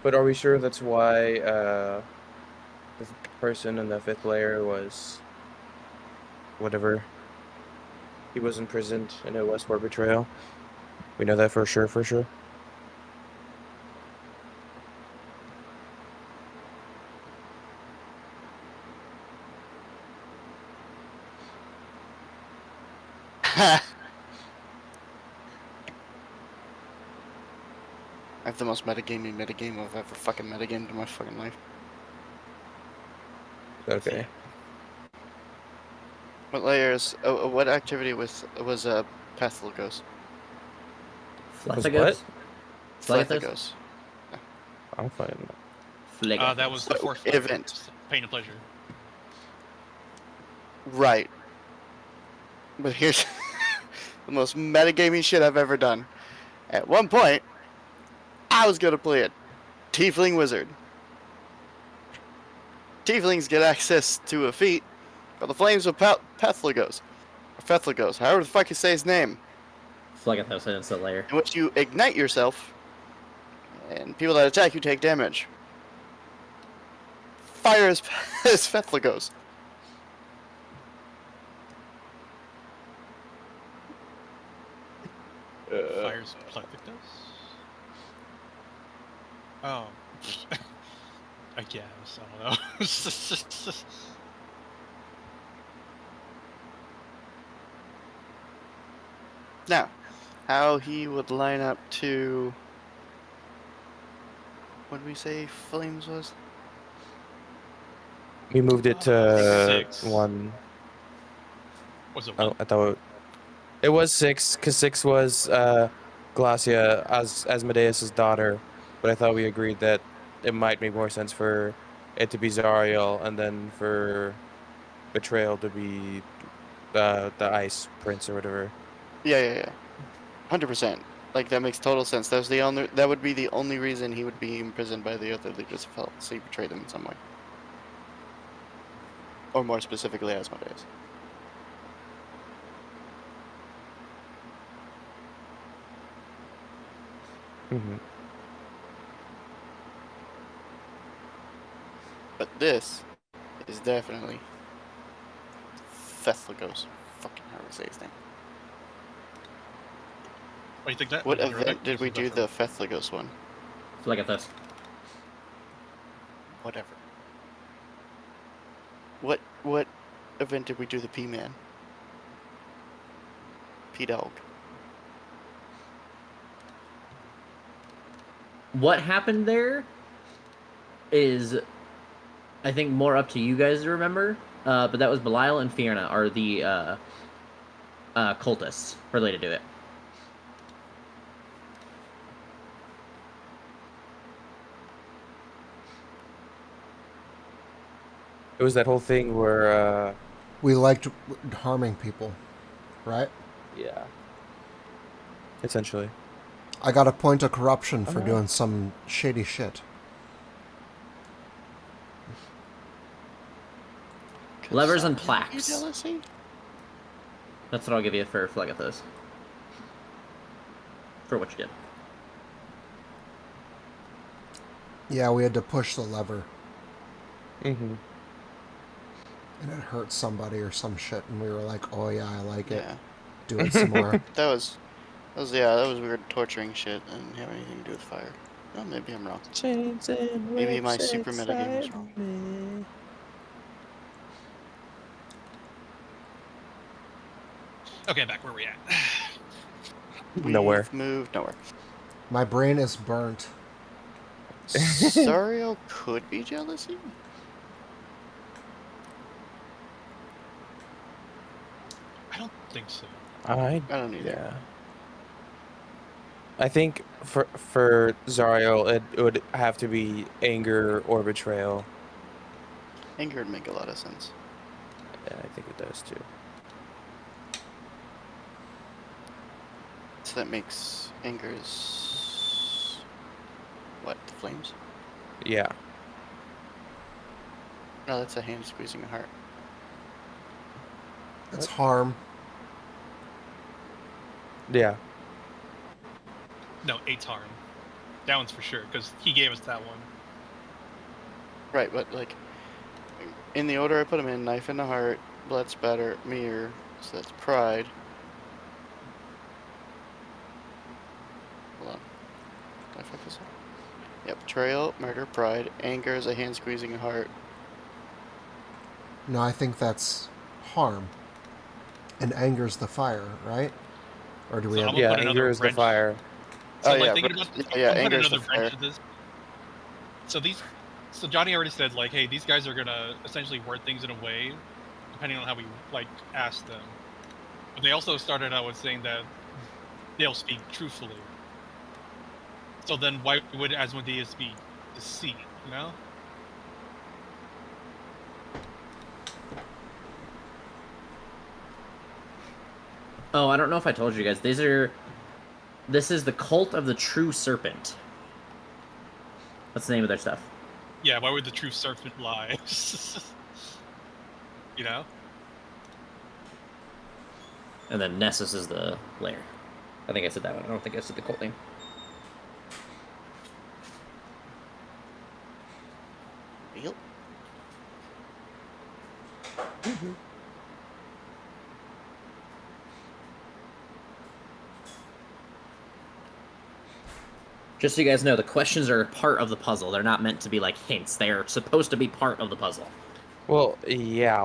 But are we sure that's why the person in the 5th layer was whatever? He was imprisoned and it was for betrayal? We know that for sure, for sure. I have the most metagaming metagame I've ever fucking metagamed in my fucking life. Okay. What layers? What activity was Pathologos? Flathagos? Flathagos. I'm fine. That was the 4th event. Pain and pleasure. Right. But here's the most metagaming shit I've ever done. At one point, I was gonna play a Tiefling Wizard. Tieflings get access to a feat By the flames of Pethlagos. Or Fethlagos, however the fuck you say his name. Phlegethos and it's a layer. In which you ignite yourself, and people that attack you take damage. Fire is Fethlagos. Fire's Plecticus? Oh. I guess. I don't know. Now, how he would line up to... What did we say flames was? We moved it to 6. 1. Was it Oh, one? I thought it was 6, because 6 was Glacia as Asmodeus' daughter, but I thought we agreed that it might make more sense for it to be Zariel, and then for Betrayal to be the Ice Prince or whatever. Yeah. 100%. Like, that makes total sense. That would be the only reason he would be imprisoned by the other leaders of Hell, so he betrayed them in some way. Or more specifically, Asmodeus. Mm-hmm. But this is definitely Fethlagos. Fucking how do I say his name? Oh, you think that? What Like, event did this we is do better. the Fethlagos one? Phlegethos. Whatever. What event did we do the P-Man? P-Dog. What happened there is, I think, more up to you guys to remember. But that was Belial and Fiona are the cultists related to it. It was that whole thing where, We liked harming people, right? yeah, essentially. I got a point of corruption for Oh. doing some shady shit. Levers and You plaques. jealousy? That's what I'll give you for Phlegethos. For what you did. Yeah, we had to push the lever, Mm-hmm. and it hurt somebody or some shit, and we were like, "Oh yeah, I like it. Yeah. Do it some more." That was weird torturing shit and didn't have anything to do with fire. Oh, maybe I'm wrong. Chains and Maybe my ropes super metagame was inside wrong. me. Okay, back where we at. Nowhere. We've moved nowhere. My brain is burnt. Zariel could be jealousy? I don't think so. I don't either. Yeah. I think for Zariel, it would have to be anger or betrayal. Anger would make a lot of sense. Yeah, I think it does too. So that makes Anger's... What, the flames? Yeah. No, that's a hand squeezing a heart. It's harm. Yeah. No, 8's harm. That one's for sure, because he gave us that one. Right, but like, in the order I put them in, knife in the heart, blood spatter, mirror, so that's pride. Hold on. Did I fuck this up? Yep, betrayal, murder, pride, anger is a hand squeezing a heart. No, I think that's harm. And anger's the fire, right? Or do we So have... I'm gonna Yeah, put another anger is the wrench. fire. So Oh, like yeah, thinking wrench- about this, yeah, I'm putting anger's the another wrench fire. to this. So Johnny already said like, hey, these guys are gonna essentially word things in a way, depending on how we like ask them. But they also started out with saying that they'll speak truthfully. So then why would Asmodeus be deceit? You know? Oh, I don't know if I told you guys. This is the cult of the true serpent. That's the name of their stuff. Yeah. Why would the true serpent lie? You know? And then Nessus is the lair. I think I said that one. I don't think I said the cult name. Yep. Just so you guys know, the questions are part of the puzzle. They're not meant to be like hints. They're supposed to be part of the puzzle. Well, yeah,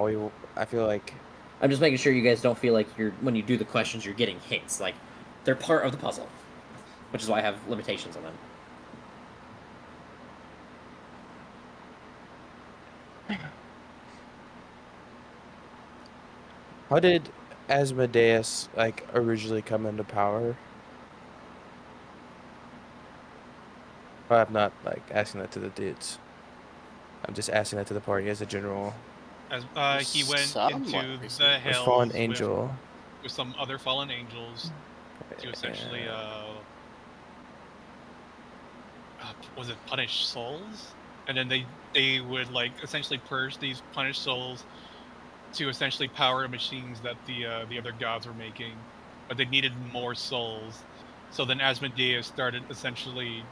I feel like I'm just making sure you guys don't feel like when you do the questions, you're getting hints. Like, they're part of the puzzle, which is why I have limitations on them. how did Asmodeus like originally come into power? Well, I'm not like asking that to the dudes. I'm just asking that to the party as a general. As he went Somewhat into recent. the With hells fallen angel. with some other fallen angels to essentially was it punish souls? And then they would like essentially purge these punished souls to essentially power machines that the other gods were making, but they needed more souls. So then Asmodeus started essentially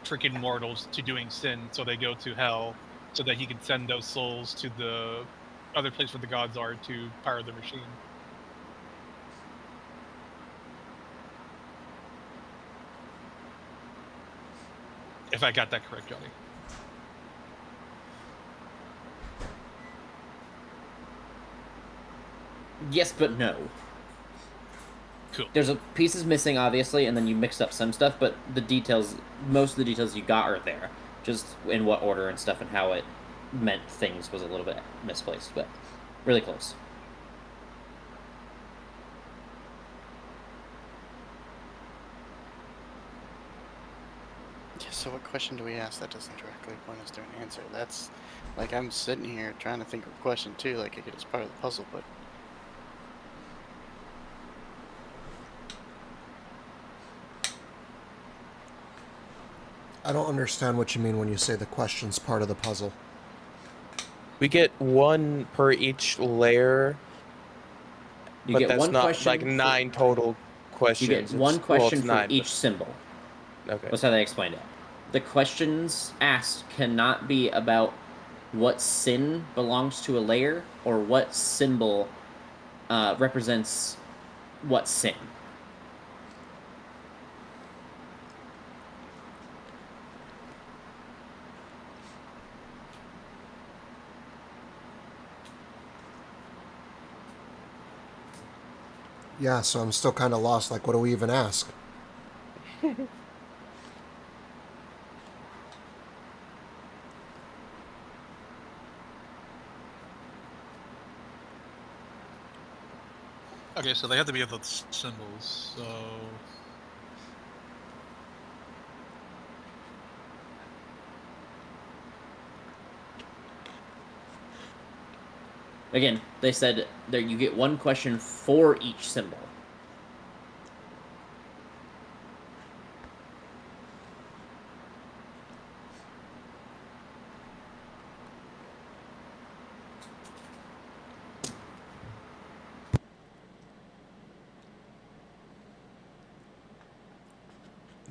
tricking mortals to doing sin, so they go to hell, so that he could send those souls to the other place where the gods are to power the machine. If I got that correct, Johnny. Yes, but no. Cool. There's pieces missing, obviously, and then you mixed up some stuff, but the details, most of the details you got are there. Just in what order and stuff and how it meant things was a little bit misplaced, but really close. Yeah, so what question do we ask that doesn't directly point us to an answer? That's like I'm sitting here trying to think of a question too, like it is part of the puzzle, but I don't understand what you mean when you say the question's part of the puzzle. We get one per each layer, You but get that's one not question like 9 total questions. You get one Well, question it's for 9, each but symbol. okay. That's how they explained it. The questions asked cannot be about what sin belongs to a layer or what symbol represents what sin. Yeah, so I'm still kind of lost. Like, what do we even ask? Okay, so they have to be of those symbols. So Again, they said that you get one question for each symbol.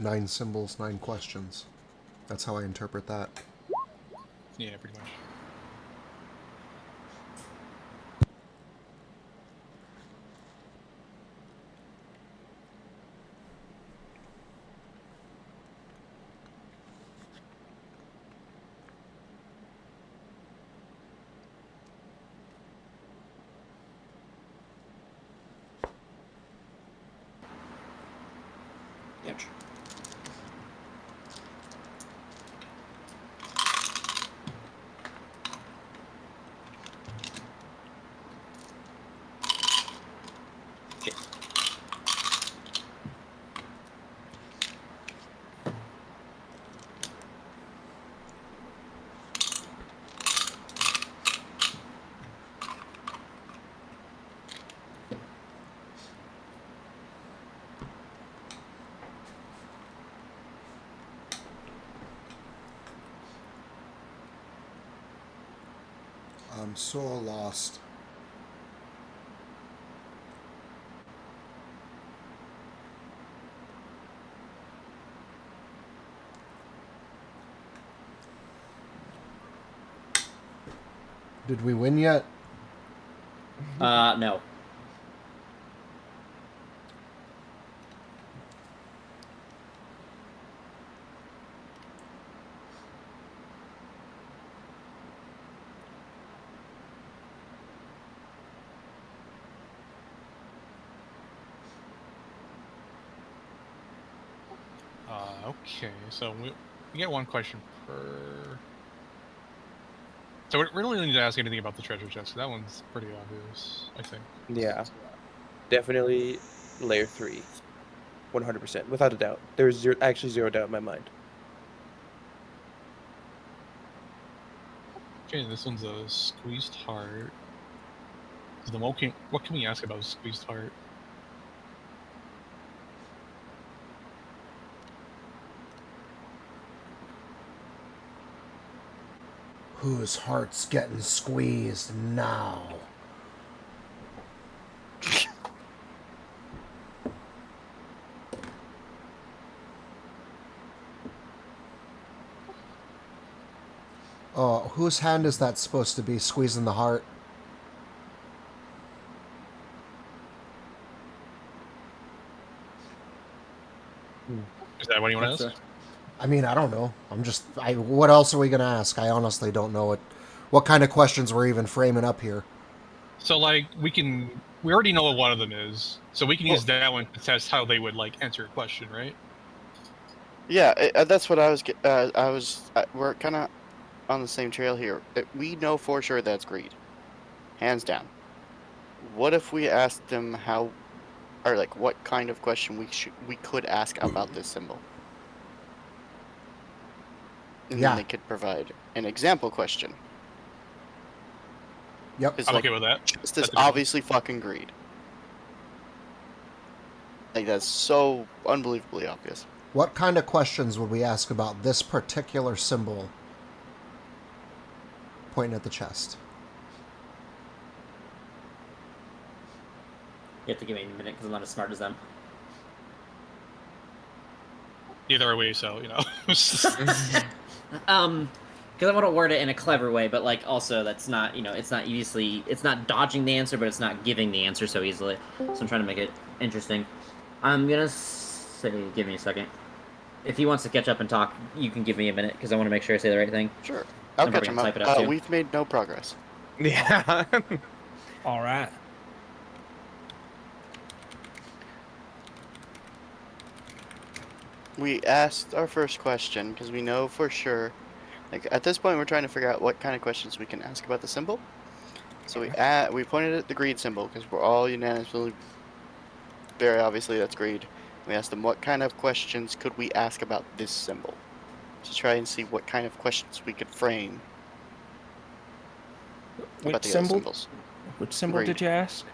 Nine symbols, 9 questions. That's how I interpret that. yeah, pretty much. Ouch. Okay. I'm so lost. Did we win yet? No. Okay, so we get one question per. So we really don't need to ask anything about the treasure chest. That one's pretty obvious, I think. Yeah, definitely layer 3, 100%, without a doubt. There's actually zero doubt in my mind. Okay, this one's a squeezed heart. So then what can we ask about a squeezed heart? Whose heart's getting squeezed now? Oh, whose hand is that supposed to be squeezing the heart? Is that what you want to That's ask? I mean, I don't know. What else are we gonna ask? I honestly don't know what kind of questions we're even framing up here. So like we already know what one of them is, so we can use that one to test how they would like answer a question, right? Yeah, that's what I was. We're kind of on the same trail here. We know for sure that's greed, hands down. What if we asked them how, or like what kind of question we could ask about this symbol? And Yeah. then they could provide an example question. Yep. It's I'm like, okay with that. this That's is a good one. obviously fucking greed. Like, that's so unbelievably obvious. What kind of questions would we ask about this particular symbol? Pointing at the chest. You have to give me a minute because I'm not as smart as them. Either way, so you know. Because I want to word it in a clever way, but like also that's not, it's not dodging the answer, but it's not giving the answer so easily. So I'm trying to make it interesting. I'm gonna say, give me a second. If he wants to catch up and talk, you can give me a minute because I want to make sure I say the right thing. Sure. I'll I'm catch probably him gonna up. type it up, too. We've made no progress. Yeah. All right. We asked our first question because we know for sure. Like, at this point, we're trying to figure out what kind of questions we can ask about the symbol. So we pointed at the greed symbol because we're all unanimously, very obviously, that's greed. We asked them what kind of questions could we ask about this symbol to try and see what kind of questions we could frame about Which the other symbol? symbols. Which symbol Greed. did you ask?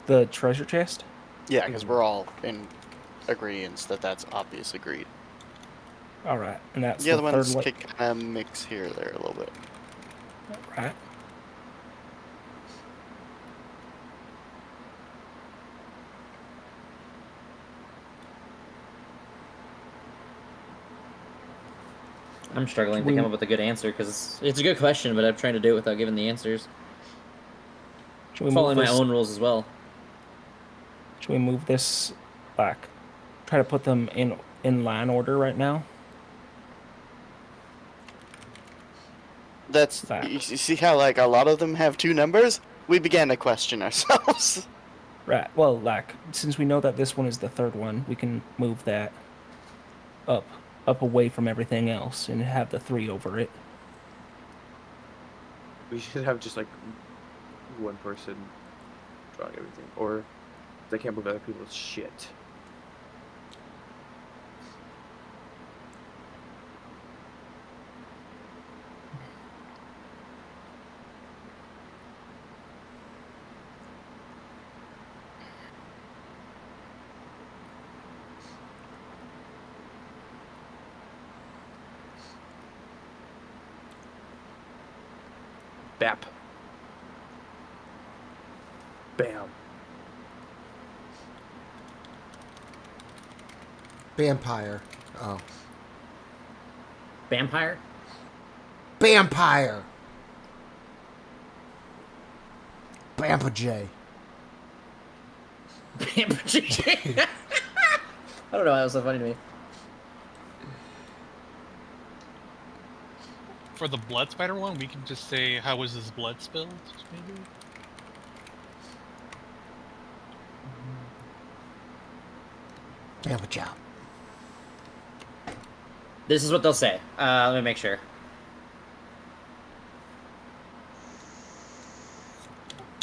The treasure chest? Yeah, because we're all in agreement that that's obviously greed. All right, and that's The other third ones one. could kind of mix here or there a little bit. Right. I'm struggling to come up with a good answer because it's a good question, but I'm trying to do it without giving the answers. Should we Following move my this? own rules as well. Should we move this back? Try to put them in line order right now. That's Fact. you see how like a lot of them have two numbers? We began to question ourselves. Right. Well, like since we know that this one is the third one, we can move that up away from everything else and have the 3 over it. We should have just like one person drawing everything, or they can't believe other people's shit. Bap. Bam. Vampire. Oh. Vampire? Vampire! Bampa J. I don't know. That was so funny to me. For the blood spider one, we can just say, "How was his blood spilled?" Maybe. Bampa Job. This is what they'll say. Let me make sure.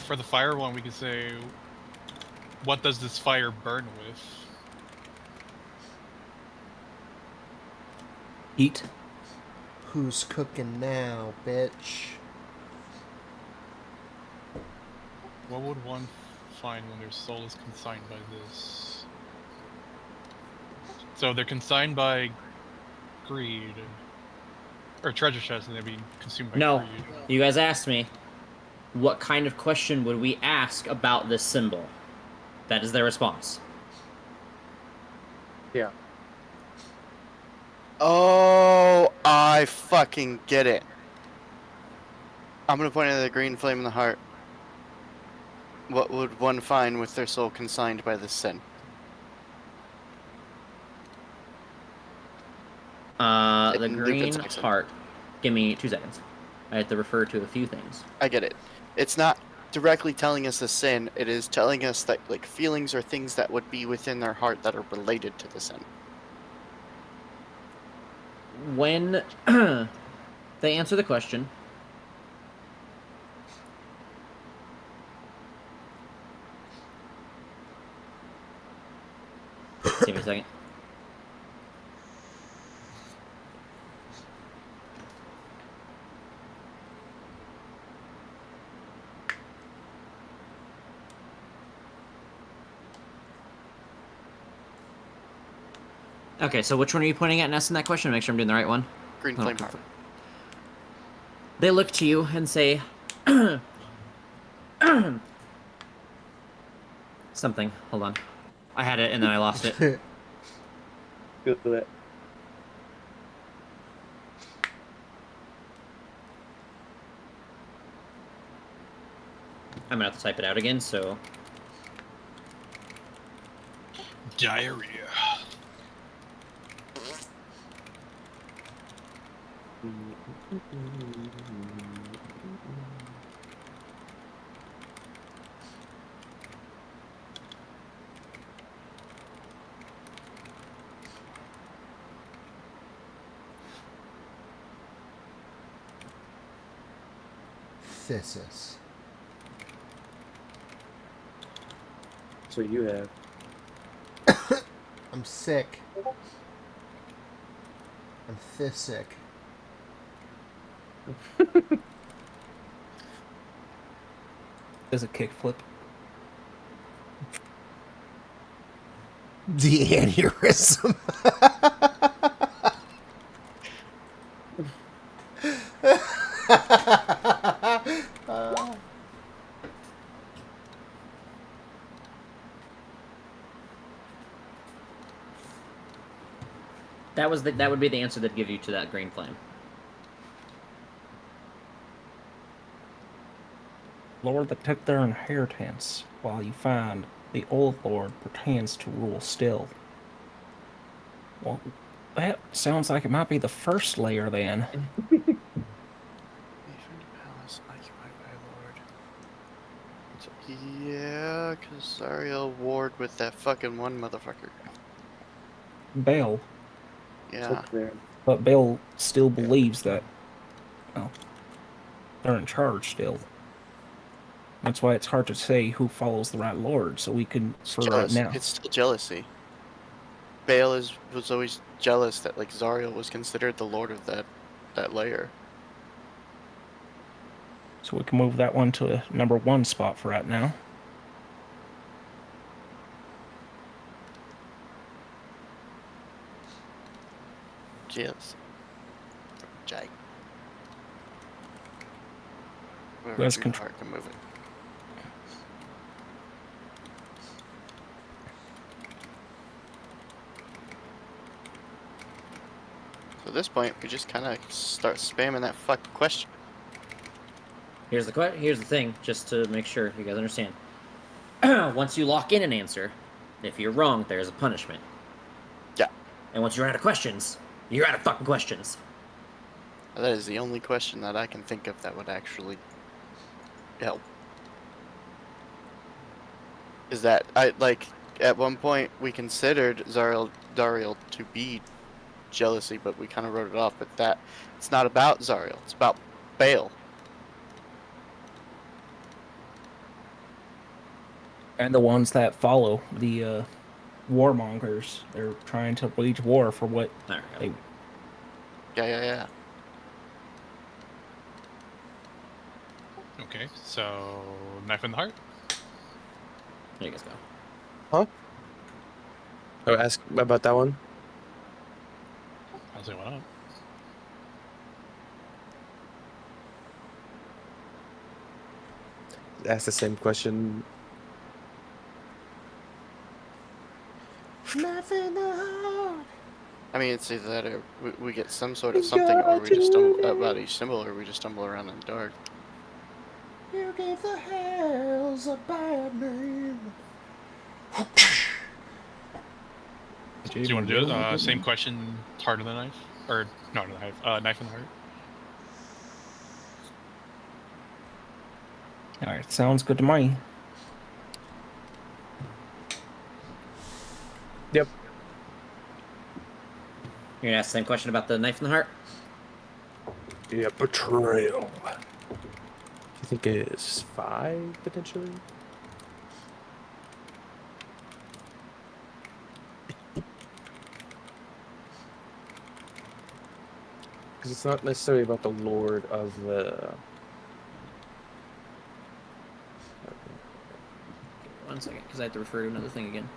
For the fire one, we can say, "What does this fire burn with?" Heat. Who's cooking now, bitch? What would one find when their soul is consigned by this? So they're consigned by greed, or treasure chest, and they're being consumed by No, greed. you guys asked me, what kind of question would we ask about this symbol? That is their response. Yeah. Oh, I fucking get it. I'm gonna point at the green flame in the heart. What would one find with their soul consigned by this sin? The In green Lupin's accent. heart. Give me 2 seconds. I have to refer to a few things. I get it. It's not directly telling us the sin. It is telling us that like feelings or things that would be within their heart that are related to the sin. When they answer the question, give me a second. Okay, so which one are you pointing at, Ness, in that question? Make sure I'm doing the right one. Green Oh, flame heart. They look to you and say something. Hold on. I had it and then I lost it. Good for that. I'm gonna have to type it out again, so Diarrhea. Phthisis. So you have. I'm sick. I'm sick. Does a kickflip? The aneurysm. that would be the answer they'd give you to that green flame. Lord that took their inheritance, while you find the old Lord pretends to rule still. Well, that sounds like it might be the first layer then. Palace occupied by Lord. Yeah, because Zariel warred with that fucking one motherfucker. Baal, Yeah. So clear. but Baal still believes that, well, they're in charge still. That's why it's hard to say who follows the right Lord, so we can, It's for right jealous. now. It's still jealousy. Baal was always jealous that like Zariel was considered the lord of that layer. So we can move that one to a number 1 spot for right now. Jealousy. Jag. Who has Green control? heart can move it. So at this point, we just kind of start spamming that fucking question. Here's the thing, just to make sure you guys understand. Once you lock in an answer, if you're wrong, there's a punishment. Yeah. And once you're out of questions, you're out of fucking questions. That is the only question that I can think of that would actually help. Is that at one point we considered Zariel to be jealousy, but we kind of wrote it off. But it's not about Zariel. It's about Bale. And the ones that follow the warmongers. They're trying to wage war for what There we go. they. Yeah. Okay, so knife in the heart. There you guys go. Huh? Oh, ask about that one. I'll say what up. Ask the same question. Knife in the heart. I mean, it's either that or we get some sort of something, or we just stumble about each symbol, or we just stumble around in the dark. You gave the hells a bad name. Do you want to do it? Same question, heart of the knife, or no, the knife, knife in the heart. All right, sounds good to me. Yep. You're gonna ask the same question about the knife in the heart? Yeah, betrayal. I think it is 5 potentially. Because it's not necessarily about the Lord of the. 1 second, because I have to refer to another thing again.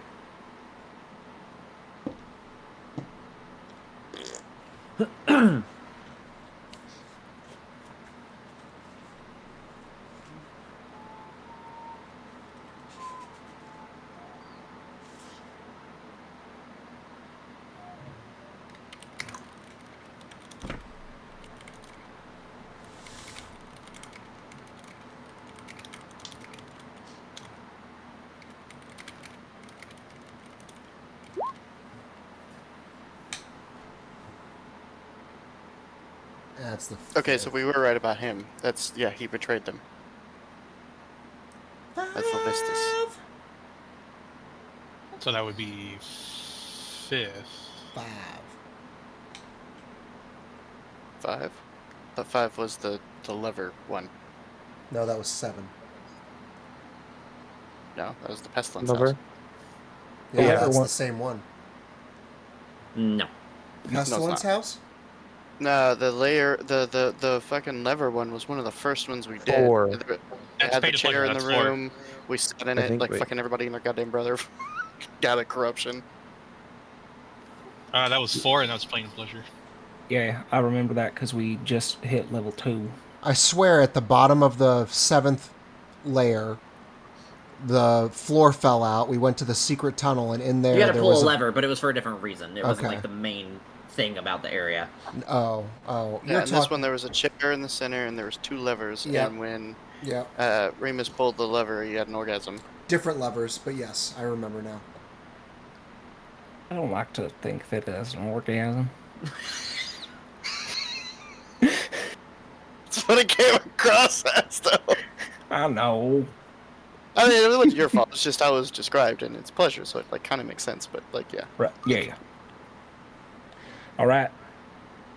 That's the. Okay, so we were right about him. He betrayed them. That's Levistus. So that would be 5th. 5. 5. But 5 was the lever one. No, that was 7. No, that was the pestilence Lever? house. Yeah, Yeah. that's the same one. No. Pestilence not. house? No, the fucking lever one was one of the first ones we did. 4. It That's had the paid to pleasure, chair in the that's 4. room. We sat in I it think like we- fucking everybody and their goddamn brother. Got a corruption. That was 4, and that was plain pleasure. Yeah, I remember that because we just hit level 2. I swear at the bottom of the 7th layer, the floor fell out. We went to the secret tunnel, and in there You gotta there pull was a lever, but it was for a different reason. It wasn't Okay. like the main thing about the area. Oh. Yeah, You're and this talking. one there was a chair in the center and there was 2 levers. Yep. And when Yeah, Remus pulled the lever, he had an orgasm. different levers, but yes, I remember now. I don't like to think of it as an orgasm. That's what it came across as, though. I know. I mean, it wasn't your fault. It's just how it was described, and it's pleasure, so it like kind of makes sense. But like, yeah. Right. Yeah. All right.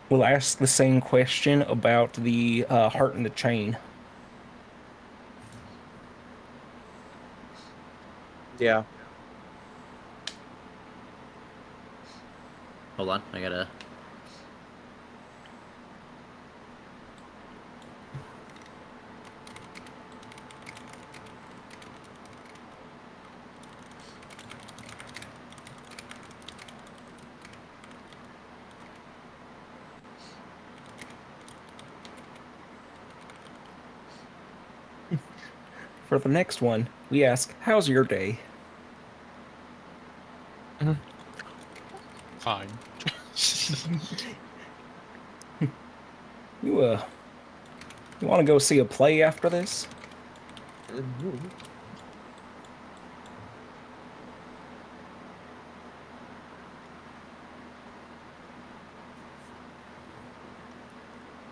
We'll ask the same question about the heart and the chain. Yeah. Hold on, I gotta. For the next one, we ask, "How's your day?" Fine. You You want to go see a play after this? Mhm.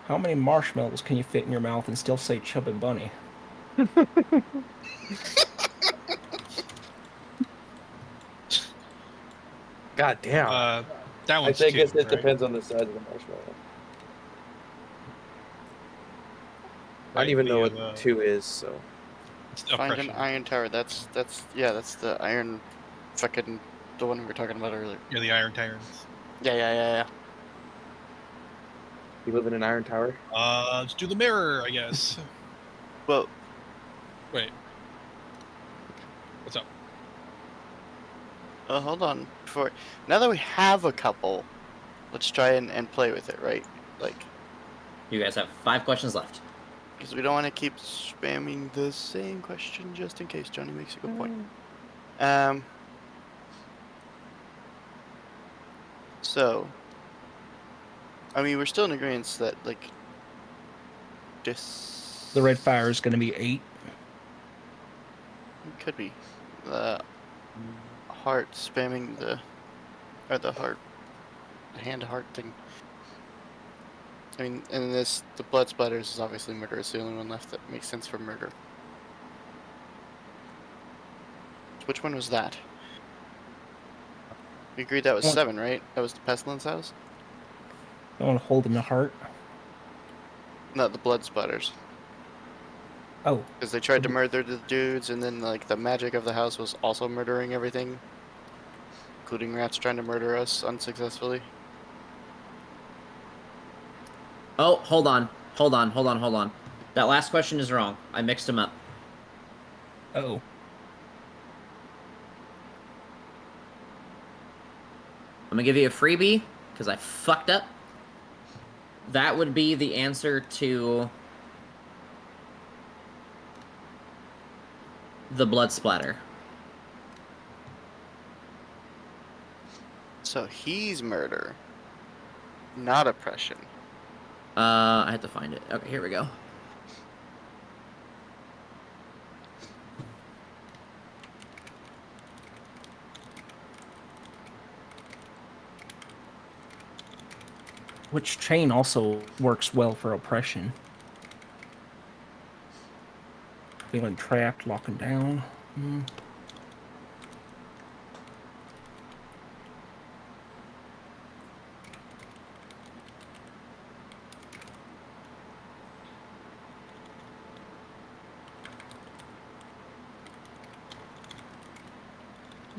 How many marshmallows can you fit in your mouth and still say Chub and Bunny? God damn. That I one's think two, it right? depends on the size of the marshmallow. I Right, don't even know the, what 2 is, so. It's Find oppression. an iron tower. That's the iron, fucking the one we were talking about earlier. Yeah, the Iron Tyrants. Yeah. You live in an iron tower? Let's do the mirror, I guess. Well, Wait. What's up? hold on. Now that we have a couple, let's try and play with it, right? Like, You guys have 5 questions left. because we don't want to keep spamming the same question just in case Johnny makes a good point. So, I mean, we're still in agreement that, like, this... The red fire is going to be 8. It could be. The heart spamming the heart, the hand heart thing. I mean, and the blood splatters is obviously murder. It's the only one left that makes sense for murder. Which one was that? We agreed that was What? 7, right? That was the pestilence house? The one holding the heart. Not the blood splatters. Oh, Because they tried to murder the dudes, and then, like, the magic of the house was also murdering everything. Including rats trying to murder us unsuccessfully. Oh, hold on. That last question is wrong. I mixed them up. oh. I'm gonna give you a freebie because I fucked up. That would be the answer to the blood splatter. So he's murder, not oppression. I had to find it. Okay, here we go. Which chain also works well for oppression. Feeling trapped, locking down.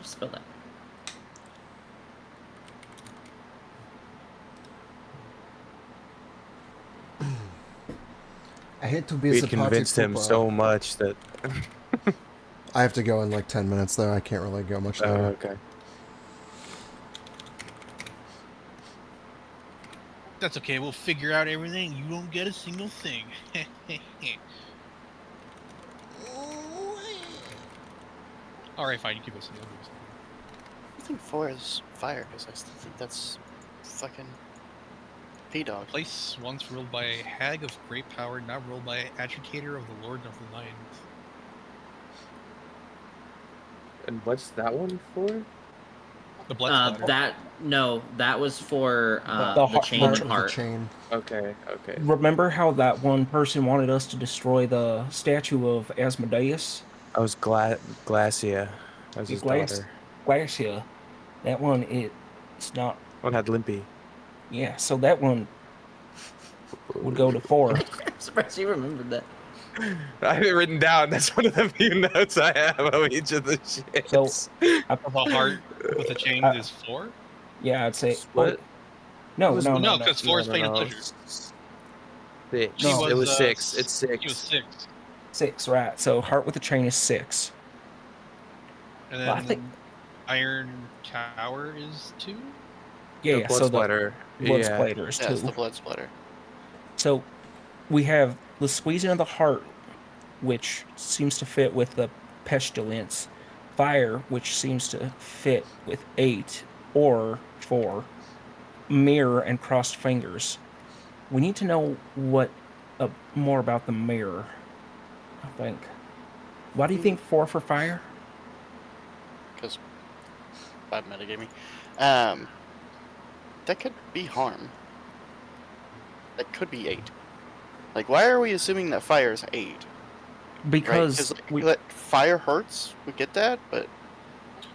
Spell that. I hate to be We the convinced him so much that. I have to go in like 10 minutes though. I can't really go much longer. Okay. That's okay. We'll figure out everything. You don't get a single thing. All right, fine. You keep listening. I think 4 is fire, because I still think that's fucking P-Dog. Place once ruled by a hag of great power, now ruled by an agitator of the Lord of the Lions. And what's that one for? The blood splatter. That was for The the chain and The heart. chain. Okay. Remember how that one person wanted us to destroy the statue of Asmodeus? I was Glacia. I was his daughter. Glacia. That one, it's not. One had Limpy. Yeah, so that one would go to 4. I'm surprised you remembered that. I have it written down. That's one of the few notes I have of each of the ships. So, Of a heart with a chain is 4? yeah, I'd say. What? No, No, because 4 is pain and pleasure. 6. No. It was 6. He It's 6. was 6. 6, right. So, heart with a chain is 6. And then Well, I think. Iron Tower is 2? Yeah, Blood so splatter. the blood Yeah. splatter is Yeah, 2. it's the blood splatter. So we have the squeezing of the heart, which seems to fit with the pestilence, fire, which seems to fit with 8 or 4, mirror and crossed fingers. We need to know what more about the mirror. I think. Why do you think 4 for fire? Because bad metagaming. That could be harm. That could be 8. Like, why are we assuming that fire is 8? Because like, fire hurts. We get that, but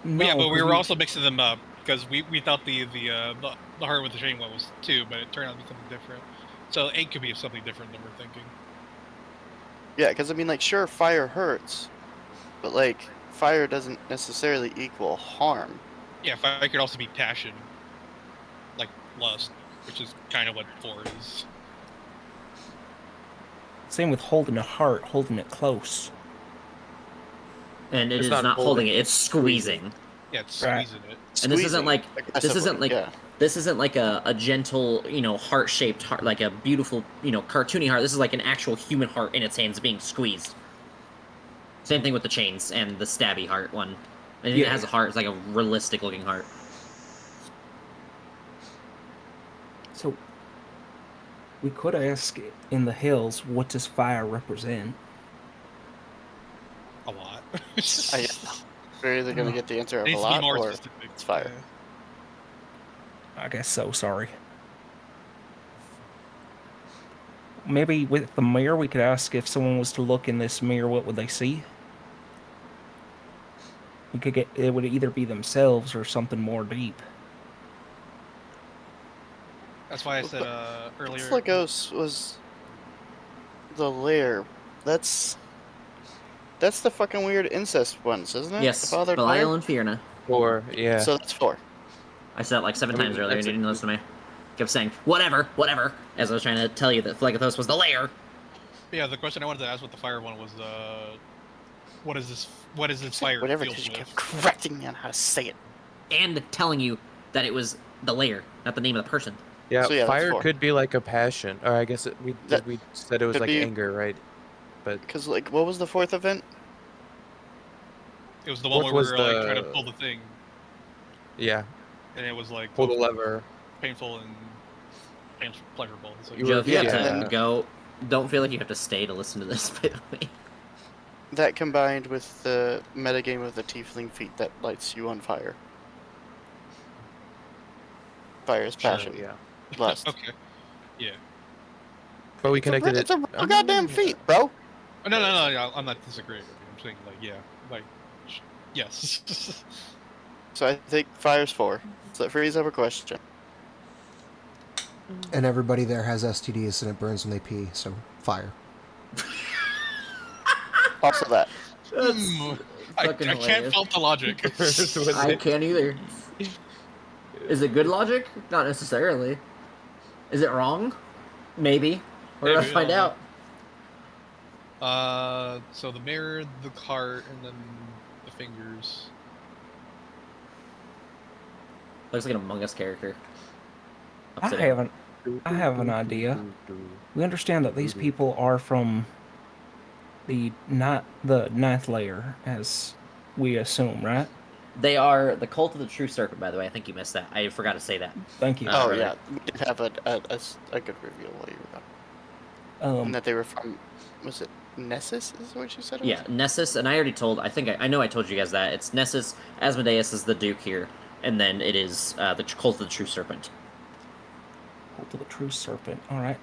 no, yeah, but we 'cause were also mixing them up because we thought the heart with the chain one was 2, but it turned out to be something different. So 8 could be something different than we're thinking. yeah, because I mean, like, sure, fire hurts, but like, fire doesn't necessarily equal harm. Yeah, fire could also be passion, like lust, which is kind of what 4 is. Same with holding a heart, holding it close. And it It's is not not holding it; holding, it's squeezing. Yeah, it's Right. squeezing it. And this isn't Squeezing like aggressively, yeah. this isn't like a gentle, heart-shaped heart, like a beautiful, cartoony heart. This is like an actual human heart in its hands being squeezed. Same thing with the chains and the stabby heart one. Anything that has a heart is like a realistic-looking heart. So we could ask in the hills, what does fire represent? A lot. We're either gonna get the answer of It a needs to be lot more or specific. it's fire. I guess so. Sorry. Maybe with the mirror, we could ask if someone was to look in this mirror, what would they see? We could get it would either be themselves or something more deep. That's why I said earlier. Lagos was the lair. That's the fucking weird incest ones, isn't it? Yes, The fathered Belial lair? and Fiona. 4, yeah. So that's 4. I said it like 7 I mean, times earlier, and that's you didn't listen to me. Kept saying, whatever, as I was trying to tell you that Phlegethos was the lair. Yeah, the question I wanted to ask with the fire one was, what is this? What is this fire Whatever, filled because you with? kept correcting me on how to say it. And telling you that it was the lair, not the name of the person. Yeah, So, yeah, that's fire 4. could be like a passion, or I guess we said it was could like be- anger, right? But Because, like, what was the 4th event? It was the one Fourth where we was were like the- trying to pull the thing, yeah, and it was like pull the both lever. painful and pleasurable. So You Joe, were- if you have yeah, to go, don't feel like you have to stay to listen to this, by the way. That combined with the metagame of the tiefling feet that lights you on fire. Fire is passion. Yeah, Lust. okay. Yeah. but we It's a connected it's it. a real goddamn feet, bro. Oh, no, I'm not disagreeing with you. I'm saying like, yeah, like, yes. So I think fire's 4. So that frees up a question. And everybody there has STDs and it burns when they pee, so fire. Also that. I fucking can't hilarious. fault the logic. I can't either. Is it good logic? Not necessarily. Is it wrong? Maybe. We're gonna Maybe, find I don't out. So the mirror, the cart, and then the fingers. Looks like an Among Us character. I Upside down. have an idea. We understand that these people are from the ninth layer, as we assume, right? They are the cult of the true serpent, by the way. I think you missed that. I forgot to say that. Thank you. Oh really? yeah, we did have a good reveal while you were gone. And that they were from, was it Nessus? Is what you said? It Yeah, was? Nessus, and I already told. I know I told you guys that it's Nessus. Asmodeus is the Duke here, and then it is the cult of the true serpent. Cult of the true serpent. All right.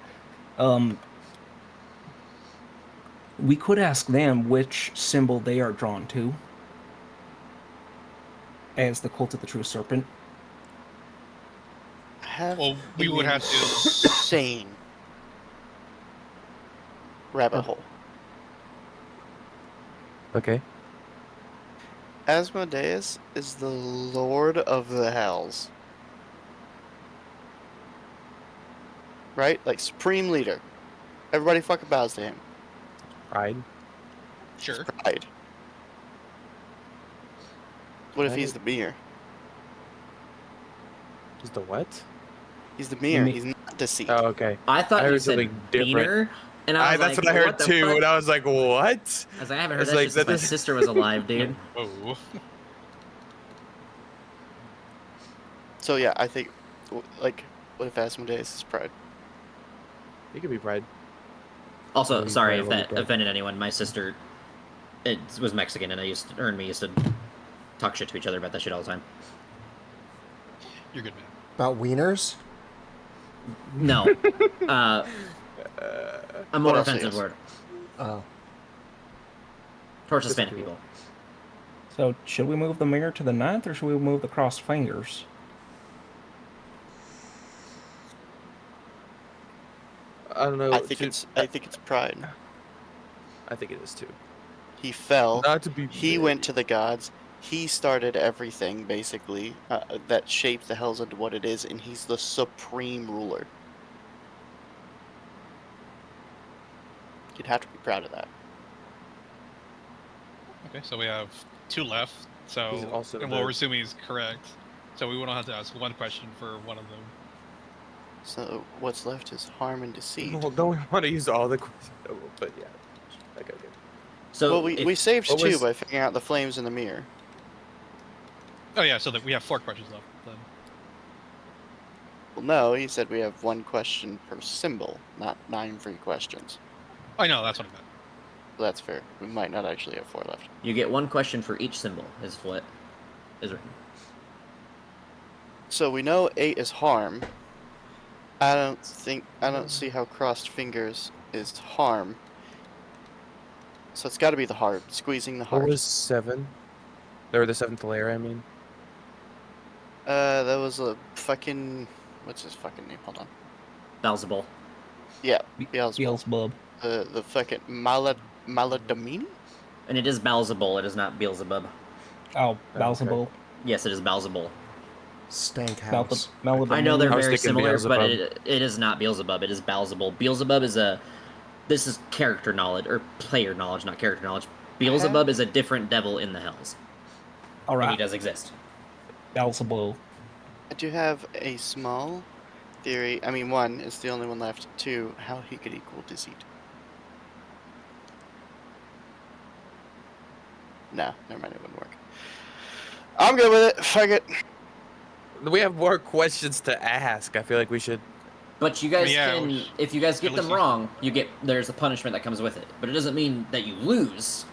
We could ask them which symbol they are drawn to as the cult of the true serpent. Well, we would have to. Insane rabbit hole. Okay. Asmodeus is the Lord of the Hells. Right? Like supreme leader. Everybody fucking bows to him. Pride. Sure. Pride. What if he's the mirror? Is the what? He's the mirror. me- He's not deceit. Oh, okay. I thought I you heard said something different. Beaner, and I was That's like, what I heard the too, fuck? and I was like, what? I was like, I haven't heard It's that like, shit since that my is- sister was alive, dude. Oh. So yeah, I think, like, what if Asmodeus is pride? He could be pride. Also, We sorry very if well that be dead. offended anyone. My sister, it was Mexican, and we used to talk shit to each other about that shit all the time. You're good, man. About wieners? No, a What more else offensive is? word Oh. towards Just a Hispanic few. people. So should we move the mirror to the 9th, or should we move the crossed fingers? I don't know. I think it's pride. I think it is too. He fell. Not to be. He went to the gods. He started everything basically that shaped the hells into what it is, and he's the supreme ruler. You'd have to be proud of that. Okay, so we have 2 left. He's So, also and the- what we're assuming is correct. So we won't have to ask one question for one of them. So what's left is harm and deceit. Well, don't we want to use all the questions? Oh, but yeah. Okay. So Well, we saved what 2 was- by figuring out the flames in the mirror. Oh yeah, so that we have 4 questions left then. Well, no, he said we have 1 question per symbol, not 9 free questions. I know, that's what I meant. So that's fair. We might not actually have 4 left. you get 1 question for each symbol, is what is written. So we know 8 is harm. I don't see how crossed fingers is harm. So it's got to be the heart, squeezing the What heart. was 7? Or the 7th layer, I mean. That was a fucking, what's his fucking name? Hold on. Beelzebul. Yeah, Beelzebub. Beelzebub. The fucking Maladamini? And it is Beelzebul, it is not Beelzebub. Oh, Beelzebub. Yes, it is Beelzebul. Stank house. I know they're I was very thinking similar, but Beelzebub. it is not Beelzebub, it is Beelzebul. Beelzebub is this is character knowledge, or player knowledge, not character knowledge. Beelzebub is a different devil in the hells. All And he right, does exist. Beelzebub. I do have a small theory. I mean, 1 is the only one left. 2, how he could equal deceit. No, never mind, it wouldn't work. I'm good with it. Fuck it. We have more questions to ask. I feel like we should. But you guys Yeah, can, which- if you guys get at them least you- wrong, there's a punishment that comes with it. But it doesn't mean that you lose.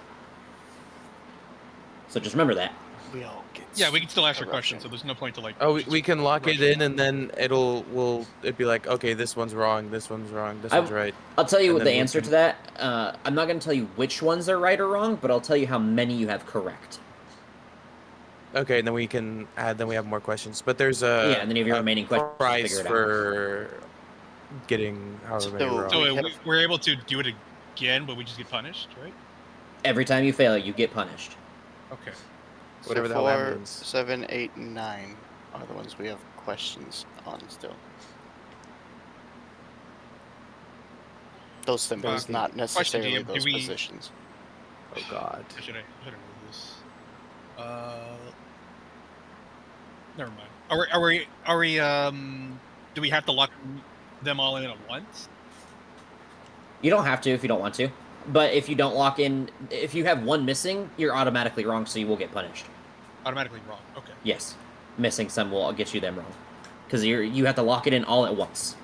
So just remember that. We all get. Yeah, we can still ask your corruption. question, so there's no point to like. Oh, just we can lock it rush in, and then it'd be like, okay, this one's wrong, this one's wrong, this I- one's right. I'll tell you And what the then we answer can- to that. I'm not going to tell you which ones are right or wrong, but I'll tell you how many you have correct. Okay, and then we can add. Then we have more questions. But there's a Yeah, and then you have your a remaining questions to prize figure it out. for getting however many So- wrong. So We have- we're able to do it again, but we just get punished, right? Every time you fail, you get punished. Okay. So Whatever the hell that 4, means. 7, 8, and 9 are the ones we have questions on still. Those symbols, Question, not necessarily DM, do those we- positions. Oh God. Should I move this? Never mind. Are we do we have to lock them all in at once? You don't have to if you don't want to. But if you don't lock in, if you have one missing, you're automatically wrong, so you will get punished. Automatically wrong. Okay. Yes. Missing some will get you them wrong. Because you have to lock it in all at once.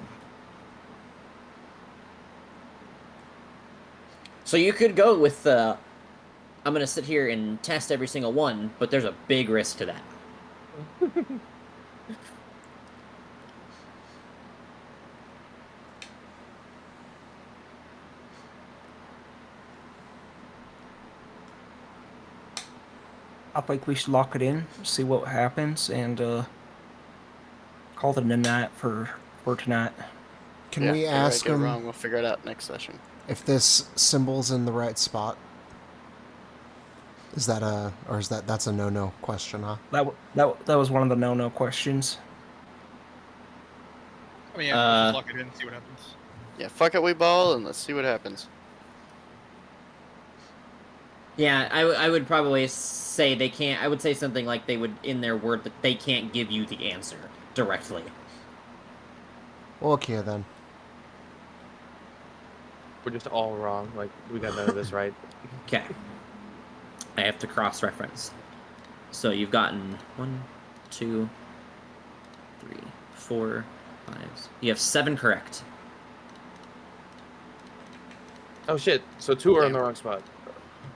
So you could go with, I'm going to sit here and test every single one, but there's a big risk to that. I think we should lock it in, see what happens, and call it a night for tonight. Can Yeah, we figure I ask get it him wrong, we'll figure it out next session. if this symbol's in the right spot? Is that that's a no question, huh? That was one of the no questions. I mean, yeah, let's just lock it in and see what happens. Yeah, fuck it, we ball, and let's see what happens. Yeah, I would probably say they can't. I would say something like they would in their word that they can't give you the answer directly. Okay then. We're just all wrong. Like we got none of this right. Okay. I have to cross-reference. So you've gotten 1, 2, 3, 4, 5. You have 7 correct. Oh shit! So 2 are in the wrong spot.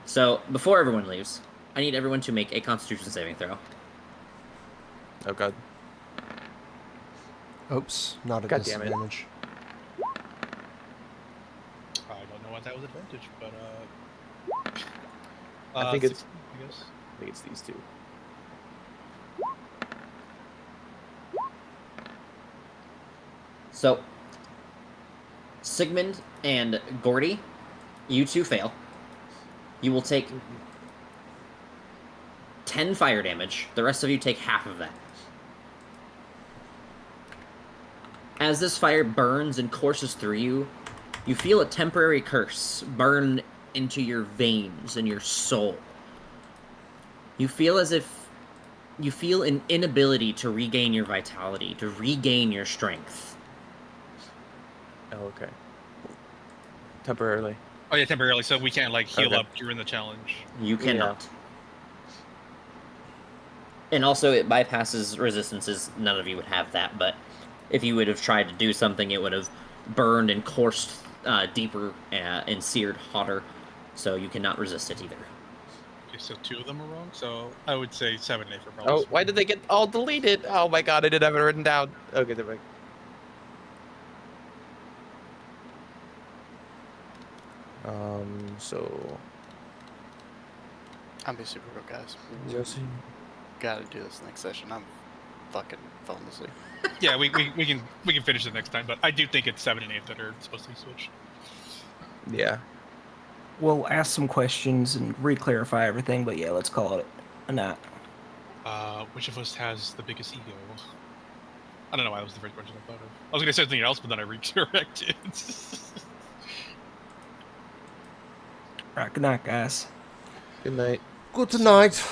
So before everyone leaves, I need everyone to make a Constitution saving throw. Oh god. Oops, not a God damn it. disadvantage. I don't know what that was advantage, but I think it's. 16, I guess. I think it's these 2. So Sigmund and Gordy, you two fail. You will take 10 fire damage. The rest of you take half of that. As this fire burns and courses through you, you feel a temporary curse burn into your veins and your soul. You feel as if you feel an inability to regain your vitality, to regain your strength. Oh, okay. Temporarily. Oh yeah, temporarily. So we can't like heal Okay. up during the challenge. You cannot. And also, it bypasses resistances. None of you would have that, but if you would have tried to do something, it would have burned and coursed deeper and seared hotter, so you cannot resist it either. Okay, so 2 of them are wrong. So I would say 7 and 8 for Oh, probably. why did they get all deleted? Oh my god, I didn't have it written down. Okay, they're back. So I'm be super real, guys. Josie. Gotta do this next session. I'm fucking falling asleep. Yeah, we can finish it next time, but I do think it's 7 and 8 that are supposed to be switched. Yeah. We'll ask some questions and re-clarify everything, but yeah, let's call it a night. Which of us has the biggest ego? I don't know why that was the first question I thought of. I was gonna say something else, but then I redirected. All right, good night, guys. Good night. Good night.